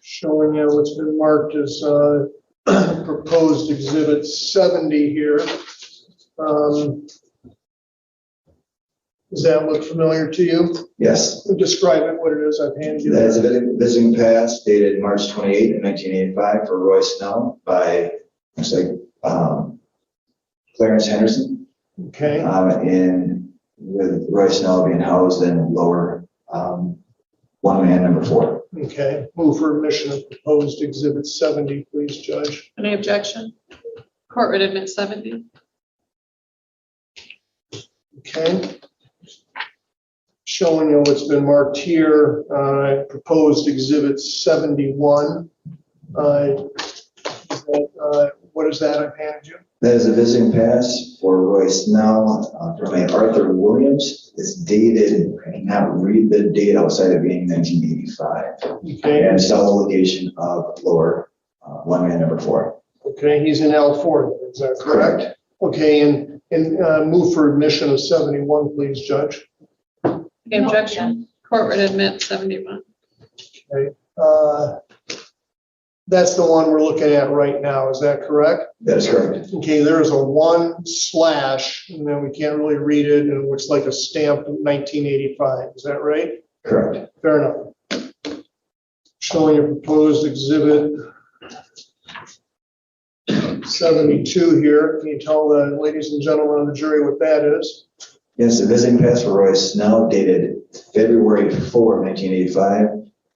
Showing you what's been marked as proposed exhibit 70 here. Does that look familiar to you? Yes. Describe it, what it is I've handed you. That is a visiting pass dated March 28th, 1985 for Roy Snell by, looks like, Clarence Henderson. Okay, And with Roy Snell being housed in lower one-man number 4. okay. Move for admission of proposed exhibit 70, please, Judge. Any objection? Court would admit 70. Okay. Showing you what's been marked here, proposed exhibit 71. What is that I've handed you? That is a visiting pass for Roy Snell from a Arthur Williams. It's dated, I cannot read the date outside of being 1985. Okay, And cell location of lower one-man number 4. okay, he's in L4, is that correct? Correct. Okay, and move for admission of 71, please, Judge. Any objection? Court would admit 71. Okay, that's the one we're looking at right now, is that correct? That is correct. Okay, there's a 1/ and then we can't really read it, and it looks like a stamp of 1985, is that right? Correct. Fair enough. Showing a proposed exhibit 72 here. Can you tell the ladies and gentlemen of the jury what that is? Yes, a visiting pass for Roy Snell dated February 4, 1985,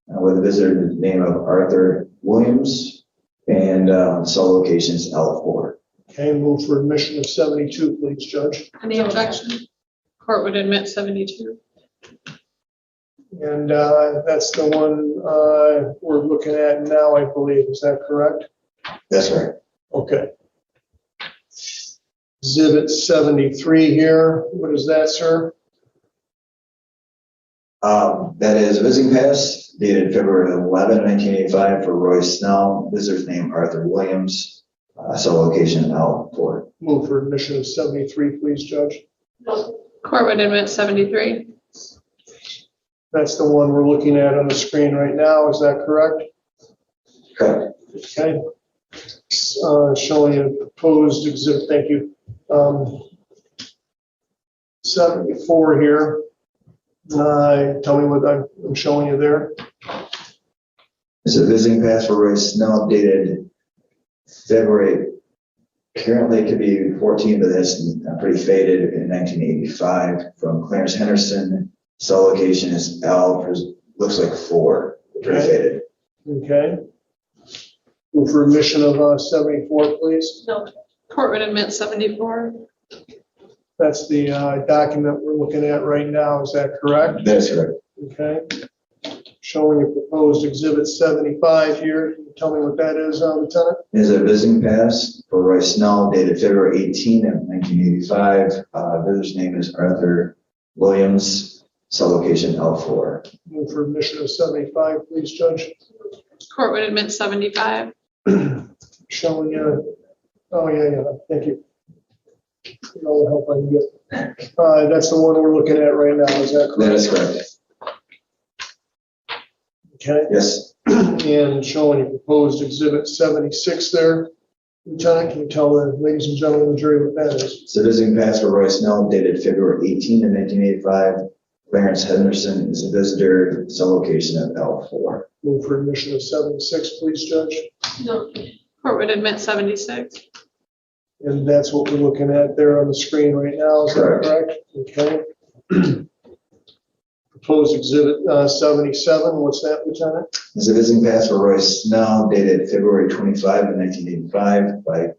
with a visitor name of Arthur Williams and cell locations L4. Okay, move for admission of 72, please, Judge. Any objection? Court would admit 72. And that's the one we're looking at now, I believe. Is that correct? That's right. Okay. Exhibit 73 here. What is that, sir? That is a visiting pass dated February 11, 1985 for Roy Snell, visitor's name Arthur Williams, cell location L4. Move for admission of 73, please, Judge. Court would admit 73. That's the one we're looking at on the screen right now. Is that correct? Correct. Okay. Showing a proposed exhibit, thank you. 74 here. Tell me what I'm showing you there. It's a visiting pass for Roy Snell dated February, currently it could be 14, but that's pretty faded, in 1985, from Clarence Henderson. Cell location is L, looks like 4, pretty Okay. faded. Okay. Move for admission of 74, please. No, Court would admit 74. That's the document we're looking at right now. Is that correct? That is correct. Okay. Showing your proposed exhibit 75 here. Can you tell me what that is, Lieutenant? It is a visiting pass for Roy Snell dated February 18 of 1985. Visitor's name is Arthur Williams, cell location L4. Move for admission of 75, please, Judge. Court would admit 75. Showing you, oh, yeah, thank you. All the help I can get. That's the one we're looking at right now, is that correct? That is correct. Okay, Yes. and showing your proposed exhibit 76 there. Lieutenant, can you tell the ladies and gentlemen of the jury what that is? It's a visiting pass for Roy Snell dated February 18 of 1985. Clarence Henderson is a visitor, cell location of L4. Move for admission of 76, please, Judge. no, Court would admit 76. And that's what we're looking at there on the screen right now, is that correct? Okay. Proposed exhibit 77, what's that, Lieutenant? It's a visiting pass for Roy Snell dated February 25 of 1985 by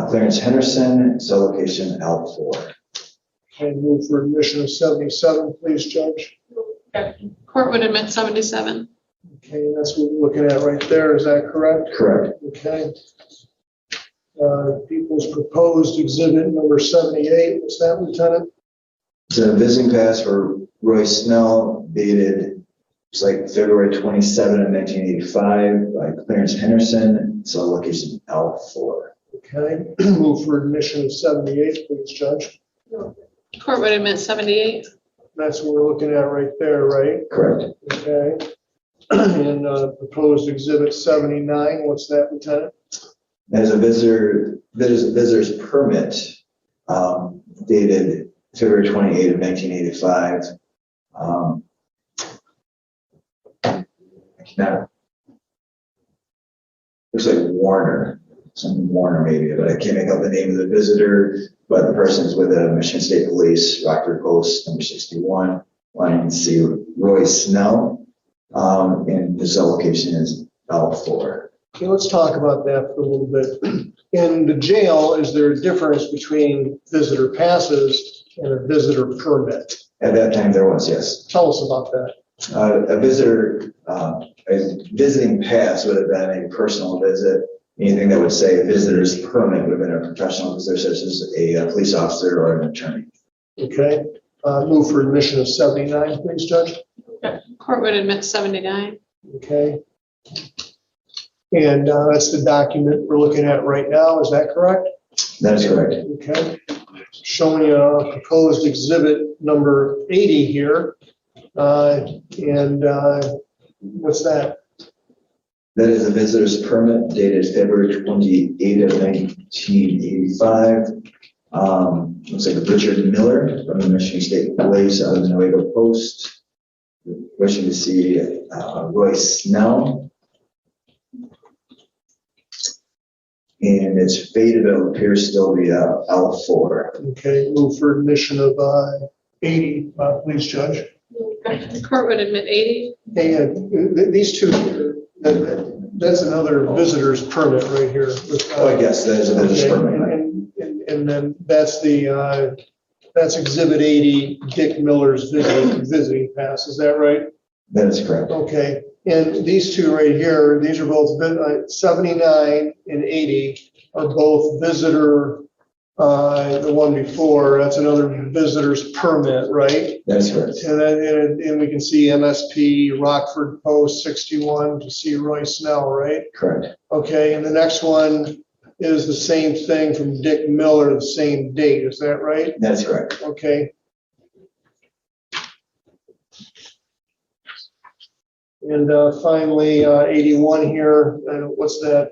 Clarence Henderson, cell location L4. And move for admission of 77, please, Judge. Court would admit 77. Okay, and that's what we're looking at right there, is that correct? Correct. Okay. People's proposed exhibit number 78, what's that, Lieutenant? It's a visiting pass for Roy Snell dated, it's like February 27 of 1985 by Clarence Henderson, cell location L4. Okay, move for admission of 78, please, Judge. Court would admit 78. That's what we're looking at right there, right? Correct. Okay. And proposed exhibit 79, what's that, Lieutenant? As a visitor's permit dated February 28 of 1985. Looks like Warner, something Warner maybe, but I can't make out the name of the visitor, but the person's with the Michigan State Police, Rockford Post, number 61, wanting to see Roy Snell, and the cell location is L4. Okay, let's talk about that for a little bit. In the jail, is there a difference between visitor passes and a visitor permit? At that time, there was, yes. Tell us about that. A visiting pass would have been a personal visit. Anything that would say visitor's permit would have been a professional visitor, such as a police officer or an attorney. Okay, move for admission of 79, please, Judge. Court would admit 79. Okay. And that's the document we're looking at right now, is that correct? That is correct. Okay. Showing you a proposed exhibit number 80 here. And what's that? That is a visitor's permit dated February 28 of 1985. Looks like Richard Miller from the Michigan State Police out of the Nuevo Post. Wishing to see Roy Snell. And it's faded, but it appears still to be L4. Okay, move for admission of 80, please, Judge. Court would admit 80. Hey, these two, here, that's another visitor's permit right here. Oh, yes, that is a visitor's permit. And then that's that's exhibit 80, Dick Miller's visiting pass, is that right? That is correct. Okay, and these two right here, these are both 79 and 80 are both visitor. The one before, that's another visitor's permit, right? That is correct. And then, and we can see MSP Rockford Post 61 to see Roy Snell, right? Correct. Okay, and the next one is the same thing from Dick Miller, the same date, is that right? That is correct. Okay. And finally, 81 here, what's that?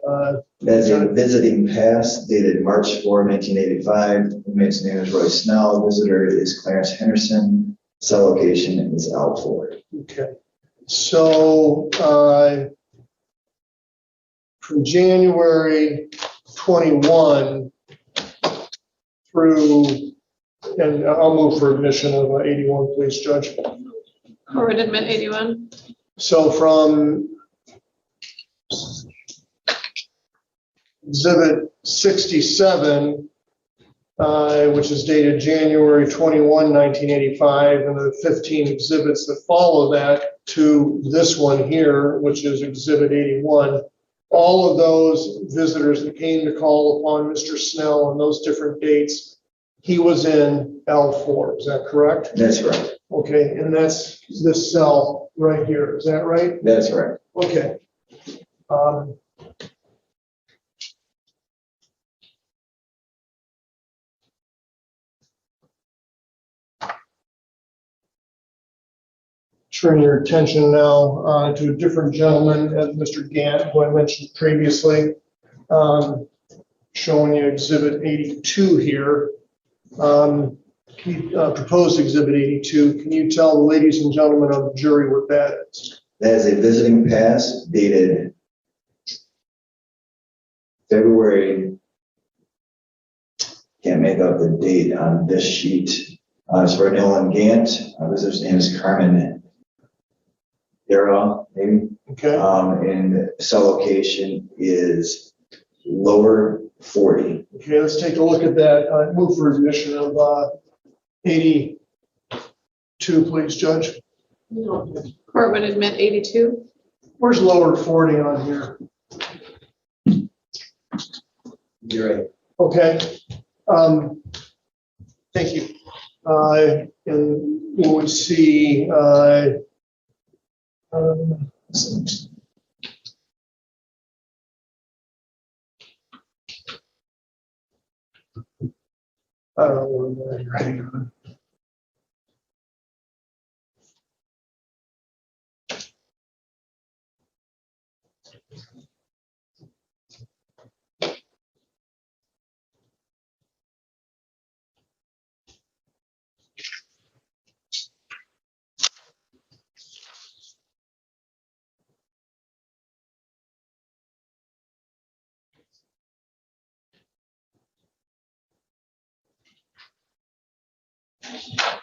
That's a visiting pass dated March 4, 1985. Inmate's name is Roy Snell. Visitor is Clarence Henderson. Cell location is L4. Okay. So from January 21 through, and I'll move for admission of 81, please, Judge. Or would admit 81? So from Exhibit 67, which is dated January 21, 1985, and the 15 exhibits that follow that to this one here, which is Exhibit 81. All of those visitors that came to call upon Mr. Snell on those different dates, he was in L4, is that correct? That's right. Okay, and that's this cell right here, is that right? That's right. Okay. Turn your attention now to a different gentleman, Mr. Gant, who I mentioned previously, showing you Exhibit 82 here. Proposed Exhibit 82. Can you tell the ladies and gentlemen of the jury what that is? That is a visiting pass dated February, can't make out the date on this sheet. It's for Nolan Gant. Visitor's name is Carmen Darrell, maybe. Okay. And the cell location is lower 40. Okay, let's take a look at that. Move for admission of 82, please, Judge. Court would admit 82? Where's lower 40 on here? You're right. Okay. Thank you. And you would see I don't know what I'm writing on.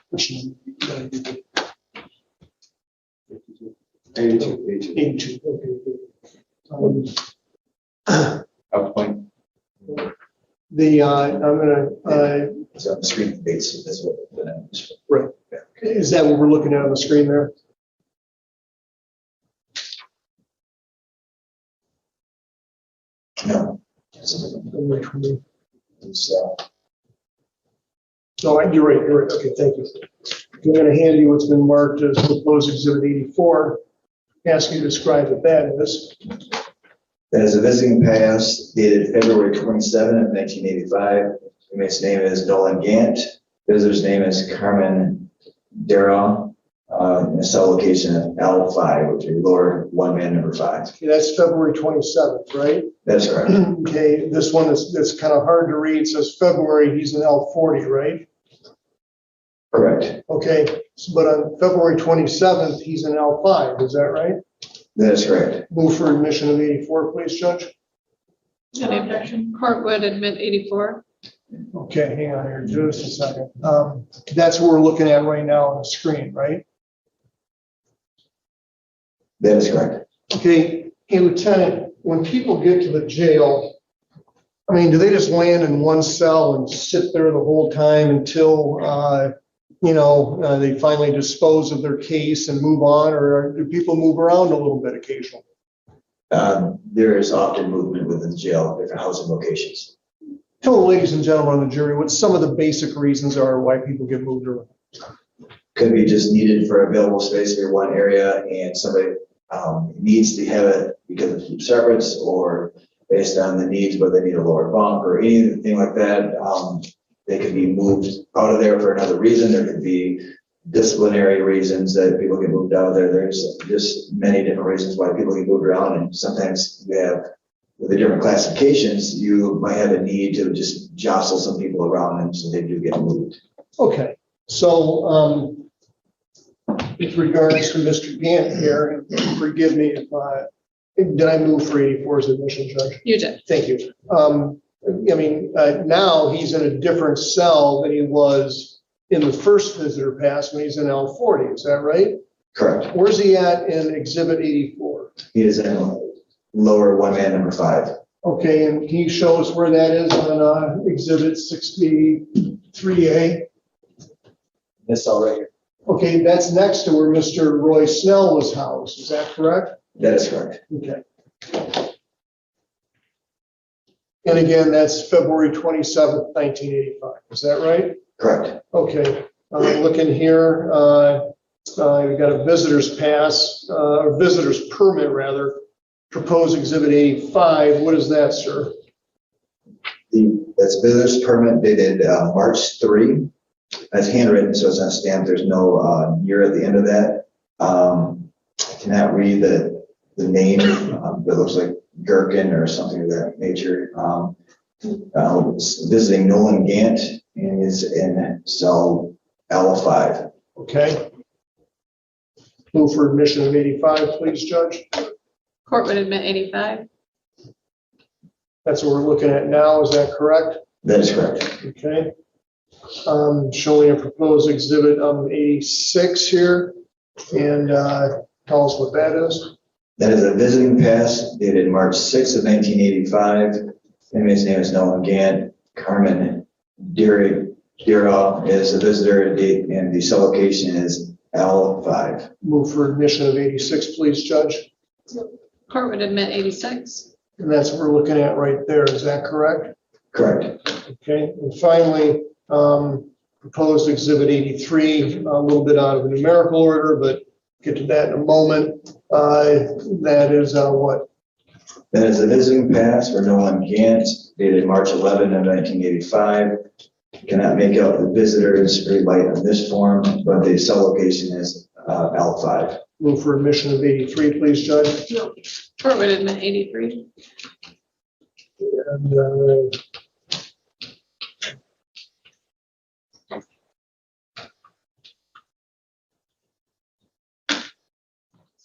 Which number? 82. Okay. Up point. I'm gonna, It's on the screen base. That's what the name is. right. Is that what we're looking at on the screen there? No. No, you're right. Okay, thank you. I'm going to hand you what's been marked as proposed Exhibit 84. Ask you to describe what that is. That is a visiting pass dated February 27 of 1985. Inmate's name is Nolan Gant. Visitor's name is Carmen Darrell. A cell location of L5, which is lower one man number 5. Okay, that's February 27th, right? That's correct. Okay, this one is kind of hard to read. It says February, he's in L40, right? Correct. Okay, but on February 27th, he's in L5, is that right? That is correct. Move for admission of 84, please, Judge. No objection. Court would admit 84? Okay, hang on here just a second. That's what we're looking at right now on the screen, right? That is correct. Okay, hey, Lieutenant, when people get to the jail, I mean, do they just land in one cell and sit there the whole time until, they finally dispose of their case and move on, or do people move around a little bit occasionally? There is often movement within the jail, different housing locations. Tell the ladies and gentlemen on the jury what some of the basic reasons are why people get moved around. Could be just needed for available space for one area and somebody needs to have it because of food service or based on the needs, whether they need a lower bunk or anything like that. They could be moved out of there for another reason. There could be disciplinary reasons that people get moved out of there. There's just many different reasons why people get moved around. And sometimes you have, with the different classifications, you might have a need to just jostle some people around and so they do get moved. Okay, so with regards to Mr. Gant here, and forgive me if Did I move for 84's admission, Judge? You did. Thank you. I mean, now he's in a different cell than he was in the first visitor pass when he's in L40, is that right? Correct. Where's he at in Exhibit 84? He is in lower one man number 5. Okay, and can you show us where that is on Exhibit 63A? This cell right here. Okay, that's next to where Mr. Roy Snell was housed, is that correct? That is correct. Okay. And again, that's February 27th, 1985, is that right? Correct. Okay, looking here, we've got a visitor's pass, or visitor's permit rather, proposed Exhibit 85. What is that, sir? That's visitor's permit dated March 3. That's handwritten, so it's not stamped. There's no year at the end of that. I cannot read the name, but it looks like Gherkin or something of that nature. Visiting Nolan Gant and is in cell L5. Okay. Move for admission of 85, please, Judge. Court would admit 85. That's what we're looking at now, is that correct? That is correct. Okay. Showing a proposed exhibit 86 here, and tell us what that is. That is a visiting pass dated March 6th of 1985. Inmate's name is Nolan Gant. Carmen Dira is a visitor, and the cell location is L5. Move for admission of 86, please, Judge. Court would admit 86. And that's what we're looking at right there, is that correct? Correct. Okay, and finally, proposed exhibit 83, a little bit out of numerical order, but get to that in a moment. That is what? That is a visiting pass for Nolan Gant dated March 11 of 1985. Cannot make out the visitors very light on this form, but the cell location is L5. Move for admission of 83, please, Judge. No. Court would admit 83. And,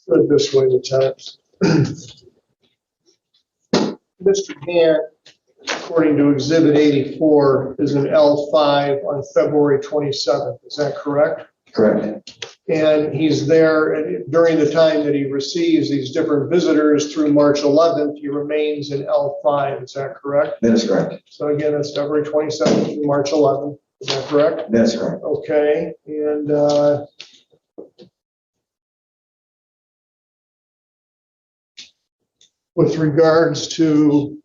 put it this way, Lieutenant. Mr. Gant, according to Exhibit 84, is an L5 on February 27th. Is that correct? Correct. And he's there during the time that he receives these different visitors through March 11th. He remains in L5. Is that correct? That is correct. So again, that's February 27th through March 11th. Is that correct? That is correct. Okay. And with regards to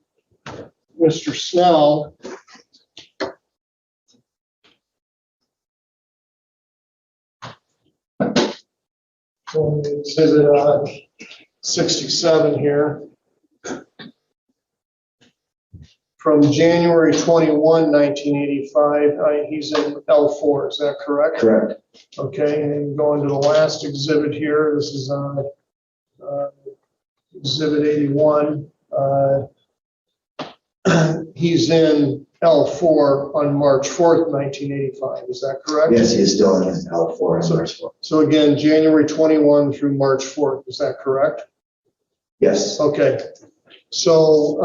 Mr. Snell, exhibit 67 here. From January 21, 1985, he's in L4, is that correct? Correct. Okay, and going to the last exhibit here, this is exhibit 81. He's in L4 on March 4th, 1985, is that correct? Yes, he is still in L4 and March 4th. So again, January 21 through March 4th, is that correct? Yes. Okay, so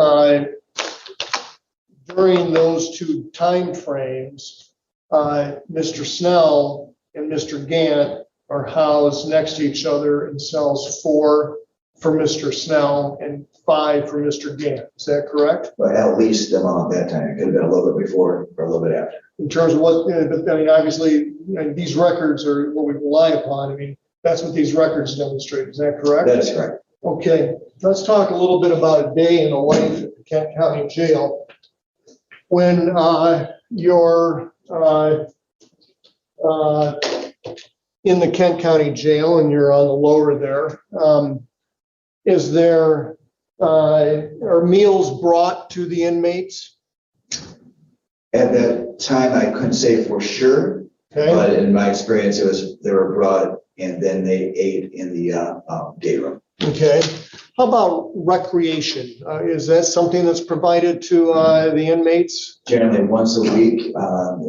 during those two timeframes, Mr. Snell and Mr. Gant are housed next to each other in cells 4 for Mr. Snell and 5 for Mr. Gant. Is that correct? But at least the amount at that time. It could have been a little bit before or a little bit after. In terms of what, but I mean, obviously, these records are what we rely upon. I mean, that's what these records demonstrate. Is that correct? That is correct. Okay, let's talk a little bit about a day in the life at the Kent County Jail. When you're in the Kent County Jail and you're on the lower there, is there, are meals brought to the inmates? At that time, I couldn't say for sure, Okay, but in my experience, they were brought and then they ate in the day room. okay. How about recreation? Is that something that's provided to the inmates? Generally, once a week,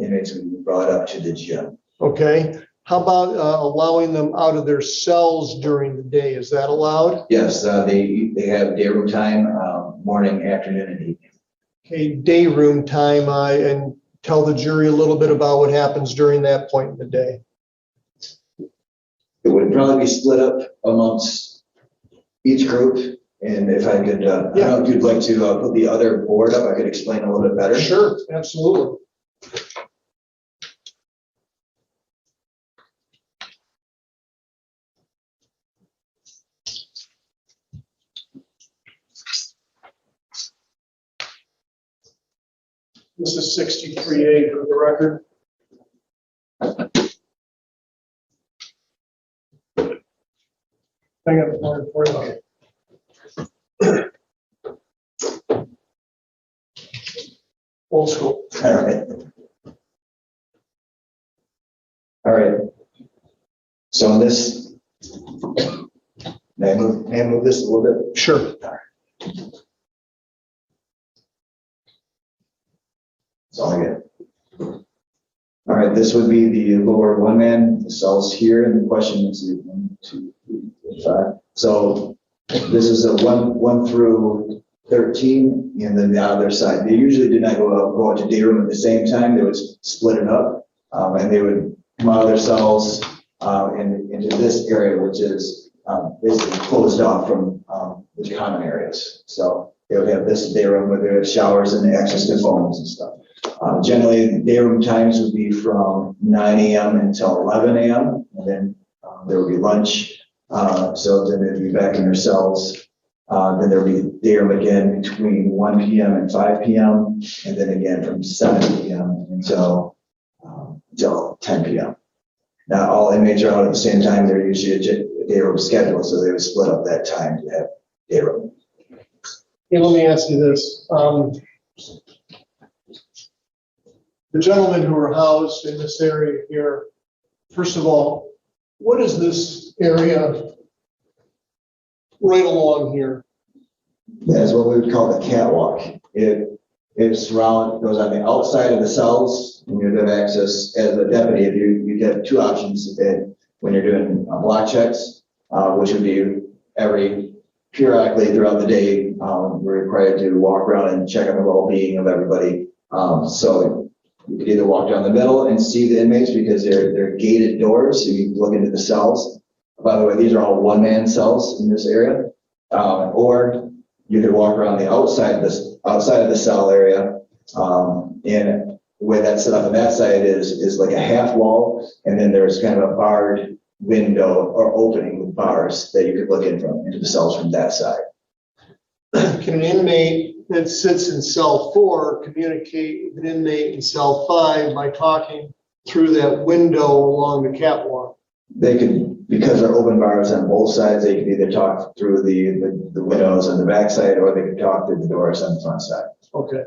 inmates would be brought up to the gym. Okay. How about allowing them out of their cells during the day? Is that allowed? Yes, they have day room time, morning, afternoon, and evening. Okay, day room time, and tell the jury a little bit about what happens during that point in the day. It would probably be split up amongst each group. And if I could, I don't know if you'd like to put the other board up, I could explain a little bit better. Sure, absolutely. This is 63A for the record. I got one for you. Old school. All right. All right. So in this, may I move this a little bit? Sure. That's all I get. All right, this would be the lower one-man, the cells here, and the question is 1, 2, 3, 4, 5. So this is a 1 through 13, and then the other side. They usually did not go out to day room at the same time. They would split it up, and they would come out of their cells into this area, which is basically closed off from the common areas. So they would have this day room where they have showers and access to phones and stuff. Generally, day room times would be from 9 a.m. until 11 a.m. And then there would be lunch. So then they'd be back in their cells. Then there would be day room again between 1 p.m. and 5 p.m. And then again from 7 p.m. until 10 p.m. Not all inmates are out at the same time. They're usually a day room schedule, so they would split up that time to have day room. Hey, let me ask you this. The gentlemen who are housed in this area here, first of all, what is this area right along here? That is what we would call the catwalk. It goes on the outside of the cells, and you'd have access as a deputy. If you have two options when you're doing block checks, which would be periodically throughout the day, we're required to walk around and check on the well-being of everybody. So you could either walk down the middle and see the inmates because they're gated doors, so you can look into the cells. By the way, these are all one-man cells in this area. Or you could walk around the outside of the cell area, and the way that's set up on that side is like a half wall, and then there's kind of a barred window or opening with bars that you could look into the cells from that side. Can an inmate that sits in cell 4 communicate with an inmate in cell 5 by talking through that window along the catwalk? They could, because they're open bars on both sides, they could either talk through the windows on the back side, or they could talk through the doors on the front side. Okay.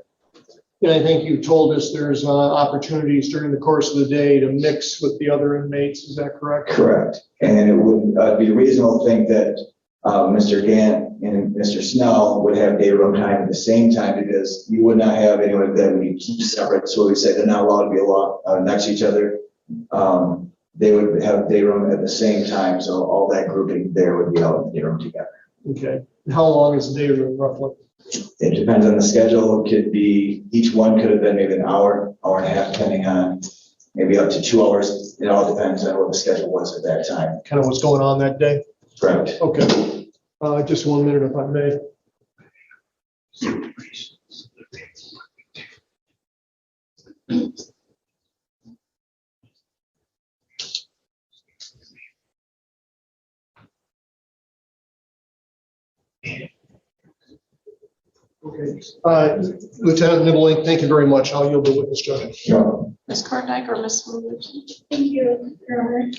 And I think you told us there's opportunities during the course of the day to mix with the other inmates. Is that correct? Correct. And it would be reasonable to think that Mr. Gant and Mr. Snell would have day room time at the same time, because you would not have anyone that we keep separate. So we say they're not allowed to be next to each other. They would have day room at the same time. So all that grouping there would be out in the day room together. Okay. How long is the day room roughly? It depends on the schedule. It could be, each one could have been maybe an hour, hour and a half, depending on maybe up to 2 hours. It all depends on what the schedule was at that time. Kind of what's going on that day? Correct. Okay. Just 1 minute if I may. Okay. Lieutenant Nibbling, thank you very much. I'll yield the witness judge. Sure. Ms. Korndike or Ms. Williams? Thank you, Your Honor.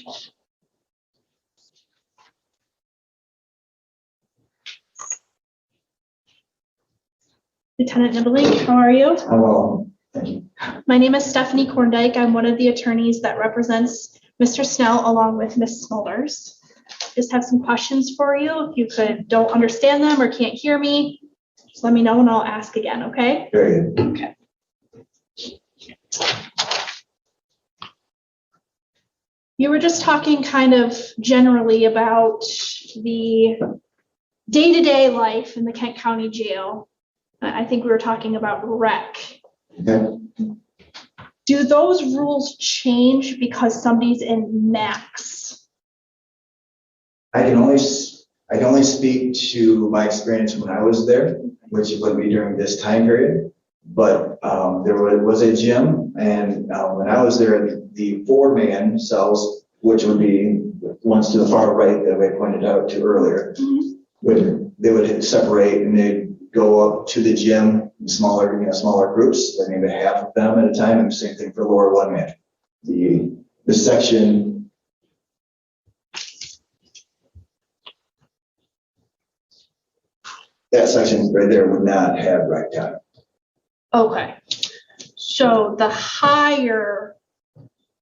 Lieutenant Nibbling, how are you? Well, thank you. My name is Stephanie Korndike. I'm one of the attorneys that represents Mr. Snell along with Ms. Smulders. Just have some questions for you. If you don't understand them or can't hear me, just let me know and I'll ask again, okay? Very good. Okay. You were just talking kind of generally about the day-to-day life in the Kent County Jail. I think we were talking about rec. Okay. Do those rules change because somebody's in max? I can only speak to my experience when I was there, which would be during this time period. But there was a gym, and when I was there, the 4-man cells, which would be ones to the far right that I pointed out to earlier, they would separate and they'd go up to the gym in smaller groups, like maybe half of them at a time, and the same thing for lower 1-man. The section that section right there would not have rec time. Okay. So the higher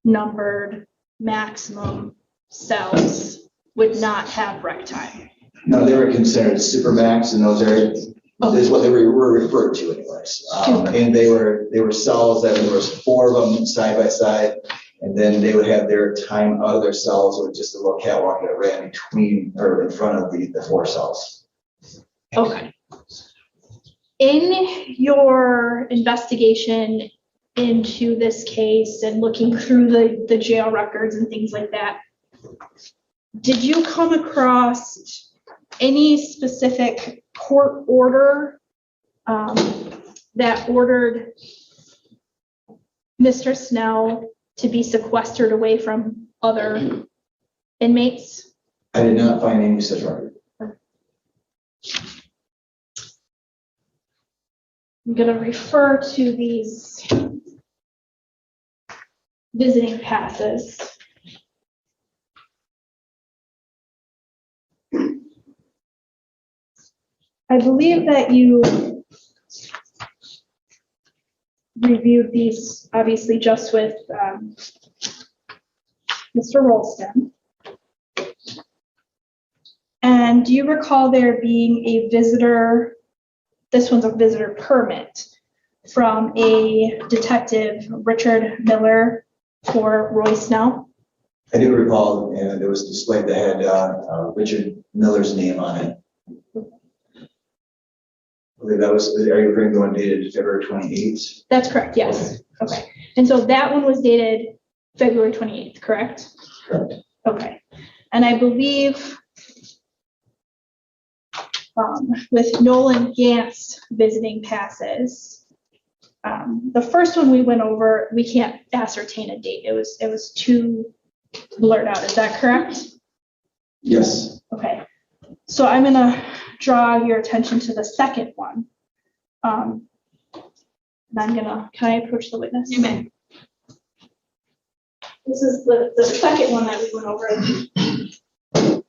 numbered maximum cells would not have rec time. No, they were considered supermax in those areas. Is what they were referred to anyways. And they were cells that there was 4 of them side by side, and then they would have their time out of their cells with just a little catwalk that ran between or in front of the 4 cells. Okay. In your investigation into this case and looking through the jail records and things like that, did you come across any specific court order that ordered Mr. Snell to be sequestered away from other inmates? I did not find any such record. I'm going to refer to these visiting passes. I believe that you reviewed these, obviously, just with Mr. Rolston. And do you recall there being a visitor? This one's a visitor permit from a detective, Richard Miller, for Roy Snell. I do recall, and there was a display that had Richard Miller's name on it. I believe that was, are you referring to the one dated February 28th? That's correct, yes. Okay. And so that one was dated February 28th, correct? Correct. Okay. And I believe with Nolan Gant's visiting passes, the first one we went over, we can't ascertain a date. It was too blurred out. Is that correct? Yes. Okay. So I'm gonna draw your attention to the second one. And I'm gonna, can I approach the witness? You may. This is the second one that we went over. And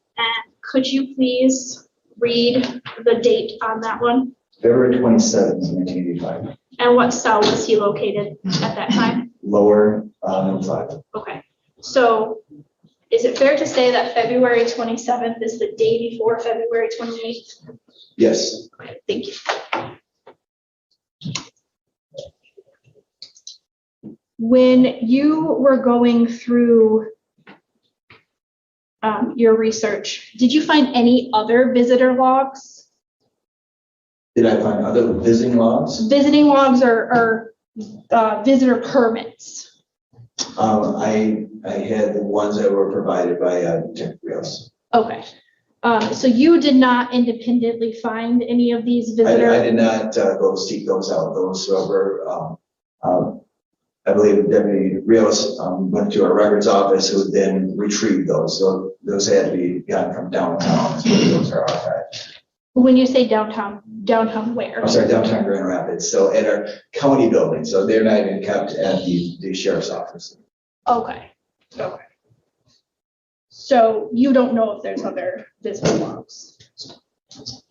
could you please read the date on that one? February 27th, 1985. And what cell was he located at that time? Lower number 5. Okay. So is it fair to say that February 27th is the day before February 28th? Yes. Okay, thank you. When you were going through your research, did you find any other visitor logs? Did I find other visiting logs? Visiting logs or visitor permits? I had the ones that were provided by Detective Rios. Okay. So you did not independently find any of these visitor? I did not go seek those out. Those were, I believe Deputy Rios went to our records office who then retrieved those. So those had to be gotten from downtown. So those are archived. When you say downtown where? I'm sorry, downtown Grand Rapids. So at our county building. So they're not even kept at the sheriff's office. Okay. Okay. So you don't know if there's other visitor logs?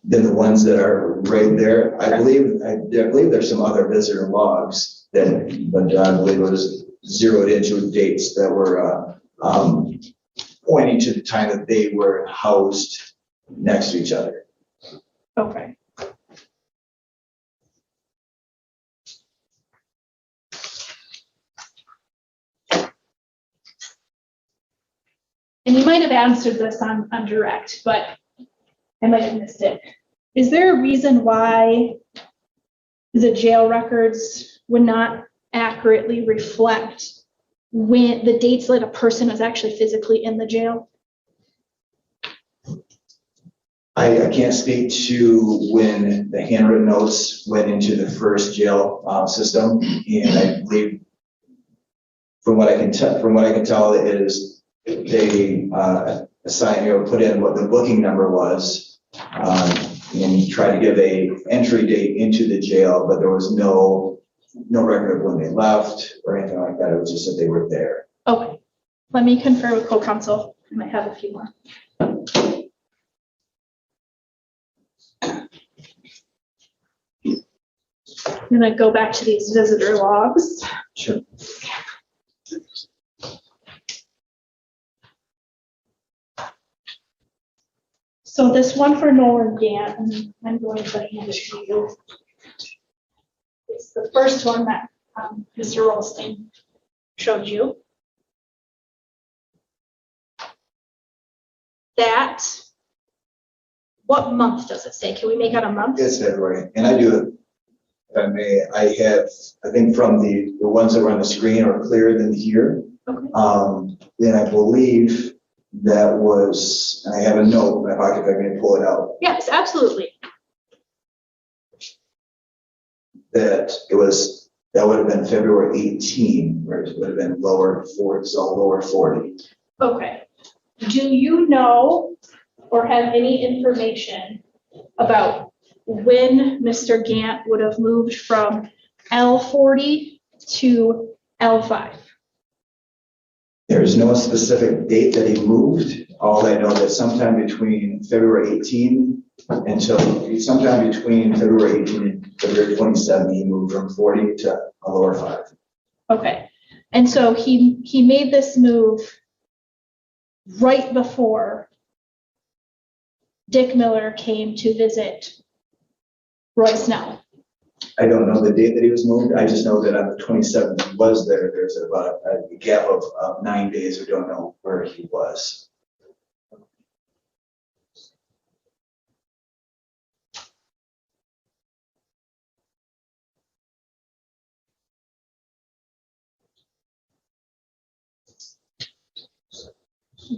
Then the ones that are right there, I believe there's some other visitor logs that, but I believe it was zeroed into dates that were pointing to the time that they were housed next to each other. Okay. and you might have answered this on direct, but I might have missed it. Is there a reason why the jail records would not accurately reflect when the dates that a person was actually physically in the jail? I can't speak to when the handwritten notes went into the first jail system, and I believe from what I can tell is they assigned, put in what the booking number was, and tried to give a entry date into the jail, but there was no record of when they left or anything like that. It was just that they were there. Okay, let me confer with co-counsel. I might have a few more. I'm gonna go back to these visitor logs. Sure. So this one for Nolan Gant, and I'm going to hand it to you. It's the first one that Mr. Rolstein showed you. That, what month does it say? Can we make out a month? It's February, and I do it. If I may, I have, I think from the ones that were on the screen are clearer than here. Okay. Then I believe that was, and I have a note in my pocket if I can pull it out, Yes, absolutely. that would have been February 18, where it would have been lower 40, so lower 40. Okay. Do you know or have any information about when Mr. Gant would have moved from L40 to L5? There's no specific date that he moved. All I know that sometime between February 18 until sometime between February 18 and February 27, he moved from 40 to a lower 5. Okay. And so he made this move right before Dick Miller came to visit Roy Snell. I don't know the date that he was moved. I just know that on the 27th he was there. There's about a gap of 9 days. We don't know where he was.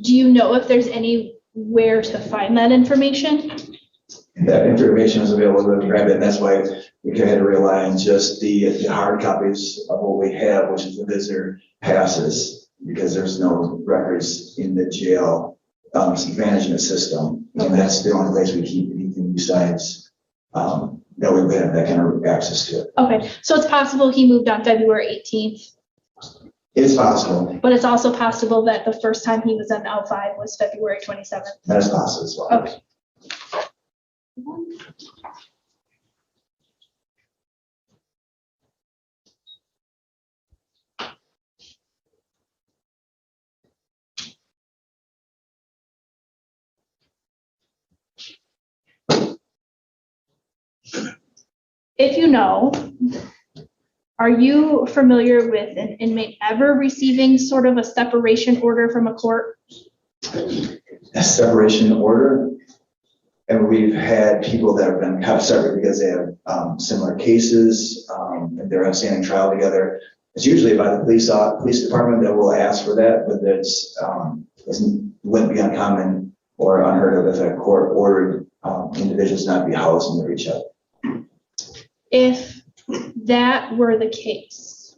Do you know if there's anywhere to find that information? That information is available to grab it, and that's why we had to rely on just the hard copies of what we have, which is the visitor passes, because there's no records in the jail management system, and that's the only place we keep anything besides that we would have that kind of access to. Okay, so it's possible he moved on February 18th, It's possible. but it's also possible that the first time he was on L5 was February 27th. That is possible as well. Okay. If you know, are you familiar with an inmate ever receiving sort of a separation order from a court? A separation order, and we've had people that have been kept separate because they have similar cases, and they're on standing trial together. It's usually by the police department that will ask for that, but that's wouldn't be uncommon or unheard of if a court ordered individuals not to be housed near each other. If that were the case,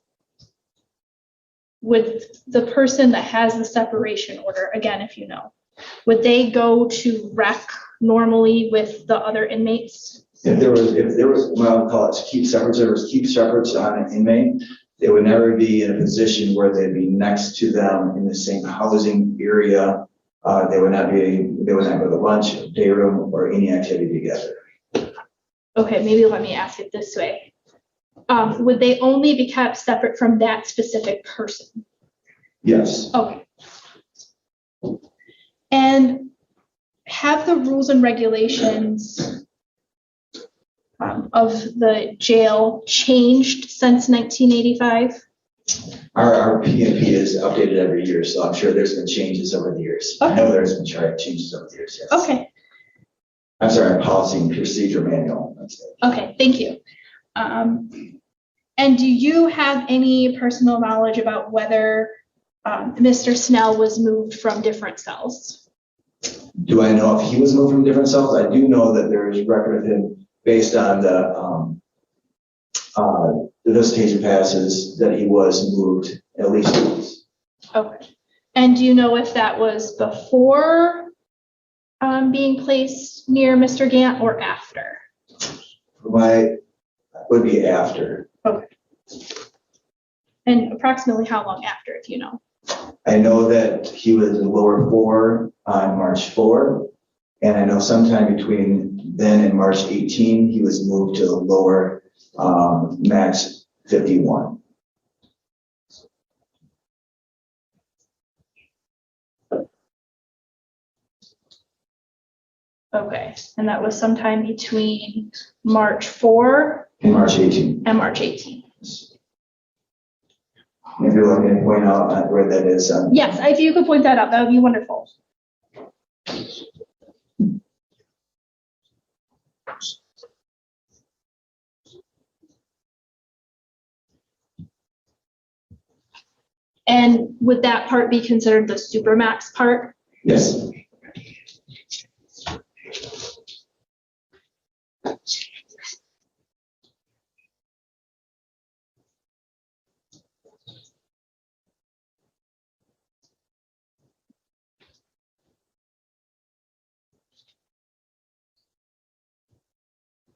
would the person that has the separation order, again, if you know, would they go to rec normally with the other inmates? If there was, what I would call it, keep separates on an inmate, they would never be in a position where they'd be next to them in the same housing area. They would not go to lunch, day room, or any activity together. Okay, maybe let me ask it this way. Would they only be kept separate from that specific person? Yes. Okay. And have the rules and regulations of the jail changed since 1985? Our PMP is updated every year, so I'm sure there's been changes over the years. I know there's been changes over the years, yes. Okay, I'm sorry, policy and procedure manual. That's it. okay, thank you. And do you have any personal knowledge about whether Mr. Snell was moved from different cells? Do I know if he was moved from different cells? I do know that there is record of him based on the visitation passes that he was moved at least once. Okay. And do you know if that was before being placed near Mr. Gant or after? Would be after. Okay. And approximately how long after, if you know? I know that he was in lower 4 on March 4, and I know sometime between then and March 18, he was moved to the lower max 51. Okay, and that was sometime between March 4 In March 18. and March 18. If you're looking to point out where that is. Yes, if you could point that out, that would be wonderful. And would that part be considered the supermax part? Yes.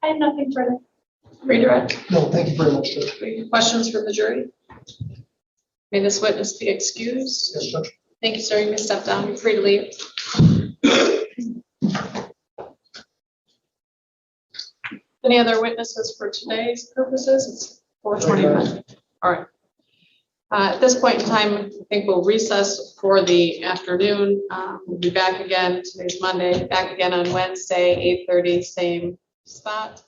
I have nothing further. Redirect. No, thank you very much, Judge. Any questions for the jury? May this witness be excused? Yes, Judge. Thank you, sir. You may step down. You're free to leave. Any other witnesses for today's purposes? It's 4:25. All right. At this point in time, I think we'll recess for the afternoon. We'll be back again. Today's Monday. Back again on Wednesday, 8:30, same spot.